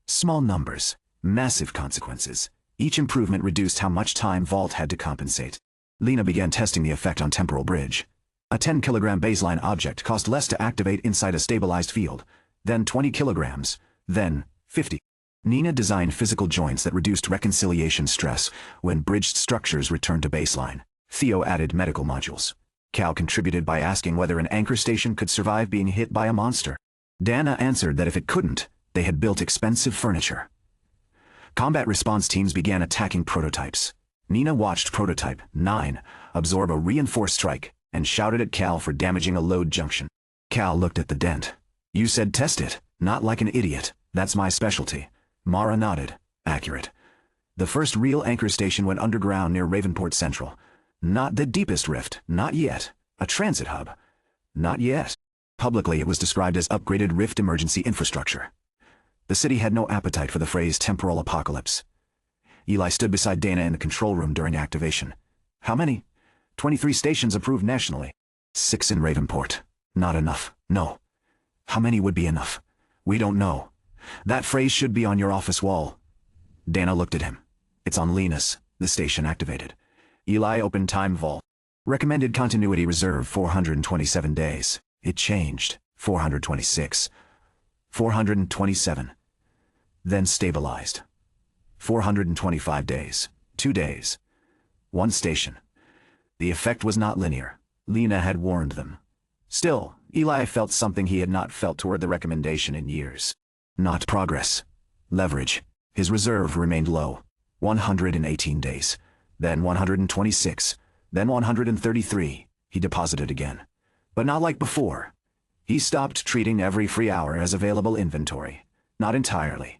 Small numbers. Massive consequences. Each improvement reduced how much Time Vault had to compensate. Lena began testing the effect on temporal bridge. A 10-kilogram baseline object cost less to activate inside a stabilized field, then 20 kilograms, then 50. Nina designed physical joints that reduced reconciliation stress when bridged structures returned to baseline. Theo added medical modules. Cal contributed by asking whether an anchor station could survive being hit by a monster. Dana answered that if it couldn't, they had built expensive furniture. Combat response teams began attacking prototypes. Nina watched Prototype 9 absorb a reinforced strike and shouted at Cal for damaging a load junction. Cal looked at the dent. You said test it, not like an idiot. That's my specialty. Mara nodded. Accurate. The first real anchor station went underground near Ravenport Central. Not the deepest rift, not yet. A transit hub. Not yet. Publicly it was described as upgraded rift emergency infrastructure. The city had no appetite for the phrase temporal apocalypse. Eli stood beside Dana in the control room during activation. How many? 23 stations approved nationally. 6 in Ravenport. Not enough. No. How many would be enough? We don't know. That phrase should be on your office wall. Dana looked at him. It's on Lena's. The station activated. Eli opened Time Vault. Recommended continuity reserve 427 days. It changed. 426. 427. Then stabilized. 425 days. 2 days. 1 station. The effect was not linear. Lena had warned them. Still, Eli felt something he had not felt toward the recommendation in years. Not progress. Leverage. His reserve remained low. 118 days. Then 126. Then 133. He deposited again. But not like before. He stopped treating every free hour as available inventory. Not entirely.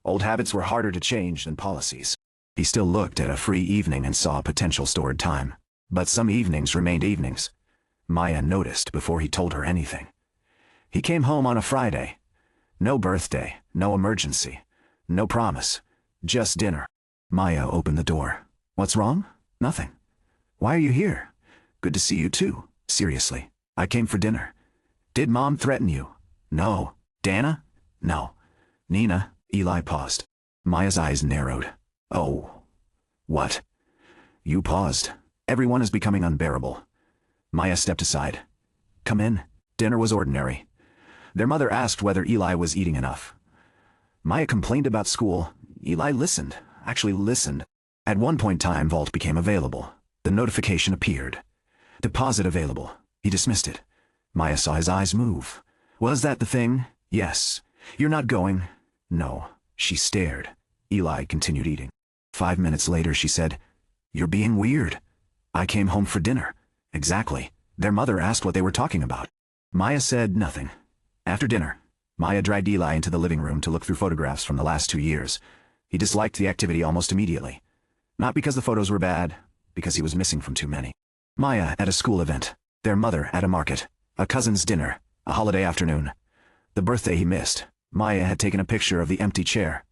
Old habits were harder to change than policies. He still looked at a free evening and saw potential stored time. But some evenings remained evenings. Maya noticed before he told her anything. He came home on a Friday. No birthday, no emergency, no promise, just dinner. Maya opened the door. What's wrong? Nothing. Why are you here? Good to see you too. Seriously, I came for dinner. Did Mom threaten you? No. Dana? No. Nina? Eli paused. Maya's eyes narrowed. Oh. What? You paused. Everyone is becoming unbearable. Maya stepped aside. Come in. Dinner was ordinary. Their mother asked whether Eli was eating enough. Maya complained about school. Eli listened. Actually listened. At one point Time Vault became available. The notification appeared. Deposit available. He dismissed it. Maya saw his eyes move. Was that the thing? Yes. You're not going? No. She stared. Eli continued eating. 5 minutes later she said, You're being weird. I came home for dinner. Exactly. Their mother asked what they were talking about. Maya said nothing. After dinner, Maya dragged Eli into the living room to look through photographs from the last 2 years. He disliked the activity almost immediately. Not because the photos were bad, because he was missing from too many. Maya at a school event, their mother at a market, a cousin's dinner, a holiday afternoon. The birthday he missed. Maya had taken a picture of the empty chair.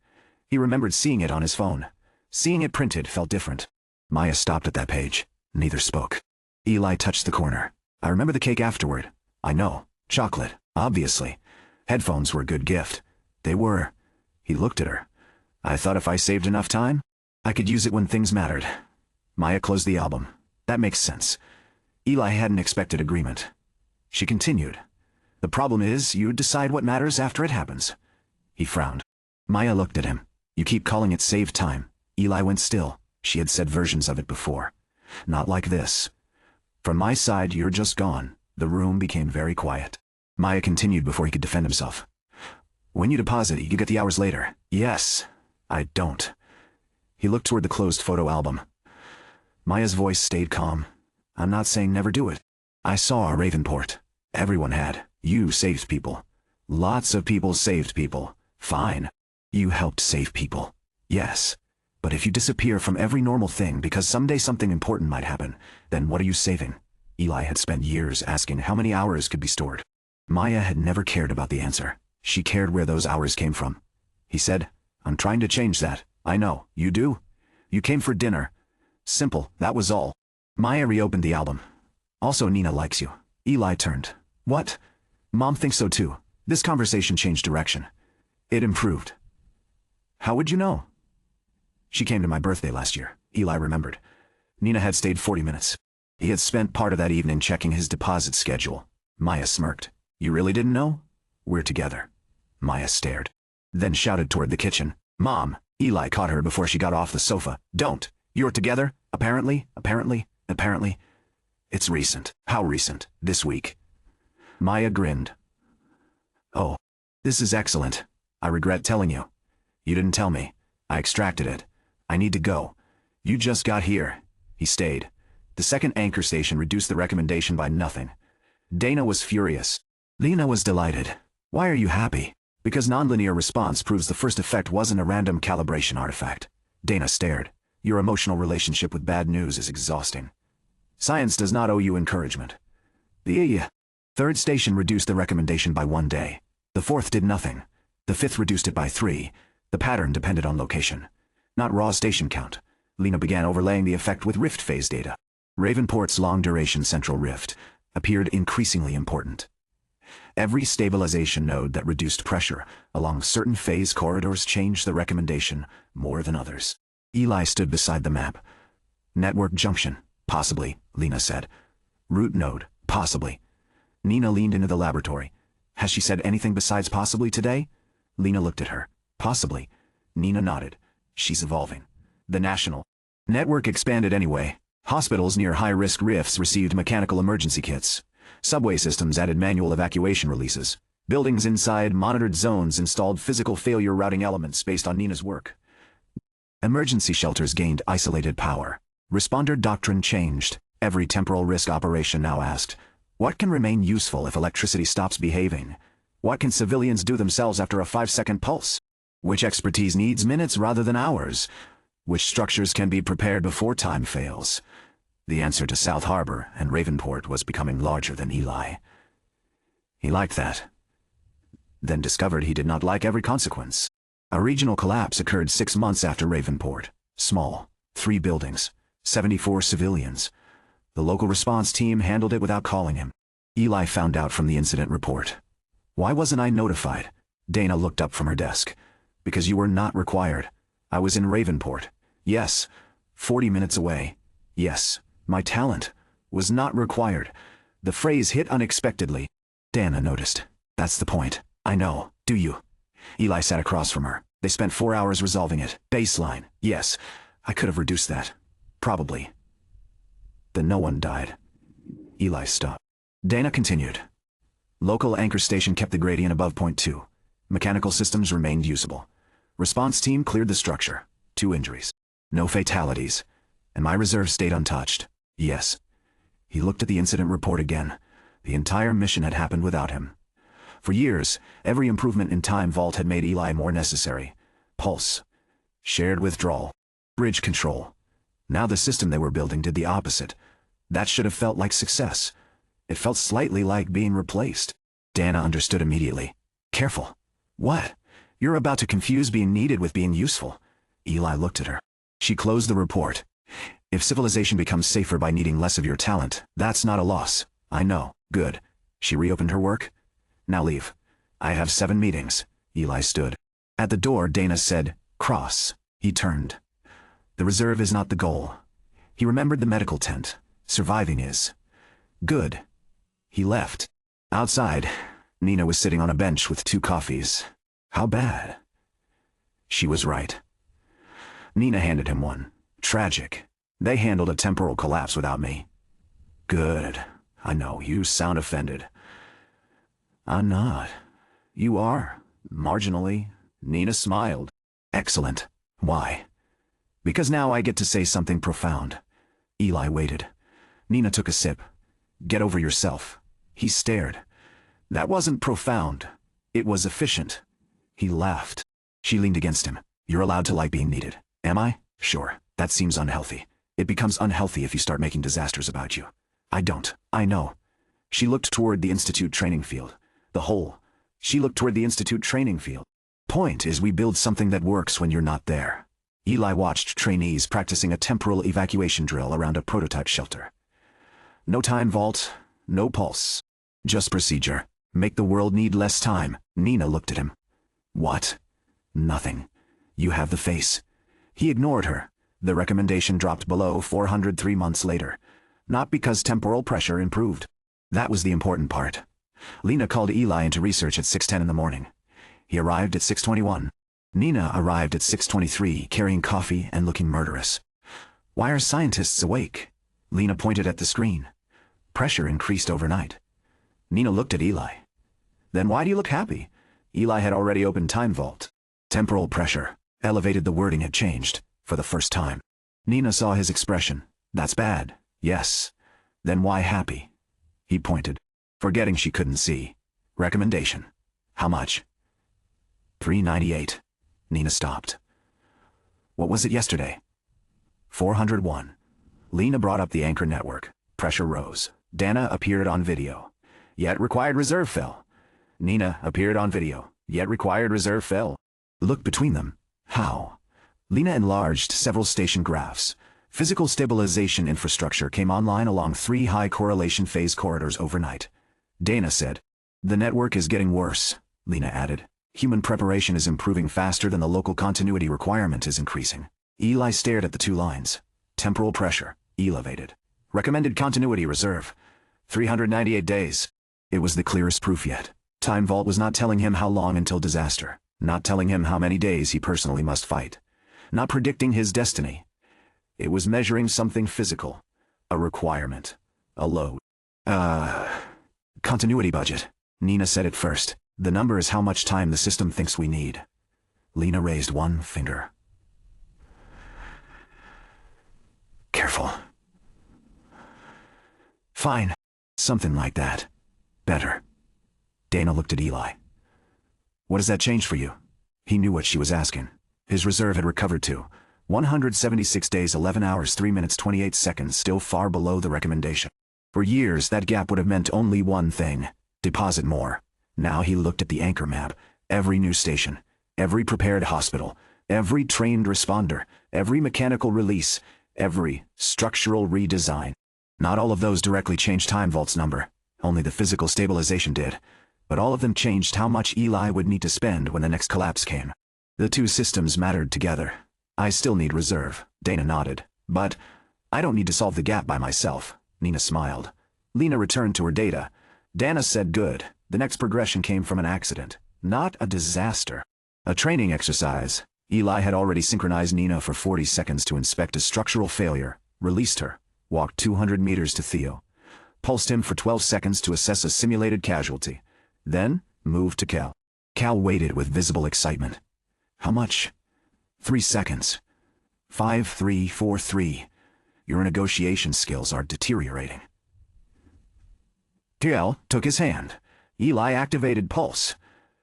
He remembered seeing it on his phone. Seeing it printed felt different. Maya stopped at that page. Neither spoke. Eli touched the corner. I remember the cake afterward. I know. Chocolate, obviously. Headphones were a good gift. They were. He looked at her. I thought if I saved enough time, I could use it when things mattered. Maya closed the album. That makes sense. Eli hadn't expected agreement. She continued. The problem is, you decide what matters after it happens. He frowned. Maya looked at him. You keep calling it save time. Eli went still. She had said versions of it before. Not like this. From my side, you're just gone. The room became very quiet. Maya continued before he could defend himself. When you deposit it, you get the hours later. Yes. I don't. He looked toward the closed photo album. Maya's voice stayed calm. I'm not saying never do it. I saw a Ravenport. Everyone had. You saved people. Lots of people saved people. Fine. You helped save people. Yes. But if you disappear from every normal thing because someday something important might happen, then what are you saving? Eli had spent years asking how many hours could be stored. Maya had never cared about the answer. She cared where those hours came from. He said, I'm trying to change that. I know. You do? You came for dinner. Simple, that was all. Maya reopened the album. Also, Nina likes you. Eli turned. What? Mom thinks so too. This conversation changed direction. It improved. How would you know? She came to my birthday last year, Eli remembered. Nina had stayed 40 minutes. He had spent part of that evening checking his deposit schedule. Maya smirked. You really didn't know? We're together. Maya stared. Then shouted toward the kitchen. Mom! Eli caught her before she got off the sofa. Don't! You're together? Apparently. It's recent. How recent? This week. Maya grinned. Oh. This is excellent. I regret telling you. You didn't tell me. I extracted it. I need to go. You just got here. He stayed. The second anchor station reduced the recommendation by nothing. Dana was furious. Lena was delighted. Why are you happy? Because nonlinear response proves the first effect wasn't a random calibration artifact. Dana stared. Your emotional relationship with bad news is exhausting. Science does not owe you encouragement. The third station reduced the recommendation by 1 day. The fourth did nothing. The fifth reduced it by 3. The pattern depended on location, not raw station count. Lena began overlaying the effect with rift phase data. Ravenport's long-duration central rift appeared increasingly important. Every stabilization node that reduced pressure along certain phase corridors changed the recommendation more than others. Eli stood beside the map. Network junction, possibly, Lena said. Root node, possibly. Nina leaned into the laboratory. Has she said anything besides possibly today? Lena looked at her. Possibly. Nina nodded. She's evolving. The national network expanded anyway. Hospitals near high-risk rifts received mechanical emergency kits. Subway systems added manual evacuation releases. Buildings inside monitored zones installed physical failure routing elements based on Nina's work. Emergency shelters gained isolated power. Responder doctrine changed. Every temporal risk operation now asked, what can remain useful if electricity stops behaving? What can civilians do themselves after a 5-second pulse? Which expertise needs minutes rather than hours? Which structures can be prepared before time fails? The answer to South Harbor and Ravenport was becoming larger than Eli. He liked that. Then discovered he did not like every consequence. A regional collapse occurred 6 months after Ravenport. Small. 3 buildings. 74 civilians. The local response team handled it without calling him. Eli found out from the incident report. Why wasn't I notified? Dana looked up from her desk. Because you were not required. I was in Ravenport. Yes. 40 minutes away. Yes. My talent was not required. The phrase hit unexpectedly. Dana noticed. That's the point. I know. Do you? Eli sat across from her. They spent 4 hours resolving it. Baseline. Yes. I could have reduced that. Probably. Then no one died. Eli stopped. Dana continued. Local anchor station kept the gradient above 0.2. Mechanical systems remained usable. Response team cleared the structure. 2 injuries. No fatalities. And my reserve stayed untouched. Yes. He looked at the incident report again. The entire mission had happened without him. For years, every improvement in Time Vault had made Eli more necessary. Pulse. Shared withdrawal. Bridge control. Now the system they were building did the opposite. That should have felt like success. It felt slightly like being replaced. Dana understood immediately. Careful. What? You're about to confuse being needed with being useful. Eli looked at her. She closed the report. If civilization becomes safer by needing less of your talent, that's not a loss. I know. Good. She reopened her work. Now leave. I have 7 meetings. Eli stood. At the door, Dana said, Cross. He turned. The reserve is not the goal. He remembered the medical tent. Surviving is. Good. He left. Outside, Nina was sitting on a bench with 2 coffees. How bad? She was right. Nina handed him one. Tragic. They handled a temporal collapse without me. Good. I know, you sound offended. I'm not. You are. Marginally. Nina smiled. Excellent. Why? Because now I get to say something profound. Eli waited. Nina took a sip. Get over yourself. He stared. That wasn't profound. It was efficient. He laughed. She leaned against him. You're allowed to like being needed. Am I? Sure. That seems unhealthy. It becomes unhealthy if you start making disasters about you. I don't. I know. She looked toward the Institute training field. The hole. She looked toward the Institute training field. Point is, we build something that works when you're not there. Eli watched trainees practicing a temporal evacuation drill around a prototype shelter. No time vault, no pulse. Just procedure. Make the world need less time. Nina looked at him. What? Nothing. You have the face. He ignored her. The recommendation dropped below 403 months later. Not because temporal pressure improved. That was the important part. Lena called Eli into research at 6:10 in the morning. He arrived at 6:21. Nina arrived at 6:23, carrying coffee and looking murderous. Why are scientists awake? Lena pointed at the screen. Pressure increased overnight. Nina looked at Eli. Then why do you look happy? Eli had already opened Time Vault. Temporal pressure. Elevated, the wording had changed, for the first time. Nina saw his expression. That's bad. Yes. Then why happy? He pointed, forgetting she couldn't see. Recommendation. How much? 398. Nina stopped. What was it yesterday? 401. Lena brought up the anchor network. Pressure rose. Dana appeared on video. Yet required reserve fell. Nina appeared on video. Yet required reserve fell. Look between them. How? Lena enlarged several station graphs. Physical stabilization infrastructure came online along 3 high correlation phase corridors overnight. Dana said, the network is getting worse. Lena added, human preparation is improving faster than the local continuity requirement is increasing. Eli stared at the 2 lines. Temporal pressure, elevated. Recommended continuity reserve, 398 days. It was the clearest proof yet. Time Vault was not telling him how long until disaster, not telling him how many days he personally must fight, not predicting his destiny. It was measuring something physical, a requirement, a load. Continuity budget. Nina said it first. The number is how much time the system thinks we need. Lena raised one finger. Careful. Fine. Something like that. Better. Dana looked at Eli. What does that change for you? He knew what she was asking. His reserve had recovered to 176 days, 11 hours, 3 minutes, 28 seconds, still far below the recommendation. For years, that gap would have meant only one thing: deposit more. Now he looked at the anchor map. Every new station, every prepared hospital, every trained responder, every mechanical release, every structural redesign. Not all of those directly changed Time Vault's number. Only the physical stabilization did. But all of them changed how much Eli would need to spend when the next collapse came. The 2 systems mattered together. I still need reserve, Dana nodded. But I don't need to solve the gap by myself. Nina smiled. Lena returned to her data. Dana said good. The next progression came from an accident, not a disaster. A training exercise. Eli had already synchronized Nina for 40 seconds to inspect a structural failure, released her, walked 200 meters to Theo, pulsed him for 12 seconds to assess a simulated casualty, then moved to Cal. Cal waited with visible excitement. How much? 3 seconds. 5343. Your negotiation skills are deteriorating. Cal took his hand. Eli activated pulse.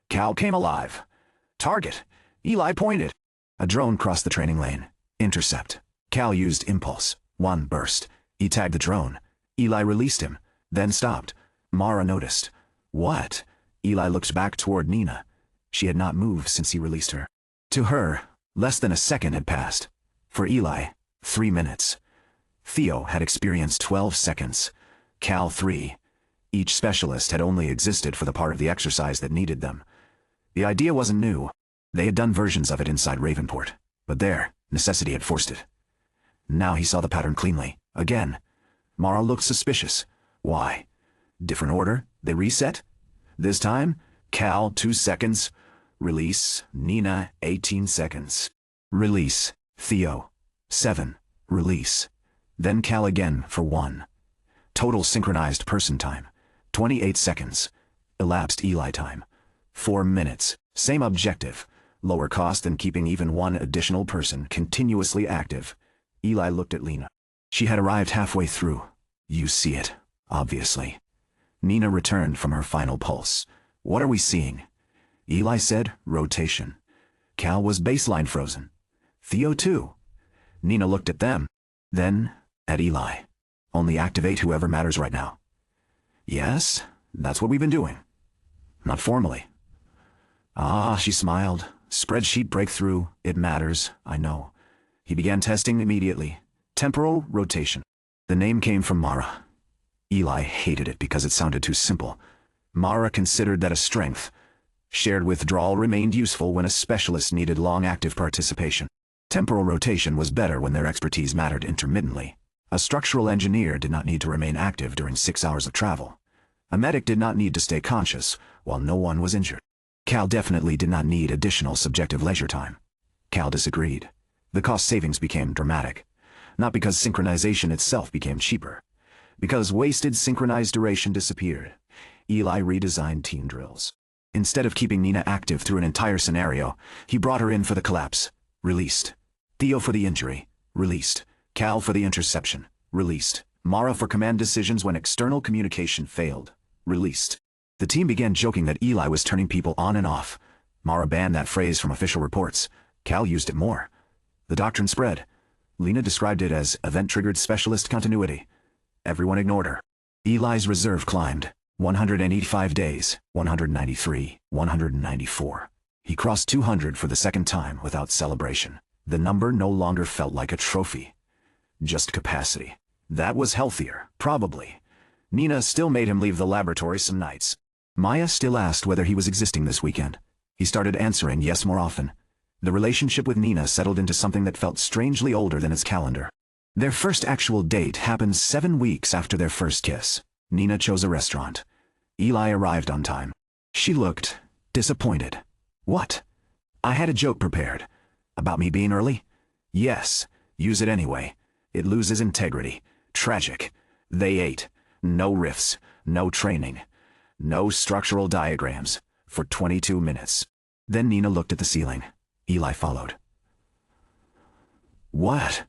Cal came alive. Target. Eli pointed. A drone crossed the training lane. Intercept. Cal used impulse. 1 burst. He tagged the drone. Eli released him, then stopped. Mara noticed. What? Eli looked back toward Nina. She had not moved since he released her. To her, less than a second had passed. For Eli, 3 minutes. Theo had experienced 12 seconds. Cal 3. Each specialist had only existed for the part of the exercise that needed them. The idea wasn't new. They had done versions of it inside Ravenport. But there, necessity had forced it. Now he saw the pattern cleanly. Again. Mara looked suspicious. Why? Different order? They reset? This time, Cal 2 seconds. Release. Nina 18 seconds. Release. Theo 7. Release. Then Cal again for 1. Total synchronized person time, 28 seconds. Elapsed Eli time, 4 minutes. Same objective, lower cost than keeping even one additional person continuously active. Eli looked at Lena. She had arrived halfway through. You see it, obviously. Nina returned from her final pulse. What are we seeing? Eli said, rotation. Cal was baseline frozen. Theo too. Nina looked at them. Then, at Eli. Only activate whoever matters right now. Yes, that's what we've been doing. Not formally. Ah, she smiled. Spreadsheet breakthrough. It matters, I know. He began testing immediately. Temporal rotation. The name came from Mara. Eli hated it because it sounded too simple. Mara considered that a strength. Shared withdrawal remained useful when a specialist needed long active participation. Temporal rotation was better when their expertise mattered intermittently. A structural engineer did not need to remain active during 6 hours of travel. A medic did not need to stay conscious while no one was injured. Cal definitely did not need additional subjective leisure time. Cal disagreed. The cost savings became dramatic. Not because synchronization itself became cheaper. Because wasted synchronized duration disappeared. Eli redesigned team drills. Instead of keeping Nina active through an entire scenario, he brought her in for the collapse. Released. Theo for the injury. Released. Cal for the interception. Released. Mara for command decisions when external communication failed. Released. The team began joking that Eli was turning people on and off. Mara banned that phrase from official reports. Cal used it more. The doctrine spread. Lena described it as event-triggered specialist continuity. Everyone ignored her. Eli's reserve climbed. 185 days, 193, 194. He crossed 200 for the second time without celebration. The number no longer felt like a trophy. Just capacity. That was healthier, probably. Nina still made him leave the laboratory some nights. Maya still asked whether he was existing this weekend. He started answering yes more often. The relationship with Nina settled into something that felt strangely older than his calendar. Their first actual date happened 7 weeks after their first kiss. Nina chose a restaurant. Eli arrived on time. She looked disappointed. What? I had a joke prepared. About me being early? Yes. Use it anyway. It loses integrity. Tragic. They ate. No riffs. No training. No structural diagrams. For 22 minutes. Then Nina looked at the ceiling. Eli followed. What?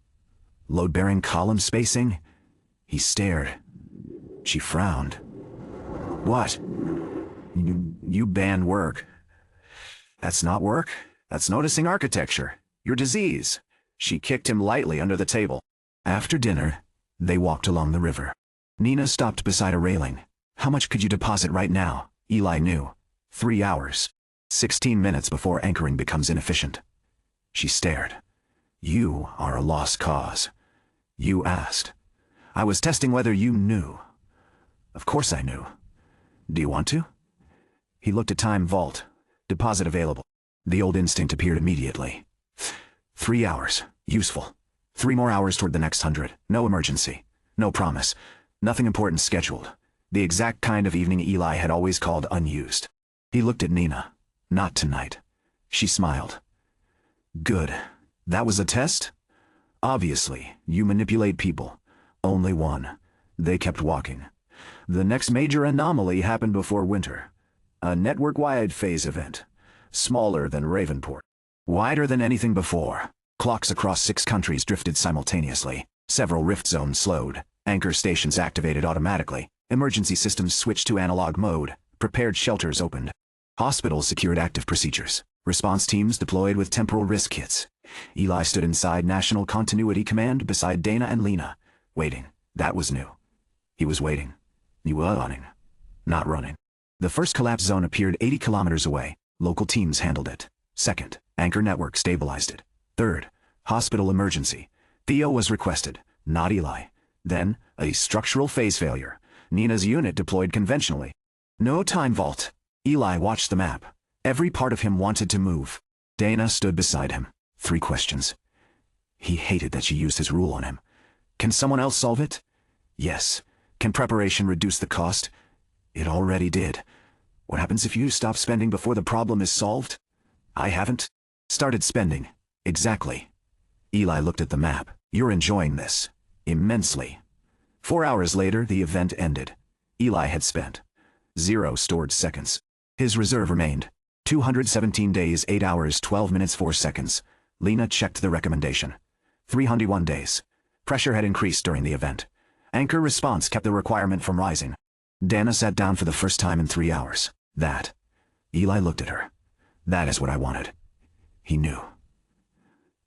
Load-bearing column spacing? He stared. She frowned. What? You ban work. That's not work. That's noticing architecture. Your disease. She kicked him lightly under the table. After dinner, they walked along the river. Nina stopped beside a railing. How much could you deposit right now? Eli knew. 3 hours. 16 minutes before anchoring becomes inefficient. She stared. You are a lost cause. You asked. I was testing whether you knew. Of course I knew. Do you want to? He looked at Time Vault. Deposit available. The old instinct appeared immediately. 3 hours. Useful. 3 more hours toward the next 100. No emergency. No promise. Nothing important scheduled. The exact kind of evening Eli had always called unused. He looked at Nina. Not tonight. She smiled. Good. That was a test? Obviously, you manipulate people. Only one. They kept walking. The next major anomaly happened before winter. A network-wide phase event. Smaller than Ravenport. Wider than anything before. Clocks across 6 countries drifted simultaneously. Several rift zones slowed. Anchor stations activated automatically. Emergency systems switched to analog mode. Prepared shelters opened. Hospitals secured active procedures. Response teams deployed with temporal risk kits. Eli stood inside National Continuity Command beside Dana and Lena. Waiting. That was new. He was waiting. He was running. Not running. The first collapse zone appeared 80 kilometers away. Local teams handled it. Second, Anchor Network stabilized it. Third, hospital emergency. Theo was requested, not Eli. Then, a structural phase failure. Nina's unit deployed conventionally. No Time Vault. Eli watched the map. Every part of him wanted to move. Dana stood beside him. 3 questions. He hated that she used his rule on him. Can someone else solve it? Yes. Can preparation reduce the cost? It already did. What happens if you stop spending before the problem is solved? I haven't started spending. Exactly. Eli looked at the map. You're enjoying this. Immensely. 4 hours later, the event ended. Eli had spent 0 stored seconds. His reserve remained 217 days, 8 hours, 12 minutes, 4 seconds. Lena checked the recommendation. 301 days. Pressure had increased during the event. Anchor response kept the requirement from rising. Dana sat down for the first time in 3 hours. That. Eli looked at her. That is what I wanted. He knew.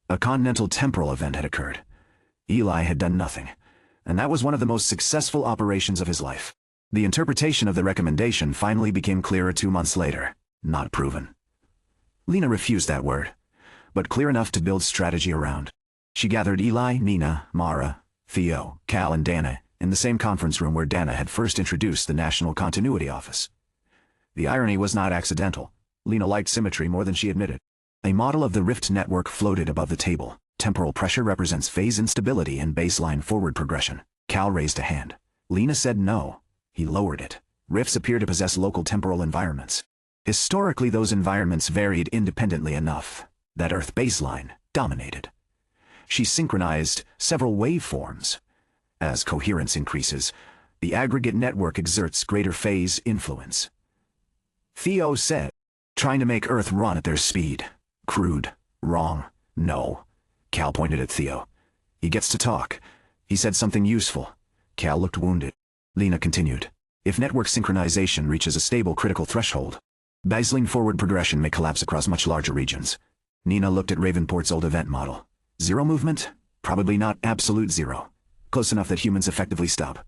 A continental temporal event had occurred. Eli had done nothing, and that was one of the most successful operations of his life. The interpretation of the recommendation finally became clearer 2 months later. Not proven. Lena refused that word, but clear enough to build strategy around. She gathered Eli, Nina, Mara, Theo, Cal, and Dana in the same conference room where Dana had first introduced the National Continuity Office. The irony was not accidental. Lena liked symmetry more than she admitted. A model of the rift network floated above the table. Temporal pressure represents phase instability and baseline forward progression. Cal raised a hand. Lena said no. He lowered it. Rifts appear to possess local temporal environments. Historically, those environments varied independently enough that Earth baseline dominated. She synchronized several waveforms. As coherence increases, the aggregate network exerts greater phase influence. Theo said, trying to make Earth run at their speed. Crude. Wrong. No. Cal pointed at Theo. He gets to talk. He said something useful. Cal looked wounded. Lena continued. If network synchronization reaches a stable critical threshold, baseline forward progression may collapse across much larger regions. Nina looked at Ravenport's old event model. Zero movement? Probably not absolute zero. Close enough that humans effectively stop.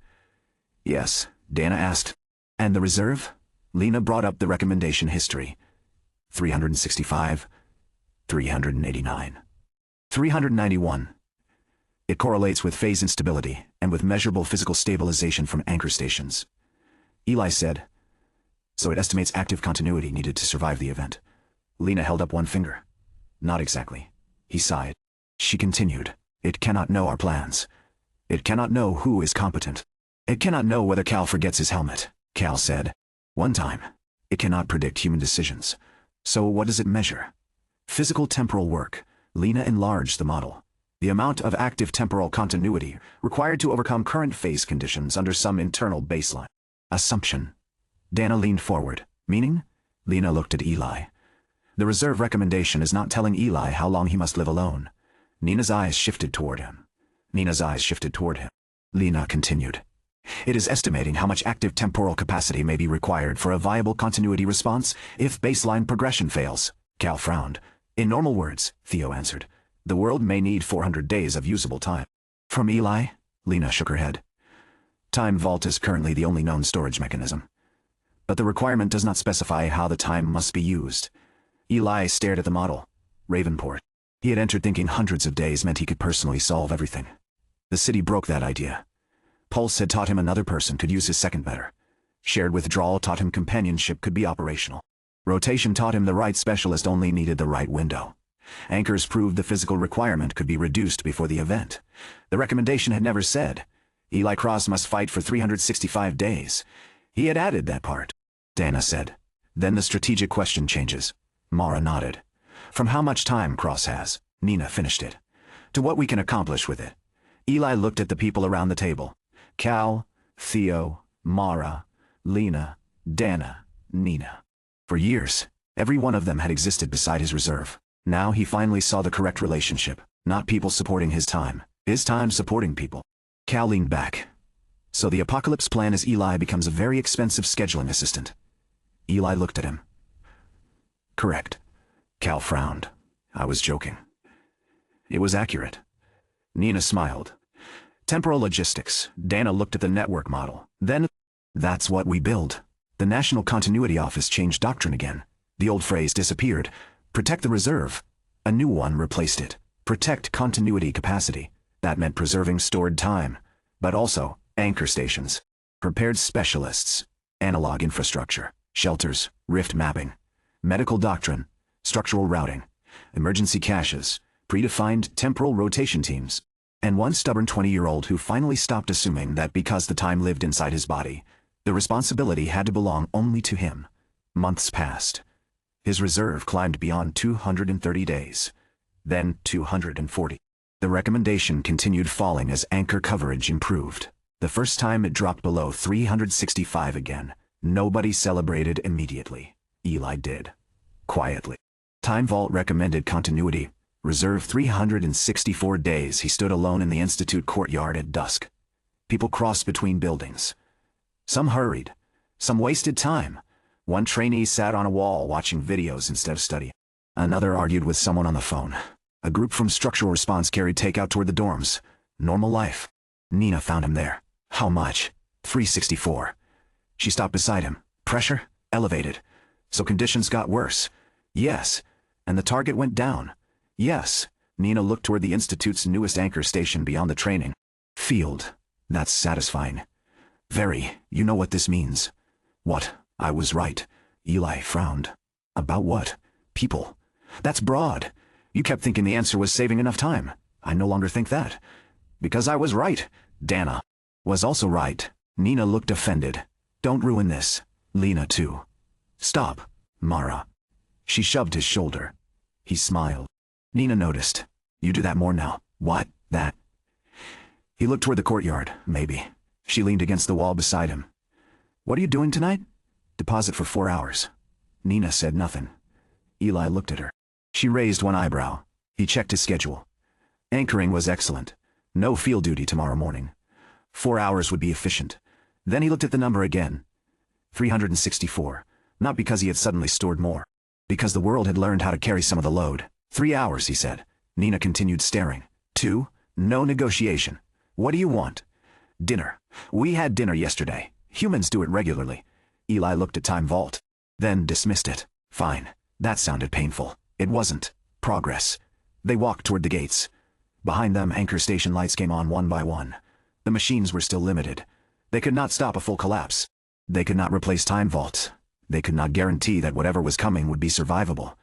Yes, Dana asked. And the reserve? Lena brought up the recommendation history. 365, 389, 391. It correlates with phase instability and with measurable physical stabilization from anchor stations. Eli said, so it estimates active continuity needed to survive the event. Lena held up one finger. Not exactly. He sighed. She continued, it cannot know our plans. It cannot know who is competent. It cannot know whether Cal forgets his helmet. Cal said, one time. It cannot predict human decisions. So what does it measure? Physical temporal work. Lena enlarged the model. The amount of active temporal continuity required to overcome current phase conditions under some internal baseline. Assumption. Dana leaned forward. Meaning? Lena looked at Eli. The reserve recommendation is not telling Eli how long he must live alone. Nina's eyes shifted toward him. Lena continued. It is estimating how much active temporal capacity may be required for a viable continuity response if baseline progression fails. Cal frowned. In normal words, Theo answered, the world may need 400 days of usable time. From Eli? Lena shook her head. Time Vault is currently the only known storage mechanism. But the requirement does not specify how the time must be used. Eli stared at the model. Ravenport. He had entered thinking hundreds of days meant he could personally solve everything. The city broke that idea. Pulse had taught him another person could use his second better. Shared withdrawal taught him companionship could be operational. Rotation taught him the right specialist only needed the right window. Anchors proved the physical requirement could be reduced before the event. The recommendation had never said, Eli Cross must fight for 365 days. He had added that part. Dana said. Then the strategic question changes. Mara nodded. From how much time Cross has, Nina finished it. To what we can accomplish with it. Eli looked at the people around the table. Cal, Theo, Mara, Lena, Dana, Nina. For years, every one of them had existed beside his reserve. Now he finally saw the correct relationship, not people supporting his time supporting people. Cal leaned back. So the apocalypse plan is Eli becomes a very expensive scheduling assistant. Eli looked at him. Correct. Cal frowned. I was joking. It was accurate. Nina smiled. Temporal logistics. Dana looked at the network model. Then, that's what we build. The National Continuity Office changed doctrine again. The old phrase disappeared. Protect the reserve. A new one replaced it. Protect continuity capacity. That meant preserving stored time. But also, anchor stations. Prepared specialists. Analog infrastructure. Shelters. Rift mapping. Medical doctrine. Structural routing. Emergency caches. Predefined temporal rotation teams. And one stubborn 20-year-old who finally stopped assuming that because the time lived inside his body, the responsibility had to belong only to him. Months passed. His reserve climbed beyond 230 days. Then 240. The recommendation continued falling as anchor coverage improved. The The first time it dropped below 365 again, nobody celebrated immediately. Eli did. Quietly. Time Vault recommended continuity. Reserve 364 days. He stood alone in the Institute courtyard at dusk. People crossed between buildings. Some hurried. Some wasted time. One trainee sat on a wall watching videos instead of studying. Another argued with someone on the phone. A group from Structural Response carried takeout toward the dorms. Normal life. Nina found him there. How much? 364. She stopped beside him. Pressure? Elevated. So conditions got worse. Yes. And the target went down. Yes. Nina looked toward the Institute's newest anchor station beyond the training field. That's satisfying. Very. You know what this means. What? I was right. Eli frowned. About what? People. That's broad. You kept thinking the answer was saving enough time. I no longer think that. Because I was right. Dana was also right. Nina looked offended. Don't ruin this. Lena too. Stop, Mara. She shoved his shoulder. He smiled. Nina noticed. You do that more now. What? That? He looked toward the courtyard. Maybe. She leaned against the wall beside him. What are you doing tonight? Deposit for 4 hours. Nina said nothing. Eli looked at her. She raised one eyebrow. He checked his schedule. Anchoring was excellent. No field duty tomorrow morning. 4 hours would be efficient. Then he looked at the number again. 364. Not because he had suddenly stored more. Because the world had learned how to carry some of the load. 3 hours, he said. Nina continued staring. 2. No negotiation. What do you want? Dinner. We had dinner yesterday. Humans do it regularly. Eli looked at Time Vault. Then dismissed it. Fine. That sounded painful. It wasn't. Progress. They walked toward the gates. Behind them, anchor station lights came on one by one. The machines were still limited. They could not stop a full collapse. They could not replace Time Vault. They could not guarantee that whatever was coming would be survivable.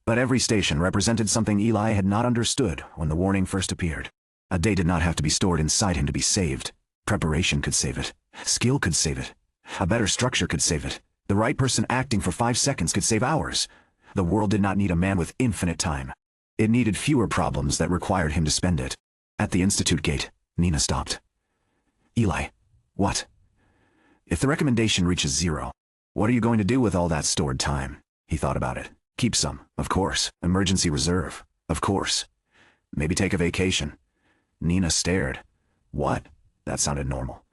But every station represented something Eli had not understood when the warning first appeared. A day did not have to be stored inside him to be saved. Preparation could save it. Skill could save it. A better structure could save it. The right person acting for 5 seconds could save hours. The world did not need a man with infinite time. It needed fewer problems that required him to spend it. At the Institute gate, Nina stopped. Eli. What? If the recommendation reaches 0, what are you going to do with all that stored time? He thought about it. Keep some, of course. Emergency reserve, of course. Maybe take a vacation. Nina stared. What? That sounded normal.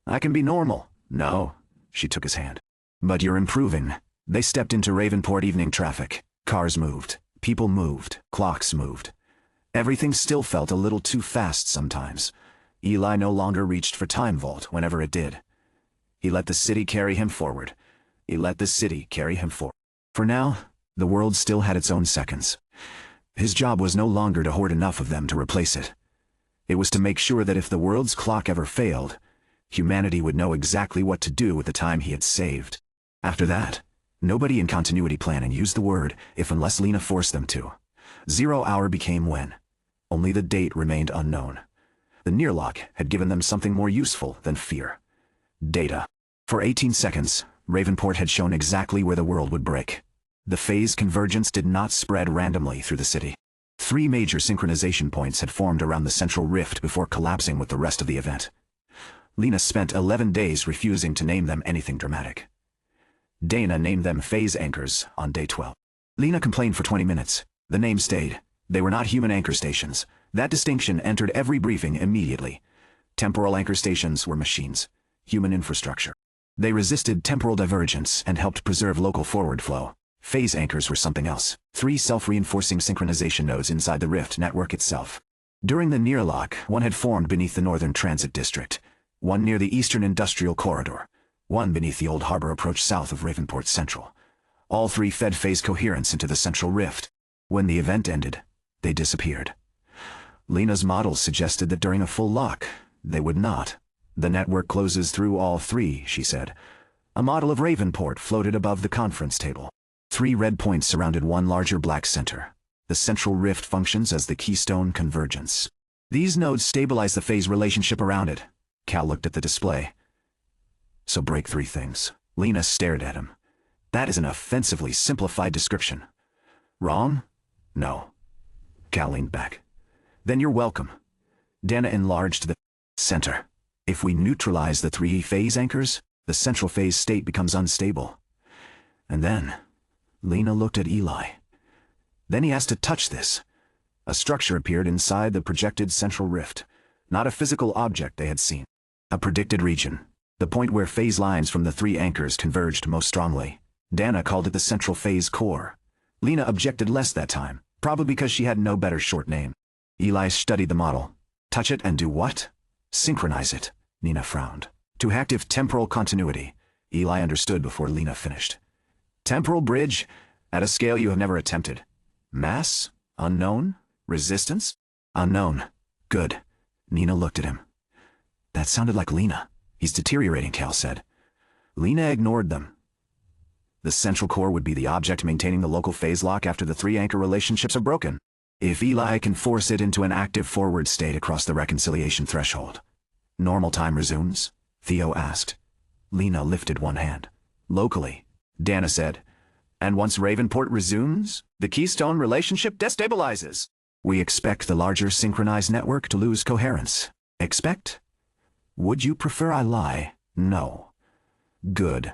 I can be normal. No. She took his hand. But you're improving. They stepped into Ravenport evening traffic. Cars moved. People moved. Clocks moved. Everything still felt a little too fast sometimes. Eli no longer reached for Time Vault whenever it did. He let the city carry him forward. He let the city carry him forward. For now, the world still had its own seconds. His job was no longer to hoard enough of them to replace it. It was to make sure that if the world's clock ever failed, humanity would know exactly what to do with the time he had saved. After that, nobody in continuity planning used the word if unless Lena forced them to. 0 hour became when. Only the date remained unknown. The Nearlock had given them something more useful than fear. Data. For 18 seconds, Ravenport had shown exactly where the world would break. The phase convergence did not spread randomly through the city. 3 major synchronization points had formed around the central rift before collapsing with the rest of the event. Lena spent 11 days refusing to name them anything dramatic. Dana named them phase anchors on day 12. Lena complained for 20 minutes. The name stayed. They were not human anchor stations. That distinction entered every briefing immediately. Temporal anchor stations were machines. Human infrastructure. They resisted temporal divergence and helped preserve local forward flow. Phase anchors were something else. 3 self-reinforcing synchronization nodes inside the rift network itself. During the Nearlock, one had formed beneath the Northern Transit District, one near the Eastern Industrial Corridor, one beneath the Old Harbor approach south of Ravenport Central. All 3 fed phase coherence into the central rift. When the event ended, they disappeared. Lena's models suggested that during a full lock, they would not. The network closes through all 3, she said. A model of Ravenport floated above the conference table. 3 red points surrounded one larger black center. The central rift functions as the keystone convergence. These nodes stabilize the phase relationship around it. Cal looked at the display. So break 3 things. Lena stared at him. That is an offensively simplified description. Wrong? No. Cal leaned back. Then you're welcome. Dana enlarged the center. If we neutralize the 3 phase anchors, the central phase state becomes unstable. And then, Lena looked at Eli. Then he has to touch this. A structure appeared inside the projected central rift. Not a physical object they had seen. A predicted region. The point where phase lines from the 3 anchors converged most strongly. Dana called it the central phase core. Lena objected less that time, probably because she had no better short name. Eli studied the model. Touch it and do what? Synchronize it, Nina frowned. To active temporal continuity. Eli understood before Lena finished. Temporal bridge, at a scale you have never attempted. Mass? Unknown? Resistance? Unknown. Good. Nina looked at him. That sounded like Lena. He's deteriorating, Cal said. Lena ignored them. The central core would be the object maintaining the local phase lock after the 3 anchor relationships are broken. If Eli can force it into an active forward state across the reconciliation threshold. Normal time resumes? Theo asked. Lena lifted one hand. Locally, Dana said. And once Ravenport resumes, the Keystone relationship destabilizes. We expect the larger synchronized network to lose coherence. Expect? Would you prefer I lie? No. Good.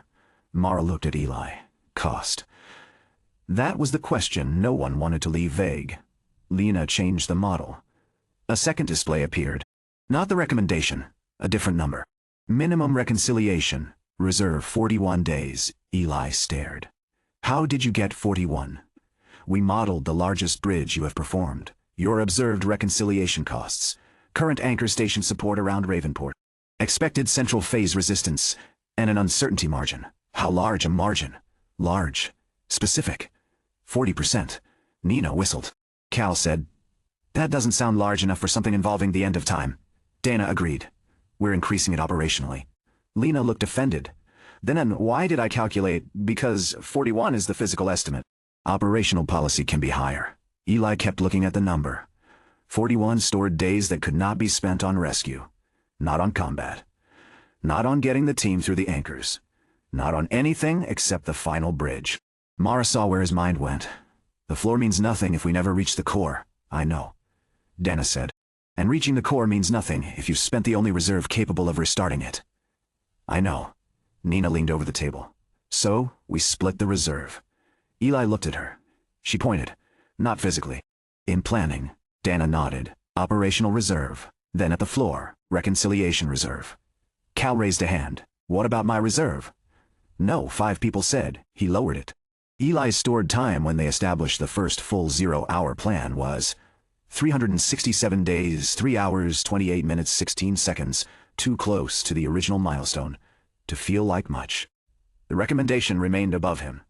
Mara looked at Eli. Cost. That was the question no one wanted to leave vague. Lena changed the model. A second display appeared. Not the recommendation, a different number. Minimum reconciliation, reserve 41 days. Eli stared. How did you get 41? We modeled the largest bridge you have performed. Your observed reconciliation costs. Current anchor station support around Ravenport. Expected central phase resistance, and an uncertainty margin. How large a margin? Large. Specific. 40%. Nina whistled. Cal said, that doesn't sound large enough for something involving the end of time. Dana agreed. We're increasing it operationally. Lena looked offended. Then why did I calculate? Because 41 is the physical estimate. Operational policy can be higher. Eli kept looking at the number. 41 stored days that could not be spent on rescue. Not on combat. Not on getting the team through the anchors. Not on anything except the final bridge. Mara saw where his mind went. The floor means nothing if we never reach the core. I know. Dana said. And reaching the core means nothing if you've spent the only reserve capable of restarting it. I know. Nina leaned over the table. So, we split the reserve. Eli looked at her. She pointed. Not physically. In planning. Dana nodded. Operational reserve. Then at the floor, reconciliation reserve. Cal raised a hand. What about my reserve? No, 5 people said. He lowered it. Eli's stored time when they established the first full 0-hour plan was 367 days, 3 hours, 28 minutes, 16 seconds, too close to the original milestone to feel like much. The recommendation remained above him.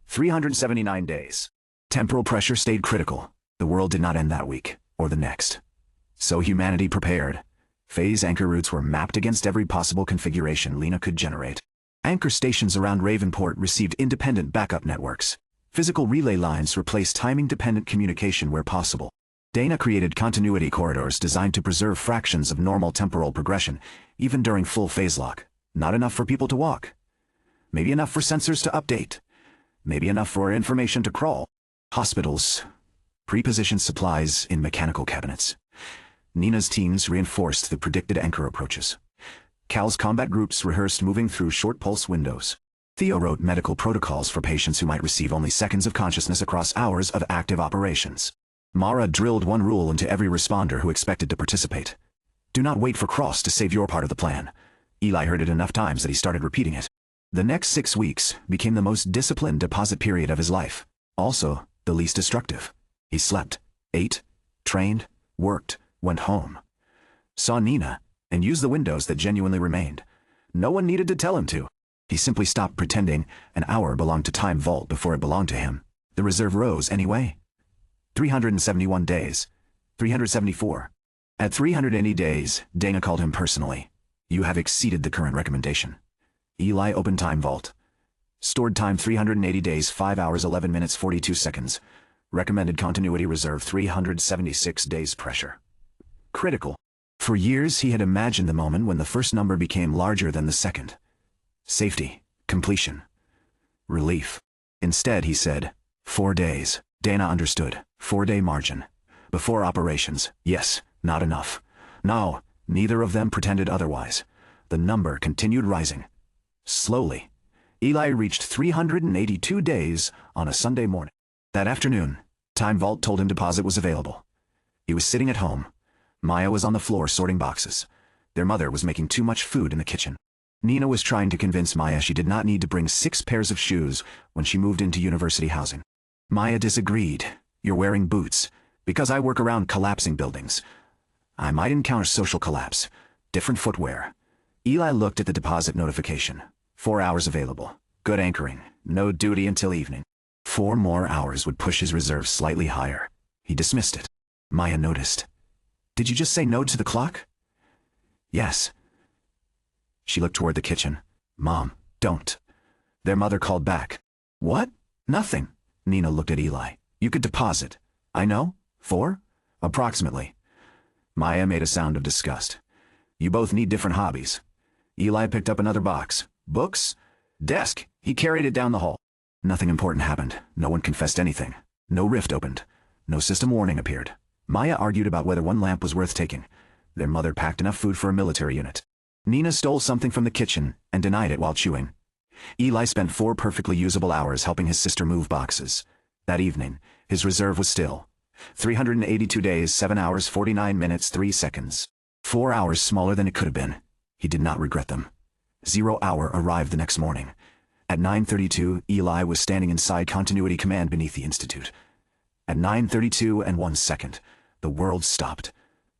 379 days. Temporal pressure stayed critical. The world did not end that week, or the next. So humanity prepared. Phase anchor routes were mapped against every possible configuration Lena could generate. Anchor stations around Ravenport received independent backup networks. Physical relay lines replaced timing-dependent communication where possible. Dana created continuity corridors designed to preserve fractions of normal temporal progression, even during full phase lock. Not enough for people to walk. Maybe enough for sensors to update. Maybe enough for information to crawl. Hospitals. Pre-positioned supplies in mechanical cabinets. Nina's teams reinforced the predicted anchor approaches. Cal's combat groups rehearsed moving through short pulse windows. Theo wrote medical protocols for patients who might receive only seconds of consciousness across hours of active operations. Mara drilled one rule into every responder who expected to participate. Do not wait for Cross to save your part of the plan. Eli heard it enough times that he started repeating it. The next 6 weeks became the most disciplined deposit period of his life. Also, the least destructive. He slept, ate, trained, worked, went home. Saw Nina, and used the windows that genuinely remained. No one needed to tell him to. He simply stopped pretending an hour belonged to Time Vault before it belonged to him. The reserve rose anyway. 371 days. 374. At 380 days, Dana called him personally. You have exceeded the current recommendation. Eli opened Time Vault. Stored time 380 days, 5 hours, 11 minutes, 42 seconds. Recommended continuity reserve 376 days pressure. Critical. For years he had imagined the moment when the first number became larger than the second. Safety. Completion. Relief. Instead he said, 4 days. Dana understood. 4-day margin. Before operations. Yes, not enough. No, Neither of them pretended otherwise. The number continued rising. Slowly, Eli reached 382 days on a Sunday morning. That afternoon, Time Vault told him deposit was available. He was sitting at home. Maya was on the floor sorting boxes. Their mother was making too much food in the kitchen. Nina was trying to convince Maya she did not need to bring 6 pairs of shoes when she moved into university housing. Maya disagreed. "You're wearing boots. Because I work around collapsing buildings. I might encounter social collapse. Different footwear." Eli looked at the deposit notification. 4 hours available. Good anchoring. No duty until evening. 4 more hours would push his reserve slightly higher. He dismissed it. Maya noticed. "Did you just say no to the clock?" "Yes." She looked toward the kitchen. "Mom, don't." Their mother called back. "What? Nothing." Nina looked at Eli. "You could deposit." "I know. 4? Approximately." Maya made a sound of disgust. "You both need different hobbies." Eli picked up another box. "Books? Desk." He carried it down the hall. Nothing important happened. No one confessed anything. No rift opened. No system warning appeared. Maya argued about whether one lamp was worth taking. Their mother packed enough food for a military unit. Nina stole something from the kitchen and denied it while chewing. Eli spent 4 perfectly usable hours helping his sister move boxes. That evening, his reserve was still 382 days, 7 hours, 49 minutes, 3 seconds. 4 hours smaller than it could have been. He did not regret them. 0 hour arrived the next morning. At 9:32, Eli was standing inside Continuity Command beneath the Institute. At 9:32 and 1 second, the world stopped.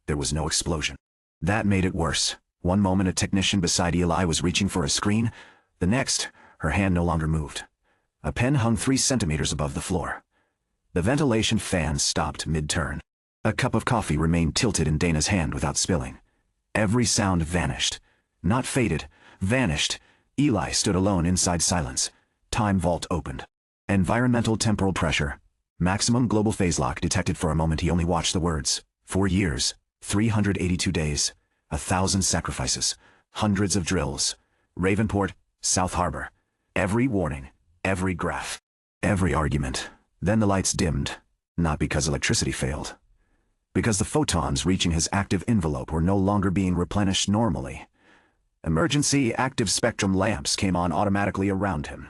There was no explosion. That made it worse. One moment a technician beside Eli was reaching for a screen. The next, her hand no longer moved. A pen hung 3 centimeters above the floor. The ventilation fan stopped mid-turn. A cup of coffee remained tilted in Dana's hand without spilling. Every sound vanished. Not faded, vanished. Eli stood alone inside silence. Time Vault opened. Environmental temporal pressure. Maximum global phase lock detected. For a moment he only watched the words. 4 years, 382 days, 1,000 sacrifices, hundreds of drills. Ravenport, South Harbor. Every warning, every graph, every argument. Then the lights dimmed. Not because electricity failed. Because the photons reaching his active envelope were no longer being replenished normally. Emergency active spectrum lamps came on automatically around him.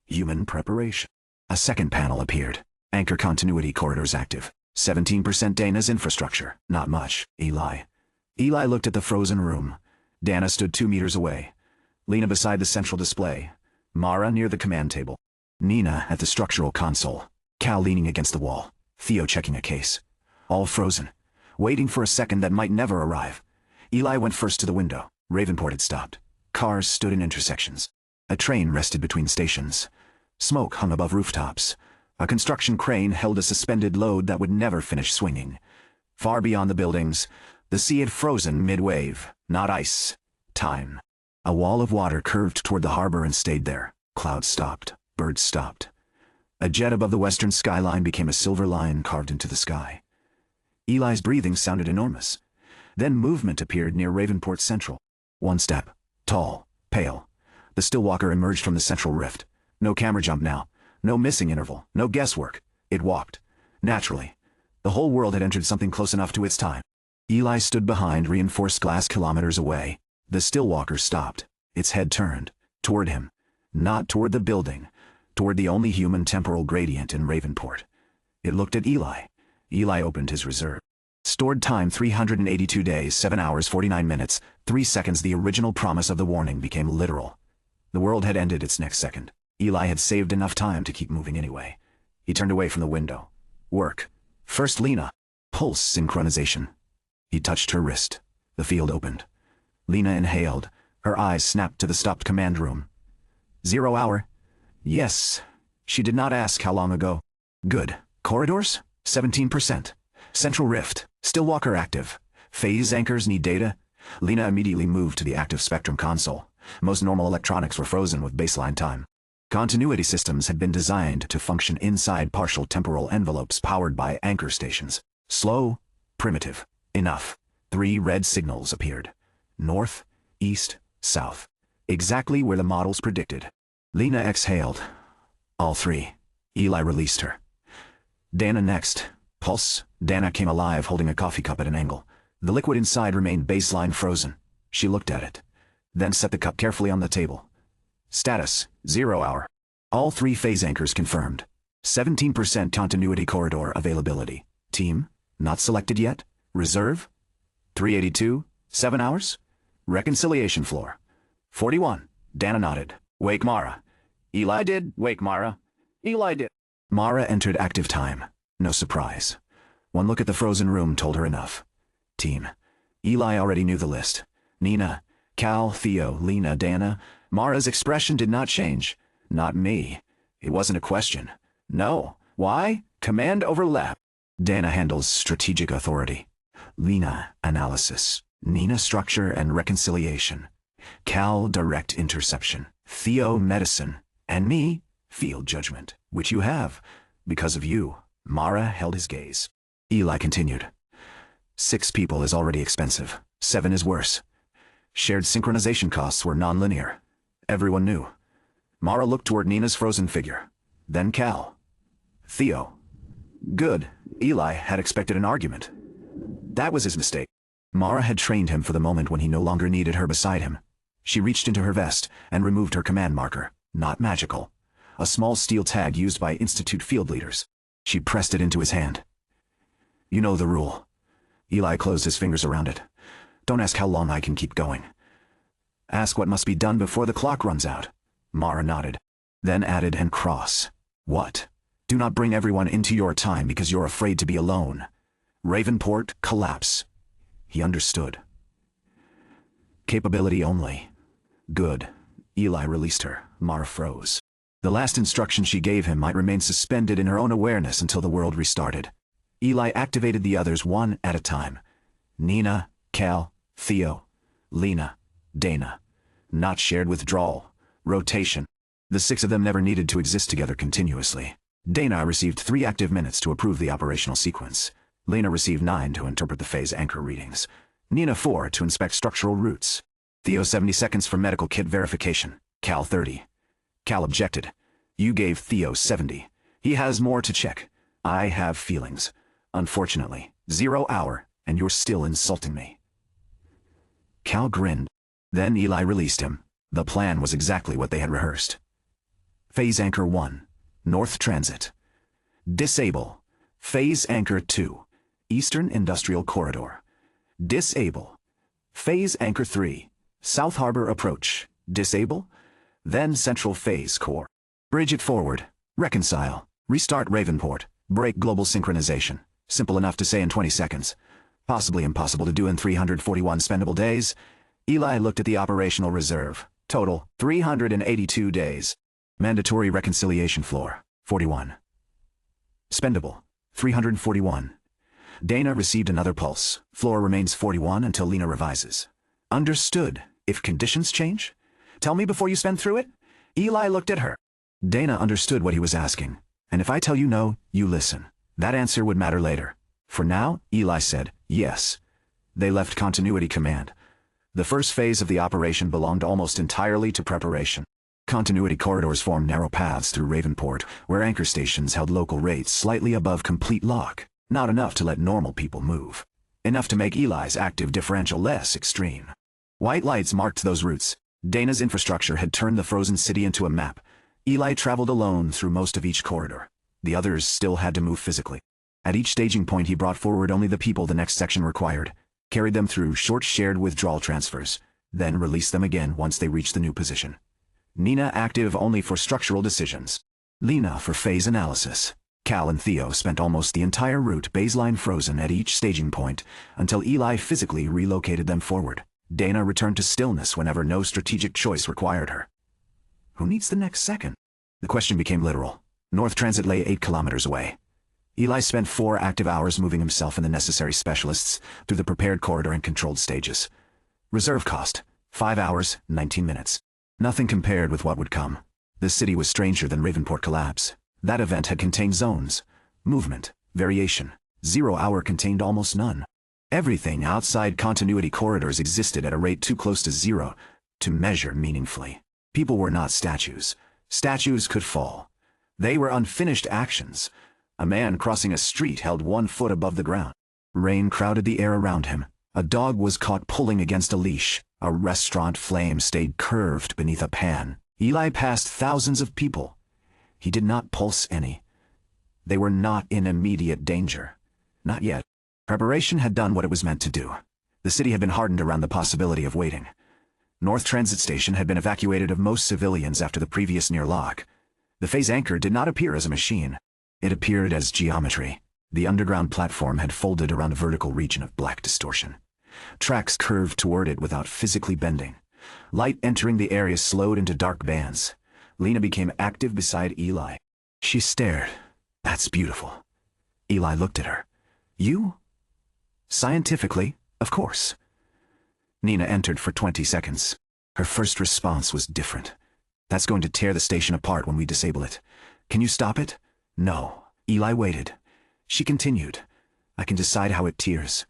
Human preparation. A second panel appeared. Anchor continuity corridors active. 17% Dana's infrastructure. Not much. Eli looked at the frozen room. Dana stood 2 meters away. Lena beside the central display. Mara near the command table. Nina at the structural console. Cal leaning against the wall. Theo checking a case. All frozen. Waiting for a second that might never arrive. Eli went first to the window. Ravenport had stopped. Cars stood in intersections. A train rested between stations. Smoke hung above rooftops. A construction crane held a suspended load that would never finish swinging. Far beyond the buildings, the sea had frozen mid-wave. Not ice. Time. A wall of water curved toward the harbor and stayed there. Clouds stopped. Birds stopped. A jet above the western skyline became a silver line carved into the sky. Eli's breathing sounded enormous. Then movement appeared near Ravenport Central. 1 step. Tall. Pale. The Stillwalker emerged from the central rift. No camera jump now. No missing interval. No guesswork. It walked. Naturally. The whole world had entered something close enough to its time. Eli stood behind reinforced glass kilometers away. The Stillwalker stopped. Its head turned. Toward him. Not toward the building. Toward the only human temporal gradient in Ravenport. It looked at Eli. Eli opened his reserve. Stored time 382 days, 7 hours, 49 minutes, 3 seconds. The original promise of the warning became literal. The world had ended its next second. Eli had saved enough time to keep moving anyway. He turned away from the window. Work. First Lena. Pulse synchronization. He touched her wrist. The field opened. Lena inhaled. Her eyes snapped to the stopped command room. 0 hour. Yes. She did not ask how long ago. Good. Corridors? 17%. Central rift. Stillwalker active. Phase anchors need data. Lena immediately moved to the active spectrum console. Most normal electronics were frozen with baseline time. Continuity systems had been designed to function inside partial temporal envelopes powered by anchor stations. Slow, primitive, enough. 3 red signals appeared. North, east, south. Exactly where the models predicted. Lena exhaled. All 3. Eli released her. Dana next. Pulse. Dana came alive holding a coffee cup at an angle. The liquid inside remained baseline frozen. She looked at it, then set the cup carefully on the table. Status, 0 hour. All 3 phase anchors confirmed. 17% continuity corridor availability. Team, not selected yet. Reserve, 382, 7 hours. Reconciliation floor, 41. Dana nodded. Wake Mara. Eli did. Wake Mara. Eli did. Mara entered active time. No surprise. One look at the frozen room told her enough. Team. Eli already knew the list. Nina, Cal, Theo, Lena, Dana. Mara's expression did not change. Not me. It wasn't a question. No. Why? Command overlap. Dana handles strategic authority. Lena, analysis. Nina, structure and reconciliation. Cal, direct interception. Theo, medicine. And me, field judgment, which you have. Because of you. Mara held his gaze. Eli continued. 6 people is already expensive. 7 is worse. Shared synchronization costs were non-linear. Everyone knew. Mara looked toward Nina's frozen figure. Then Cal. Theo. Good. Eli had expected an argument. That was his mistake. Mara had trained him for the moment when he no longer needed her beside him. She reached into her vest and removed her command marker, not magical. A small steel tag used by Institute field leaders. She pressed it into his hand. You know the rule. Eli closed his fingers around it. Don't ask how long I can keep going. Ask what must be done before the clock runs out. Mara nodded. Then added and cross. What? Do not bring everyone into your time because you're afraid to be alone. Ravenport, collapse. He understood. Capability only. Good. Eli released her. Mara froze. The last instruction she gave him might remain suspended in her own awareness until the world restarted. Eli activated the others one at a time. Nina, Cal, Theo, Lena, Dana. Not shared withdrawal. Rotation. The 6 of them never needed to exist together continuously. Dana received 3 active minutes to approve the operational sequence. Lena received 9 to interpret the phase anchor readings. Nina 4 to inspect structural roots. Theo 70 seconds for medical kit verification. Cal 30. Cal objected. You gave Theo 70. He has more to check. I have feelings. Unfortunately, 0 hour, and you're still insulting me. Cal grinned. Then Eli released him. The plan was exactly what they had rehearsed. Phase Anchor 1. North Transit. Disable. Phase Anchor 2. Eastern Industrial Corridor. Disable. Phase Anchor 3. South Harbor Approach. Disable. Then Central Phase Core. Bridge it forward. Reconcile. Restart Ravenport. Break global synchronization. Simple enough to say in 20 seconds. Possibly impossible to do in 341 spendable days. Eli looked at the operational reserve. Total, 382 days. Mandatory reconciliation floor, 41. Spendable, 341. Dana received another pulse. Floor remains 41 until Lena revises. Understood. If conditions change? Tell me before you spend through it? Eli looked at her. Dana understood what he was asking. And if I tell you no, you listen. That answer would matter later. For now, Eli said, yes. They left Continuity Command. The first phase of the operation belonged almost entirely to preparation. Continuity corridors formed narrow paths through Ravenport, where anchor stations held local rates slightly above complete lock. Not enough to let normal people move. Enough to make Eli's active differential less extreme. White lights marked those routes. Dana's infrastructure had turned the frozen city into a map. Eli traveled alone through most of each corridor. The others still had to move physically. At each staging point he brought forward only the people the next section required, carried them through short shared withdrawal transfers, then released them again once they reached the new position. Nina active only for structural decisions. Lena for phase analysis. Cal and Theo spent almost the entire route baseline frozen at each staging point until Eli physically relocated them forward. Dana returned to stillness whenever no strategic choice required her. Who needs the next second? The question became literal. North Transit lay 8 kilometers away. Eli spent 4 active hours moving himself and the necessary specialists through the prepared corridor and controlled stages. Reserve cost, 5 hours, 19 minutes. Nothing compared with what would come. The city was stranger than Ravenport collapse. That event had contained zones, movement, variation. 0 hour contained almost none. Everything outside continuity corridors existed at a rate too close to 0 to measure meaningfully. People were not statues. Statues could fall. They were unfinished actions. A man crossing a street held 1 foot above the ground. Rain crowded the air around him. A dog was caught pulling against a leash. A restaurant flame stayed curved beneath a pan. Eli passed thousands of people. He did not pulse any. They were not in immediate danger. Not yet. Preparation had done what it was meant to do. The city had been hardened around the possibility of waiting. North Transit Station had been evacuated of most civilians after the previous near lock. The phase anchor did not appear as a machine. It appeared as geometry. The underground platform had folded around a vertical region of black distortion. Tracks curved toward it without physically bending. Light entering the area slowed into dark bands. Lena became active beside Eli. She stared. That's beautiful. Eli looked at her. You? Scientifically, of course. Nina entered for 20 seconds. Her first response was different. That's going to tear the station apart when we disable it. Can you stop it? No. Eli waited. She continued. I can decide how it tears.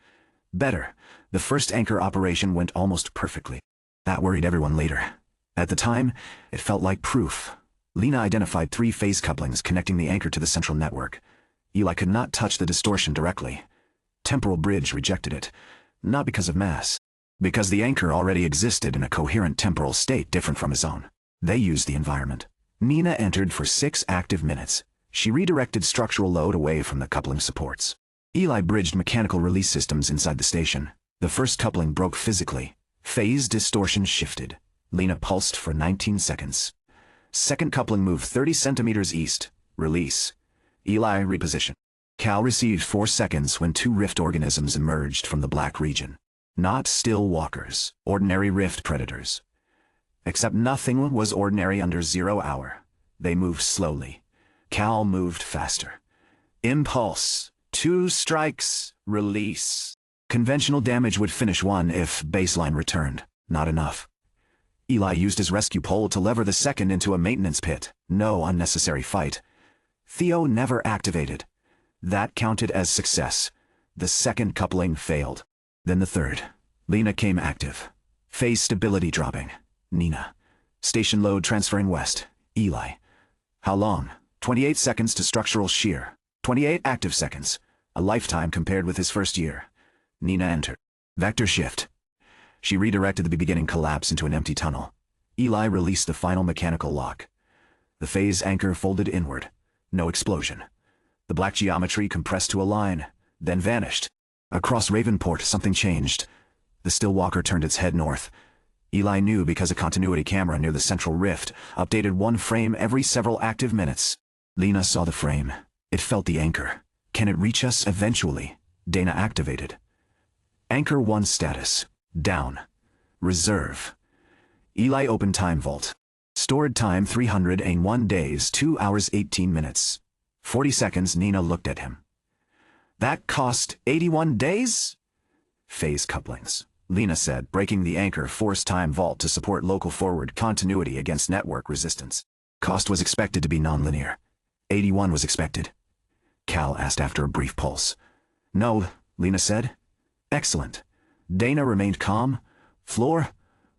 Better. The first anchor operation went almost perfectly. That worried everyone later. At the time, it felt like proof. Lena identified 3 phase couplings connecting the anchor to the central network. Eli could not touch the distortion directly. Temporal bridge rejected it. Not because of mass. Because the anchor already existed in a coherent temporal state different from his own. They used the environment. Nina entered for 6 active minutes. She redirected structural load away from the coupling supports. Eli bridged mechanical release systems inside the station. The first coupling broke physically. Phase distortion shifted. Lena pulsed for 19 seconds. Second coupling moved 30 centimeters east. Release. Eli repositioned. Cal received 4 seconds when 2 rift organisms emerged from the black region. Not still walkers, ordinary rift predators. Except nothing was ordinary under 0 hour. They moved slowly. Cal moved faster. Impulse. 2 strikes. Release. Conventional damage would finish one if baseline returned. Not enough. Eli used his rescue pole to lever the second into a maintenance pit. No unnecessary fight. Theo never activated. That counted as success. The second coupling failed. Then the third. Lena came active. Phase stability dropping. Nina. Station load transferring west. Eli. How long? 28 seconds to structural shear. 28 active seconds. A lifetime compared with his first year. Nina entered. Vector shift. She redirected the beginning collapse into an empty tunnel. Eli released the final mechanical lock. The phase anchor folded inward. No explosion. The black geometry compressed to a line, then vanished. Across Ravenport, something changed. The still walker turned its head north. Eli knew because a continuity camera near the central rift updated 1 frame every several active minutes. Lena saw the frame. It felt the anchor. Can it reach us eventually? Dana activated. Anchor 1 status. Down. Reserve. Eli opened Time Vault. Stored time 301 days, 2 hours 18 minutes. 40 seconds. Nina looked at him. That cost 81 days? Phase couplings. Lena said, breaking the anchor force Time Vault to support local forward continuity against network resistance. Cost was expected to be nonlinear. 81 was expected. Cal asked after a brief pulse. No, Lena said. Excellent. Dana remained calm. Floor,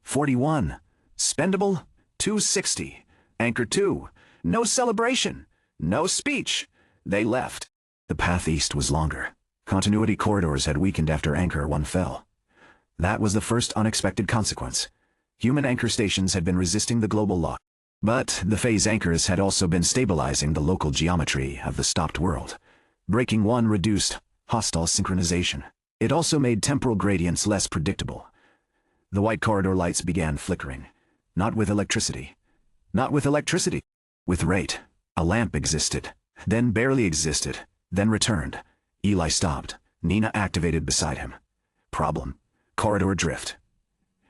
41. Spendable, 260. Anchor 2. No celebration. No speech. They left. The path east was longer. Continuity corridors had weakened after Anchor 1 fell. That was the first unexpected consequence. Human anchor stations had been resisting the global lock. But the phase anchors had also been stabilizing the local geometry of the stopped world. Breaking 1 reduced hostile synchronization. It also made temporal gradients less predictable. The white corridor lights began flickering. Not with electricity. Not with electricity. With rate. A lamp existed, then barely existed, then returned. Eli stopped. Nina activated beside him. Problem. Corridor drift.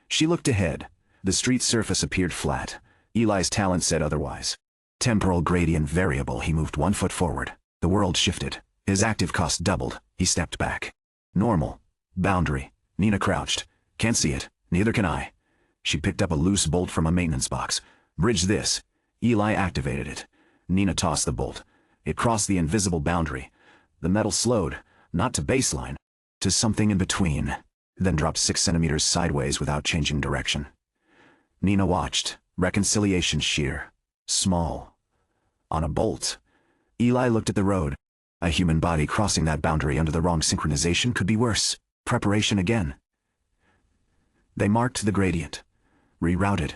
She looked ahead. The street surface appeared flat. Eli's talent said otherwise. Temporal gradient variable. He moved 1 foot forward. The world shifted. His active cost doubled. He stepped back. Normal. Boundary. Nina crouched. Can't see it. Neither can I. She picked up a loose bolt from a maintenance box. Bridge this. Eli activated it. Nina tossed the bolt. It crossed the invisible boundary. The metal slowed, not to baseline, to something in between, then dropped 6 centimeters sideways without changing direction. Nina watched. Reconciliation shear. Small. On a bolt. Eli looked at the road. A human body crossing that boundary under the wrong synchronization could be worse. Preparation again. They marked the gradient. Rerouted.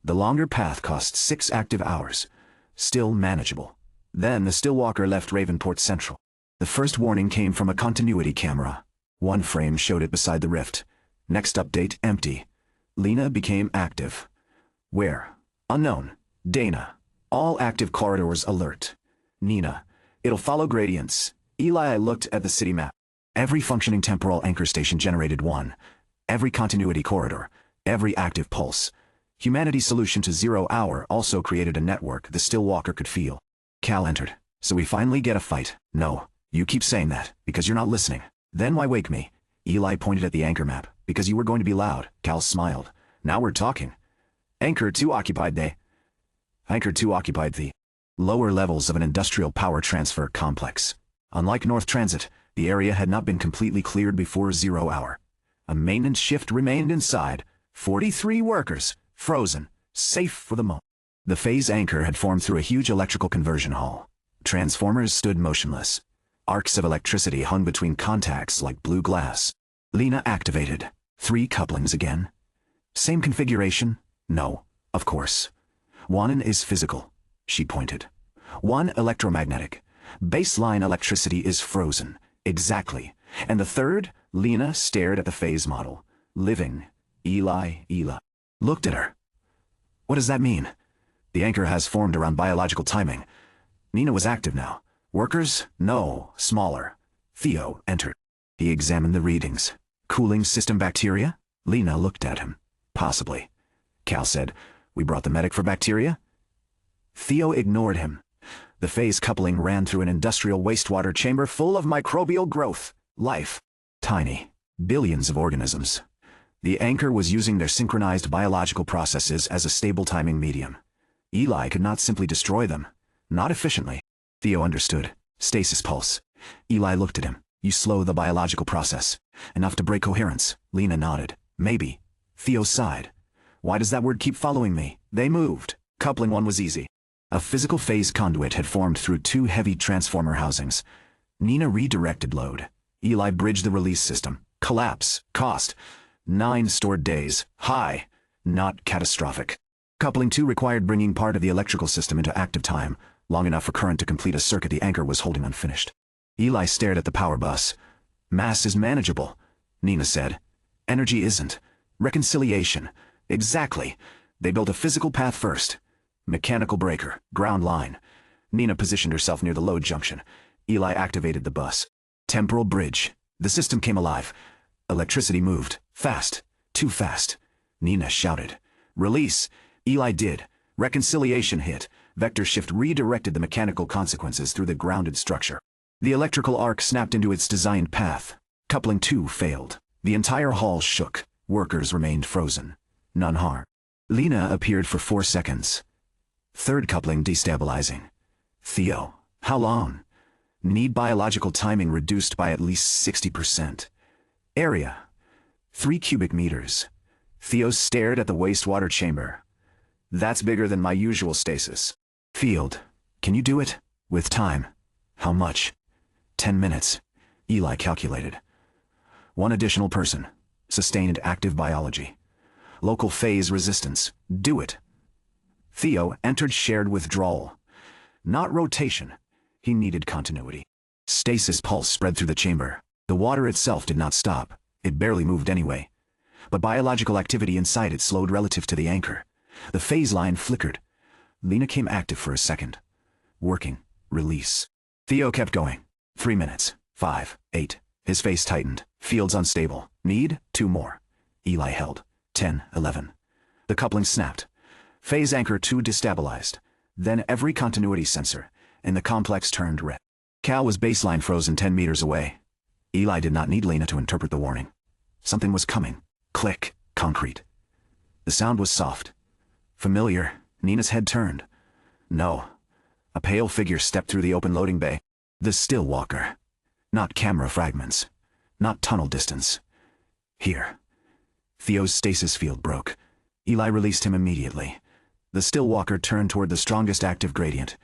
The longer path cost 6 active hours. Still manageable. Then the Stillwalker left Ravenport Central. The first warning came from a continuity camera. One frame showed it beside the rift. Next update, empty. Lena became active. Where? Unknown. Dana. All active corridors alert. Nina. It'll follow gradients. Eli looked at the city map. Every functioning temporal anchor station generated one. Every continuity corridor. Every active pulse. Humanity's solution to 0 hour also created a network the Stillwalker could feel. Cal entered. So we finally get a fight. No, you keep saying that, because you're not listening. Then why wake me? Eli pointed at the anchor map. Because you were going to be loud. Cal smiled. Now we're talking. Anchor 2 occupied the lower levels of an industrial power transfer complex. Unlike North Transit, the area had not been completely cleared before 0 hour. A maintenance shift remained inside. 43 workers, frozen, safe for the moment. The phase anchor had formed through a huge electrical conversion hall. Transformers stood motionless. Arcs of electricity hung between contacts like blue glass. Lena activated. 3 couplings again. Same configuration? No, of course. One is physical, she pointed. One electromagnetic. Baseline electricity is frozen. Exactly. And the third? Lena stared at the phase model. Living. Eli looked at her. What does that mean? The anchor has formed around biological timing. Nina was active now. Workers? No, smaller. Theo entered. He examined the readings. Cooling system bacteria? Lena looked at him. Possibly. Cal said, we brought the medic for bacteria? Theo ignored him. The phase coupling ran through an industrial wastewater chamber full of microbial growth. Life. Tiny. Billions of organisms. The anchor was using their synchronized biological processes as a stable timing medium. Eli could not simply destroy them. Not efficiently. Theo understood. Stasis pulse. Eli looked at him. You slow the biological process. Enough to break coherence. Lena nodded. Maybe. Theo sighed. Why does that word keep following me? They moved. Coupling 1 was easy. A physical phase conduit had formed through 2 heavy transformer housings. Nina redirected load. Eli bridged the release system. Collapse. Cost. 9 stored days. High. Not catastrophic. Coupling 2 required bringing part of the electrical system into active time, long enough for current to complete a circuit the anchor was holding unfinished. Eli stared at the power bus. Mass is manageable, Nina said. Energy isn't. Reconciliation. Exactly. They built a physical path first. Mechanical breaker. Ground line. Nina positioned herself near the load junction. Eli activated the bus. Temporal bridge. The system came alive. Electricity moved. Fast. Too fast. Nina shouted. Release. Eli did. Reconciliation hit. Vector shift redirected the mechanical consequences through the grounded structure. The electrical arc snapped into its designed path. Coupling 2 failed. The entire hall shook. Workers remained frozen. None harmed. Lena appeared for 4 seconds. Third coupling destabilizing. Theo. How long? Need biological timing reduced by at least 60%. Area. 3 cubic meters. Theo stared at the wastewater chamber. That's bigger than my usual stasis. Field. Can you do it? With time. How much? 10 minutes. Eli calculated. 1 additional person. Sustained active biology. Local phase resistance. Do it. Theo entered shared withdrawal. Not rotation. He needed continuity. Stasis pulse spread through the chamber. The water itself did not stop. It barely moved anyway. But biological activity inside it slowed relative to the anchor. The phase line flickered. Lena came active for a second. Working. Release. Theo kept going. 3 minutes. 5. 8. His face tightened. Field's unstable. Need 2 more. Eli held. 10. 11. The coupling snapped. Phase anchor 2 destabilized. Then every continuity sensor in the complex turned red. Cal was baseline frozen 10 meters away. Eli did not need Lena to interpret the warning. Something was coming. Click. Concrete. The sound was soft. Familiar. Nina's head turned. No. A pale figure stepped through the open loading bay. The Stillwalker. Not camera fragments. Not tunnel distance. Here. Theo's stasis field broke. Eli released him immediately. The Stillwalker turned toward the strongest active gradient.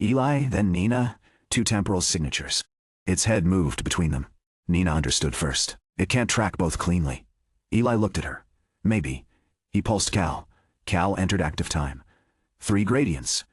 Eli, then Nina, 2 temporal signatures. Its head moved between them. Nina understood first. It can't track both cleanly. Eli looked at her. Maybe. He pulsed Cal. Cal entered active time. 3 gradients.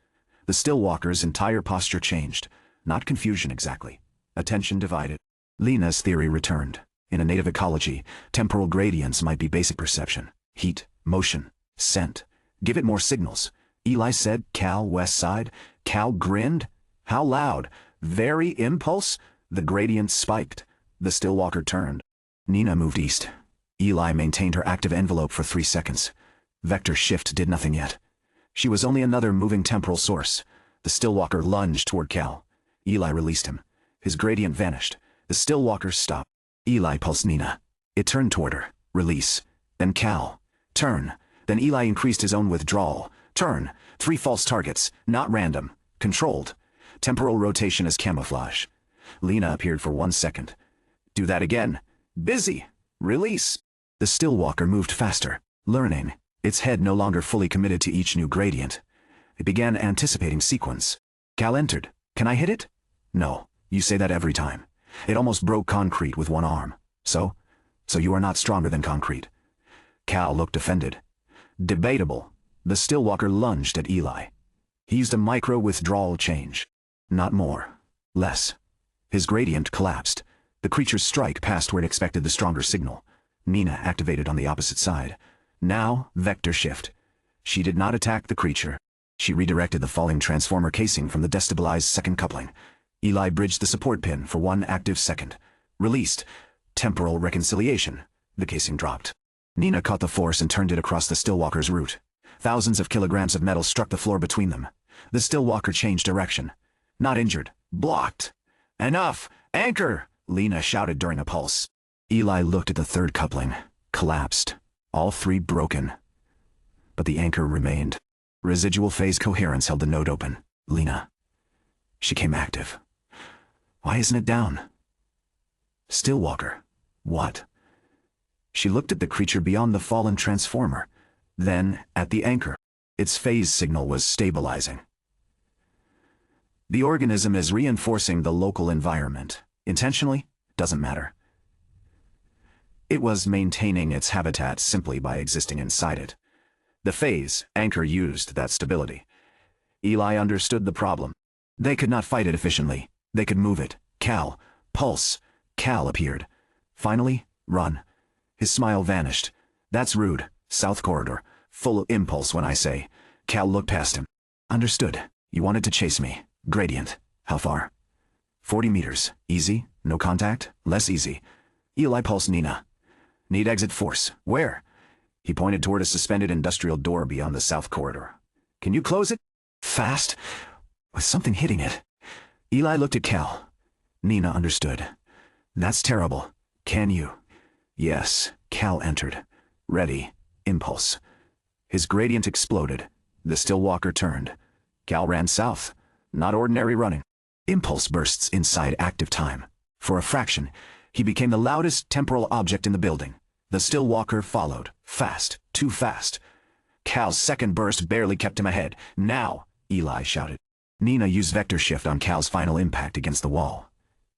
The Stillwalker's entire posture changed. Not confusion exactly. Attention divided. Lena's theory returned. In a native ecology, temporal gradients might be basic perception. Heat, motion, scent. Give it more signals. Eli said, Cal west side. Cal grinned. How loud? Very impulse? The gradient spiked. The Stillwalker turned. Nina moved east. Eli maintained her active envelope for 3 seconds. Vector shift did nothing yet. She was only another moving temporal source. The Stillwalker lunged toward Cal. Eli released him. His gradient vanished. The Stillwalker stopped. Eli pulsed Nina. It turned toward her. Release. Then Cal. Turn. Then Eli increased his own withdrawal. Turn. 3 false targets. Not random. Controlled. Temporal rotation as camouflage. Lena appeared for 1 second. Do that again. Busy. Release. The Stillwalker moved faster. Learning. Its head no longer fully committed to each new gradient. It began anticipating sequence. Cal entered. Can I hit it? No. You say that every time. It almost broke concrete with 1 arm. So you are not stronger than concrete. Cal looked offended. Debatable. The Stillwalker lunged at Eli. He used a micro-withdrawal change. Not more. Less. His gradient collapsed. The creature's strike passed where it expected the stronger signal. Nina activated on the opposite side. Now, vector shift. She did not attack the creature. She redirected the falling transformer casing from the destabilized second coupling. Eli bridged the support pin for 1 active second. Released. Temporal reconciliation. The casing dropped. Nina caught the force and turned it across the Stillwalker's route. Thousands of kilograms of metal struck the floor between them. The Stillwalker changed direction. Not injured. Blocked. Enough! Anchor! Lena shouted during a pulse. Eli looked at the third coupling. Collapsed. All 3 broken. But the anchor remained. Residual phase coherence held the node open. Lena. She came active. Why isn't it down? Stillwalker. What? She looked at the creature beyond the fallen transformer. Then, at the anchor. Its phase signal was stabilizing. The organism is reinforcing the local environment. Intentionally? Doesn't matter. It was maintaining its habitat simply by existing inside it. The phase anchor used that stability. Eli understood the problem. They could not fight it efficiently. They could move it. Cal. Pulse. Cal appeared. Finally, run. His smile vanished. That's rude. South corridor. Full impulse when I say. Cal looked past him. Understood. You wanted to chase me. Gradient. How far? 40 meters. Easy? No contact? Less easy. Eli pulsed Nina. Need exit force. Where? He pointed toward a suspended industrial door beyond the south corridor. Can you close it? Fast? With something hitting it. Eli looked at Cal. Nina understood. That's terrible. Can you? Yes. Cal entered. Ready. Impulse. His gradient exploded. The Stillwalker turned. Cal ran south. Not ordinary running. Impulse bursts inside active time. For a fraction, he became the loudest temporal object in the building. The Stillwalker followed. Fast. Too fast. Cal's second burst barely kept him ahead. Now, Eli shouted. Nina used vector shift on Cal's final impact against the wall.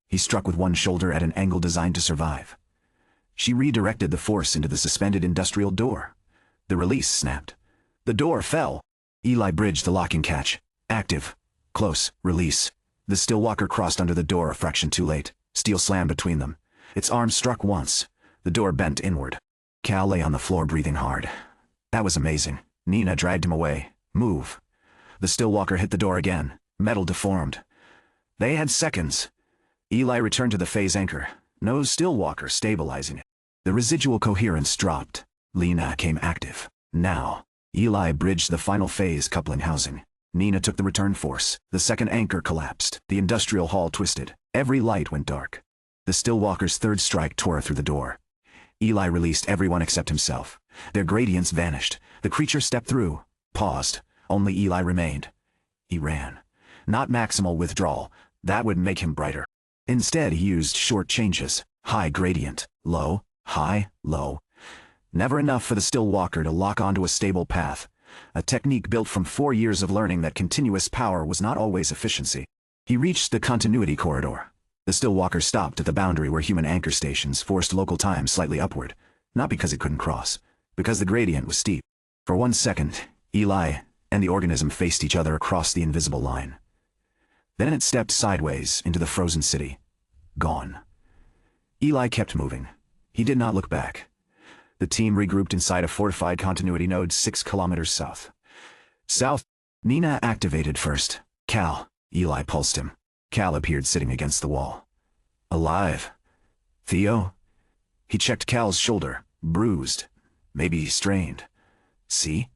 He struck with one shoulder at an angle designed to survive. She redirected the force into the suspended industrial door. The release snapped. The door fell. Eli bridged the locking catch. Active. Close. Release. The Stillwalker crossed under the door a fraction too late. Steel slammed between them. Its arm struck once. The door bent inward. Cal lay on the floor breathing hard. That was amazing. Nina dragged him away. Move. The Stillwalker hit the door again. Metal deformed. They had seconds. Eli returned to the phase anchor. No Stillwalker stabilizing it. The residual coherence dropped. Lena came active. Now. Eli bridged the final phase coupling housing. Nina took the return force. The second anchor collapsed. The industrial hall twisted. Every light went dark. The Stillwalker's third strike tore through the door. Eli released everyone except himself. Their gradients vanished. The creature stepped through. Paused. Only Eli remained. He ran. Not maximal withdrawal. That would make him brighter. Instead, he used short changes. High gradient. Low. High. Low. Never enough for the Stillwalker to lock onto a stable path. A technique built from 4 years of learning that continuous power was not always efficiency. He reached the continuity corridor. The Stillwalker stopped at the boundary where human anchor stations forced local time slightly upward. Not because it couldn't cross. because the gradient was steep. For 1 second, Eli and the organism faced each other across the invisible line. Then it stepped sideways into the frozen city. Gone. Eli kept moving. He did not look back. The team regrouped inside a fortified continuity node 6 kilometers south. South. Nina activated first. Cal. Eli pulsed him. Cal appeared sitting against the wall. Alive. Theo? He checked Cal's shoulder. Bruised. Maybe strained. See?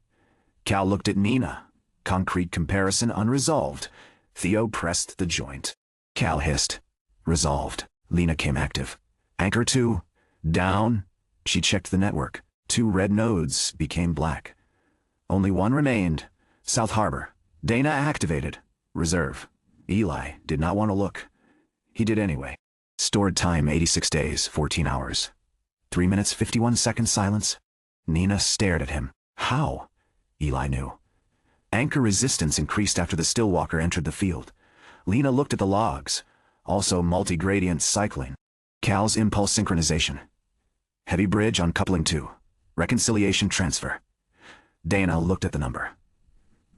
Cal looked at Nina. Concrete comparison unresolved. Theo pressed the joint. Cal hissed. Resolved. Lena came active. Anchor 2. Down. She checked the network. 2 red nodes became black. Only 1 remained. South Harbor. Dana activated. Reserve. Eli did not want to look. He did anyway. Stored time 86 days, 14 hours. 3 minutes 51 seconds silence. Nina stared at him. How? Eli knew. Anchor resistance increased after the Stillwalker entered the field. Lena looked at the logs. Also multi-gradient cycling. Cal's impulse synchronization. Heavy bridge on coupling 2. Reconciliation transfer. Dana looked at the number.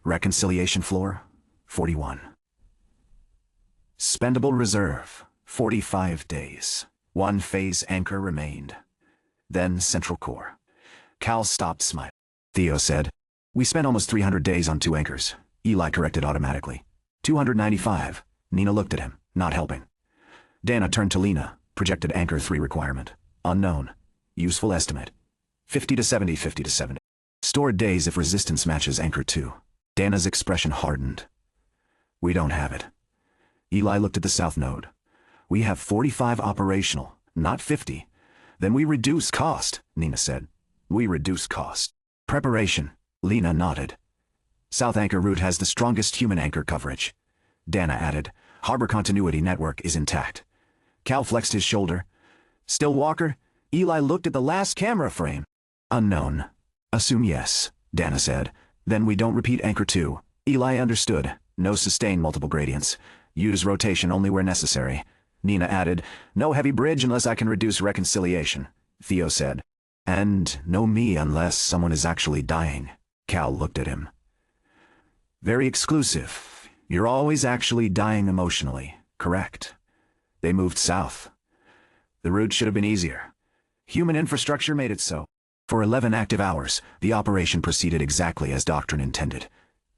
Reconciliation floor, 41. Spendable reserve, 45 days. 1 phase anchor remained. Then central core. Cal stopped smiling. Theo said, "We spent almost 300 days on 2 anchors." Eli corrected automatically. 295. Nina looked at him, not helping. Dana turned to Lena. Projected anchor 3 requirement. Unknown. Useful estimate. 50 to 70, 50 to 70. Stored days if resistance matches anchor 2. Dana's expression hardened. We don't have it. Eli looked at the south node. We have 45 operational, not 50. Then we reduce cost, Nina said. We reduce cost. Preparation. Lena nodded. South anchor route has the strongest human anchor coverage. Dana added, harbor continuity network is intact. Cal flexed his shoulder. Stillwalker? Eli looked at the last camera frame. Unknown. Assume yes, Dana said. Then we don't repeat anchor 2. Eli understood. No sustained multiple gradients. Use rotation only where necessary. Nina added, no heavy bridge unless I can reduce reconciliation. Theo said. And no me unless someone is actually dying. Cal looked at him. Very exclusive. You're always actually dying emotionally, correct? They moved south. The route should have been easier. Human infrastructure made it so. For 11 active hours, the operation proceeded exactly as Doctrine intended.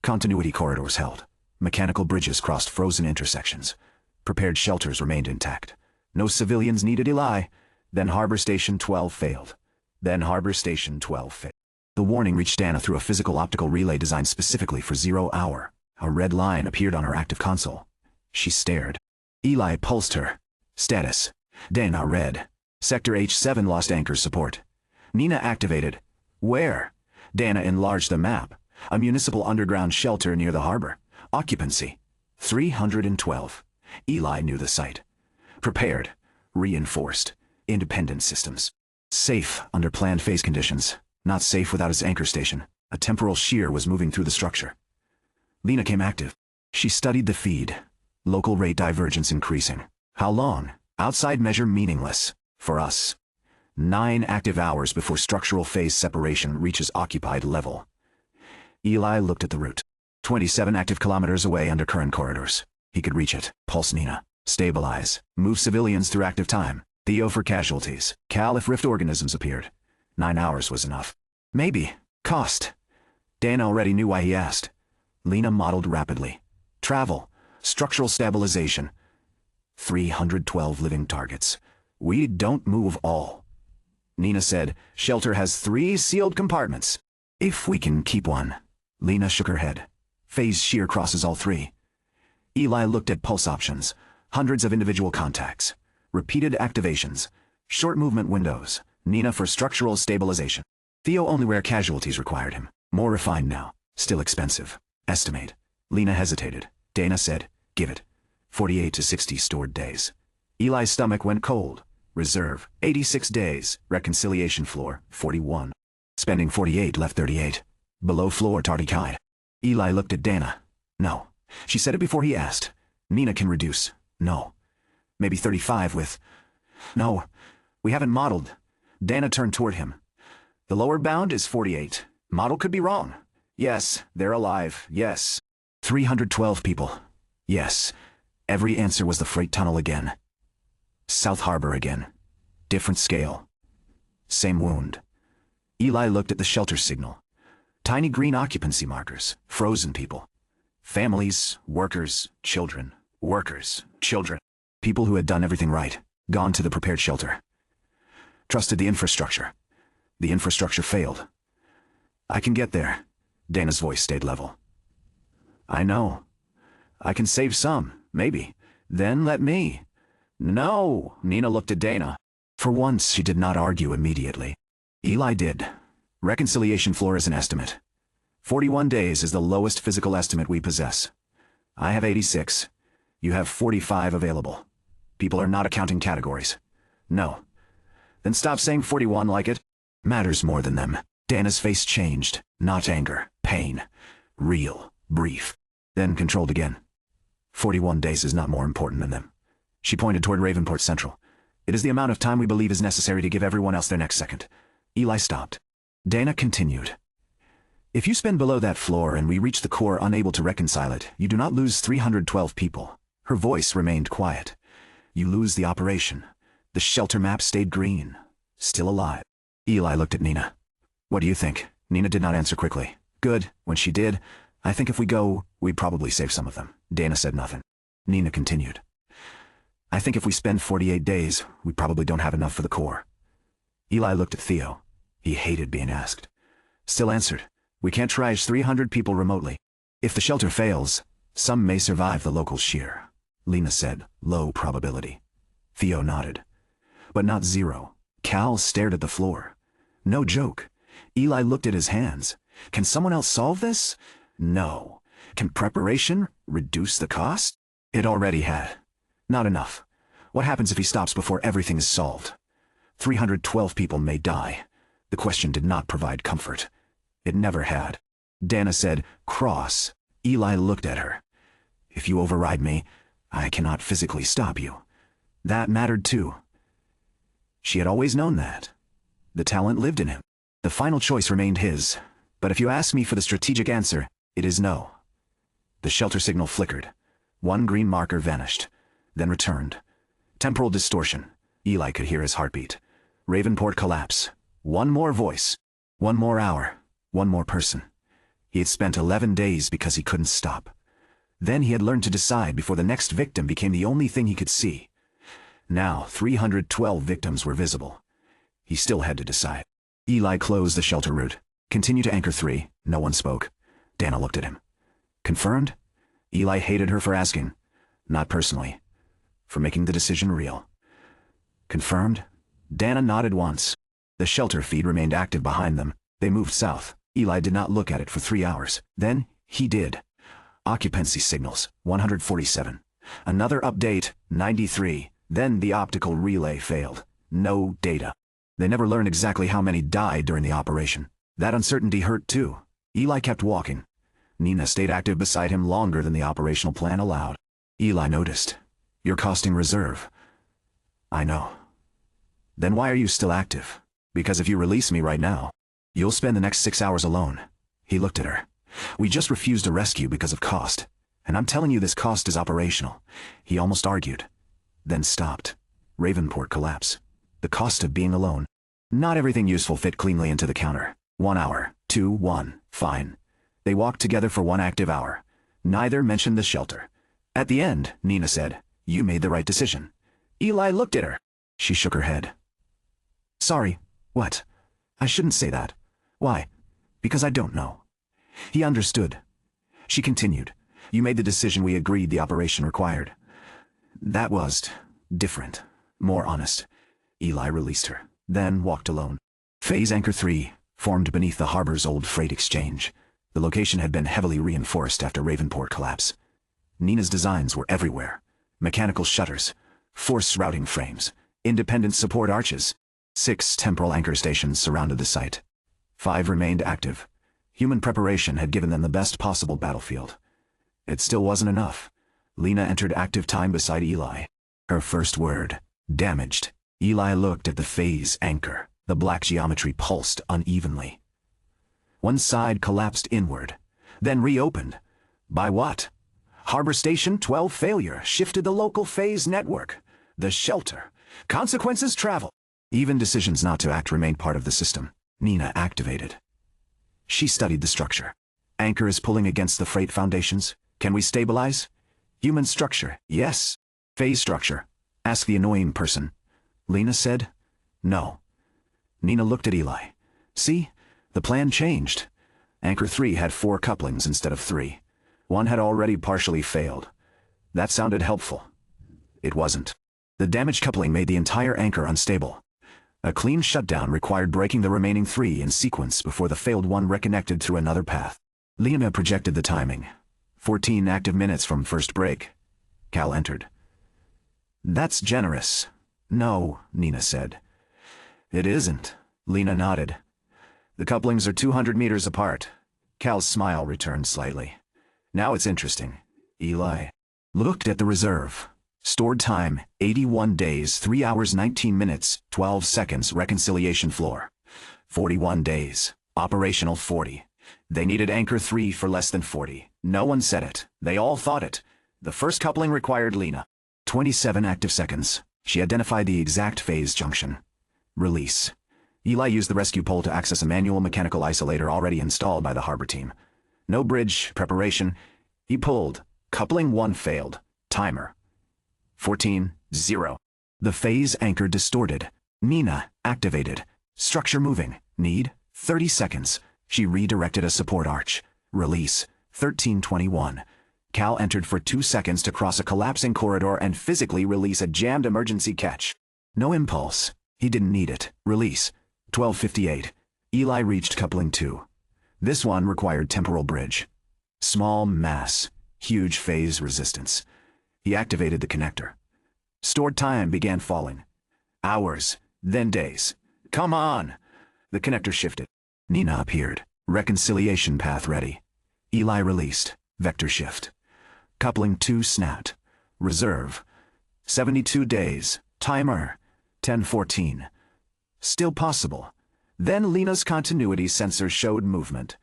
Continuity corridors held. Mechanical bridges crossed frozen intersections. Prepared shelters remained intact. No civilians needed. Eli. Then Harbor Station 12 failed. Then Harbor Station 12 failed. The warning reached Dana through a physical optical relay designed specifically for 0 hour. A red line appeared on her active console. She stared. Eli pulsed her. Status. Dana read. Sector H7 lost anchor support. Nina activated. Where? Dana enlarged the map. A municipal underground shelter near the harbor. Occupancy. 312. Eli knew the site. Prepared. Reinforced. Independent systems. Safe under planned phase conditions. Not safe without its anchor station. A temporal shear was moving through the structure. Lena came active. She studied the feed. Local rate divergence increasing. How long? Outside measure meaningless. For us. 9 active hours before structural phase separation reaches occupied level. Eli looked at the route. 27 active kilometers away under current corridors. He could reach it. Pulse Nina. Stabilize. Move civilians through active time. Theo for casualties. Cal if rift organisms appeared. 9 hours was enough. Maybe. Cost. Dana already knew why he asked. Lena modeled rapidly. Travel. Structural stabilization. 312 living targets. We don't move all. Nina said, shelter has 3 sealed compartments. If we can keep one. Lena shook her head. Phase shear crosses all 3. Eli looked at pulse options. Hundreds of individual contacts. Repeated activations. Short movement windows. Nina for structural stabilization. Theo only where casualties required him. More refined now. Still expensive. Estimate. Lena hesitated. Dana said, give it. 48 to 60 stored days. Eli's stomach went cold. Reserve. 86 days. Reconciliation floor. 41. Spending 48 left 38. Below floor Tardikai. Eli looked at Dana. No. She said it before he asked. Nina can reduce. No. Maybe 35 with... No. We haven't modeled. Dana turned toward him. The lower bound is 48. Model could be wrong. Yes, they're alive. Yes. 312 people. Yes. Every answer was the freight tunnel again. South Harbor again. Different scale. Same wound. Eli looked at the shelter signal. Tiny green occupancy markers. Frozen people. Families, workers, children. Workers, children. People who had done everything right. Gone to the prepared shelter. Trusted the infrastructure. The infrastructure failed. I can get there. Dana's voice stayed level. I know. I can save some, maybe. Then let me. No, Nina looked at Dana. For once, she did not argue immediately. Eli did. Reconciliation floor is an estimate. 41 days is the lowest physical estimate we possess. I have 86. You have 45 available. People are not accounting categories. No. Then stop saying 41 like it matters more than them. Dana's face changed. Not anger. Pain. Real. Brief. Then controlled again. 41 days is not more important than them. She pointed toward Ravenport Central. It is the amount of time we believe is necessary to give everyone else their next second. Eli stopped. Dana continued. If you spend below that floor and we reach the core unable to reconcile it, you do not lose 312 people. Her voice remained quiet. You lose the operation. The shelter map stayed green. Still alive. Eli looked at Nina. What do you think? Nina did not answer quickly. Good. When she did, I think if we go, we'd probably save some of them. Dana said nothing. Nina continued. I think if we spend 48 days, we probably don't have enough for the core. Eli looked at Theo. He hated being asked. Still answered. We can't triage 300 people remotely. If the shelter fails, some may survive the local shear. Lena said, low probability. Theo nodded. But not zero. Cal stared at the floor. No joke. Eli looked at his hands. Can someone else solve this? No. Can preparation reduce the cost? It already had. Not enough. What happens if he stops before everything is solved? 312 people may die. The question did not provide comfort. It never had. Dana said, cross. Eli looked at her. If you override me, I cannot physically stop you. That mattered too. She had always known that. The talent lived in him. The final choice remained his. But if you ask me for the strategic answer, it is no. The shelter signal flickered. One green marker vanished, then returned. Temporal distortion. Eli could hear his heartbeat. Ravenport collapse. One more voice. One more hour. One more person. He had spent 11 days because he couldn't stop. Then he had learned to decide before the next victim became the only thing he could see. Now 312 victims were visible. He still had to decide. Eli closed the shelter route. Continue to anchor 3. No one spoke. Dana looked at him. Confirmed? Eli hated her for asking. Not personally. For making the decision real. Confirmed? Dana nodded once. The shelter feed remained active behind them. They moved south. Eli did not look at it for 3 hours. Then, he did. Occupancy signals, 147. Another update, 93. Then the optical relay failed. No data. They never learned exactly how many died during the operation. That uncertainty hurt too. Eli kept walking. Nina stayed active beside him longer than the operational plan allowed. Eli noticed. You're costing reserve. I know. Then why are you still active? Because if you release me right now, you'll spend the next 6 hours alone. He looked at her. We just refused a rescue because of cost. And I'm telling you this cost is operational. He almost argued. Then stopped. Ravenport collapse. The cost of being alone. Not everything useful fit cleanly into the counter. 1 hour. 2, 1. Fine. They walked together for 1 active hour. Neither mentioned the shelter. At the end, Nina said, you made the right decision. Eli looked at her. She shook her head. Sorry. What? I shouldn't say that. Why? Because I don't know. He understood. She continued. You made the decision we agreed the operation required. That was different. More honest. Eli released her, then walked alone. Phase Anchor 3 formed beneath the harbor's old freight exchange. The location had been heavily reinforced after Ravenport collapse. Nina's designs were everywhere. Mechanical shutters, force routing frames, independent support arches. 6 temporal anchor stations surrounded the site. 5 remained active. Human preparation had given them the best possible battlefield. It still wasn't enough. Lena entered active time beside Eli. Her first word, damaged. Eli looked at the phase anchor. The black geometry pulsed unevenly. One side collapsed inward, then reopened. By what? Harbor Station 12 failure shifted the local phase network. The shelter. Consequences travel. Even decisions not to act remained part of the system. Nina activated. She studied the structure. Anchor is pulling against the freight foundations. Can we stabilize? Human structure, yes. Phase structure. Ask the annoying person. Lena said, no. Nina looked at Eli. See? The plan changed. Anchor 3 had 4 couplings instead of 3. One had already partially failed. That sounded helpful. It wasn't. The damaged coupling made the entire anchor unstable. A clean shutdown required breaking the remaining 3 in sequence before the failed one reconnected through another path. Lena projected the timing. 14 active minutes from first break. Cal entered. That's generous. No, Nina said. It isn't. Lena nodded. The couplings are 200 meters apart. Cal's smile returned slightly. Now it's interesting. Eli looked at the reserve. Stored time, 81 days, 3 hours 19 minutes, 12 seconds reconciliation floor. 41 days. Operational 40. They needed Anchor 3 for less than 40. No one said it. They all thought it. The first coupling required Lena. 27 active seconds. She identified the exact phase junction. Release. Eli used the rescue pole to access a manual mechanical isolator already installed by the harbor team. No bridge preparation. He pulled. Coupling 1 failed. Timer. 14-0. The phase anchor distorted. Nina activated. Structure moving. Need 30 seconds. She redirected a support arch. Release. 13:21. Cal entered for 2 seconds to cross a collapsing corridor and physically release a jammed emergency catch. No impulse. He didn't need it. Release. 12:58. Eli reached coupling 2. This one required temporal bridge. Small mass. Huge phase resistance. He activated the connector. Stored time began falling. Hours, then days. Come on! The connector shifted. Nina appeared. Reconciliation path ready. Eli released. Vector shift. Coupling 2 snapped. Reserve. 72 days. Timer. 10:14. Still possible. Then Lena's continuity sensor showed movement.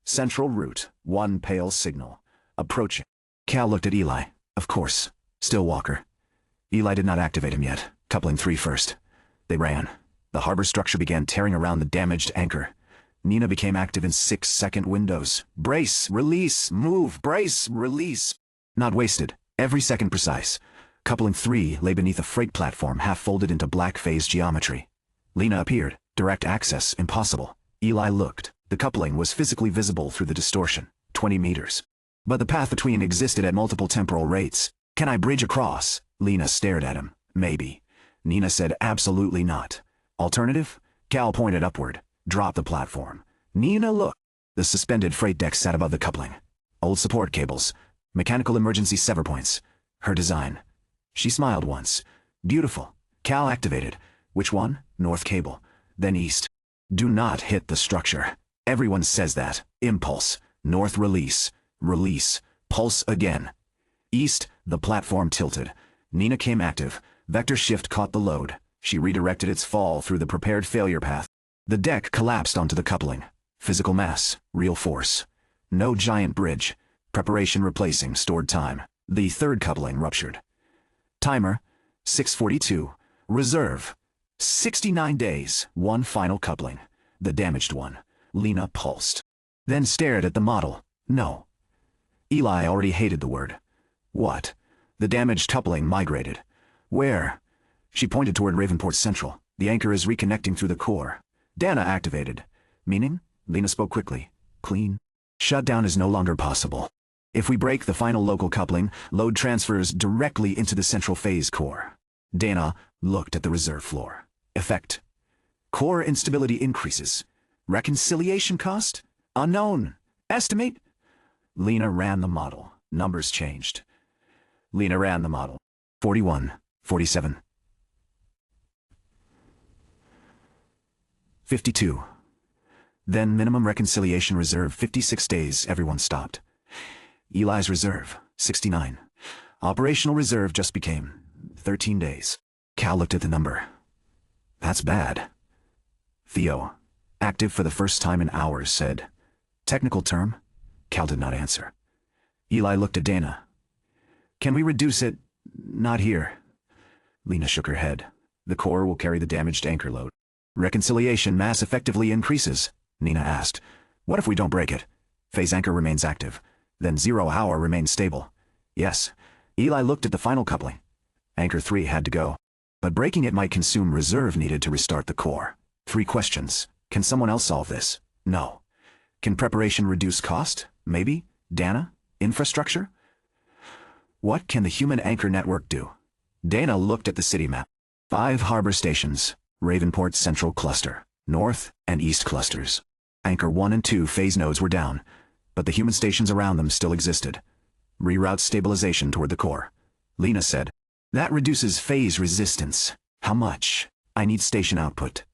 Central route. 1 pale signal. Approaching. Cal looked at Eli. Of course. Still Walker. Eli did not activate him yet. Coupling 3 first. They ran. The harbor structure began tearing around the damaged anchor. Nina became active in 6-second windows. Brace, release, move, brace, release. Not wasted. Every second precise. Coupling 3 lay beneath a freight platform half folded into black phase geometry. Lena appeared. Direct access impossible. Eli looked. The coupling was physically visible through the distortion. 20 meters. But the path between existed at multiple temporal rates. Can I bridge across? Lena stared at him. Maybe. Nina said absolutely not. Alternative? Cal pointed upward. Drop the platform. Nina looked. The suspended freight deck sat above the coupling. Old support cables. Mechanical emergency sever points. Her design. She smiled once. Beautiful. Cal activated. Which one? North cable. Then east. Do not hit the structure. Everyone says that. Impulse. North release. Release. Pulse again. East, the platform tilted. Nina came active. Vector shift caught the load. She redirected its fall through the prepared failure path. The deck collapsed onto the coupling. Physical mass. Real force. No giant bridge. Preparation replacing stored time. The third coupling ruptured. Timer. 6:42. Reserve. 69 days. 1 final coupling. The damaged one. Lena pulsed. Then stared at the model. No. Eli already hated the word. What? The damaged coupling migrated. Where? She pointed toward Ravenport Central. The anchor is reconnecting through the core. Dana activated. Meaning? Lena spoke quickly. Clean. Shutdown is no longer possible. If we break the final local coupling, load transfers directly into the central phase core. Dana looked at the reserve floor. Effect. Core instability increases. Reconciliation cost? Unknown. Estimate? Lena ran the model. Numbers changed. Lena ran the model. 41, 47. 52. Then minimum reconciliation reserve 56 days. Everyone stopped. Eli's reserve 69. Operational reserve just became 13 days. Cal looked at the number. That's bad. Theo, active for the first time in hours, said. Technical term? Cal did not answer. Eli looked at Dana. Can we reduce it? Not here. Lena shook her head. The core will carry the damaged anchor load. Reconciliation mass effectively increases, Nina asked. What if we don't break it? Phase anchor remains active. Then 0 hour remains stable. Yes. Eli looked at the final coupling. Anchor 3 had to go. But breaking it might consume reserve needed to restart the core. 3 questions. Can someone else solve this? No. Can preparation reduce cost? Maybe. Dana? Infrastructure? What can the human anchor network do? Dana looked at the city map. 5 harbor stations. Ravenport Central Cluster. North and East clusters. Anchor 1 and 2 phase nodes were down, but the human stations around them still existed. Reroute stabilization toward the core. Lena said, that reduces phase resistance. How much? I need station output.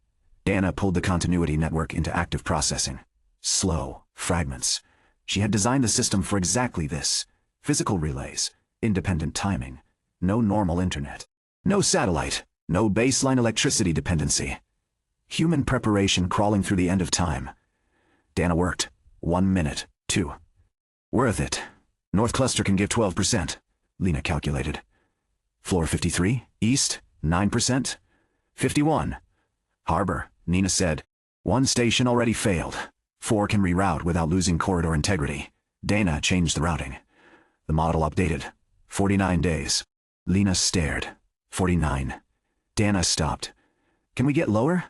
Dana pulled the continuity network into active processing. Slow fragments. She had designed the system for exactly this. Physical relays, independent timing, no normal internet, no satellite, no baseline electricity dependency. Human preparation crawling through the end of time. Dana worked. 1 minute, 2. Worth it. North cluster can give 12%, Lena calculated. Floor 53, East, 9%. 51. Harbor, Nina said. 1 station already failed. 4 can reroute without losing corridor integrity. Dana changed the routing. The model updated. 49 days. Lena stared. 49. Dana stopped. Can we get lower?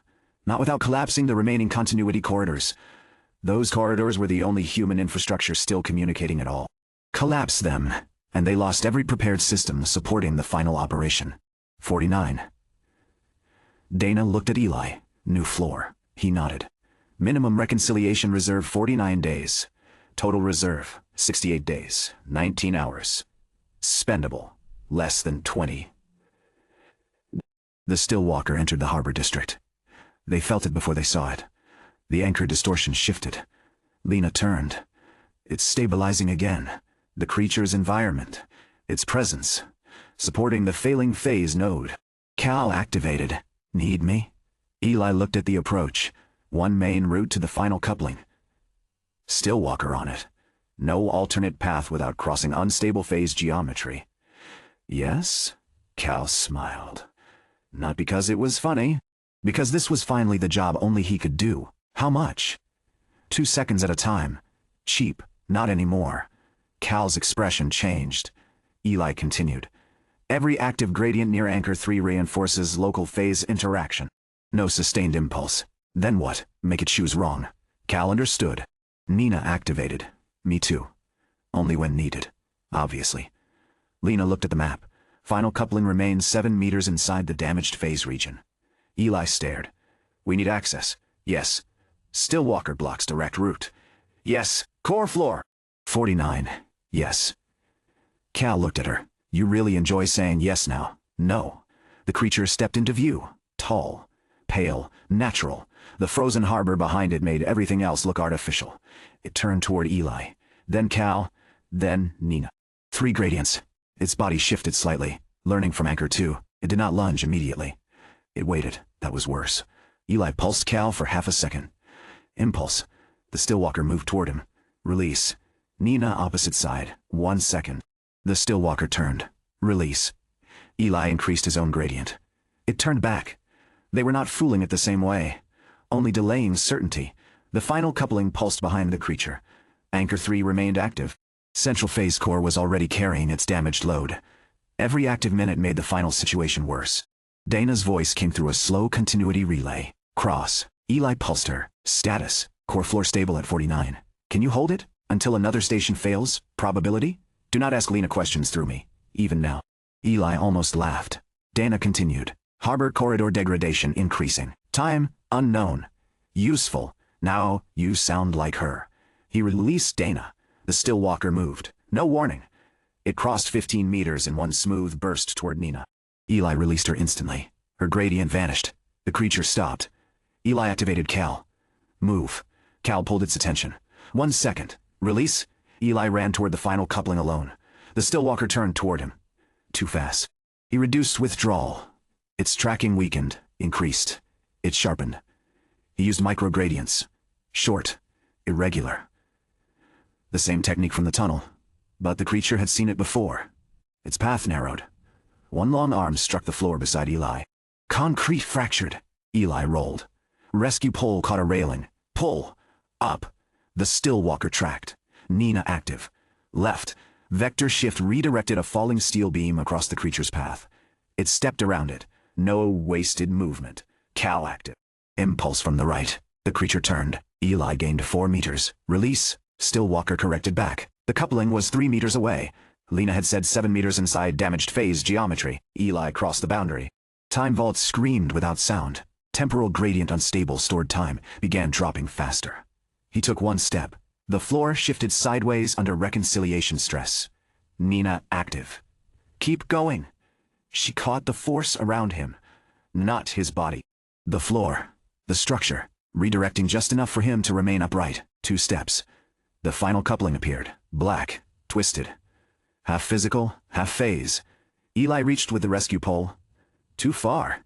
Not without collapsing the remaining continuity corridors. Those corridors were the only human infrastructure still communicating at all. Collapse them, and they lost every prepared system supporting the final operation. 49. Dana looked at Eli. New floor. He nodded. Minimum reconciliation reserve 49 days. Total reserve 68 days, 19 hours. Spendable less than 20. The Stillwalker entered the harbor district. They felt it before they saw it. The anchor distortion shifted. Lena turned. It's stabilizing again. The creature's environment, its presence, supporting the failing phase node. Cal activated. Need me? Eli looked at the approach. 1 main route to the final coupling. Stillwalker on it. No alternate path without crossing unstable phase geometry. Yes? Cal smiled. Not because it was funny. Because this was finally the job only he could do. How much? 2 seconds at a time. Cheap, not anymore. Cal's expression changed. Eli continued. Every active gradient near Anchor 3 reinforces local phase interaction. No sustained impulse. Then what? Make it choose wrong. Cal understood. Nina activated. Me too. Only when needed. Obviously. Lena looked at the map. Final coupling remains 7 meters inside the damaged phase region. Eli stared. We need access. Yes. Stillwalker blocks direct route. Yes. Core floor. 49. Yes. Cal looked at her. You really enjoy saying yes now. No. The creature stepped into view. Tall. Pale. Natural. The frozen harbor behind it made everything else look artificial. It turned toward Eli. Then Cal. Then Nina. 3 gradients. Its body shifted slightly. Learning from Anchor 2, it did not lunge immediately. It waited. That was worse. Eli pulsed Cal for half a second. Impulse. The Stillwalker moved toward him. Release. Nina opposite side. 1 second. The Stillwalker turned. Release. Eli increased his own gradient. It turned back. They were not fooling it the same way. Only delaying certainty. The final coupling pulsed behind the creature. Anchor 3 remained active. Central phase core was already carrying its damaged load. Every active minute made the final situation worse. Dana's voice came through a slow continuity relay. Cross. Eli pulsed her. Status. Core floor stable at 49. Can you hold it? Until another station fails? Probability? Do not ask Lena questions through me. Even now. Eli almost laughed. Dana continued. Harbor corridor degradation increasing. Time, unknown. Useful. Now, you sound like her. He released Dana. The Stillwalker moved. No warning. It crossed 15 meters in one smooth burst toward Nina. Eli released her instantly. Her gradient vanished. The creature stopped. Eli activated Cal. Move. Cal pulled its attention. 1 second. Release. Eli ran toward the final coupling alone. The Stillwalker turned toward him. Too fast. He reduced withdrawal. Its tracking weakened, increased. It sharpened. He used microgradients. Short, irregular. The same technique from the tunnel, but the creature had seen it before. Its path narrowed. One long arm struck the floor beside Eli. Concrete fractured. Eli rolled. Rescue pole caught a railing. Pull. Up. The still walker tracked. Nina active. Left. Vector shift redirected a falling steel beam across the creature's path. It stepped around it. No wasted movement. Cal active. Impulse from the right. The creature turned. Eli gained 4 meters. Release. Still walker corrected back. The coupling was 3 meters away. Lena had said 7 meters inside damaged phase geometry. Eli crossed the boundary. Time vault screamed without sound. Temporal gradient unstable stored time began dropping faster. He took 1 step. The floor shifted sideways under reconciliation stress. Nina active. Keep going. She caught the force around him, not his body. The floor, the structure, redirecting just enough for him to remain upright. 2 steps. The final coupling appeared, black, twisted. Half physical, half phase. Eli reached with the rescue pole. Too far.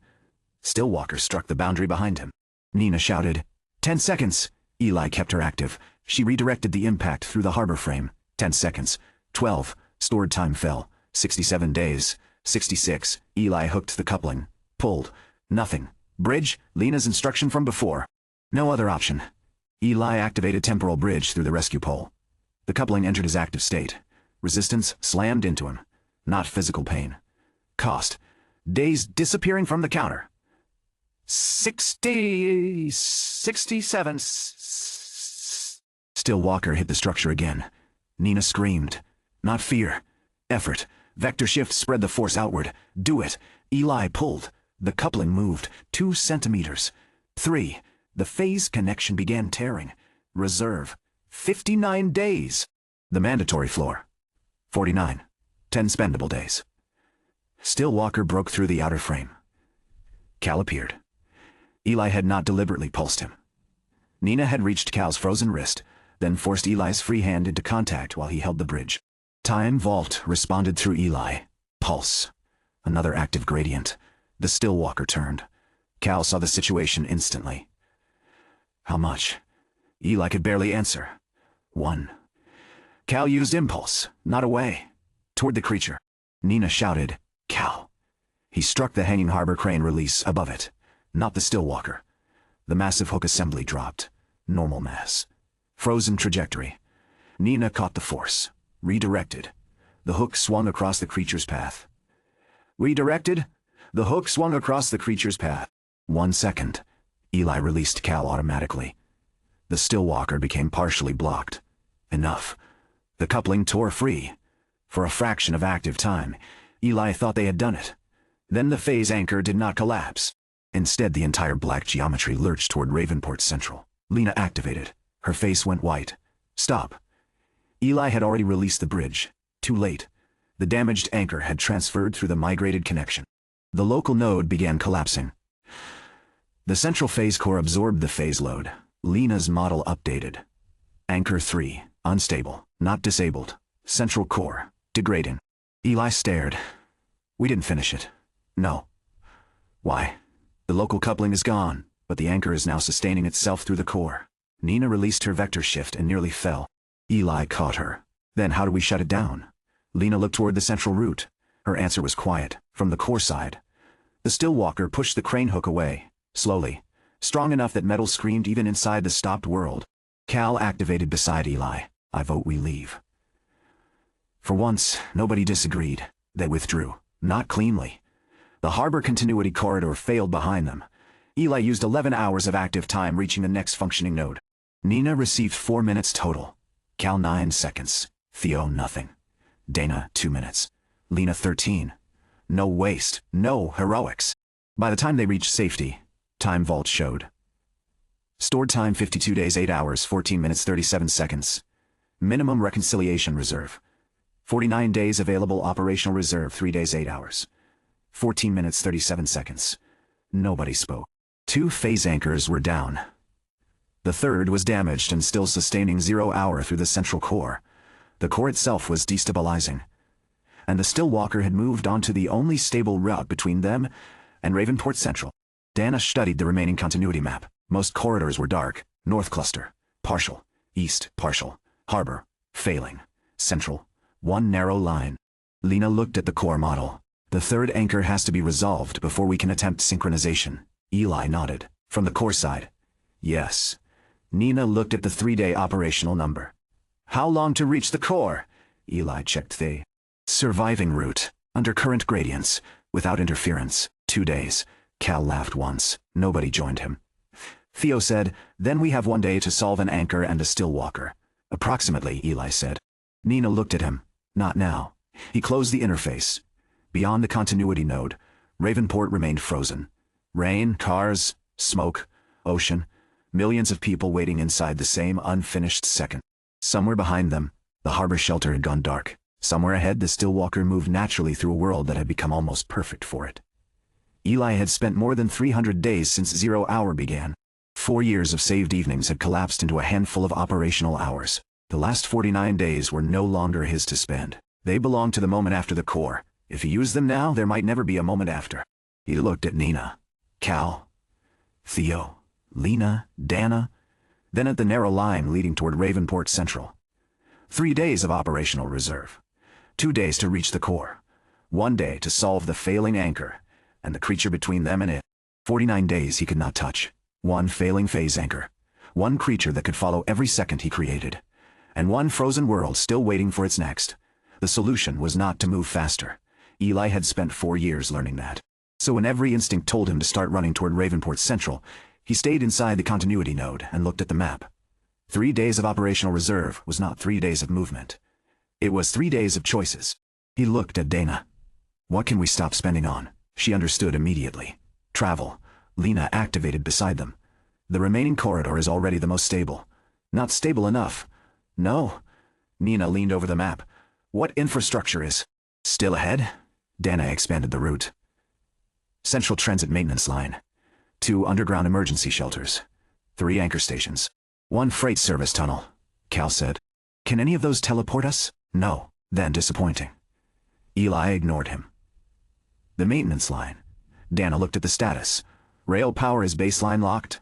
Stillwalker struck the boundary behind him. Nina shouted, 10 seconds. Eli kept her active. She redirected the impact through the harbor frame. 10 seconds. 12. Stored time fell. 67 days. 66. Eli hooked the coupling. Pulled. Nothing. Bridge, Lena's instruction from before. No other option. Eli activated temporal bridge through the rescue pole. The coupling entered his active state. Resistance slammed into him. Not physical pain. Cost. Days disappearing from the counter. 67. Stillwalker hit the structure again. Nina screamed. Not fear. Effort. Vector shift spread the force outward. Do it. Eli pulled. The coupling moved 2 centimeters. 3. The phase connection began tearing. Reserve. 59 days. The mandatory floor. 49. 10 spendable days. Stillwalker broke through the outer frame. Cal appeared. Eli had not deliberately pulsed him. Nina had reached Cal's frozen wrist, then forced Eli's free hand into contact while he held the bridge. Time vault responded through Eli. Pulse. Another active gradient. The Stillwalker turned. Cal saw the situation instantly. How much? Eli could barely answer. 1. Cal used impulse, not away. Toward the creature. Nina shouted, Cal. He struck the hanging harbor crane release above it. Not the Stillwalker. The massive hook assembly dropped. Normal mass. Frozen trajectory. Nina caught the force. Redirected. The hook swung across the creature's path. Redirected. The hook swung across the creature's path. 1 second. Eli released Cal automatically. The Stillwalker became partially blocked. Enough. The coupling tore free. For a fraction of active time, Eli thought they had done it. Then the phase anchor did not collapse. Instead, the entire black geometry lurched toward Ravenport Central. Lena activated. Her face went white. Stop. Eli had already released the bridge. Too late. The damaged anchor had transferred through the migrated connection. The local node began collapsing. The central phase core absorbed the phase load. Lena's model updated. Anchor 3, unstable, not disabled. Central core, degrading. Eli stared. We didn't finish it. No. Why? The local coupling is gone, but the anchor is now sustaining itself through the core. Nina released her vector shift and nearly fell. Eli caught her. Then how do we shut it down? Lena looked toward the central route. Her answer was quiet, from the core side. The Stillwalker pushed the crane hook away, slowly, strong enough that metal screamed even inside the stopped world. Cal activated beside Eli. I vote we leave. For once, nobody disagreed. They withdrew, not cleanly. The harbor continuity corridor failed behind them. Eli used 11 hours of active time reaching the next functioning node. Nina received 4 minutes total. Cal 9 seconds. Theo nothing. Dana 2 minutes. Lena 13. No waste, no heroics. By the time they reached safety, Time Vault showed. Stored time 52 days 8 hours 14 minutes 37 seconds. Minimum reconciliation reserve. 49 days available operational reserve 3 days 8 hours. 14 minutes 37 seconds. Nobody spoke. 2 phase anchors were down. The third was damaged and still sustaining 0 hour through the central core. The core itself was destabilizing. And the Stillwalker had moved onto the only stable route between them and Ravenport Central. Dana studied the remaining continuity map. Most corridors were dark. North cluster, partial. East, partial. Harbor, failing. Central, one narrow line. Lena looked at the core model. The third anchor has to be resolved before we can attempt synchronization. Eli nodded. From the core side. Yes. Nina looked at the 3-day operational number. How long to reach the core? Eli checked the surviving route, under current gradients, without interference. 2 days. Cal laughed once. Nobody joined him. Theo said, then we have 1 day to solve an anchor and a still walker. Approximately, Eli said. Nina looked at him. Not now. He closed the interface. Beyond the continuity node, Ravenport remained frozen. Rain, cars, smoke, ocean, millions of people waiting inside the same unfinished second. Somewhere behind them, the harbor shelter had gone dark. Somewhere ahead, the Stillwalker moved naturally through a world that had become almost perfect for it. Eli had spent more than 300 days since 0 hour began. 4 years of saved evenings had collapsed into a handful of operational hours. The last 49 days were no longer his to spend. They belonged to the moment after the core. If he used them now, there might never be a moment after. He looked at Nina, Cal, Theo, Lena, Dana, then at the narrow line leading toward Ravenport Central. 3 days of operational reserve. 2 days to reach the core. 1 day to solve the failing anchor and the creature between them and it. 49 days he could not touch. 1 failing phase anchor. 1 creature that could follow every second he created. And 1 frozen world still waiting for its next. The solution was not to move faster. Eli had spent 4 years learning that. So when every instinct told him to start running toward Ravenport Central, he stayed inside the continuity node and looked at the map. 3 days of operational reserve was not 3 days of movement. It was 3 days of choices. He looked at Dana. What can we stop spending on? She understood immediately. Travel. Lena activated beside them. The remaining corridor is already the most stable. Not stable enough. No. Nina leaned over the map. What infrastructure is still ahead? Dana expanded the route. Central Transit Maintenance Line. 2 underground emergency shelters. 3 anchor stations. 1 freight service tunnel, Cal said. Can any of those teleport us? No. Then disappointing. Eli ignored him. The maintenance line. Dana looked at the status. Rail power is baseline locked.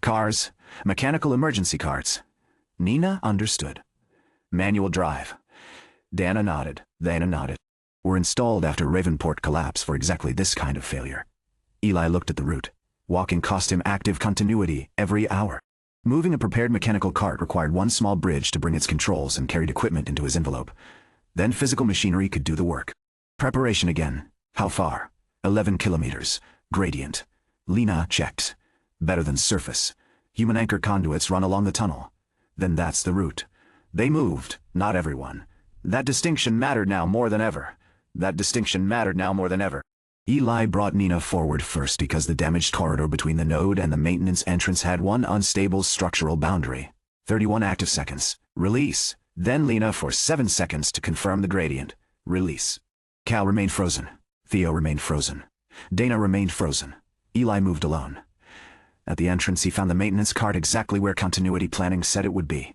Cars, mechanical emergency carts. Nina understood. Manual drive. Dana nodded. Were installed after Ravenport collapse for exactly this kind of failure. Eli looked at the route. Walking cost him active continuity every hour. Moving a prepared mechanical cart required 1 small bridge to bring its controls and carried equipment into his envelope. Then physical machinery could do the work. Preparation again. How far? 11 kilometers. Gradient. Lena checked. Better than surface. Human anchor conduits run along the tunnel. Then that's the route. They moved, not everyone. That distinction mattered now more than ever. Eli brought Nina forward first because the damaged corridor between the node and the maintenance entrance had 1 unstable structural boundary. 31 active seconds. Release. Then Lena for 7 seconds to confirm the gradient. Release. Cal remained frozen. Theo remained frozen. Dana remained frozen. Eli moved alone. At the entrance he found the maintenance cart exactly where continuity planning said it would be.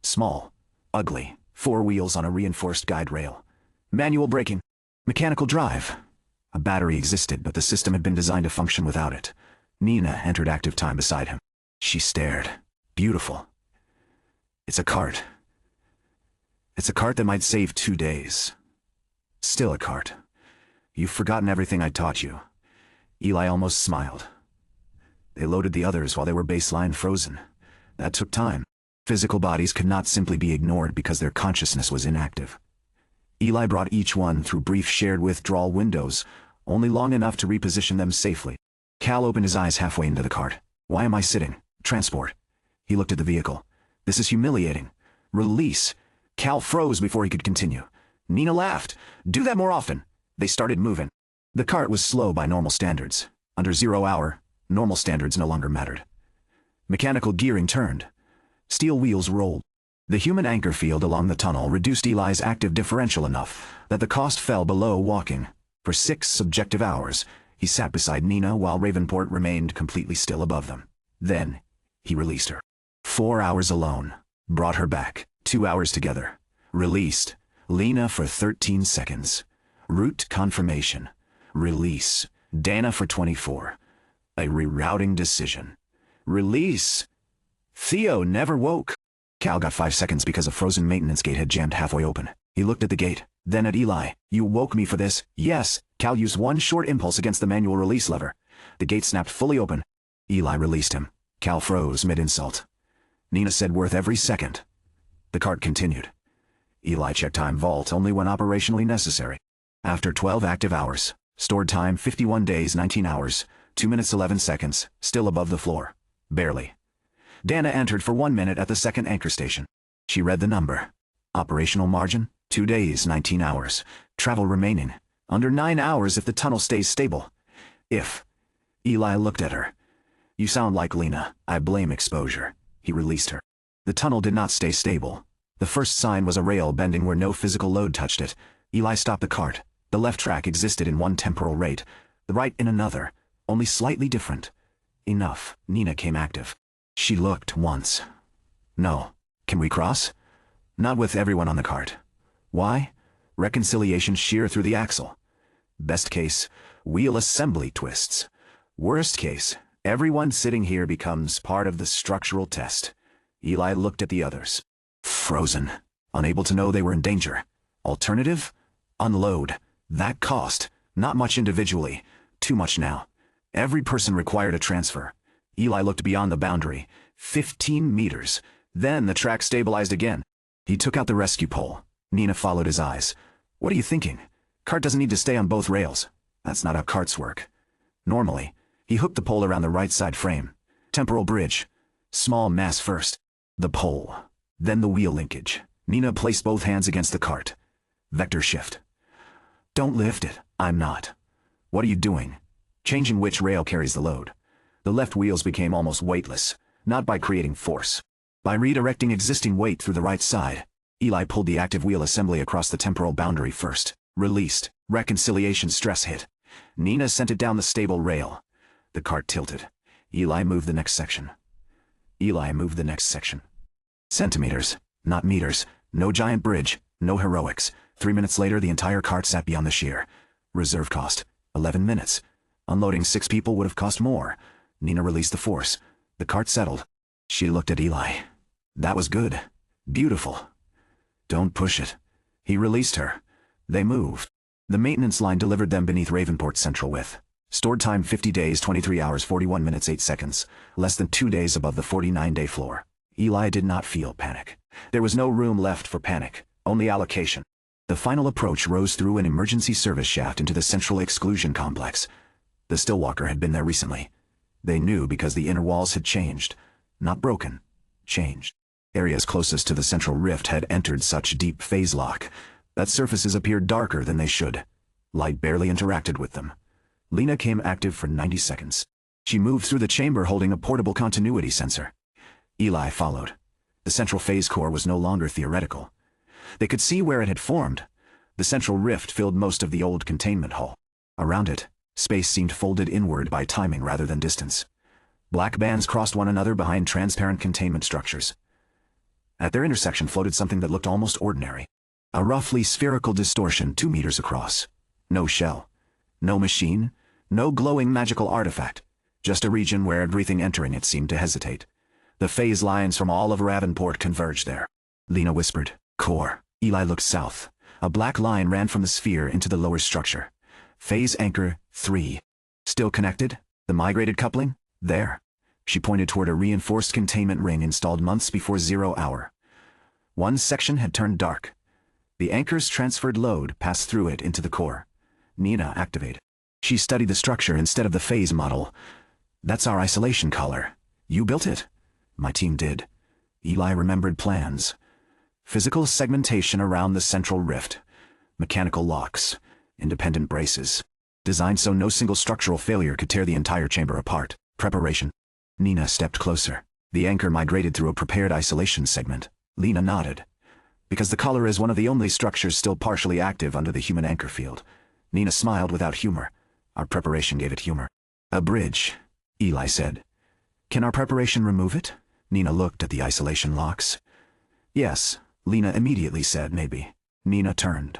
Small. Ugly. 4 wheels on a reinforced guide rail. Manual braking. Mechanical drive. A battery existed, but the system had been designed to function without it. Nina entered active time beside him. She stared. Beautiful. It's a cart. It's a cart that might save 2 days. Still a cart. You've forgotten everything I taught you. Eli almost smiled. They loaded the others while they were baseline frozen. That took time. Physical bodies could not simply be ignored because their consciousness was inactive. Eli brought each one through brief shared withdrawal windows, only long enough to reposition them safely. Cal opened his eyes halfway into the cart. Why am I sitting? Transport. He looked at the vehicle. This is humiliating. Release. Cal froze before he could continue. Nina laughed. Do that more often. They started moving. The cart was slow by normal standards. Under 0 hour, normal standards no longer mattered. Mechanical gearing turned. Steel wheels rolled. The human anchor field along the tunnel reduced Eli's active differential enough that the cost fell below walking. For 6 subjective hours, he sat beside Nina while Ravenport remained completely still above them. Then, he released her. 4 hours alone. Brought her back. 2 hours together. Released. Lena for 13 seconds. Route confirmation. Release. Dana for 24. A rerouting decision. Release. Theo never woke. Cal got 5 seconds because a frozen maintenance gate had jammed halfway open. He looked at the gate, then at Eli. You woke me for this. Yes. Cal used one short impulse against the manual release lever. The gate snapped fully open. Eli released him. Cal froze mid-insult. Nina said worth every second. The cart continued. Eli checked time vault only when operationally necessary. After 12 active hours, stored time 51 days 19 hours, 2 minutes 11 seconds, still above the floor. Barely. Dana entered for 1 minute at the second anchor station. She read the number. Operational margin, 2 days 19 hours. Travel remaining, under 9 hours if the tunnel stays stable. If. Eli looked at her. You sound like Lena. I blame exposure. He released her. The tunnel did not stay stable. The first sign was a rail bending where no physical load touched it. Eli stopped the cart. The left track existed in one temporal rate, the right in another, only slightly different. Enough. Nina came active. She looked once. No. Can we cross? Not with everyone on the cart. Why? Reconciliation shear through the axle. Best case, wheel assembly twists. Worst case, everyone sitting here becomes part of the structural test. Eli looked at the others. Frozen. Unable to know they were in danger. Alternative? Unload. That cost. Not much individually. Too much now. Every person required a transfer. Eli looked beyond the boundary. 15 meters. Then the track stabilized again. He took out the rescue pole. Nina followed his eyes. What are you thinking? Cart doesn't need to stay on both rails. That's not how carts work. Normally, he hooked the pole around the right side frame. Temporal bridge. Small mass first. The pole. Then the wheel linkage. Nina placed both hands against the cart. Vector shift. Don't lift it. I'm not. What are you doing? Changing which rail carries the load. The left wheels became almost weightless, not by creating force. By redirecting existing weight through the right side. Eli pulled the active wheel assembly across the temporal boundary first. Released. Reconciliation stress hit. Nina sent it down the stable rail. The cart tilted. Eli moved the next section. Eli moved the next section. Centimeters, not meters. No giant bridge, no heroics. 3 minutes later, the entire cart sat beyond the shear. Reserve cost, 11 minutes. Unloading 6 people would have cost more. Nina released the force. The cart settled. She looked at Eli. That was good. Beautiful. Don't push it. He released her. They moved. The maintenance line delivered them beneath Ravenport's central width. Stored time 50 days, 23 hours, 41 minutes, 8 seconds. Less than 2 days above the 49-day floor. Eli did not feel panic. There was no room left for panic, only allocation. The final approach rose through an emergency service shaft into the central exclusion complex. The Stillwalker had been there recently. They knew because the inner walls had changed. Not broken. Changed. Areas closest to the central rift had entered such deep phase lock that surfaces appeared darker than they should. Light barely interacted with them. Lena came active for 90 seconds. She moved through the chamber holding a portable continuity sensor. Eli followed. The central phase core was no longer theoretical. They could see where it had formed. The central rift filled most of the old containment hull. Around it, space seemed folded inward by timing rather than distance. Black bands crossed one another behind transparent containment structures. At their intersection floated something that looked almost ordinary. A roughly spherical distortion 2 meters across. No shell. No machine. No glowing magical artifact. Just a region where everything entering it seemed to hesitate. The phase lines from all of Ravenport converged there. Lena whispered, "Core." Eli looked south. A black line ran from the sphere into the lower structure. Phase anchor 3. Still connected? The migrated coupling? There. She pointed toward a reinforced containment ring installed months before 0 hour. One section had turned dark. The anchor's transferred load passed through it into the core. Nina activated. She studied the structure instead of the phase model. That's our isolation collar. You built it? My team did. Eli remembered plans. Physical segmentation around the central rift. Mechanical locks. Independent braces. Designed so no single structural failure could tear the entire chamber apart. Preparation. Nina stepped closer. The anchor migrated through a prepared isolation segment. Lena nodded. Because the collar is one of the only structures still partially active under the human anchor field. Nina smiled without humor. Our preparation gave it humor. A bridge, Eli said. Can our preparation remove it? Nina looked at the isolation locks. Yes, Lena immediately said maybe. Nina turned.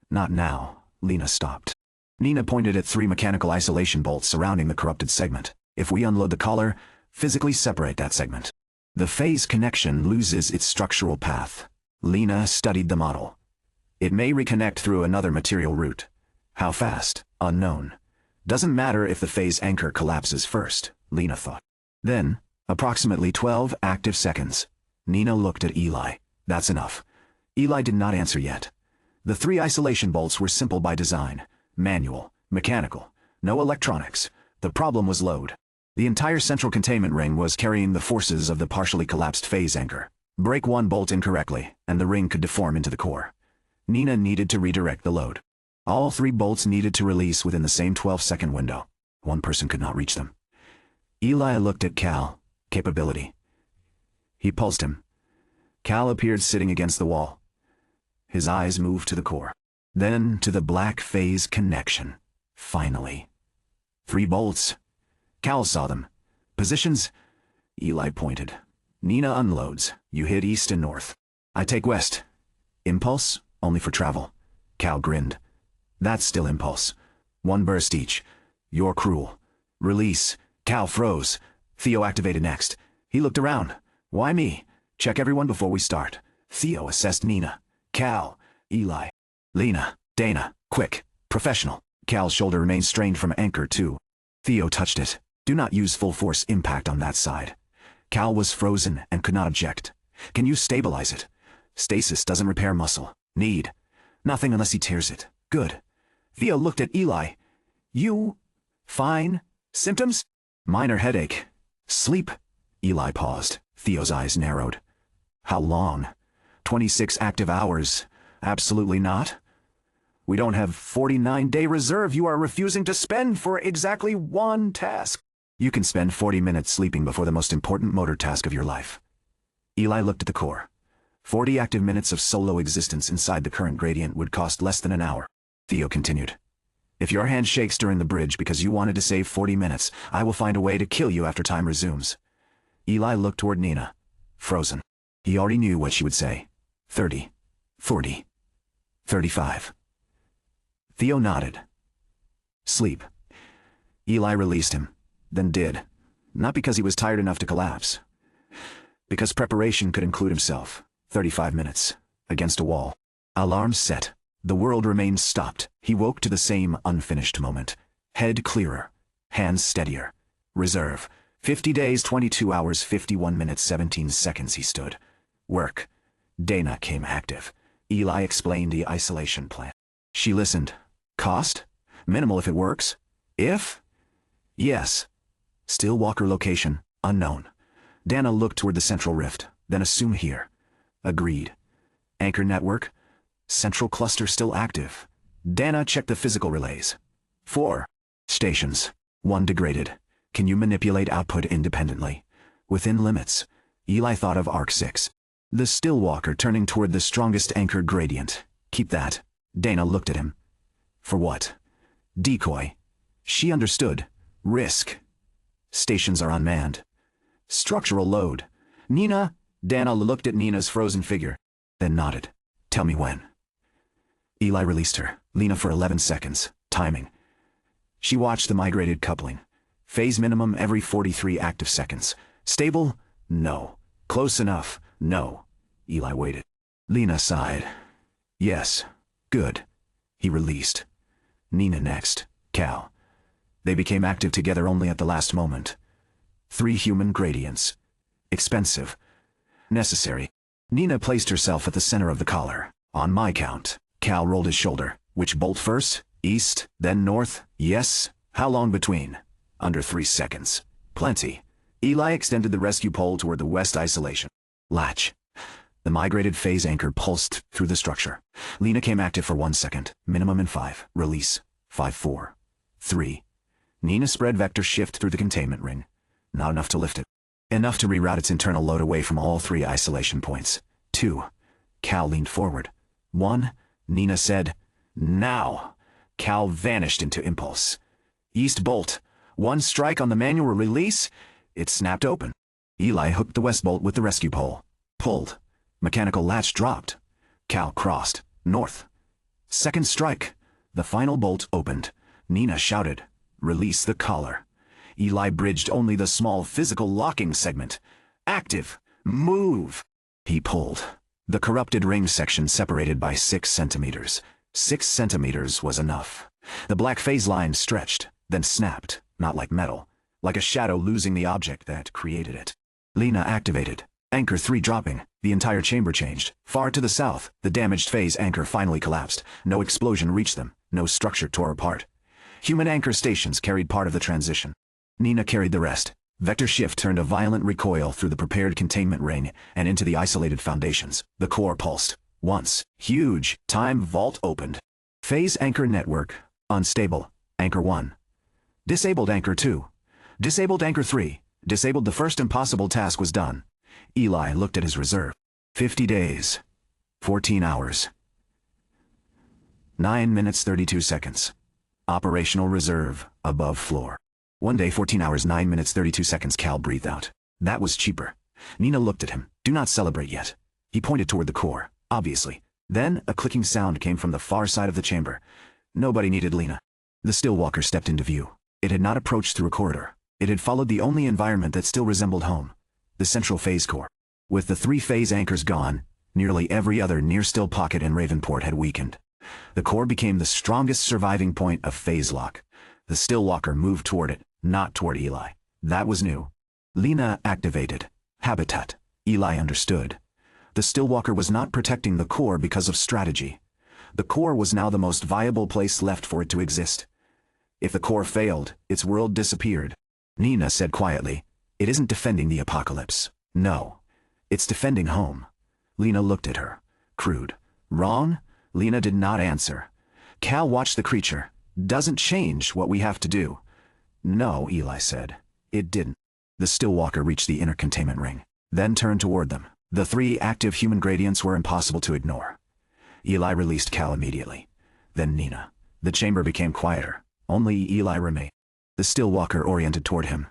Not now. Lena stopped. Nina pointed at 3 mechanical isolation bolts surrounding the corrupted segment. If we unload the collar, physically separate that segment. The phase connection loses its structural path. Lena studied the model. It may reconnect through another material route. How fast? Unknown. Doesn't matter if the phase anchor collapses first, Lena thought. Then, approximately 12 active seconds. Nina looked at Eli. That's enough. Eli did not answer yet. The 3 isolation bolts were simple by design. Manual, mechanical, no electronics. The problem was load. The entire central containment ring was carrying the forces of the partially collapsed phase anchor. Break one bolt incorrectly, and the ring could deform into the core. Nina needed to redirect the load. All 3 bolts needed to release within the same 12-second window. One person could not reach them. Eli looked at Cal. Capability. He pulsed him. Cal appeared sitting against the wall. His eyes moved to the core. Then to the black phase connection. Finally. 3 bolts. Cal saw them. Positions. Eli pointed. Nina unloads. You hit east and north. I take west. Impulse? Only for travel. Cal grinned. That's still impulse. 1 burst each. You're cruel. Release. Cal froze. Theo activated next. He looked around. Why me? Check everyone before we start. Theo assessed Nina. Cal. Eli. Lena. Dana. Quick. Professional. Cal's shoulder remained strained from anchor 2. Theo touched it. Do not use full force impact on that side. Cal was frozen and could not object. Can you stabilize it? Stasis doesn't repair muscle. Need. Nothing unless he tears it. Good. Theo looked at Eli. You? Fine. Symptoms? Minor headache. Sleep. Eli paused. Theo's eyes narrowed. How long? 26 active hours. Absolutely not. We don't have 49-day reserve you are refusing to spend for exactly 1 task. You can spend 40 minutes sleeping before the most important motor task of your life. Eli looked at the core. 40 active minutes of solo existence inside the current gradient would cost less than an hour. Theo continued. If your hand shakes during the bridge because you wanted to save 40 minutes, I will find a way to kill you after time resumes. Eli looked toward Nina. Frozen. He already knew what she would say. 30. 40. 35. Theo nodded. Sleep. Eli released him, then did. Not because he was tired enough to collapse. Because preparation could include himself. 35 minutes. Against a wall. Alarm set. The world remained stopped. He woke to the same unfinished moment. Head clearer. Hands steadier. Reserve. 50 days, 22 hours, 51 minutes, 17 seconds he stood. Work. Dana came active. Eli explained the isolation plan. She listened. Cost? Minimal if it works. If? Yes. Still walker location, unknown. Dana looked toward the central rift, then assume here. Agreed. Anchor network? Central cluster still active. Dana checked the physical relays. 4 stations. 1 degraded. Can you manipulate output independently? Within limits. Eli thought of Arc 6. The still walker turning toward the strongest anchor gradient. Keep that. Dana looked at him. For what? Decoy. She understood. Risk. Stations are unmanned. Structural load. Nina? Dana looked at Nina's frozen figure, then nodded. Tell me when. Eli released her. Lena for 11 seconds. Timing. She watched the migrated coupling. Phase minimum every 43 active seconds. Stable? No. Close enough? No. Eli waited. Lena sighed. Yes. Good. He released. Nina next. Cal. They became active together only at the last moment. 3 human gradients. Expensive. Necessary. Nina placed herself at the center of the collar. On my count. Cal rolled his shoulder. Which bolt first? East, then north? Yes. How long between? Under 3 seconds. Plenty. Eli extended the rescue pole toward the west isolation. Latch. The migrated phase anchor pulsed through the structure. Lena came active for 1 second. Minimum in 5. Release. 5, 4. 3. Nina spread vector shift through the containment ring. Not enough to lift it. Enough to reroute its internal load away from all 3 isolation points. 2. Cal leaned forward. 1. Nina said, now. Cal vanished into impulse. East bolt. 1 strike on the manual release. It snapped open. Eli hooked the west bolt with the rescue pole. Pulled. Mechanical latch dropped. Cal crossed. North. 2nd strike. The final bolt opened. Nina shouted, release the collar. Eli bridged only the small physical locking segment. Active. Move. He pulled. The corrupted ring section separated by 6 centimeters. 6 centimeters was enough. The black phase line stretched, then snapped, not like metal, like a shadow losing the object that created it. Lena activated. Anchor 3 dropping. The entire chamber changed. Far to the south, the damaged phase anchor finally collapsed. No explosion reached them. No structure tore apart. Human anchor stations carried part of the transition. Nina carried the rest. Vector shift turned a violent recoil through the prepared containment ring and into the isolated foundations. The core pulsed. Once. Huge. Time vault opened. Phase anchor network. Unstable. Anchor 1. Disabled anchor 2. Disabled anchor 3. Disabled. The first impossible task was done. Eli looked at his reserve. 50 days. 14 hours. 9 minutes 32 seconds. Operational reserve, above floor. 1 day 14 hours 9 minutes 32 seconds. Cal breathed out. That was cheaper. Nina looked at him. Do not celebrate yet. He pointed toward the core, obviously. Then a clicking sound came from the far side of the chamber. Nobody needed Lena. The Stillwalker stepped into view. It had not approached through a corridor. It had followed the only environment that still resembled home. The central phase core. With the 3 phase anchors gone, nearly every other near-still pocket in Ravenport had weakened. The core became the strongest surviving point of phase lock. The Stillwalker moved toward it, not toward Eli. That was new. Lena activated. Habitat. Eli understood. The Stillwalker was not protecting the core because of strategy. The core was now the most viable place left for it to exist. If the core failed, its world disappeared. Nina said quietly, "It isn't defending the apocalypse. No. It's defending home." Lena looked at her. Crude. Wrong? Lena did not answer. Cal watched the creature. "Doesn't change what we have to do." "No," Eli said. It didn't. The Stillwalker reached the inner containment ring, then turned toward them. The 3 active human gradients were impossible to ignore. Eli released Cal immediately. Then Nina. The chamber became quieter. Only Eli remained. The Stillwalker oriented toward him.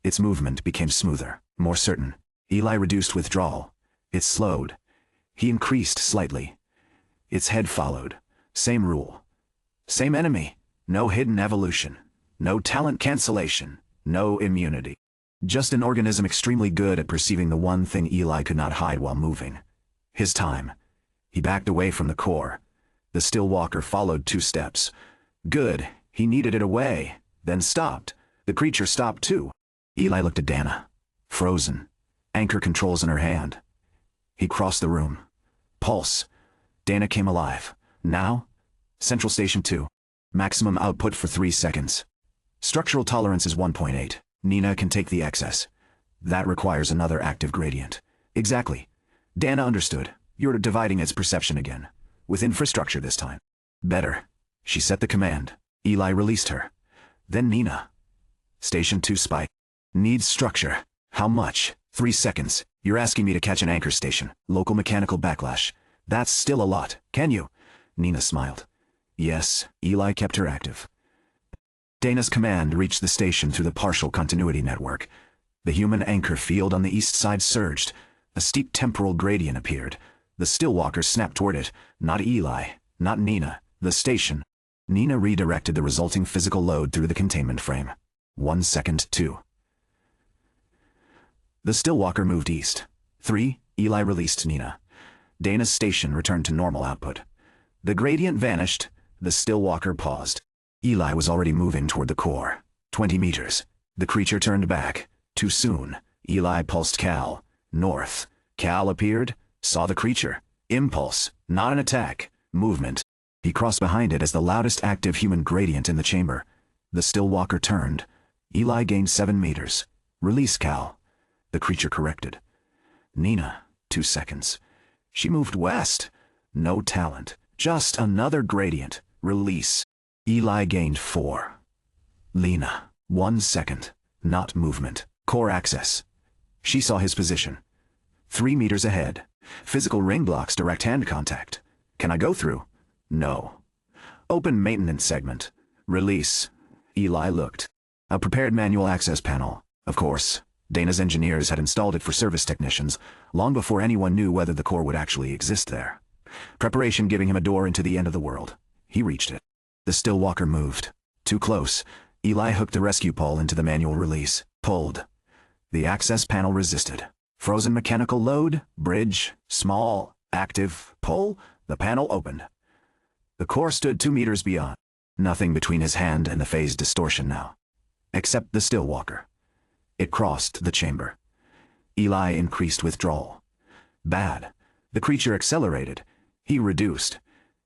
Its movement became smoother, more certain. Eli reduced withdrawal. It slowed. He increased slightly. Its head followed. Same rule. Same enemy. No hidden evolution. No talent cancellation. No immunity. Just an organism extremely good at perceiving the one thing Eli could not hide while moving. His time. He backed away from the core. The Stillwalker followed 2 steps. Good. He needed it away. Then stopped. The creature stopped too. Eli looked at Dana. Frozen. Anchor controls in her hand. He crossed the room. Pulse. Dana came alive. Now? Central Station 2. Maximum output for 3 seconds. Structural tolerance is 1.8. Nina can take the excess. That requires another active gradient. Exactly. Dana understood. You're dividing its perception again. With infrastructure this time. Better. She set the command. Eli released her. Then Nina. Station 2 spike. Needs structure. How much? 3 seconds. You're asking me to catch an anchor station. Local mechanical backlash. That's still a lot. Can you? Nina smiled. Yes. Eli kept her active. Dana's command reached the station through the partial continuity network. The human anchor field on the east side surged. A steep temporal gradient appeared. The Stillwalker snapped toward it. Not Eli. Not Nina. The station. Nina redirected the resulting physical load through the containment frame. 1 second, 2. The Stillwalker moved east. 3. Eli released Nina. Dana's station returned to normal output. The gradient vanished. The Stillwalker paused. Eli was already moving toward the core. 20 meters. The creature turned back. Too soon. Eli pulsed Cal. North. Cal appeared. Saw the creature. Impulse. Not an attack. Movement. He crossed behind it as the loudest active human gradient in the chamber. The Stillwalker turned. Eli gained 7 meters. Release Cal. The creature corrected. Nina. 2 seconds. She moved west. No talent. Just another gradient. Release. Eli gained 4. Lena. 1 second. Not movement. Core access. She saw his position. 3 meters ahead. Physical ring blocks direct hand contact. Can I go through? No. Open maintenance segment. Release. Eli looked. A prepared manual access panel. Of course. Dana's engineers had installed it for service technicians, long before anyone knew whether the core would actually exist there. Preparation giving him a door into the end of the world. He reached it. The Stillwalker moved. Too close. Eli hooked the rescue pole into the manual release. Pulled. The access panel resisted. Frozen mechanical load, bridge, small, active, pull, the panel opened. The core stood 2 meters beyond. Nothing between his hand and the phased distortion now. Except the still walker. It crossed the chamber. Eli increased withdrawal. Bad. The creature accelerated. He reduced.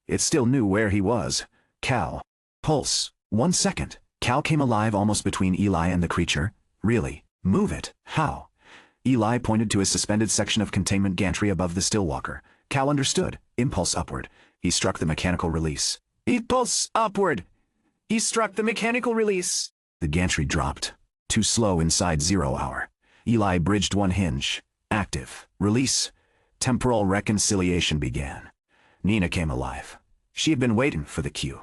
It still knew where he was. Cal. Pulse. 1 second. Cal came alive almost between Eli and the creature. Really? Move it. How? Eli pointed to his suspended section of containment gantry above the still walker. Cal understood. Impulse upward. He struck the mechanical release. Impulse upward! He struck the mechanical release. The gantry dropped. Too slow inside 0 hour. Eli bridged 1 hinge. Active. Release. Temporal reconciliation began. Nina came alive. She had been waiting for the cue.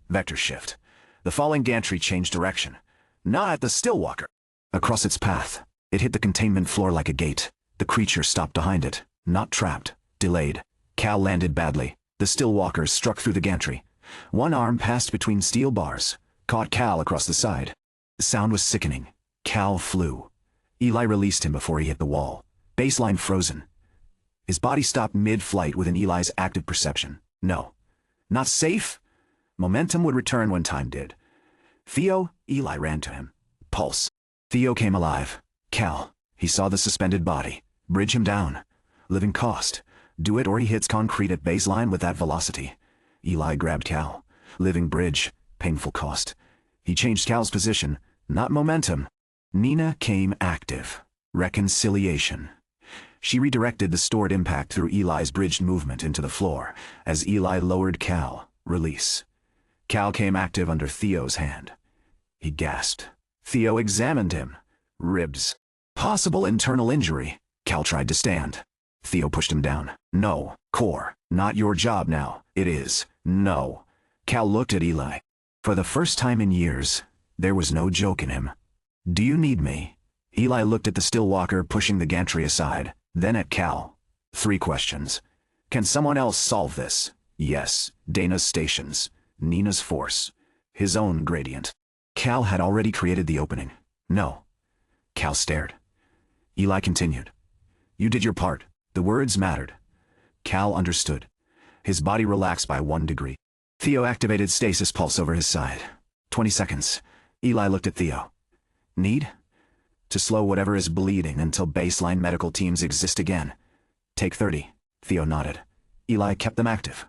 Vector shift. The falling gantry changed direction. Not at the still walker. Across its path. It hit the containment floor like a gate. The creature stopped behind it. Not trapped. Delayed. Cal landed badly. The still walker struck through the gantry. 1 arm passed between steel bars. Caught Cal across the side. The sound was sickening. Cal flew. Eli released him before he hit the wall. Baseline frozen. His body stopped mid-flight within Eli's active perception. No. Not safe? Momentum would return when time did. Theo? Eli ran to him. Pulse. Theo came alive. Cal. He saw the suspended body. Bridge him down. Living cost. Do it or he hits concrete at baseline with that velocity. Eli grabbed Cal. Living bridge. Painful cost. He changed Cal's position. Not momentum. Nina came active. Reconciliation. She redirected the stored impact through Eli's bridged movement into the floor. As Eli lowered Cal. Release. Cal came active under Theo's hand. He gasped. Theo examined him. Ribs. Possible internal injury. Cal tried to stand. Theo pushed him down. No. Core. Not your job now. It is. No. Cal looked at Eli. For the first time in years, there was no joke in him. Do you need me? Eli looked at the still walker pushing the gantry aside, then at Cal. 3 questions. Can someone else solve this? Yes. Dana's stations. Nina's force. His own gradient. Cal had already created the opening. No. Cal stared. Eli continued. You did your part. The words mattered. Cal understood. His body relaxed by 1 degree. Theo activated stasis pulse over his side. 20 seconds. Eli looked at Theo. Need? To slow whatever is bleeding until baseline medical teams exist again. Take 30. Theo nodded. Eli kept them active.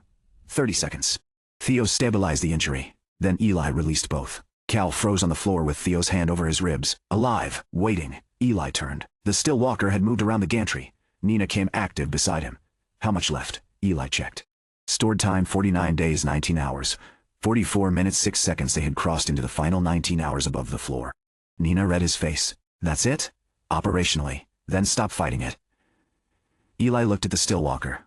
30 seconds. Theo stabilized the injury. Then Eli released both. Cal froze on the floor with Theo's hand over his ribs. Alive. Waiting. Eli turned. The still walker had moved around the gantry. Nina came active beside him. How much left? Eli checked. Stored time 49 days 19 hours. 44 minutes 6 seconds. They had crossed into the final 19 hours above the floor. Nina read his face. That's it? Operationally. Then stop fighting it. Eli looked at the still walker.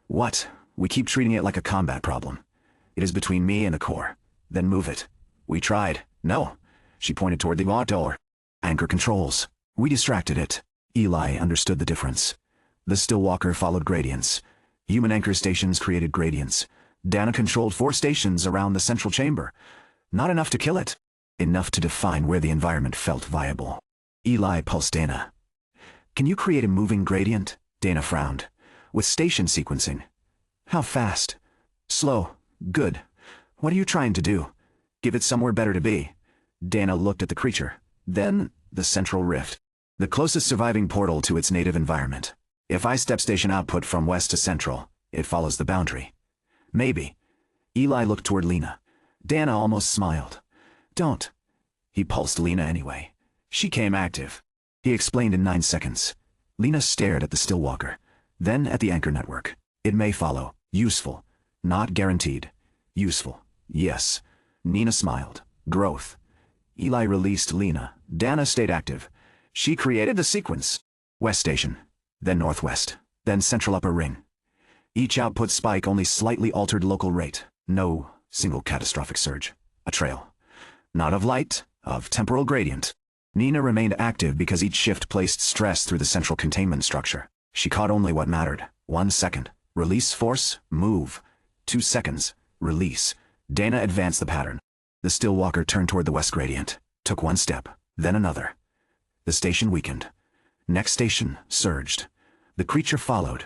What? We keep treating it like a combat problem. It is between me and the core. Then move it. We tried. No. She pointed toward the vault door. Anchor controls. We distracted it. Eli understood the difference. The still walker followed gradients. Human anchor stations created gradients. Dana controlled 4 stations around the central chamber. Not enough to kill it. Enough to define where the environment felt viable. Eli pulsed Dana. Can you create a moving gradient? Dana frowned. With station sequencing. How fast? Slow. Good. What are you trying to do? Give it somewhere better to be. Dana looked at the creature. Then, the central rift. The closest surviving portal to its native environment. If I step station output from west to central, it follows the boundary. Maybe. Eli looked toward Lena. Dana almost smiled. Don't. He pulsed Lena anyway. She came active. He explained in 9 seconds. Lena stared at the still walker. Then at the anchor network. It may follow. Useful. Not guaranteed. Useful. Yes. Nina smiled. Growth. Eli released Lena. Dana stayed active. She created the sequence. West station. Then northwest. Then central upper ring. Each output spike only slightly altered local rate. No single catastrophic surge. A trail. Not of light, of temporal gradient. Nina remained active because each shift placed stress through the central containment structure. She caught only what mattered. 1 second. Release force, move. 2 seconds. Release. Dana advanced the pattern. The still walker turned toward the west gradient, took one step, then another. The station weakened. Next station surged. The creature followed.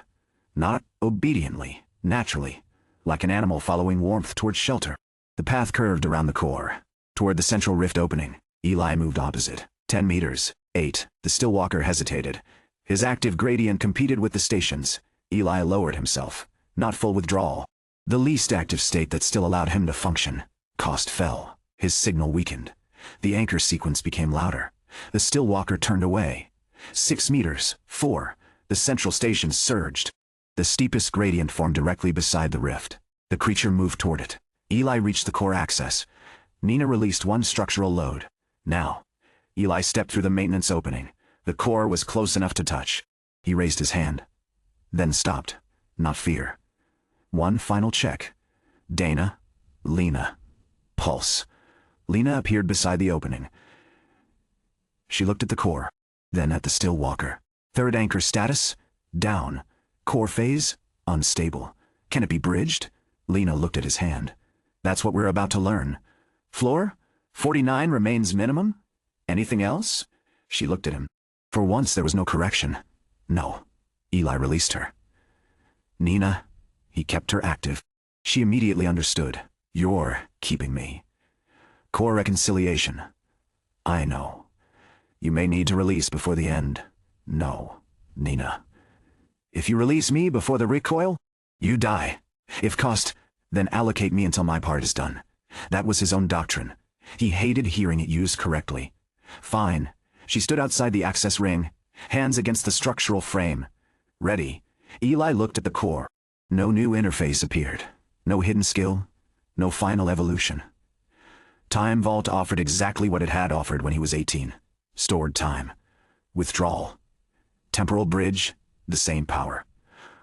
Not obediently, naturally, like an animal following warmth towards shelter. The path curved around the core. Toward the central rift opening, Eli moved opposite. 10 meters. 8. The still walker hesitated. His active gradient competed with the station's. Eli lowered himself. Not full withdrawal. The least active state that still allowed him to function. Cost fell. His signal weakened. The anchor sequence became louder. The still walker turned away. 6 meters. 4. The central station surged. The steepest gradient formed directly beside the rift. The creature moved toward it. Eli reached the core access. Nina released one structural load. Now, Eli stepped through the maintenance opening. The core was close enough to touch. He raised his hand. Then stopped. Not fear. One final check. Dana. Lena. Pulse. Lena appeared beside the opening. She looked at the core, then at the still walker. Third anchor status? Down. Core phase? Unstable. Can it be bridged? Lena looked at his hand. That's what we're about to learn. Floor? 49 remains minimum? Anything else? She looked at him. For once there was no correction. No. Eli released her. Nina. He kept her active. She immediately understood. You're keeping me. Core reconciliation. I know. You may need to release before the end. No, Nina. If you release me before the recoil, you die. If cost, then allocate me until my part is done. That was his own doctrine. He hated hearing it used correctly. Fine. She stood outside the access ring, hands against the structural frame. Ready. Eli looked at the core. No new interface appeared. No hidden skill. No final evolution. Time Vault offered exactly what it had offered when he was 18. Stored time. Withdrawal. Temporal bridge. The same power.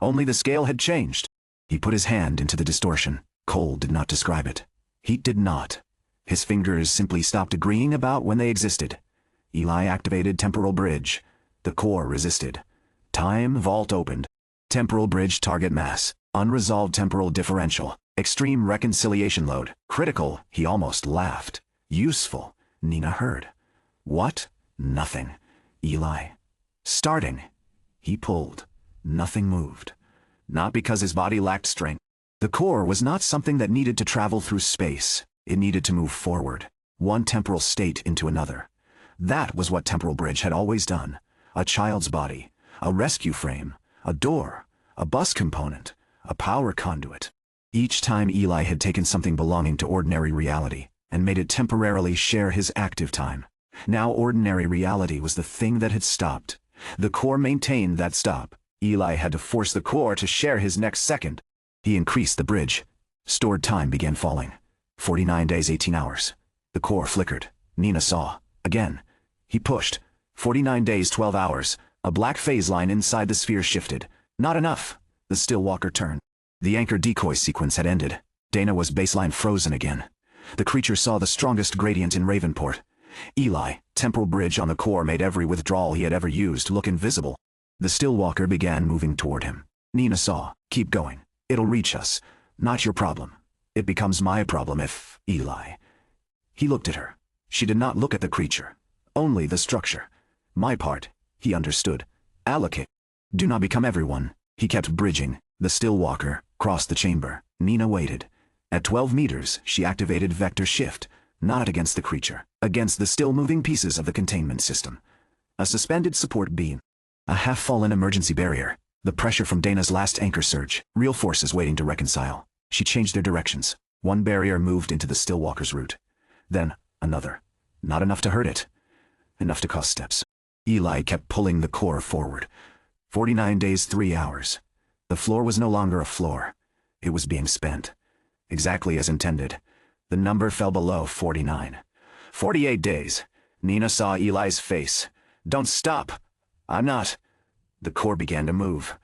Only the scale had changed. He put his hand into the distortion. Cold did not describe it. Heat did not. His fingers simply stopped agreeing about when they existed. Eli activated temporal bridge. The core resisted. Time Vault opened. Temporal bridge target mass. Unresolved temporal differential. Extreme reconciliation load. Critical. He almost laughed. Useful. Nina heard. What? Nothing. Eli. Starting. He pulled. Nothing moved. Not because his body lacked strength. The core was not something that needed to travel through space. It needed to move forward. One temporal state into another. That was what temporal bridge had always done. A child's body. A rescue frame. A door. A bus component. A power conduit. Each time Eli had taken something belonging to ordinary reality and made it temporarily share his active time. Now ordinary reality was the thing that had stopped. The core maintained that stop. Eli had to force the core to share his next second. He increased the bridge. Stored time began falling. 49 days, 18 hours. The core flickered. Nina saw. Again. He pushed. 49 days, 12 hours. A black phase line inside the sphere shifted. Not enough. The still walker turned. The anchor decoy sequence had ended. Dana was baseline frozen again. The creature saw the strongest gradient in Ravenport. Eli, temporal bridge on the core made every withdrawal he had ever used look invisible. The still walker began moving toward him. Nina saw. Keep going. It'll reach us. Not your problem. It becomes my problem if, Eli. He looked at her. She did not look at the creature. Only the structure. My part, he understood. Allocate. Do not become everyone. He kept bridging. The still walker crossed the chamber. Nina waited. At 12 meters, she activated vector shift. Not against the creature. Against the still-moving pieces of the containment system. A suspended support beam. A half-fallen emergency barrier. The pressure from Dana's last anchor surge. Real forces waiting to reconcile. She changed their directions. One barrier moved into the still walker's route. Then, another. Not enough to hurt it. Enough to cause steps. Eli kept pulling the core forward. 49 days, 3 hours. The floor was no longer a floor. It was being spent. Exactly as intended. The number fell below 49. 48 days. Nina saw Eli's face. Don't stop. I'm not. The core began to move.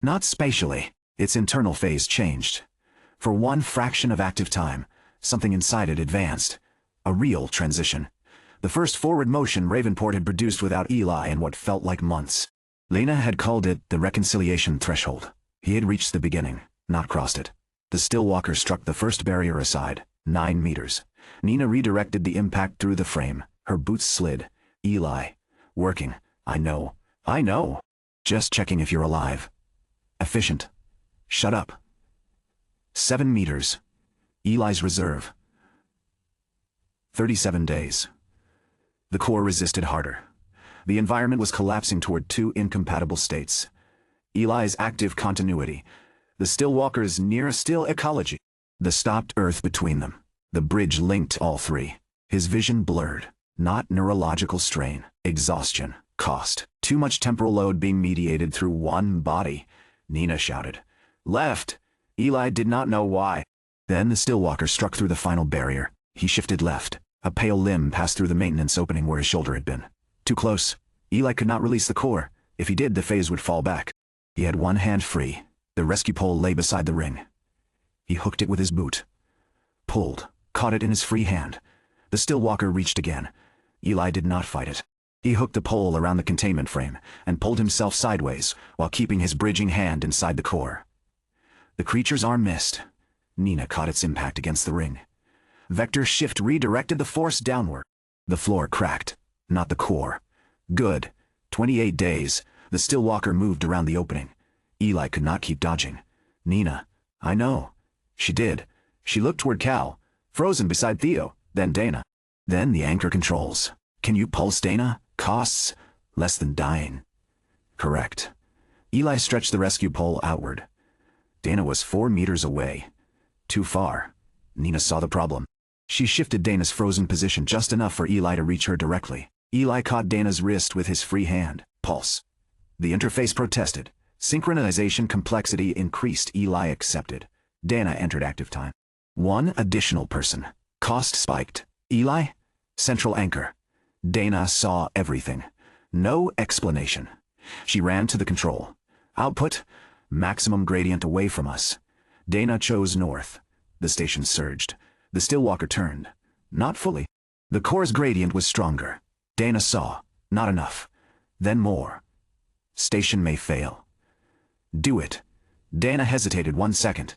Not spatially. Its internal phase changed. For one fraction of active time, something inside it advanced. A real transition. The first forward motion Ravenport had produced without Eli in what felt like months. Lena had called it the reconciliation threshold. He had reached the beginning, not crossed it. The still walker struck the first barrier aside. 9 meters. Nina redirected the impact through the frame. Her boots slid. Eli. Working. I know. I know. Just checking if you're alive. Efficient. Shut up. 7 meters. Eli's reserve. 37 days. The core resisted harder. The environment was collapsing toward two incompatible states. Eli's active continuity. The Stillwalker's near-still ecology. The stopped Earth between them. The bridge linked all three. His vision blurred. Not neurological strain. Exhaustion. Cost. Too much temporal load being mediated through one body. Nina shouted. Left. Eli did not know why. Then the Stillwalker struck through the final barrier. He shifted left. A pale limb passed through the maintenance opening where his shoulder had been. Too close. Eli could not release the core. If he did, the phase would fall back. He had one hand free. The rescue pole lay beside the ring. He hooked it with his boot. Pulled. Caught it in his free hand. The Stillwalker reached again. Eli did not fight it. He hooked the pole around the containment frame and pulled himself sideways while keeping his bridging hand inside the core. The creature's arm missed. Nina caught its impact against the ring. Vector shift redirected the force downward. The floor cracked, not the core. Good. 28 days. The Stillwalker moved around the opening. Eli could not keep dodging. Nina. I know. She did. She looked toward Cal, frozen beside Theo, then Dana. Then the anchor controls. Can you pulse Dana? Costs? Less than dying. Correct. Eli stretched the rescue pole outward. Dana was 4 meters away. Too far. Nina saw the problem. She shifted Dana's frozen position just enough for Eli to reach her directly. Eli caught Dana's wrist with his free hand. Pulse. The interface protested. Synchronization complexity increased. Eli accepted. Dana entered active time. One additional person. Cost spiked. Eli? Central anchor. Dana saw everything. No explanation. She ran to the control. Output? Maximum gradient away from us. Dana chose north. The station surged. The Stillwalker turned. Not fully. The core's gradient was stronger. Dana saw. Not enough. Then more. Station may fail. Do it. Dana hesitated 1 second.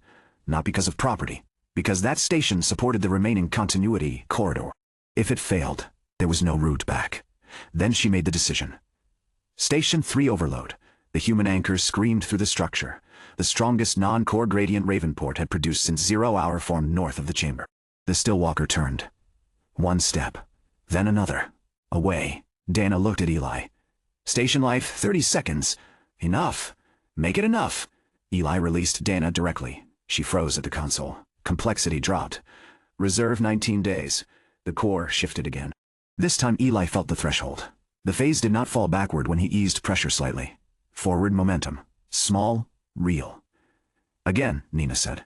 Not because of property. Because that station supported the remaining continuity corridor. If it failed, there was no route back. Then she made the decision. Station 3 overload. The human anchors screamed through the structure. The strongest non-core gradient Ravenport had produced since 0 hour formed north of the chamber. The Stillwalker turned. 1 step. Then another. Away. Dana looked at Eli. Station life 30 seconds. Enough. Make it enough. Eli released Dana directly. She froze at the console. Complexity dropped. Reserve 19 days. The core shifted again. This time Eli felt the threshold. The phase did not fall backward when he eased pressure slightly. Forward momentum. Small, real. Again, Nina said.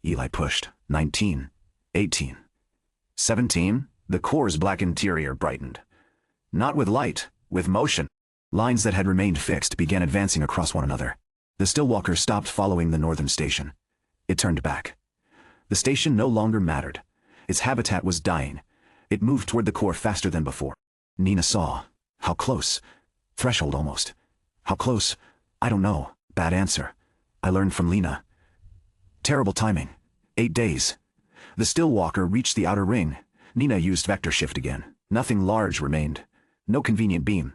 Eli pushed. 19. 18. 17. The core's black interior brightened. Not with light, with motion. Lines that had remained fixed began advancing across one another. The Stillwalker stopped following the northern station. It turned back. The station no longer mattered. Its habitat was dying. It moved toward the core faster than before. Nina saw. How close? Threshold almost. How close? I don't know. Bad answer. I learned from Lena. Terrible timing. 8 days. The Stillwalker reached the outer ring. Nina used vector shift again. Nothing large remained. No convenient beam.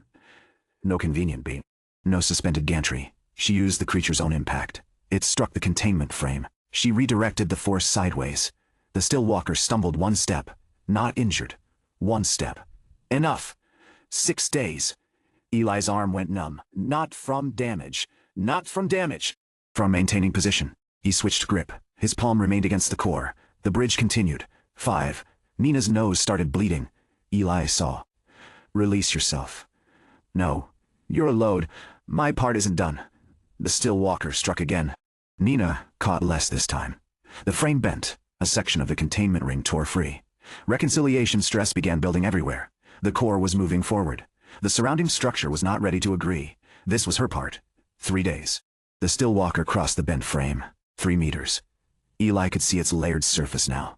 No convenient beam. No suspended gantry. She used the creature's own impact. It struck the containment frame. She redirected the force sideways. The Stillwalker stumbled 1 step. Not injured. 1 step. Enough. 6 days. Eli's arm went numb. Not from damage. Not from damage. From maintaining position. He switched grip. His palm remained against the core. The bridge continued. 5. Nina's nose started bleeding. Eli saw. Release yourself. No. You're a load. My part isn't done. The Stillwalker struck again. Nina caught less this time. The frame bent. A section of the containment ring tore free. Reconciliation stress began building everywhere. The core was moving forward. The surrounding structure was not ready to agree. This was her part. 3 days. The Stillwalker crossed the bent frame. 3 meters. Eli could see its layered surface now.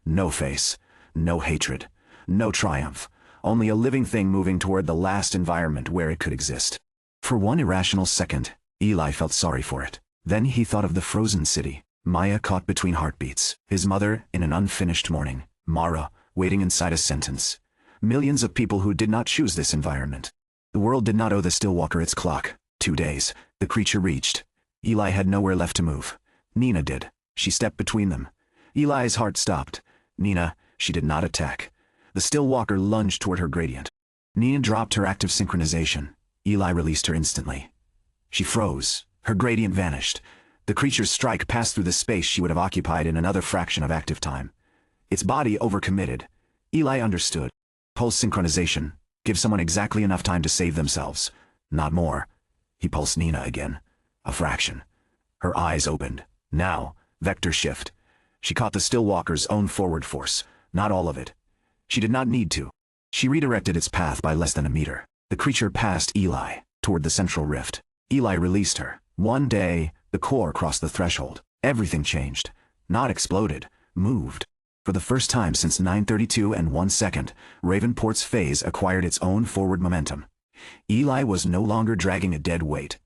No face. No hatred. No triumph. Only a living thing moving toward the last environment where it could exist. For one irrational second, Eli felt sorry for it. Then he thought of the frozen city. Maya caught between heartbeats. His mother, in an unfinished mourning. Mara, waiting inside a sentence. Millions of people who did not choose this environment. The world did not owe the Stillwalker its clock. 2 days. The creature reached. Eli had nowhere left to move. Nina did. She stepped between them. Eli's heart stopped. Nina, she did not attack. The Stillwalker lunged toward her gradient. Nina dropped her active synchronization. Eli released her instantly. She froze. Her gradient vanished. The creature's strike passed through the space she would have occupied in another fraction of active time. Its body overcommitted. Eli understood. Pulse synchronization. Give someone exactly enough time to save themselves. Not more. He pulsed Nina again. A fraction. Her eyes opened. Now, vector shift. She caught the Stillwalker's own forward force. Not all of it. She did not need to. She redirected its path by less than a meter. The creature passed Eli, toward the central rift. Eli released her. One day, the core crossed the threshold. Everything changed. Not exploded. Moved. For the first time since 9:32 and 1 second, Ravenport's phase acquired its own forward momentum. Eli was no longer dragging a dead weight.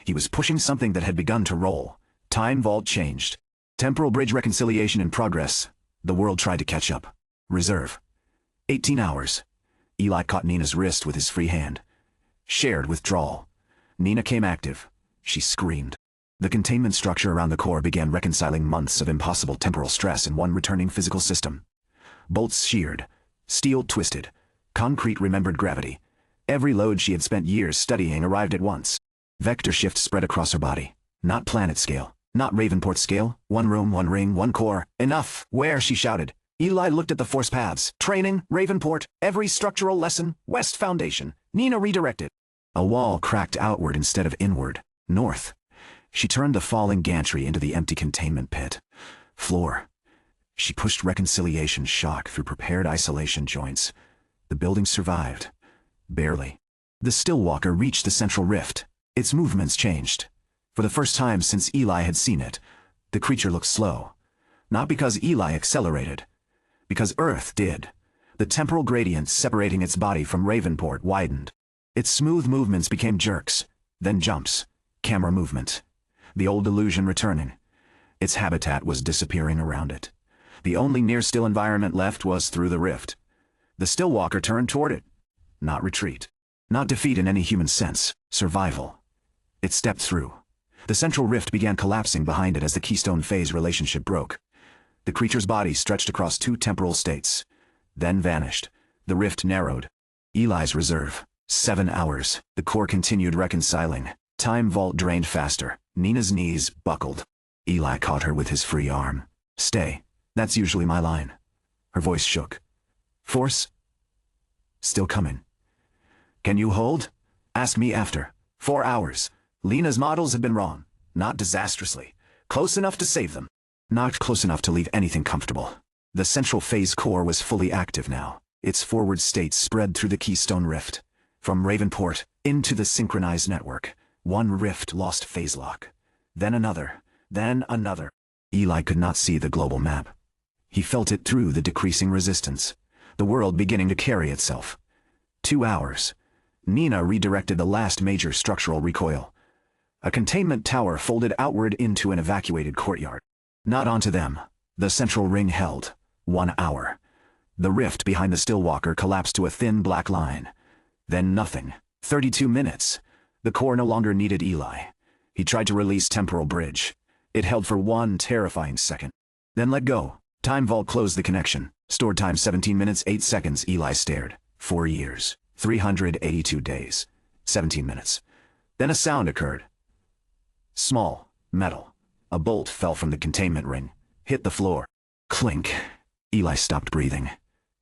He was pushing something that had begun to roll. Time vault changed. Temporal bridge reconciliation in progress. The world tried to catch up. Reserve. 18 hours. Eli caught Nina's wrist with his free hand. Shared withdrawal. Nina came active. She screamed. The containment structure around the core began reconciling months of impossible temporal stress in one returning physical system. Bolts sheared. Steel twisted. Concrete remembered gravity. Every load she had spent years studying arrived at once. Vector shift spread across her body. Not planet scale. Not Ravenport scale. One room, one ring, one core. Enough! Where? She shouted. Eli looked at the force paths. Training, Ravenport, every structural lesson, West Foundation. Nina redirected. A wall cracked outward instead of inward. North. She turned the falling gantry into the empty containment pit. Floor. She pushed reconciliation shock through prepared isolation joints. The building survived. Barely. The Stillwalker reached the central rift. Its movements changed. For the first time since Eli had seen it, the creature looked slow. Not because Eli accelerated. Because Earth did. The temporal gradient separating its body from Ravenport widened. Its smooth movements became jerks, then jumps. Camera movement. The old illusion returning. Its habitat was disappearing around it. The only near-still environment left was through the rift. The Stillwalker turned toward it. Not retreat. Not defeat in any human sense. Survival. It stepped through. The central rift began collapsing behind it as the Keystone Phase relationship broke. The creature's body stretched across 2 temporal states. Then vanished. The rift narrowed. Eli's reserve. 7 hours. The core continued reconciling. Time vault drained faster. Nina's knees buckled. Eli caught her with his free arm. Stay. That's usually my line. Her voice shook. Force? Still coming. Can you hold? Ask me after. 4 hours. Lena's models had been wrong. Not disastrously. Close enough to save them. Not close enough to leave anything comfortable. The central phase core was fully active now. Its forward state spread through the Keystone Rift. From Ravenport, into the synchronized network. One rift lost phase lock. Then another. Then another. Eli could not see the global map. He felt it through the decreasing resistance. The world beginning to carry itself. 2 hours. Nina redirected the last major structural recoil. A containment tower folded outward into an evacuated courtyard. Not onto them. The central ring held. 1 hour. The rift behind the Stillwalker collapsed to a thin black line. Then nothing. 32 minutes. The core no longer needed Eli. He tried to release temporal bridge. It held for 1 terrifying second. Then let go. Time vault closed the connection. Stored time 17 minutes 8 seconds. Eli stared. 4 years. 382 days. 17 minutes. Then a sound occurred. Small. Metal. A bolt fell from the containment ring. Hit the floor. Clink. Eli stopped breathing.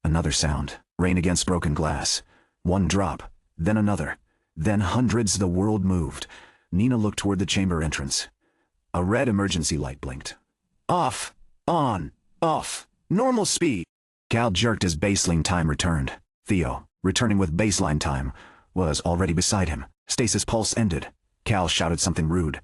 Another sound. Rain against broken glass. 1 drop. Then another. Then hundreds. The world moved. Nina looked toward the chamber entrance. A red emergency light blinked. Off. On. Off. Normal speed. Cal jerked as baseline time returned. Theo, returning with baseline time, was already beside him. Stasis pulse ended. Cal shouted something rude.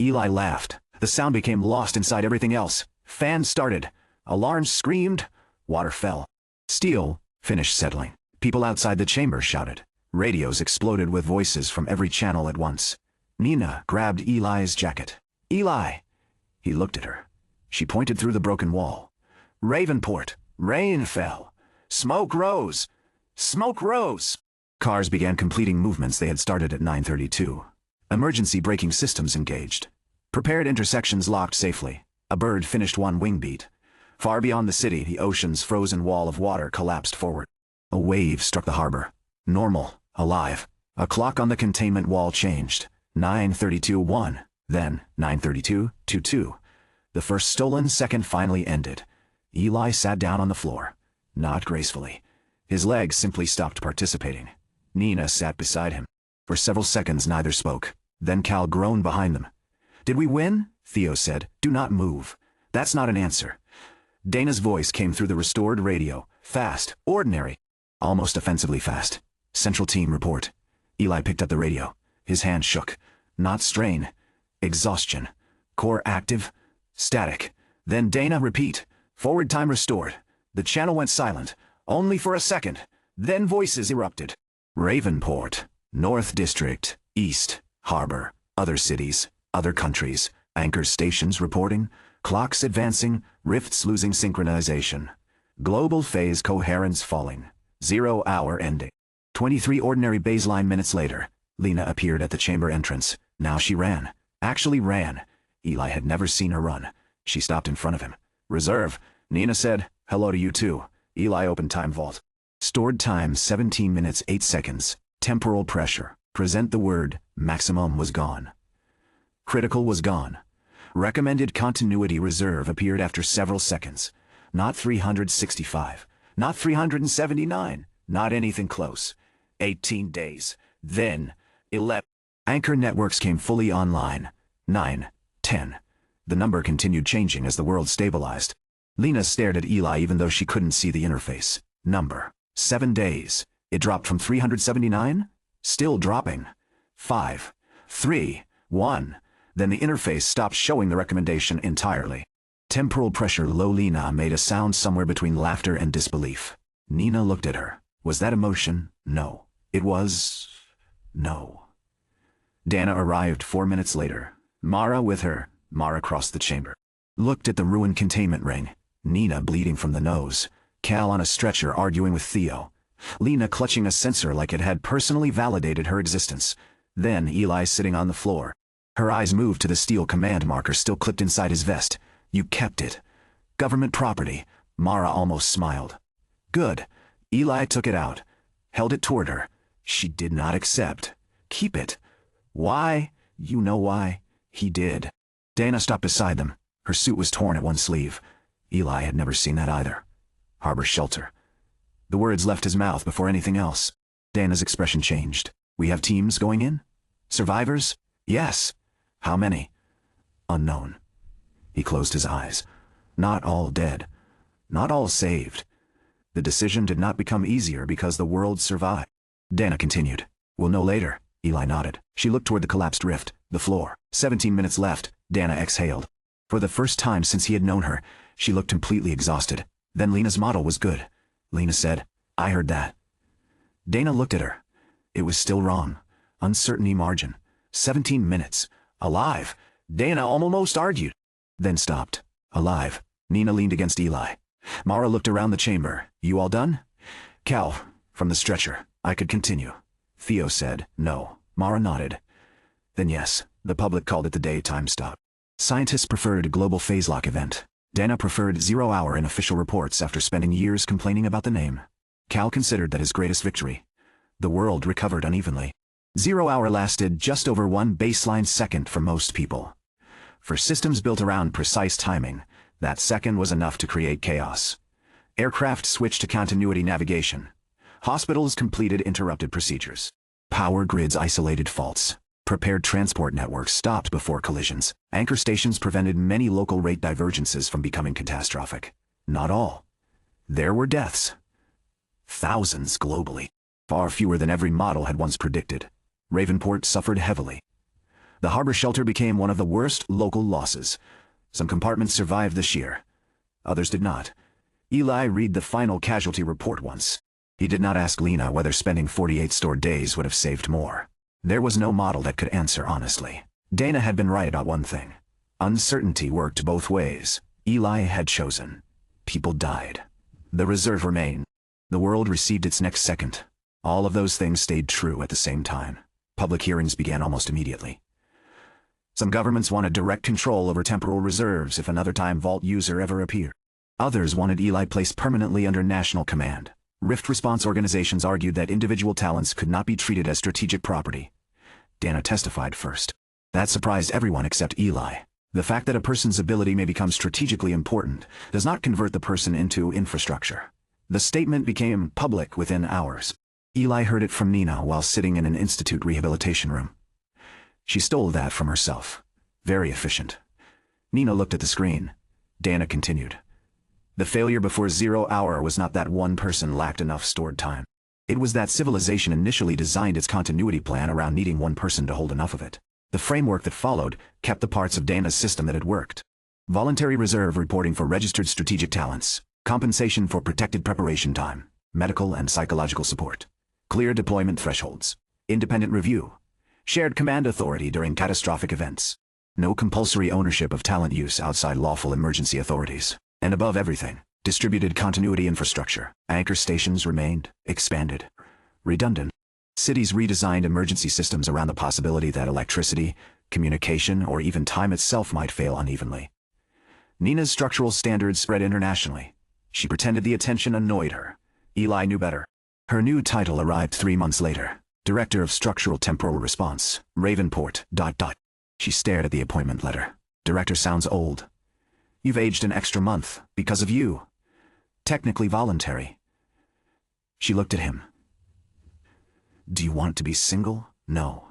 Eli laughed. The sound became lost inside everything else. Fans started. Alarms screamed. Water fell. Steel finished settling. People outside the chamber shouted. Radios exploded with voices from every channel at once. Nina grabbed Eli's jacket. Eli! He looked at her. She pointed through the broken wall. Ravenport. Rain fell. Smoke rose. Smoke rose. Cars began completing movements they had started at 9:32. Emergency braking systems engaged. Prepared intersections locked safely. A bird finished one wing beat. Far beyond the city, the ocean's frozen wall of water collapsed forward. A wave struck the harbor. Normal. Alive. A clock on the containment wall changed. 9:32:1. Then 9:32:22. The first stolen second finally ended. Eli sat down on the floor. Not gracefully. His legs simply stopped participating. Nina sat beside him. For several seconds neither spoke. Then Cal groaned behind them. "Did we win?" Theo said. "Do not move. That's not an answer." Dana's voice came through the restored radio. Fast. Ordinary. Almost offensively fast. "Central team report." Eli picked up the radio. His hand shook. Not strain. Exhaustion. Core active. Static. Then Dana, repeat. "Forward time restored." The channel went silent. Only for a second. Then voices erupted. Ravenport. North District. East. Harbor. Other cities. Other countries. Anchor stations reporting. Clocks advancing. Rifts losing synchronization. Global phase coherence falling. 0 hour ending. 23 ordinary baseline minutes later, Lena appeared at the chamber entrance. Now she ran. Actually ran. Eli had never seen her run. She stopped in front of him. "Reserve," Nina said. "Hello to you too." Eli opened time vault. Stored time 17 minutes 8 seconds. Temporal pressure. Present the word. Maximum was gone. Critical was gone. Recommended continuity reserve appeared after several seconds. Not 365. Not 379. Not anything close. 18 days. Then 11. Anchor networks came fully online. 9. 10. The number continued changing as the world stabilized. Lena stared at Eli even though she couldn't see the interface. Number. 7 days. It dropped from 379? Still dropping. 5. 3. 1. Then the interface stopped showing the recommendation entirely. Temporal pressure low. Lena made a sound somewhere between laughter and disbelief. Nina looked at her. Was that emotion? No. It was... no. Dana arrived 4 minutes later. Mara with her. Mara crossed the chamber. Looked at the ruined containment ring. Nina bleeding from the nose. Cal on a stretcher arguing with Theo. Lena clutching a sensor like it had personally validated her existence. Then Eli sitting on the floor. Her eyes moved to the steel command marker still clipped inside his vest. "You kept it. Government property." Mara almost smiled. "Good." Eli took it out. Held it toward her. She did not accept. "Keep it." "Why?" "You know why." He did. Dana stopped beside them. Her suit was torn at one sleeve. Eli had never seen that either. Harbor shelter. The words left his mouth before anything else. Dana's expression changed. "We have teams going in? Survivors?" "Yes." "How many?" "Unknown." He closed his eyes. Not all dead. Not all saved. The decision did not become easier because the world survived. Dana continued. "We'll know later." Eli nodded. She looked toward the collapsed rift, the floor. 17 minutes left. Dana exhaled. For the first time since he had known her, she looked completely exhausted. Then Lena's model was good. Lena said, "I heard that." Dana looked at her. It was still wrong. Uncertainty margin. 17 minutes. Alive. Dana almost argued. Then stopped. Alive. Nina leaned against Eli. Mara looked around the chamber. "You all done?" "Cal, from the stretcher. I could continue." Theo said, "No." Mara nodded. "Then yes." The public called it the daytime stop. Scientists preferred global phase lock event. Dana preferred 0 hour in official reports after spending years complaining about the name. Cal considered that his greatest victory. The world recovered unevenly. 0 hour lasted just over 1 baseline second for most people. For systems built around precise timing, that second was enough to create chaos. Aircraft switched to continuity navigation. Hospitals completed interrupted procedures. Power grids isolated faults. Prepared transport networks stopped before collisions. Anchor stations prevented many local rate divergences from becoming catastrophic. Not all. There were deaths. Thousands globally. Far fewer than every model had once predicted. Ravenport suffered heavily. The harbor shelter became one of the worst local losses. Some compartments survived the shear. Others did not. Eli read the final casualty report once. He did not ask Lena whether spending 48 stored days would have saved more. There was no model that could answer honestly. Dana had been right about one thing. Uncertainty worked both ways. Eli had chosen. People died. The reserve remained. The world received its next second. All of those things stayed true at the same time. Public hearings began almost immediately. Some governments wanted direct control over temporal reserves if another time vault user ever appeared. Others wanted Eli placed permanently under national command. Rift response organizations argued that individual talents could not be treated as strategic property. Dana testified first. That surprised everyone except Eli. The fact that a person's ability may become strategically important does not convert the person into infrastructure. The statement became public within hours. Eli heard it from Nina while sitting in an institute rehabilitation room. She stole that from herself. Very efficient. Nina looked at the screen. Dana continued. The failure before 0 hour was not that one person lacked enough stored time. It was that civilization initially designed its continuity plan around needing one person to hold enough of it. The framework that followed kept the parts of Dana's system that had worked. Voluntary reserve reporting for registered strategic talents, compensation for protected preparation time, medical and psychological support, clear deployment thresholds, independent review, shared command authority during catastrophic events, no compulsory ownership of talent use outside lawful emergency authorities, and above everything, distributed continuity infrastructure. Anchor stations remained, expanded, redundant. Cities redesigned emergency systems around the possibility that electricity, communication, or even time itself might fail unevenly. Nina's structural standards spread internationally. She pretended the attention annoyed her. Eli knew better. Her new title arrived 3 months later. Director of Structural Temporal Response, Ravenport, ... She stared at the appointment letter. Director sounds old. You've aged an extra month, because of you. Technically voluntary. She looked at him. Do you want to be single? No.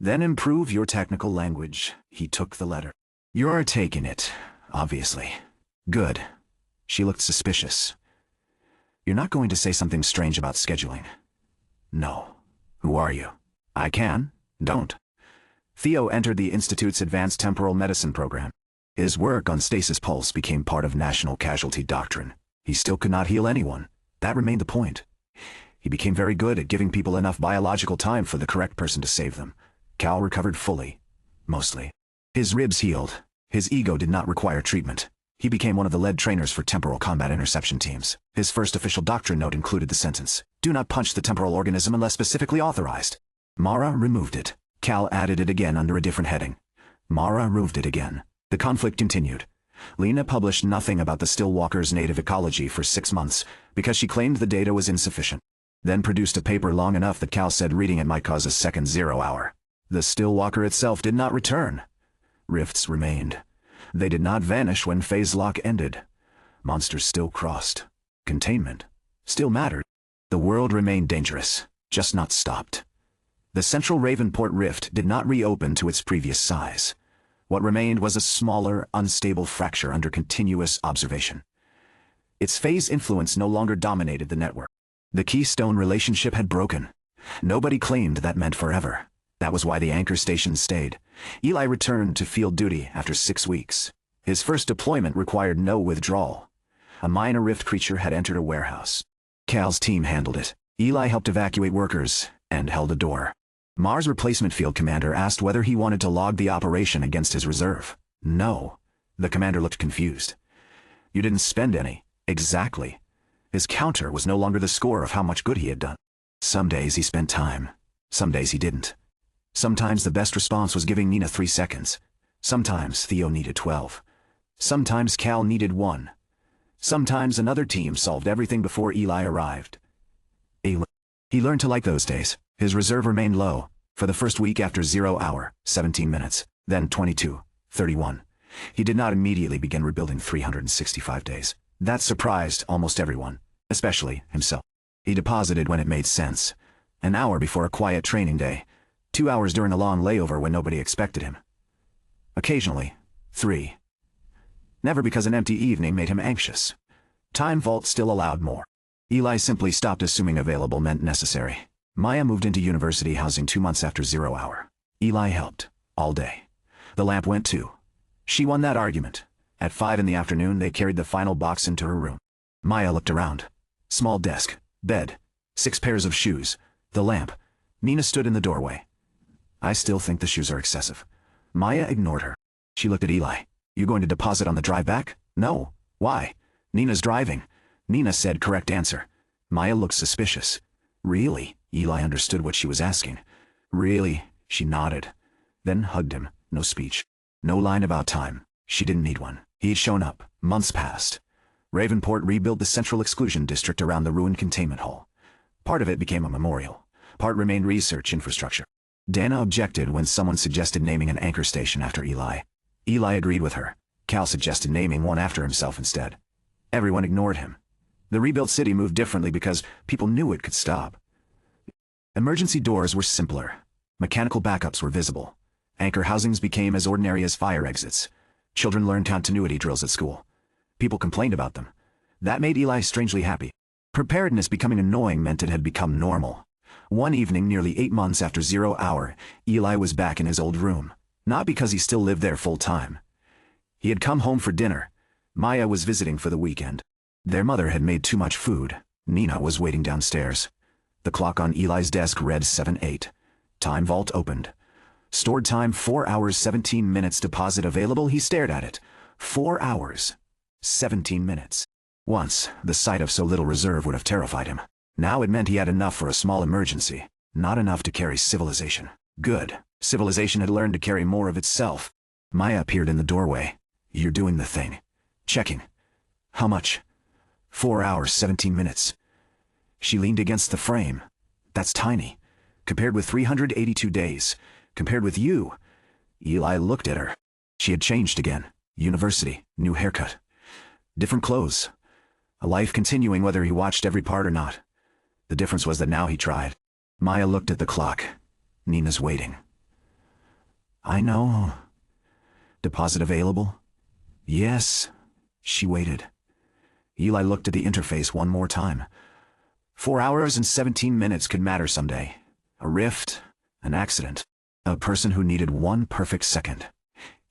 Then improve your technical language. He took the letter. You're taking it, obviously. Good. She looked suspicious. You're not going to say something strange about scheduling. No. Who are you? I can. Don't. Theo entered the Institute's Advanced Temporal Medicine program. His work on stasis pulse became part of national casualty doctrine. He still could not heal anyone. That remained the point. He became very good at giving people enough biological time for the correct person to save them. Cal recovered fully. Mostly. His ribs healed. His ego did not require treatment. He became one of the lead trainers for temporal combat interception teams. His first official doctrine note included the sentence, "Do not punch the temporal organism unless specifically authorized." Mara removed it. Cal added it again under a different heading. Mara removed it again. The conflict continued. Lena published nothing about the Stillwalker's native ecology for 6 months because she claimed the data was insufficient. Then produced a paper long enough that Cal said reading it might cause a second 0 hour. The Stillwalker itself did not return. Rifts remained. They did not vanish when phase lock ended. Monsters still crossed. Containment still mattered. The world remained dangerous, just not stopped. The central Ravenport rift did not reopen to its previous size. What remained was a smaller, unstable fracture under continuous observation. Its phase influence no longer dominated the network. The Keystone relationship had broken. Nobody claimed that meant forever. That was why the anchor station stayed. Eli returned to field duty after 6 weeks. His first deployment required no withdrawal. A minor rift creature had entered a warehouse. Cal's team handled it. Eli helped evacuate workers and held a door. Mars replacement field commander asked whether he wanted to log the operation against his reserve. No. The commander looked confused. You didn't spend any. Exactly. His counter was no longer the score of how much good he had done. Some days he spent time. Some days he didn't. Sometimes the best response was giving Nina 3 seconds. Sometimes Theo needed 12. Sometimes Cal needed 1. Sometimes another team solved everything before Eli arrived. He learned to like those days. His reserve remained low. For the first week after 0 hour, 17 minutes, then 22, 31. He did not immediately begin rebuilding 365 days. That surprised almost everyone, especially himself. He deposited when it made sense. An hour before a quiet training day. 2 hours during a long layover when nobody expected him. Occasionally, 3. Never because an empty evening made him anxious. Time Vault still allowed more. Eli simply stopped assuming available meant necessary. Maya moved into university housing 2 months after 0 hour. Eli helped, all day. The lamp went too. She won that argument. At 5 in the afternoon they carried the final box into her room. Maya looked around. Small desk, bed, 6 pairs of shoes, the lamp. Nina stood in the doorway. I still think the shoes are excessive. Maya ignored her. She looked at Eli. You going to deposit on the drive back? No. Why? Nina's driving. Nina said correct answer. Maya looked suspicious. Really? Eli understood what she was asking. Really? She nodded. Then hugged him. No speech. No line about time. She didn't need one. He'd shown up. Months passed. Ravenport rebuilt the central exclusion district around the ruined containment hall. Part of it became a memorial. Part remained research infrastructure. Dana objected when someone suggested naming an anchor station after Eli. Eli agreed with her. Cal suggested naming one after himself instead. Everyone ignored him. The rebuilt city moved differently because people knew it could stop. Emergency doors were simpler. Mechanical backups were visible. Anchor housings became as ordinary as fire exits. Children learned continuity drills at school. People complained about them. That made Eli strangely happy. Preparedness becoming annoying meant it had become normal. One evening, nearly 8 months after 0 hour, Eli was back in his old room. Not because he still lived there full-time. He had come home for dinner. Maya was visiting for the weekend. Their mother had made too much food. Nina was waiting downstairs. The clock on Eli's desk read 7:08. Time vault opened. Stored time 4 hours 17 minutes. Deposit available. He stared at it. 4 hours 17 minutes. Once, the sight of so little reserve would have terrified him. Now it meant he had enough for a small emergency. Not enough to carry civilization. Good. Civilization had learned to carry more of itself. Maya appeared in the doorway. You're doing the thing. Checking. How much? 4 hours 17 minutes. She leaned against the frame. That's tiny. Compared with 382 days. Compared with you. Eli looked at her. She had changed again. University. New haircut. Different clothes. A life continuing whether he watched every part or not. The difference was that now he tried. Maya looked at the clock. Nina's waiting. I know. Deposit available? Yes. She waited. Eli looked at the interface one more time. 4 hours and 17 minutes could matter someday. A rift, an accident, a person who needed one perfect second.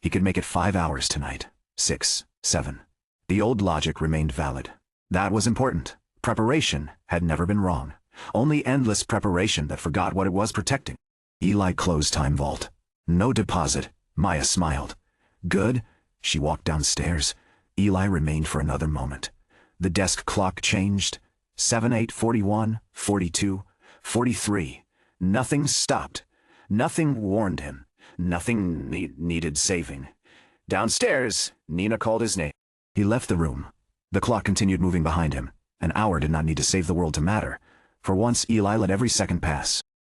He could make it 5 hours tonight. 6, 7. The old logic remained valid. That was important. Preparation had never been wrong. Only endless preparation that forgot what it was protecting. Eli closed time vault. No deposit. Maya smiled. Good. She walked downstairs. Eli remained for another moment. The desk clock changed. 7, 8, 41, 42, 43. Nothing stopped. Nothing warned him. Nothing needed saving. Downstairs, Nina called his name. He left the room. The clock continued moving behind him. An hour did not need to save the world to matter. For once, Eli let every second pass.